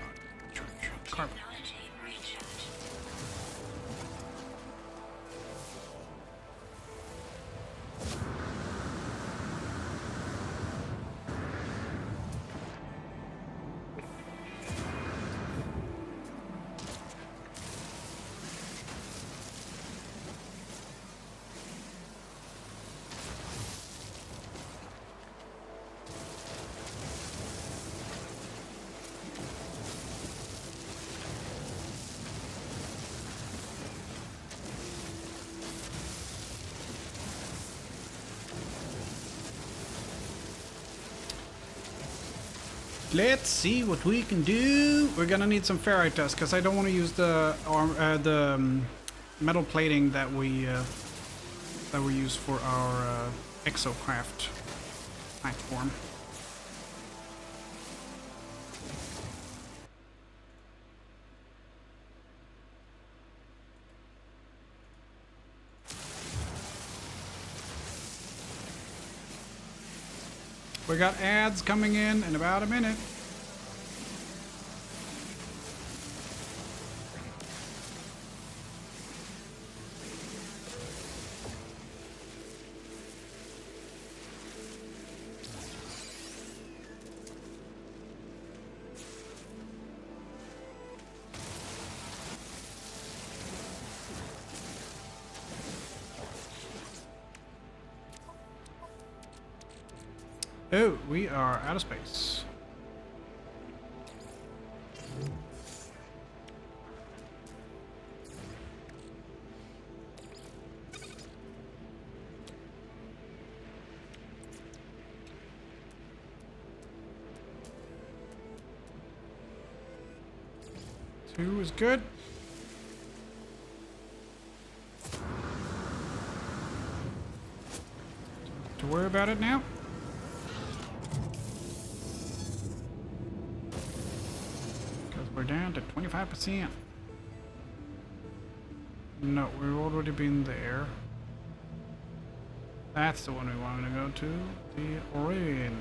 S1: Carbon.
S3: Technology recharge.
S1: Let's see what we can do. We're gonna need some ferrite dust because I don't want to use the metal plating that we use for our exocraft platform. We got ads coming in about a minute. Oh, we are out of space. Two is good. To worry about it now. We're down to 25%. No, we've already been there. That's the one we wanted to go to. The Orions.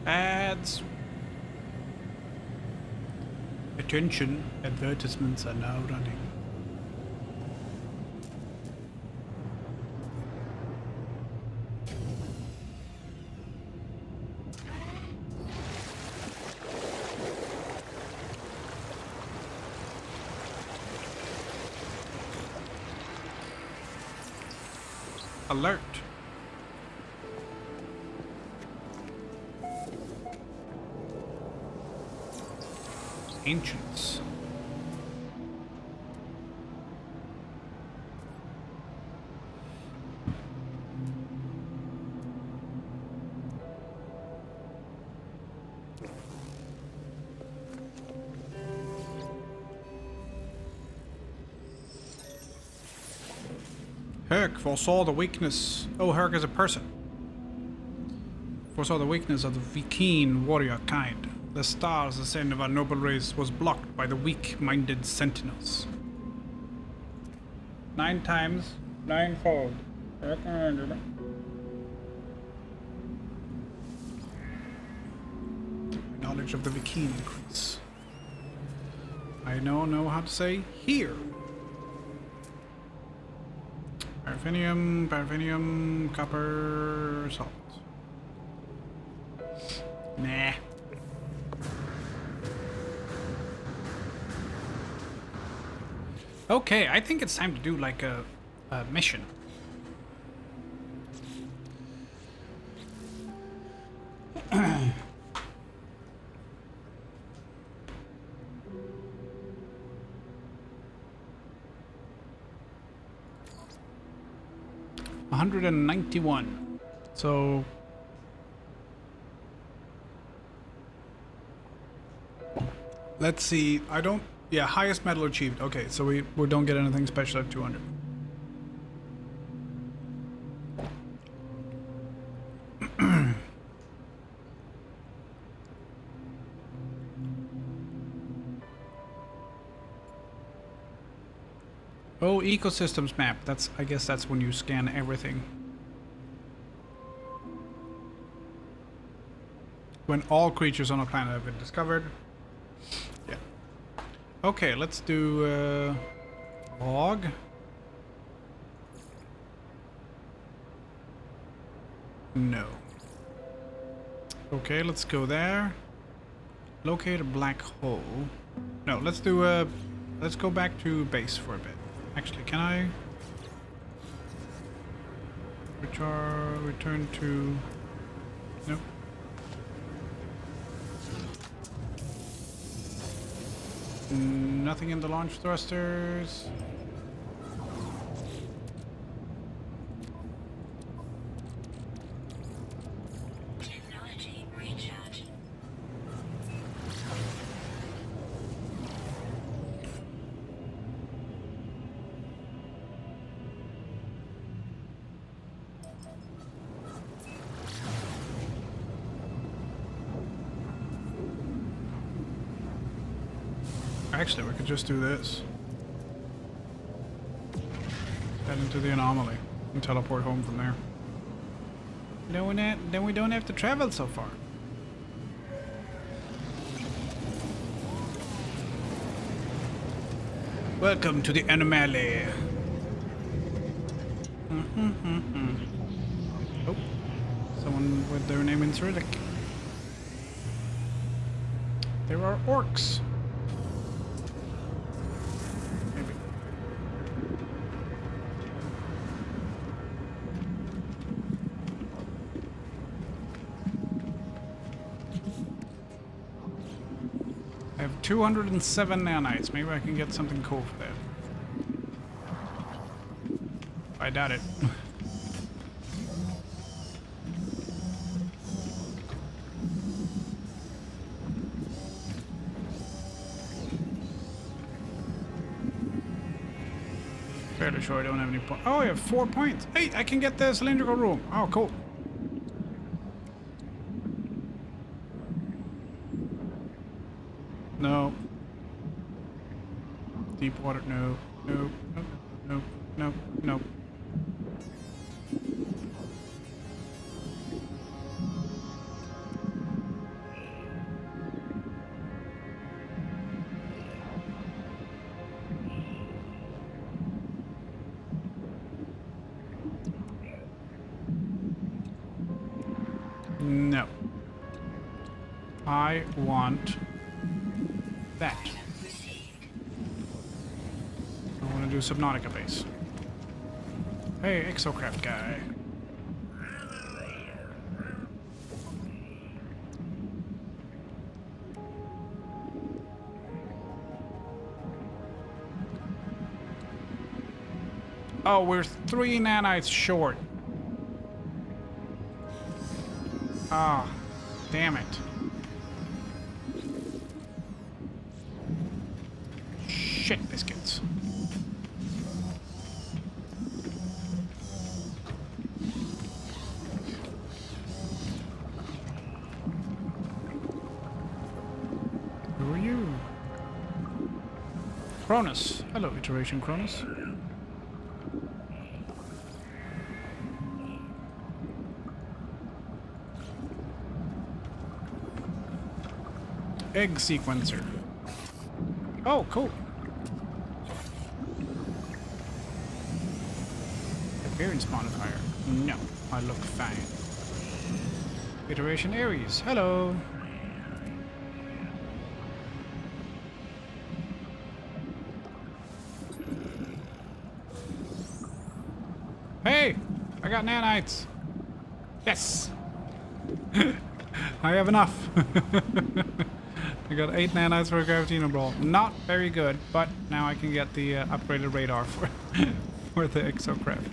S1: Ads. Attention, advertisements are now running. Alert. Ancients. Herc foresaw the weakness. Oh, Herc is a person. Foresaw the weakness of the Viking warrior kind. The stars, the ascent of our noble race, was blocked by the weak-minded sentinels. 9 times, 9-fold. Knowledge of the Viking increase. I don't know how to say here. Paraffinium, copper, salt. Nah. Okay, I think it's time to do like a mission. $191. So let's see. I don't. Yeah, highest medal achieved. Okay, so we don't get anything special at 200. Oh, ecosystems map. That's, I guess that's when you scan everything. When all creatures on a planet have been discovered. Yeah. Okay, let's do log. No. Okay, let's go there. Locate a black hole. No, let's do let's go back to base for a bit. Actually, can I return to... Nope. Nothing in the launch thrusters.
S3: Technology recharge.
S1: Actually, we could just do this. Head into the anomaly and teleport home from there. Then we don't have to travel so far. Welcome to the anomaly. Oh, someone with their name in Cyrillic. There are orcs. Maybe. I have 207 nanites. Maybe I can get something cool for that. I doubt it. Fairly sure I don't have any points. Oh, I have 4 points. Hey, I can get the cylindrical room. Oh, cool. No. Deep water. No. No. No. No. No. No. No. I want that. I want to do Subnautica base. Hey, exocraft guy. Oh, we're 3 nanites short. Ah, damn it. Shit biscuits. you? Cronus. Hello, iteration Cronus. Egg sequencer. Oh, cool. Appearance modifier. No, I look fine. Iteration Aries. Hello. Hey, I got nanites. Yes. I have enough. I got 8 nanites for a Gravitino Brawl. Not very good, but now I can get the upgraded radar for for the exocraft.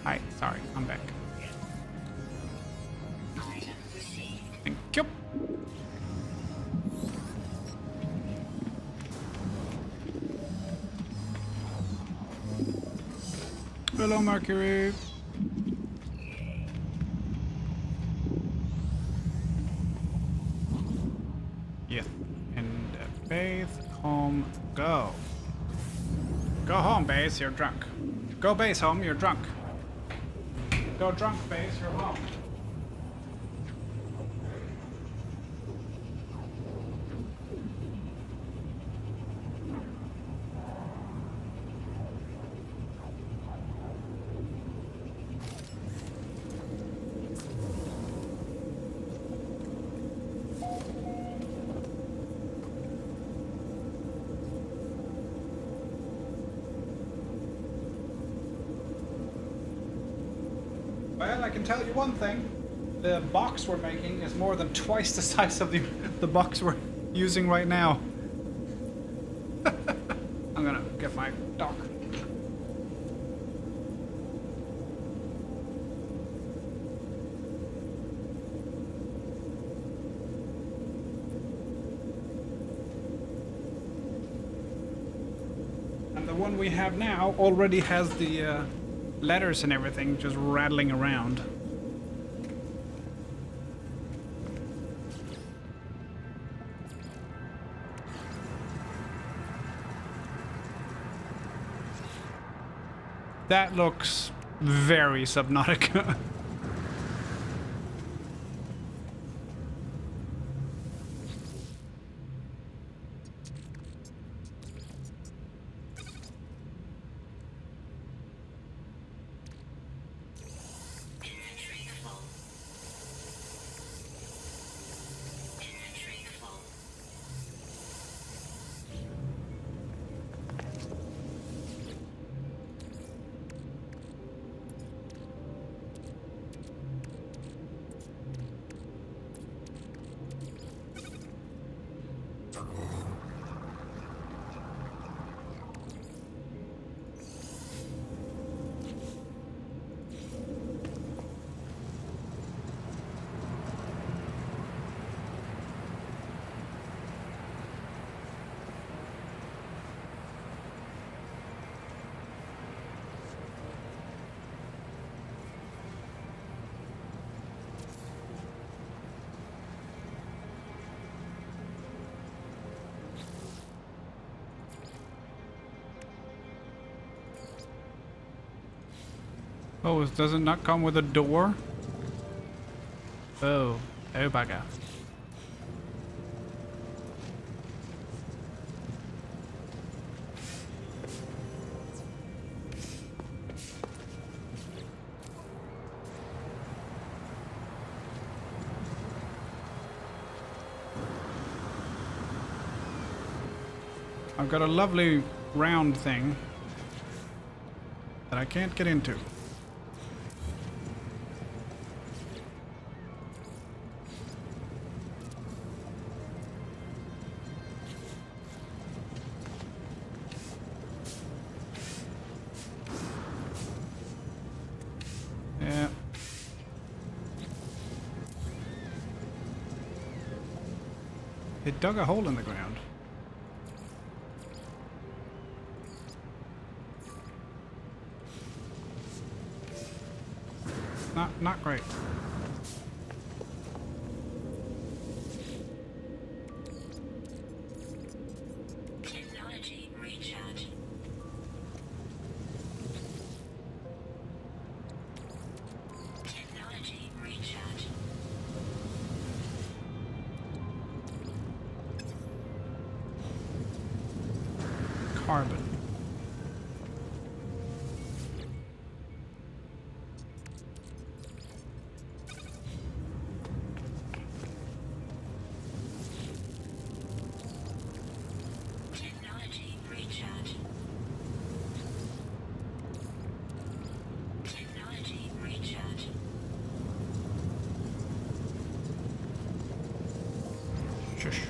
S1: Hi, sorry, I'm back. Thank you. Hello, Mercury. Yeah, and bathe, home, go. Go home, base, you're drunk. Go base home, you're drunk. Go drunk, base, you're home. Well, I can tell you one thing. The box we're making is more than twice the size of the box we're using right now. I'm gonna get my dock. And the one we have now already has the letters and everything just rattling around. That looks very Subnautica.
S3: Inventory full. Inventory full.
S1: Oh, does it not come with a door? Oh, oh bugger. I've got a lovely round thing that I can't get into. Yeah. It dug a hole in the ground. Not great. carbon.
S3: Technology recharge. Technology recharge.
S1: Shush.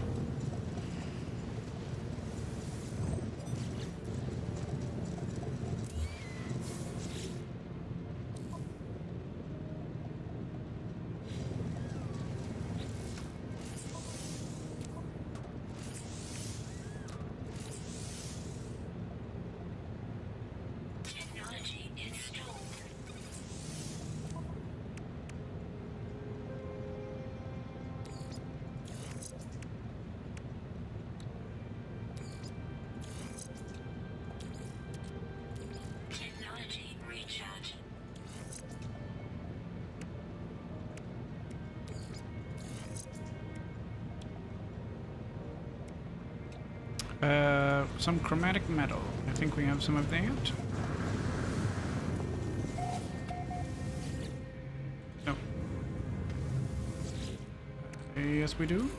S3: Technology installed. Technology recharge.
S1: Some chromatic metal. I think we have some of that. No. Yes, we do.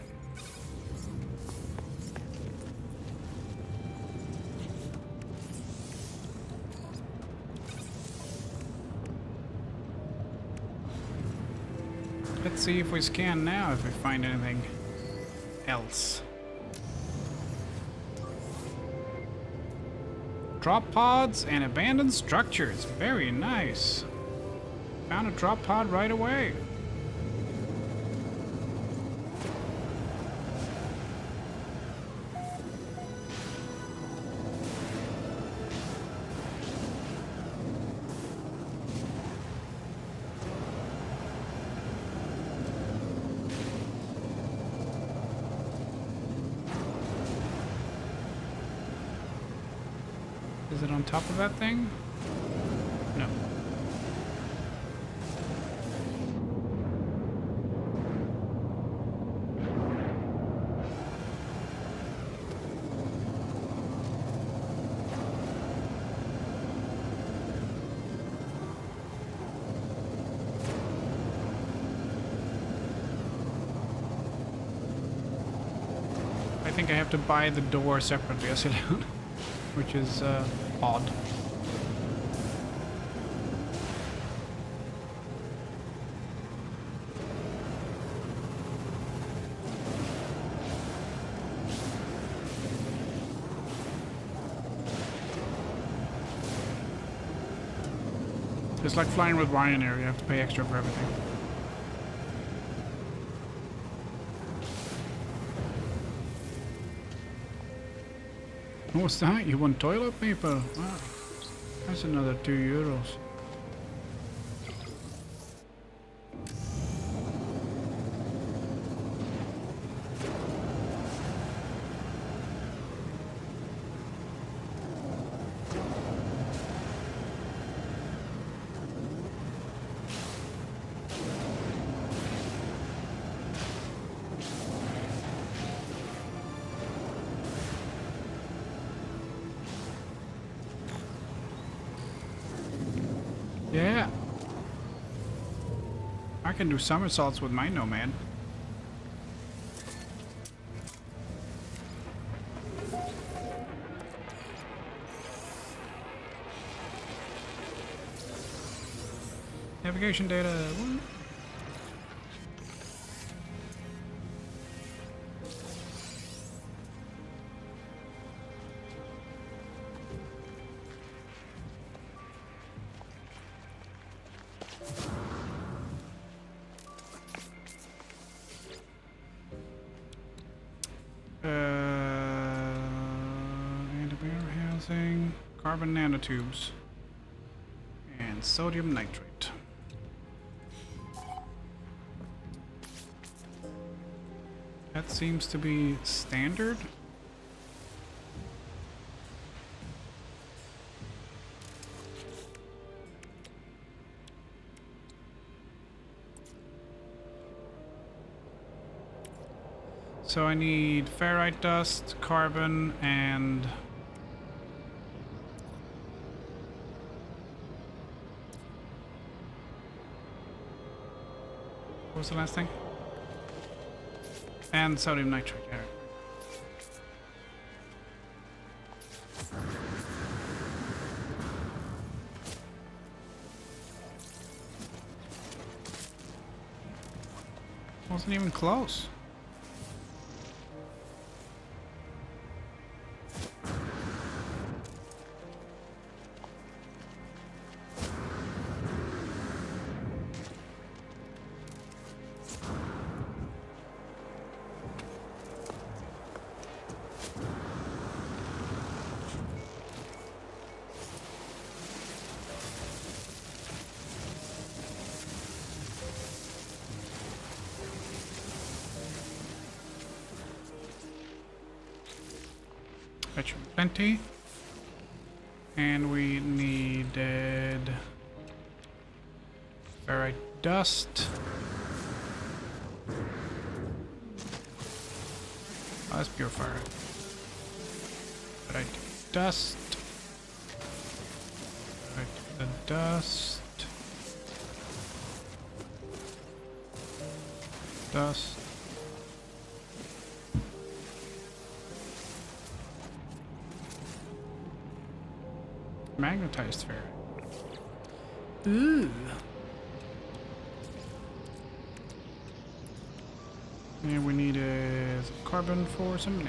S1: Let's see if we scan now if we find anything else. Drop pods and abandoned structures. Very nice. Found a drop pod right away. Is it on top of that thing? No. I think I have to buy the door separately, which is odd. It's like flying with Ryanair, you have to pay extra for everything. What's that? You want toilet paper? Wow. That's another €2. Yeah. I can do somersaults with my Nomad. Navigation data. What? Warehousing, carbon nanotubes, and sodium nitrate. That seems to be standard. So I need ferrite dust, carbon, and What was the last thing? And sodium nitrate. Yeah. Wasn't even close. Petrol plenty. And we needed ferrite dust. Oh, that's pure fire. Ferrite dust. Ferrite the dust. Dust. Magnetized ferrite. Ooh. And we need carbon for some nanotubes.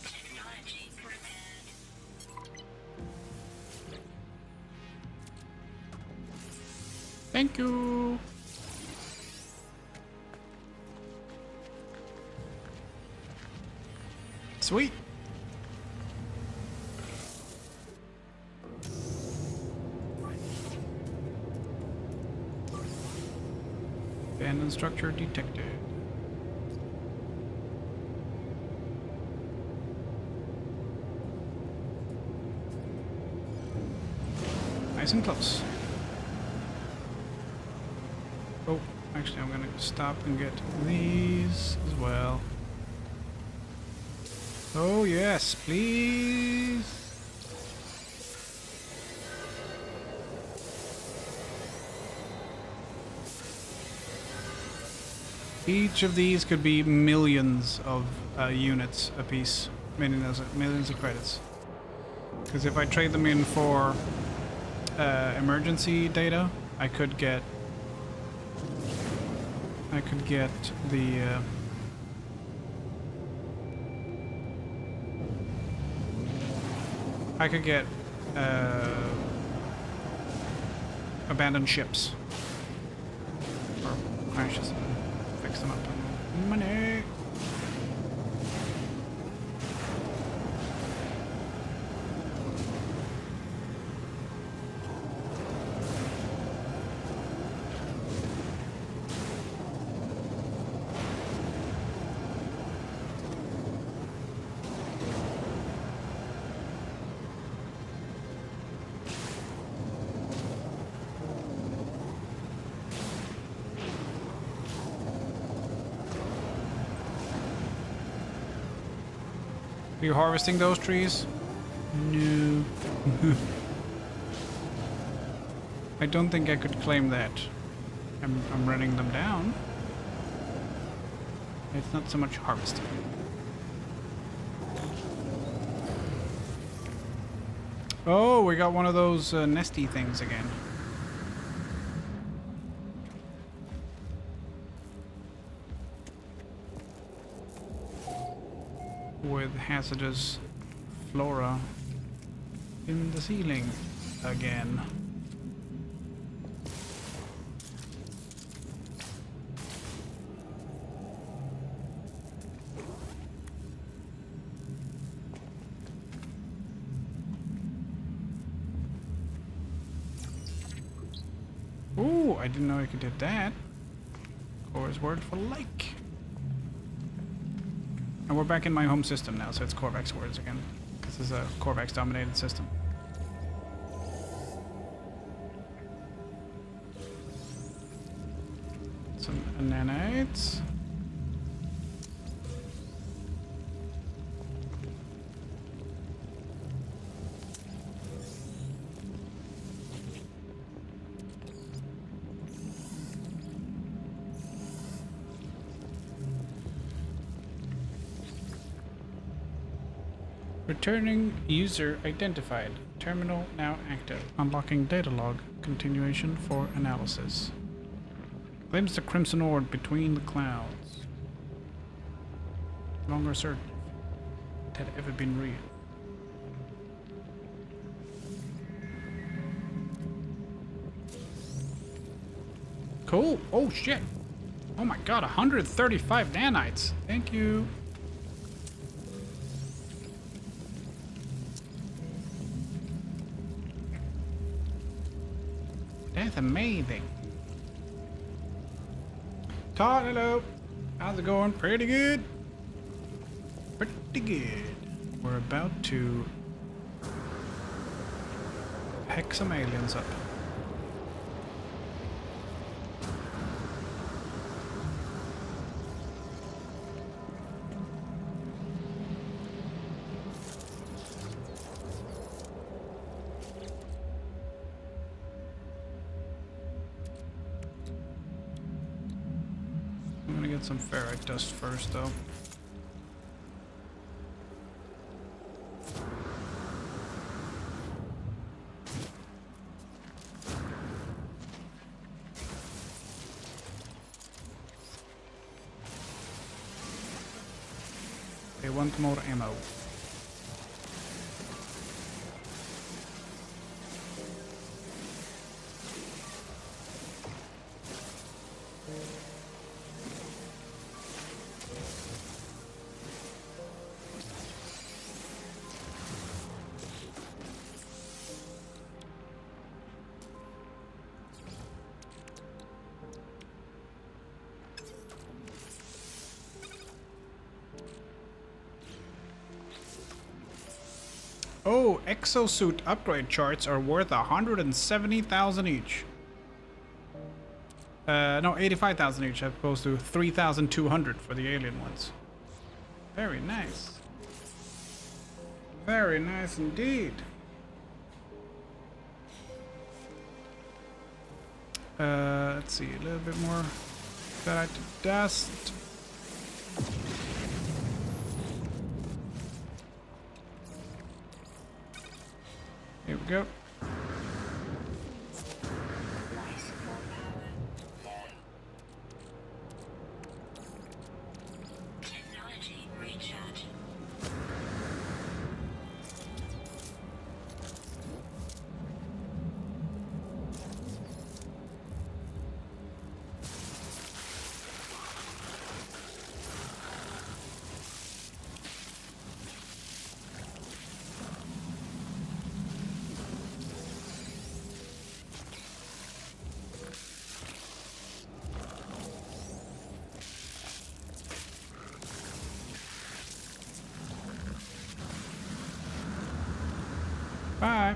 S3: Technology prepared.
S1: Thank you. Sweet. Abandoned structure detected. Nice and close. Oh, actually I'm gonna stop and get these as well. Oh yes, please. Each of these could be millions of units a piece, millions of credits. Because if I trade them in for emergency data, I could get the I could get abandoned ships or crashes and fix them up. Money. Are you harvesting those trees? No. I don't think I could claim that. I'm running them down. It's not so much harvesting. Oh, we got one of those nesty things again. With hazardous flora in the ceiling again. I didn't know you could do that. Core's word for like. And we're back in my home system now, so it's Corvax words again. This is a Corvax dominated system. Some nanites. Returning user identified. Terminal now active. Unlocking data log. Continuation for analysis. Claims the crimson orb between the clouds. Longer certain it had ever been real. Cool. Oh shit. Oh my god, 135 nanites. Thank you. That's amazing. Todd, hello. How's it going? Pretty good. Pretty good. We're about to heck some aliens up. I'm gonna get some ferrite dust first, though. They want more ammo. Oh, exosuit upgrade charts are worth 170,000 each. No, 85,000 each, as opposed to 3,200 for the alien ones. Very nice. Very nice indeed. Let's see, a little bit more ferrite dust. Here we go.
S3: Technology recharge.
S1: Bye.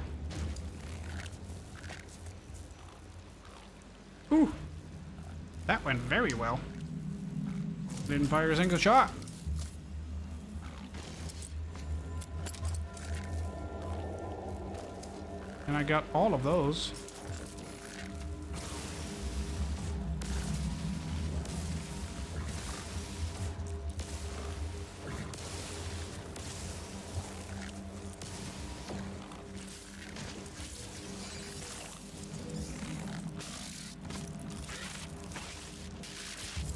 S1: Ooh. That went very well. Didn't fire a single shot. And I got all of those.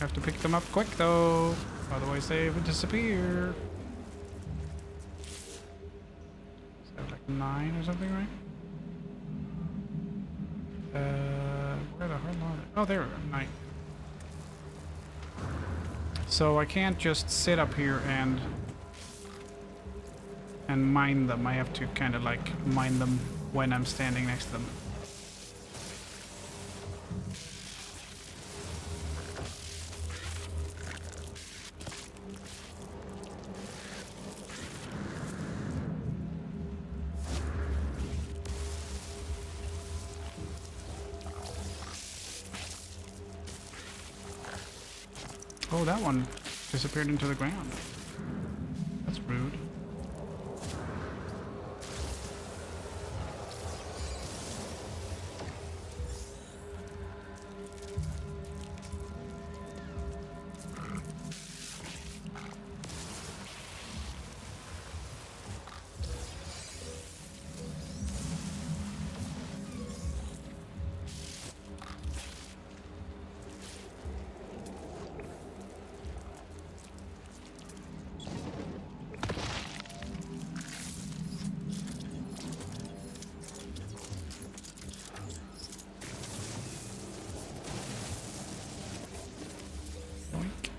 S1: Have to pick them up quick though, otherwise they would disappear. Is that like 9 or something, right? Where the hell are they? Oh, there we go, 9. So I can't just sit up here and mine them. I have to kind of like mine them when I'm standing next to them. Oh, that one disappeared into the ground. That's rude. Boink.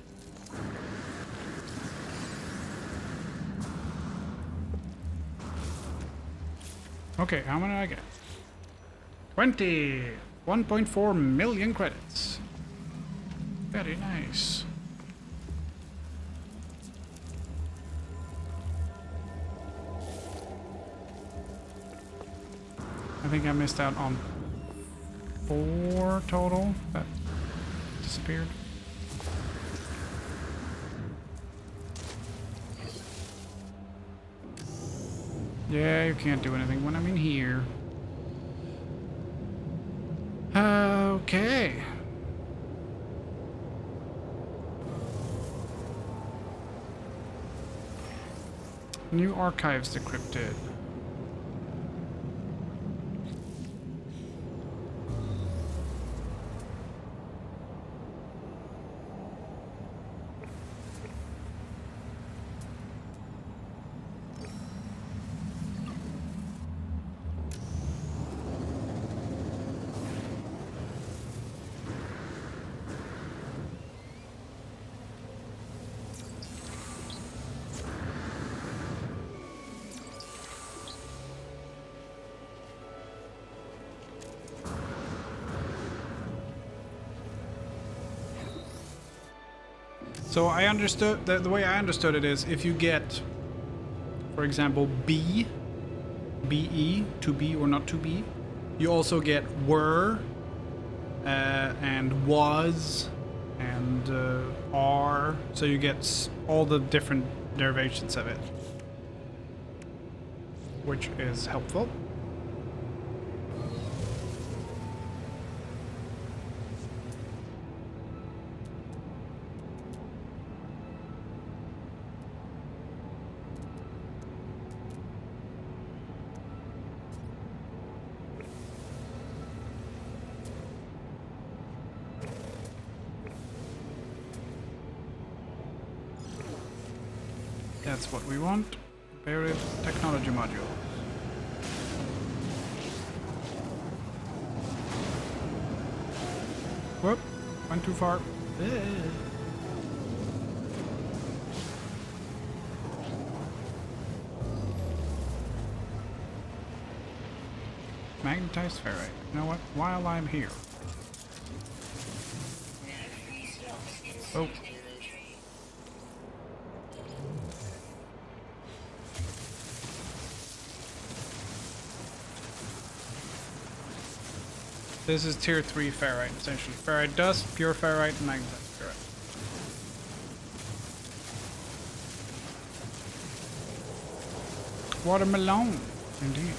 S1: Okay, how many did I get? 20! 1.4 million credits. Very nice. I think I missed out on 4 total that disappeared. Yeah, you can't do anything when I'm in here. Okay. New archives decrypted. So I understood the way I understood it is if you get, for example, B, BE, to be or not to be, you also get were and was and are. So you get all the different derivations of it, which is helpful. That's what we want. Buried technology module. Whoop, went too far. Magnetized ferrite. You know what? While I'm here. Oh. This is tier 3 ferrite, essentially. Ferrite dust, pure ferrite, and magnetized ferrite. Watermelon, indeed.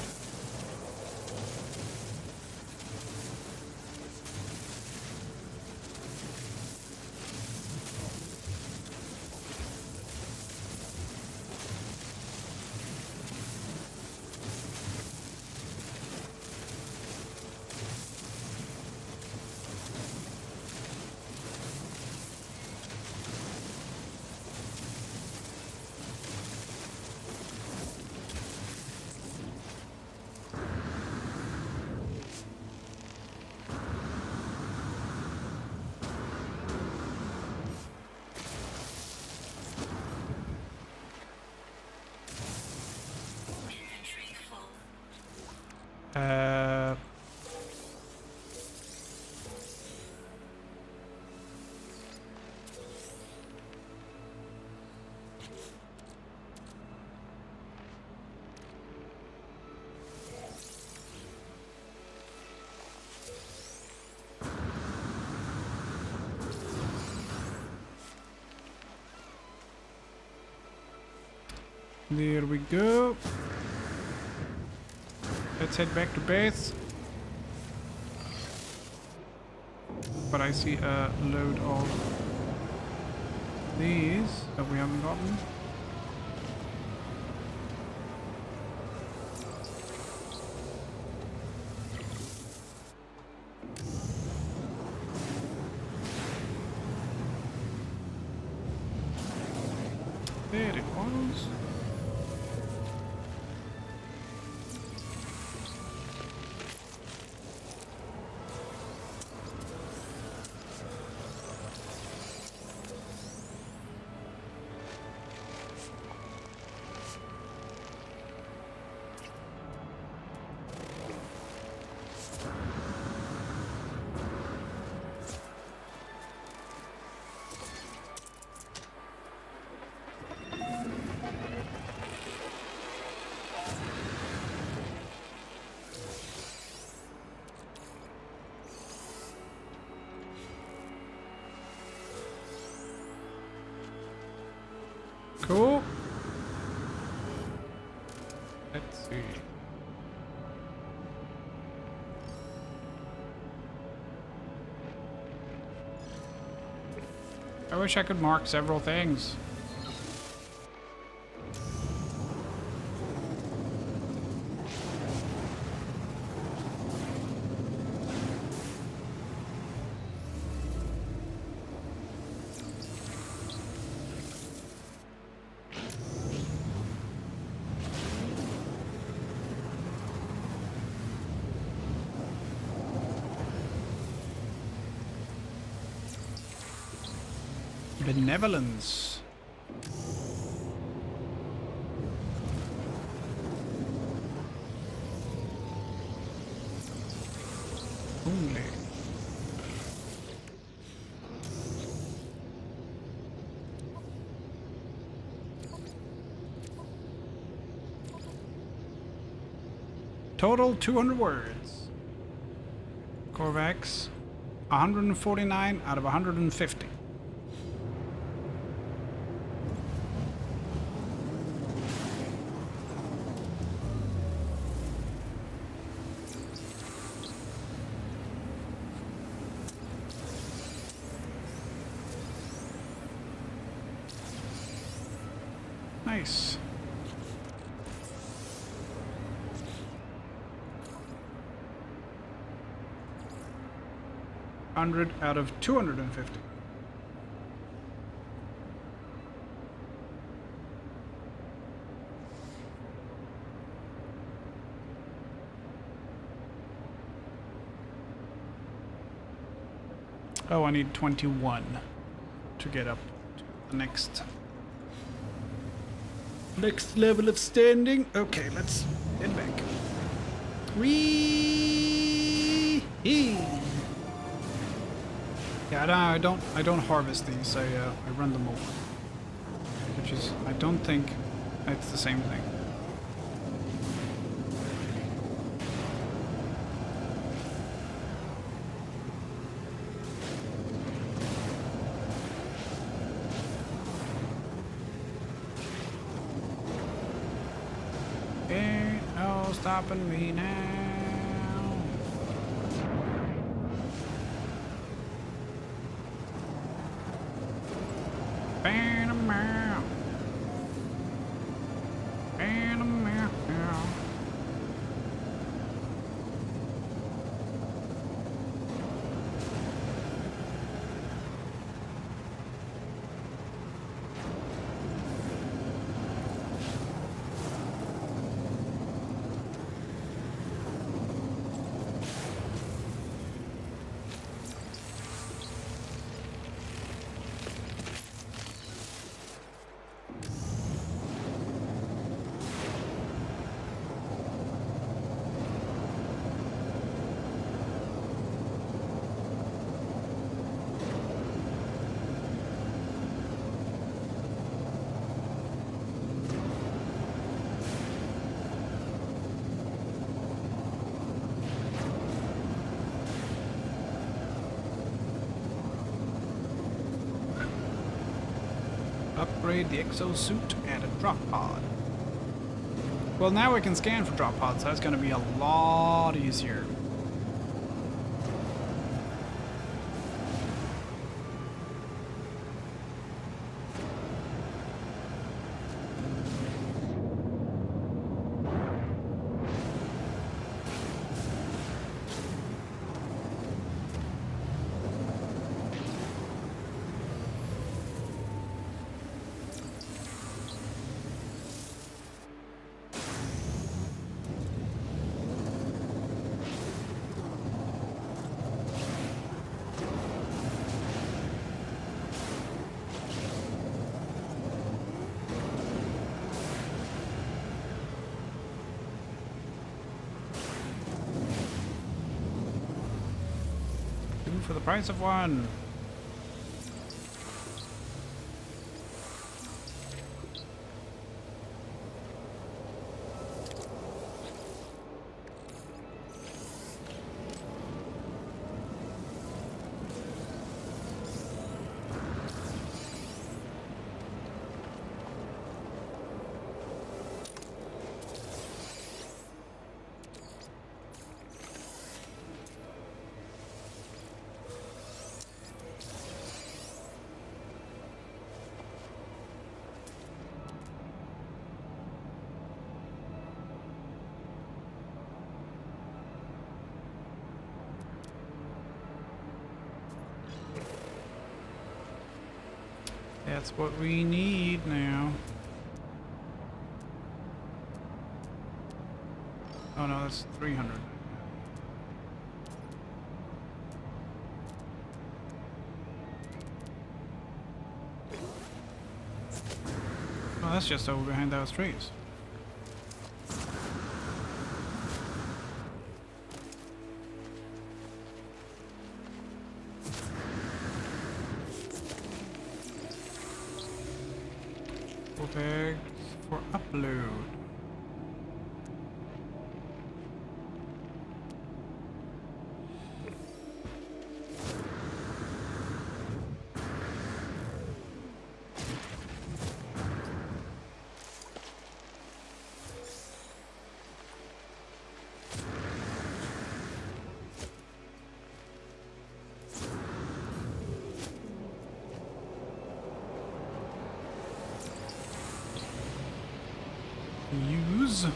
S3: Inventory full.
S1: There we go. Let's head back to base. But I see a load of these that we haven't gotten. There it was. Cool. Let's see. I wish I could mark several things. Benevolence. Only. Total 200 words. Corvax, 149 out of 150. Nice. $100 out of 250. Oh, I need 21 to get up to the next level of standing. Okay, let's head back. Whee! Yeah, I don't harvest these. I run them over, which is, I don't think it's the same thing. Ain't no stopping me now. Panama. Panama. Upgrade the exosuit and a drop pod. Well, now we can scan for drop pods, so that's gonna be a lot easier. Two for the price of one. That's what we need now. Oh no, that's 300. Oh, that's just over behind those trees. Tags for upload. Use.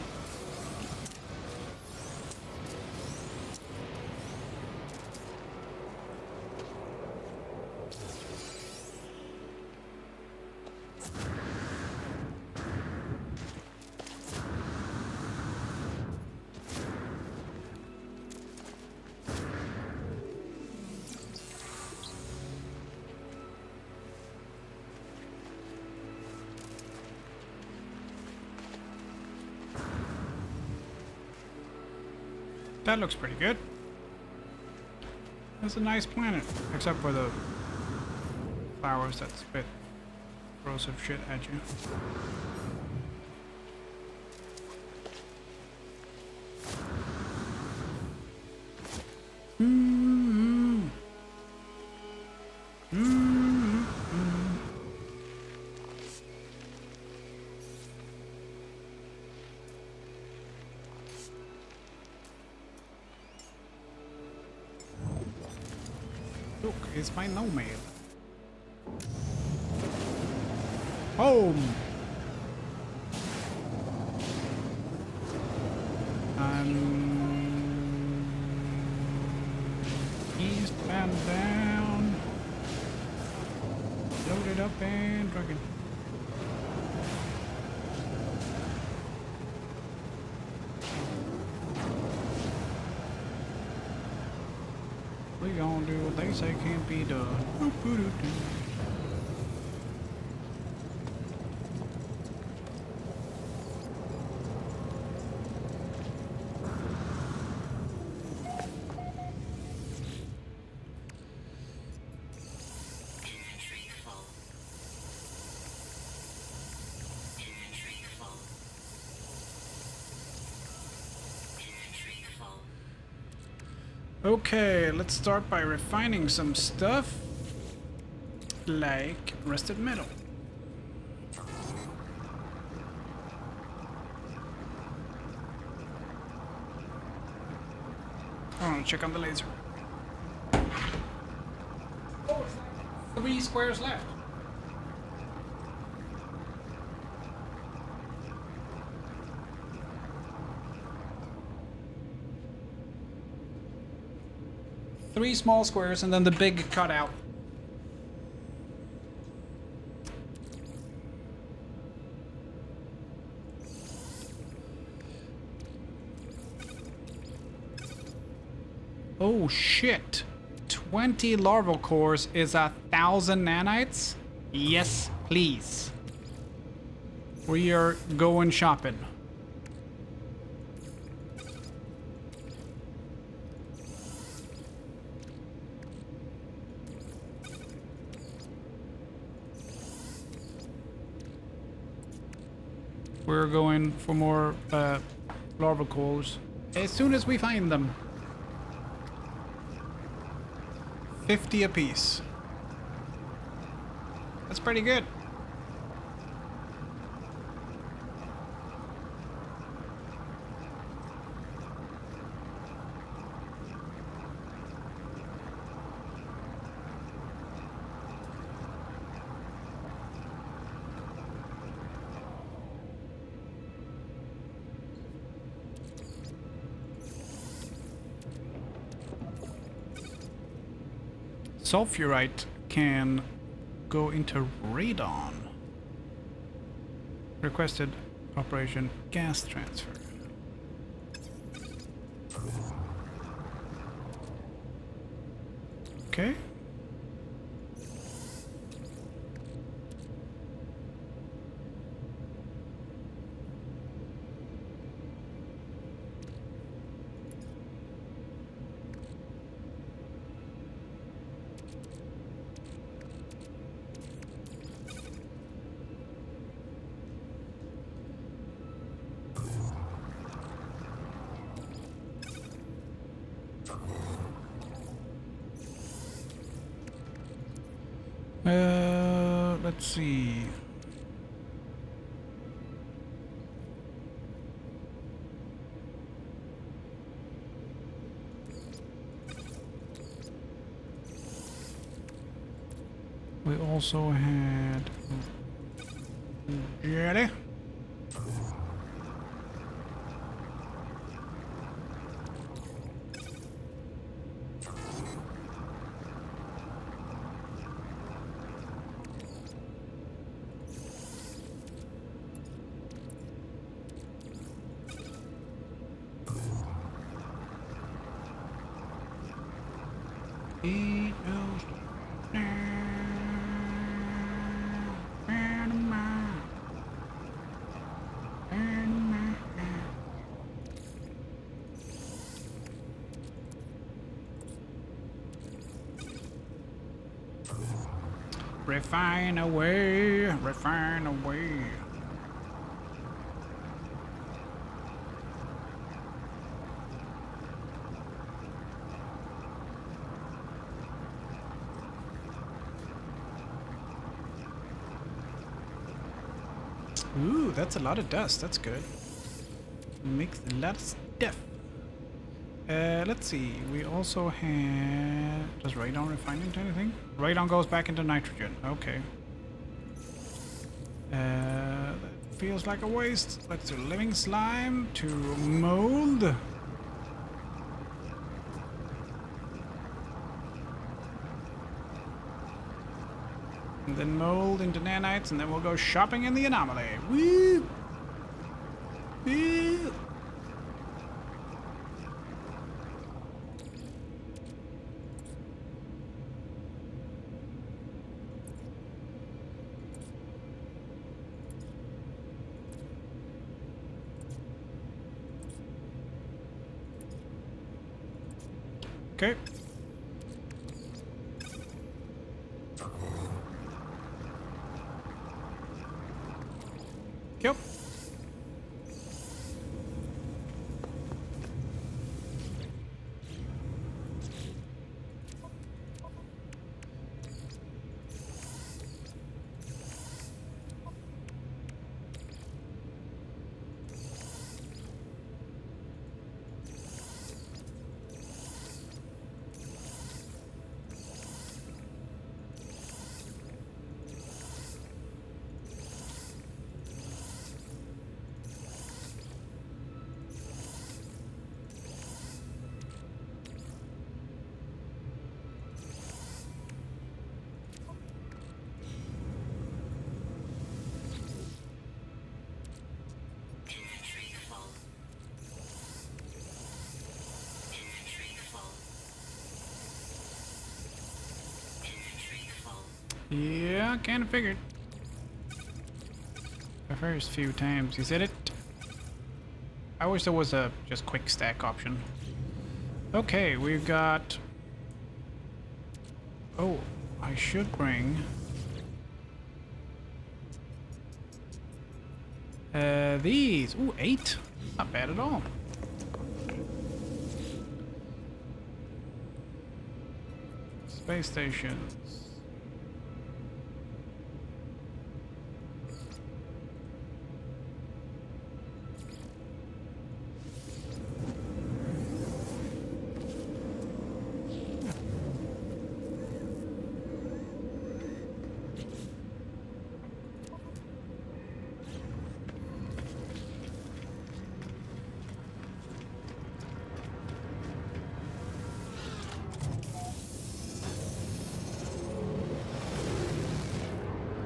S1: That looks pretty good. That's a nice planet, except for the flowers that spit corrosive shit at you. Look, it's my nomad. Home! Eastbound down. Loaded up and trucking. We gonna do what they say can't be done.
S3: Inventory full. Inventory full. Inventory full.
S1: Okay, let's start by refining some stuff like rusted metal. I want to check on the laser. Oh, it's like 3 squares left. Three small squares and then the big cutout. Oh shit. 20 larval cores is 1,000 nanites? Yes, please. We are going shopping. We're going for more larval cores as soon as we find them. 50 apiece. That's pretty good. Sulfurite can go into radon. Requested operation gas transfer. Okay. Let's see. We also had jelly. It goes refine away, refine away. Ooh, that's a lot of dust. That's good. Makes a lot of stuff. Let's see. We also have... Does radon refine into anything? Radon goes back into nitrogen. Okay. That feels like a waste. Let's do living slime to mold. And then mold into nanites, and then we'll go shopping in the anomaly. Woo! Woo! Okay. Yep. Yeah, kinda figured. The first few times you said it. I wish there was a just quick stack option. Okay, we've got... Oh, I should bring... these. Ooh, 8. Not bad at all. Space stations.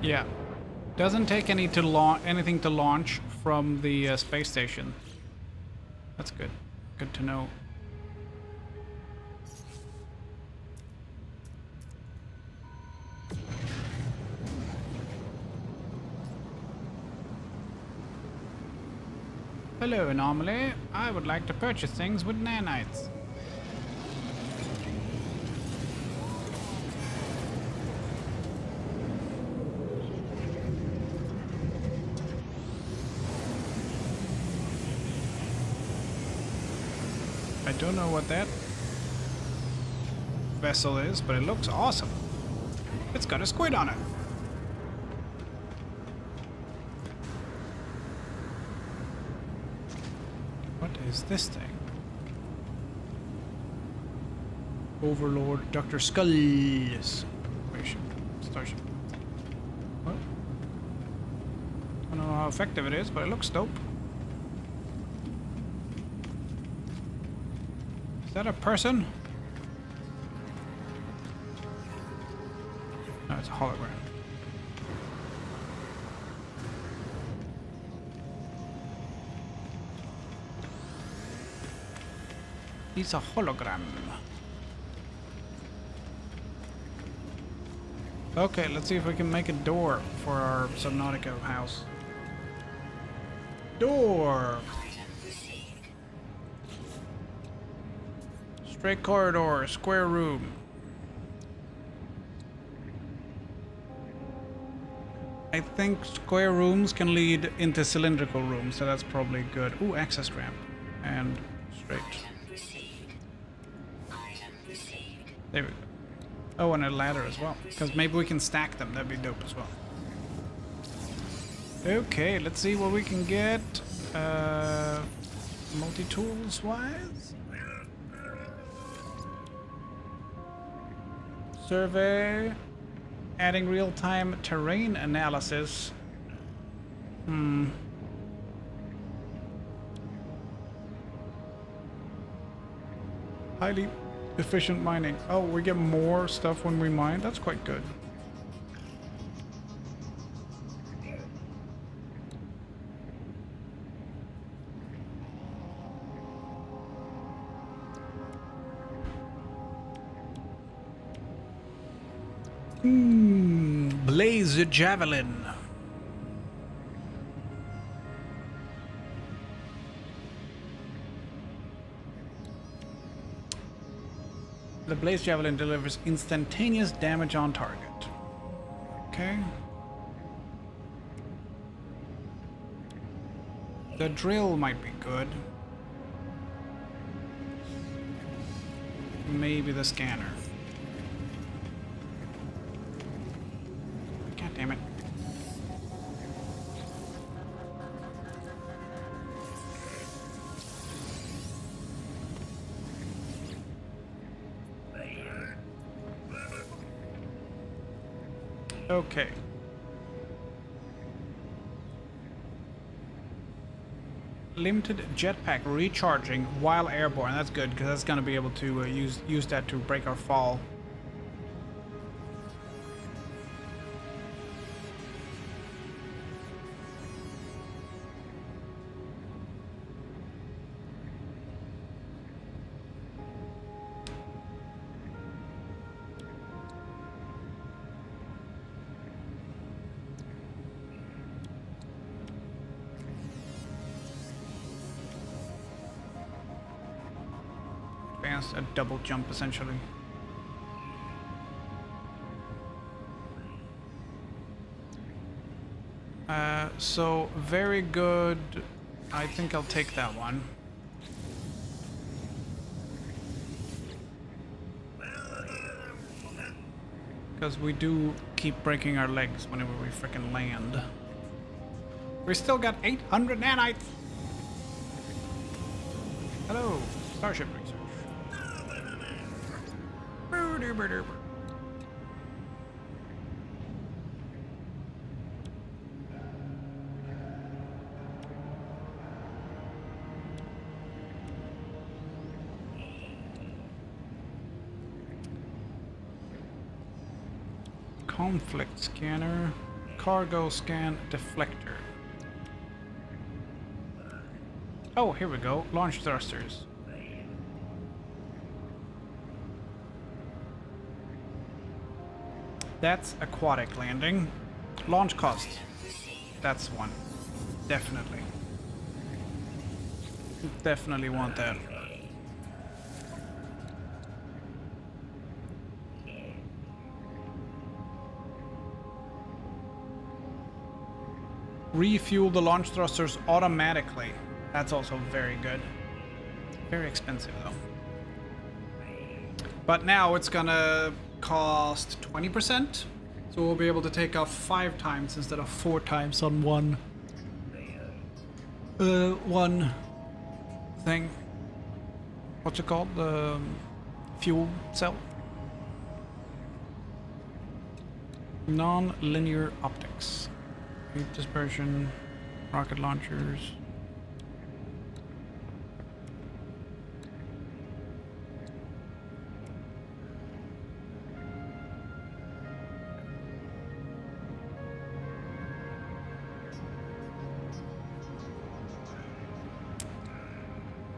S1: Yeah. Doesn't take anything to launch from the space station. That's good. Good to know. Hello, Anomaly. I would like to purchase things with nanites. I don't know what that vessel is, but it looks awesome. It's got a squid on it. What is this thing? Overlord Dr. Skull's starship. What? I don't know how effective it is, but it looks dope. Is that a person? No, it's a hologram. He's a hologram. Okay, let's see if we can make a door for our Subnautica house. Door! Straight corridor, square room. I think square rooms can lead into cylindrical rooms, so that's probably good. Ooh, access ramp. And straight. There we go. Oh, and a ladder as well. Because maybe we can stack them. That'd be dope as well. Okay, let's see what we can get. Multi-tools wise. Survey. Adding real-time terrain analysis. Highly efficient mining. Oh, we get more stuff when we mine? That's quite good. Blaze Javelin. The Blaze Javelin delivers instantaneous damage on target. Okay. The drill might be good. Maybe the scanner. God damn it. Okay. Limited jetpack recharging while airborne. That's good because that's going to be able to use that to break our fall. advanced, a double jump essentially. So very good. I think I'll take that one. Because we do keep breaking our legs whenever we freaking land. We still got 800 nanites! Hello, Starship Research. Conflict scanner, cargo scan deflector. Oh, here we go. Launch thrusters. That's aquatic landing. Launch cost. That's one. Definitely. Definitely want that. Refuel the launch thrusters automatically. That's also very good. Very expensive though. But now it's gonna cost 20%. So we'll be able to take off 5 times instead of 4 times on one thing. What's it called? The fuel cell? Non-linear optics. Heat dispersion, rocket launchers.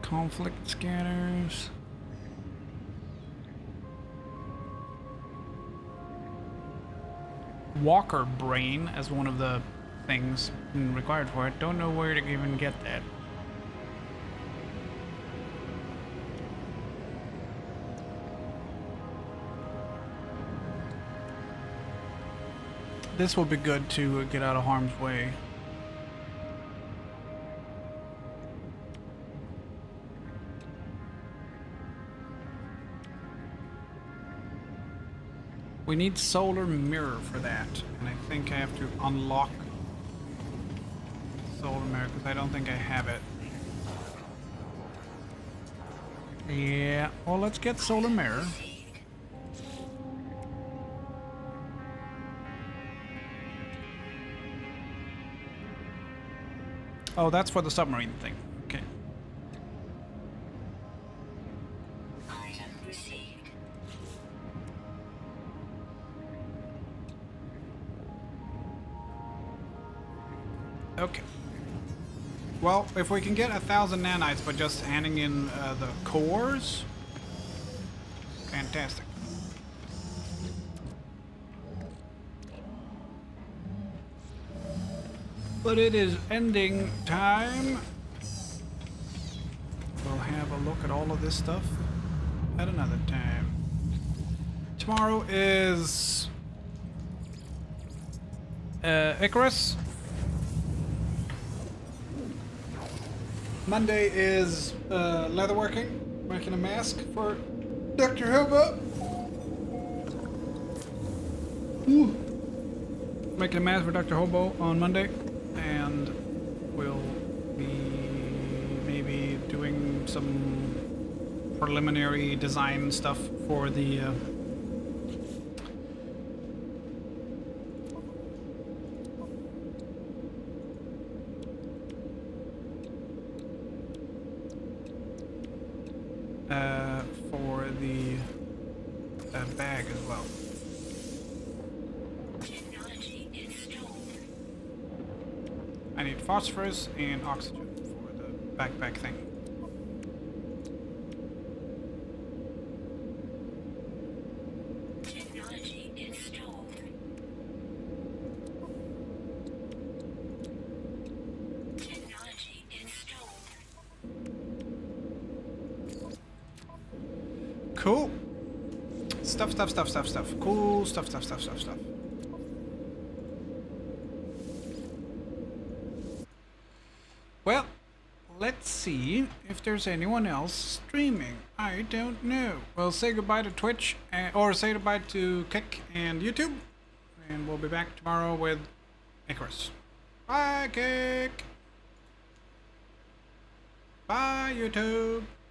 S1: Conflict scanners. Walker brain as one of the things required for it. Don't know where to even get that. This will be good to get out of harm's way. We need solar mirror for that, and I think I have to unlock solar mirror because I don't think I have it. Yeah, well, let's get solar mirror. Oh, that's for the submarine thing. Okay.
S3: Item received.
S1: Okay. Well, if we can get 1,000 nanites by just handing in the cores, fantastic. But it is ending time. We'll have a look at all of this stuff at another time. Tomorrow is Icarus. Monday is leatherworking, making a mask for Dr. Hobo. Woo. Making a mask for Dr. Hobo on Monday, and we'll be maybe doing some preliminary design stuff for the bag as well.
S3: Technology installed.
S1: I need phosphorus and oxygen for the backpack thing.
S3: Technology installed. Technology installed.
S1: Cool. Stuff. Cool stuff. Well, let's see if there's anyone else streaming. I don't know. Well, say goodbye to Twitch, or say goodbye to Kick and YouTube. And we'll be back tomorrow with Icarus. Bye, Kick. Bye, YouTube.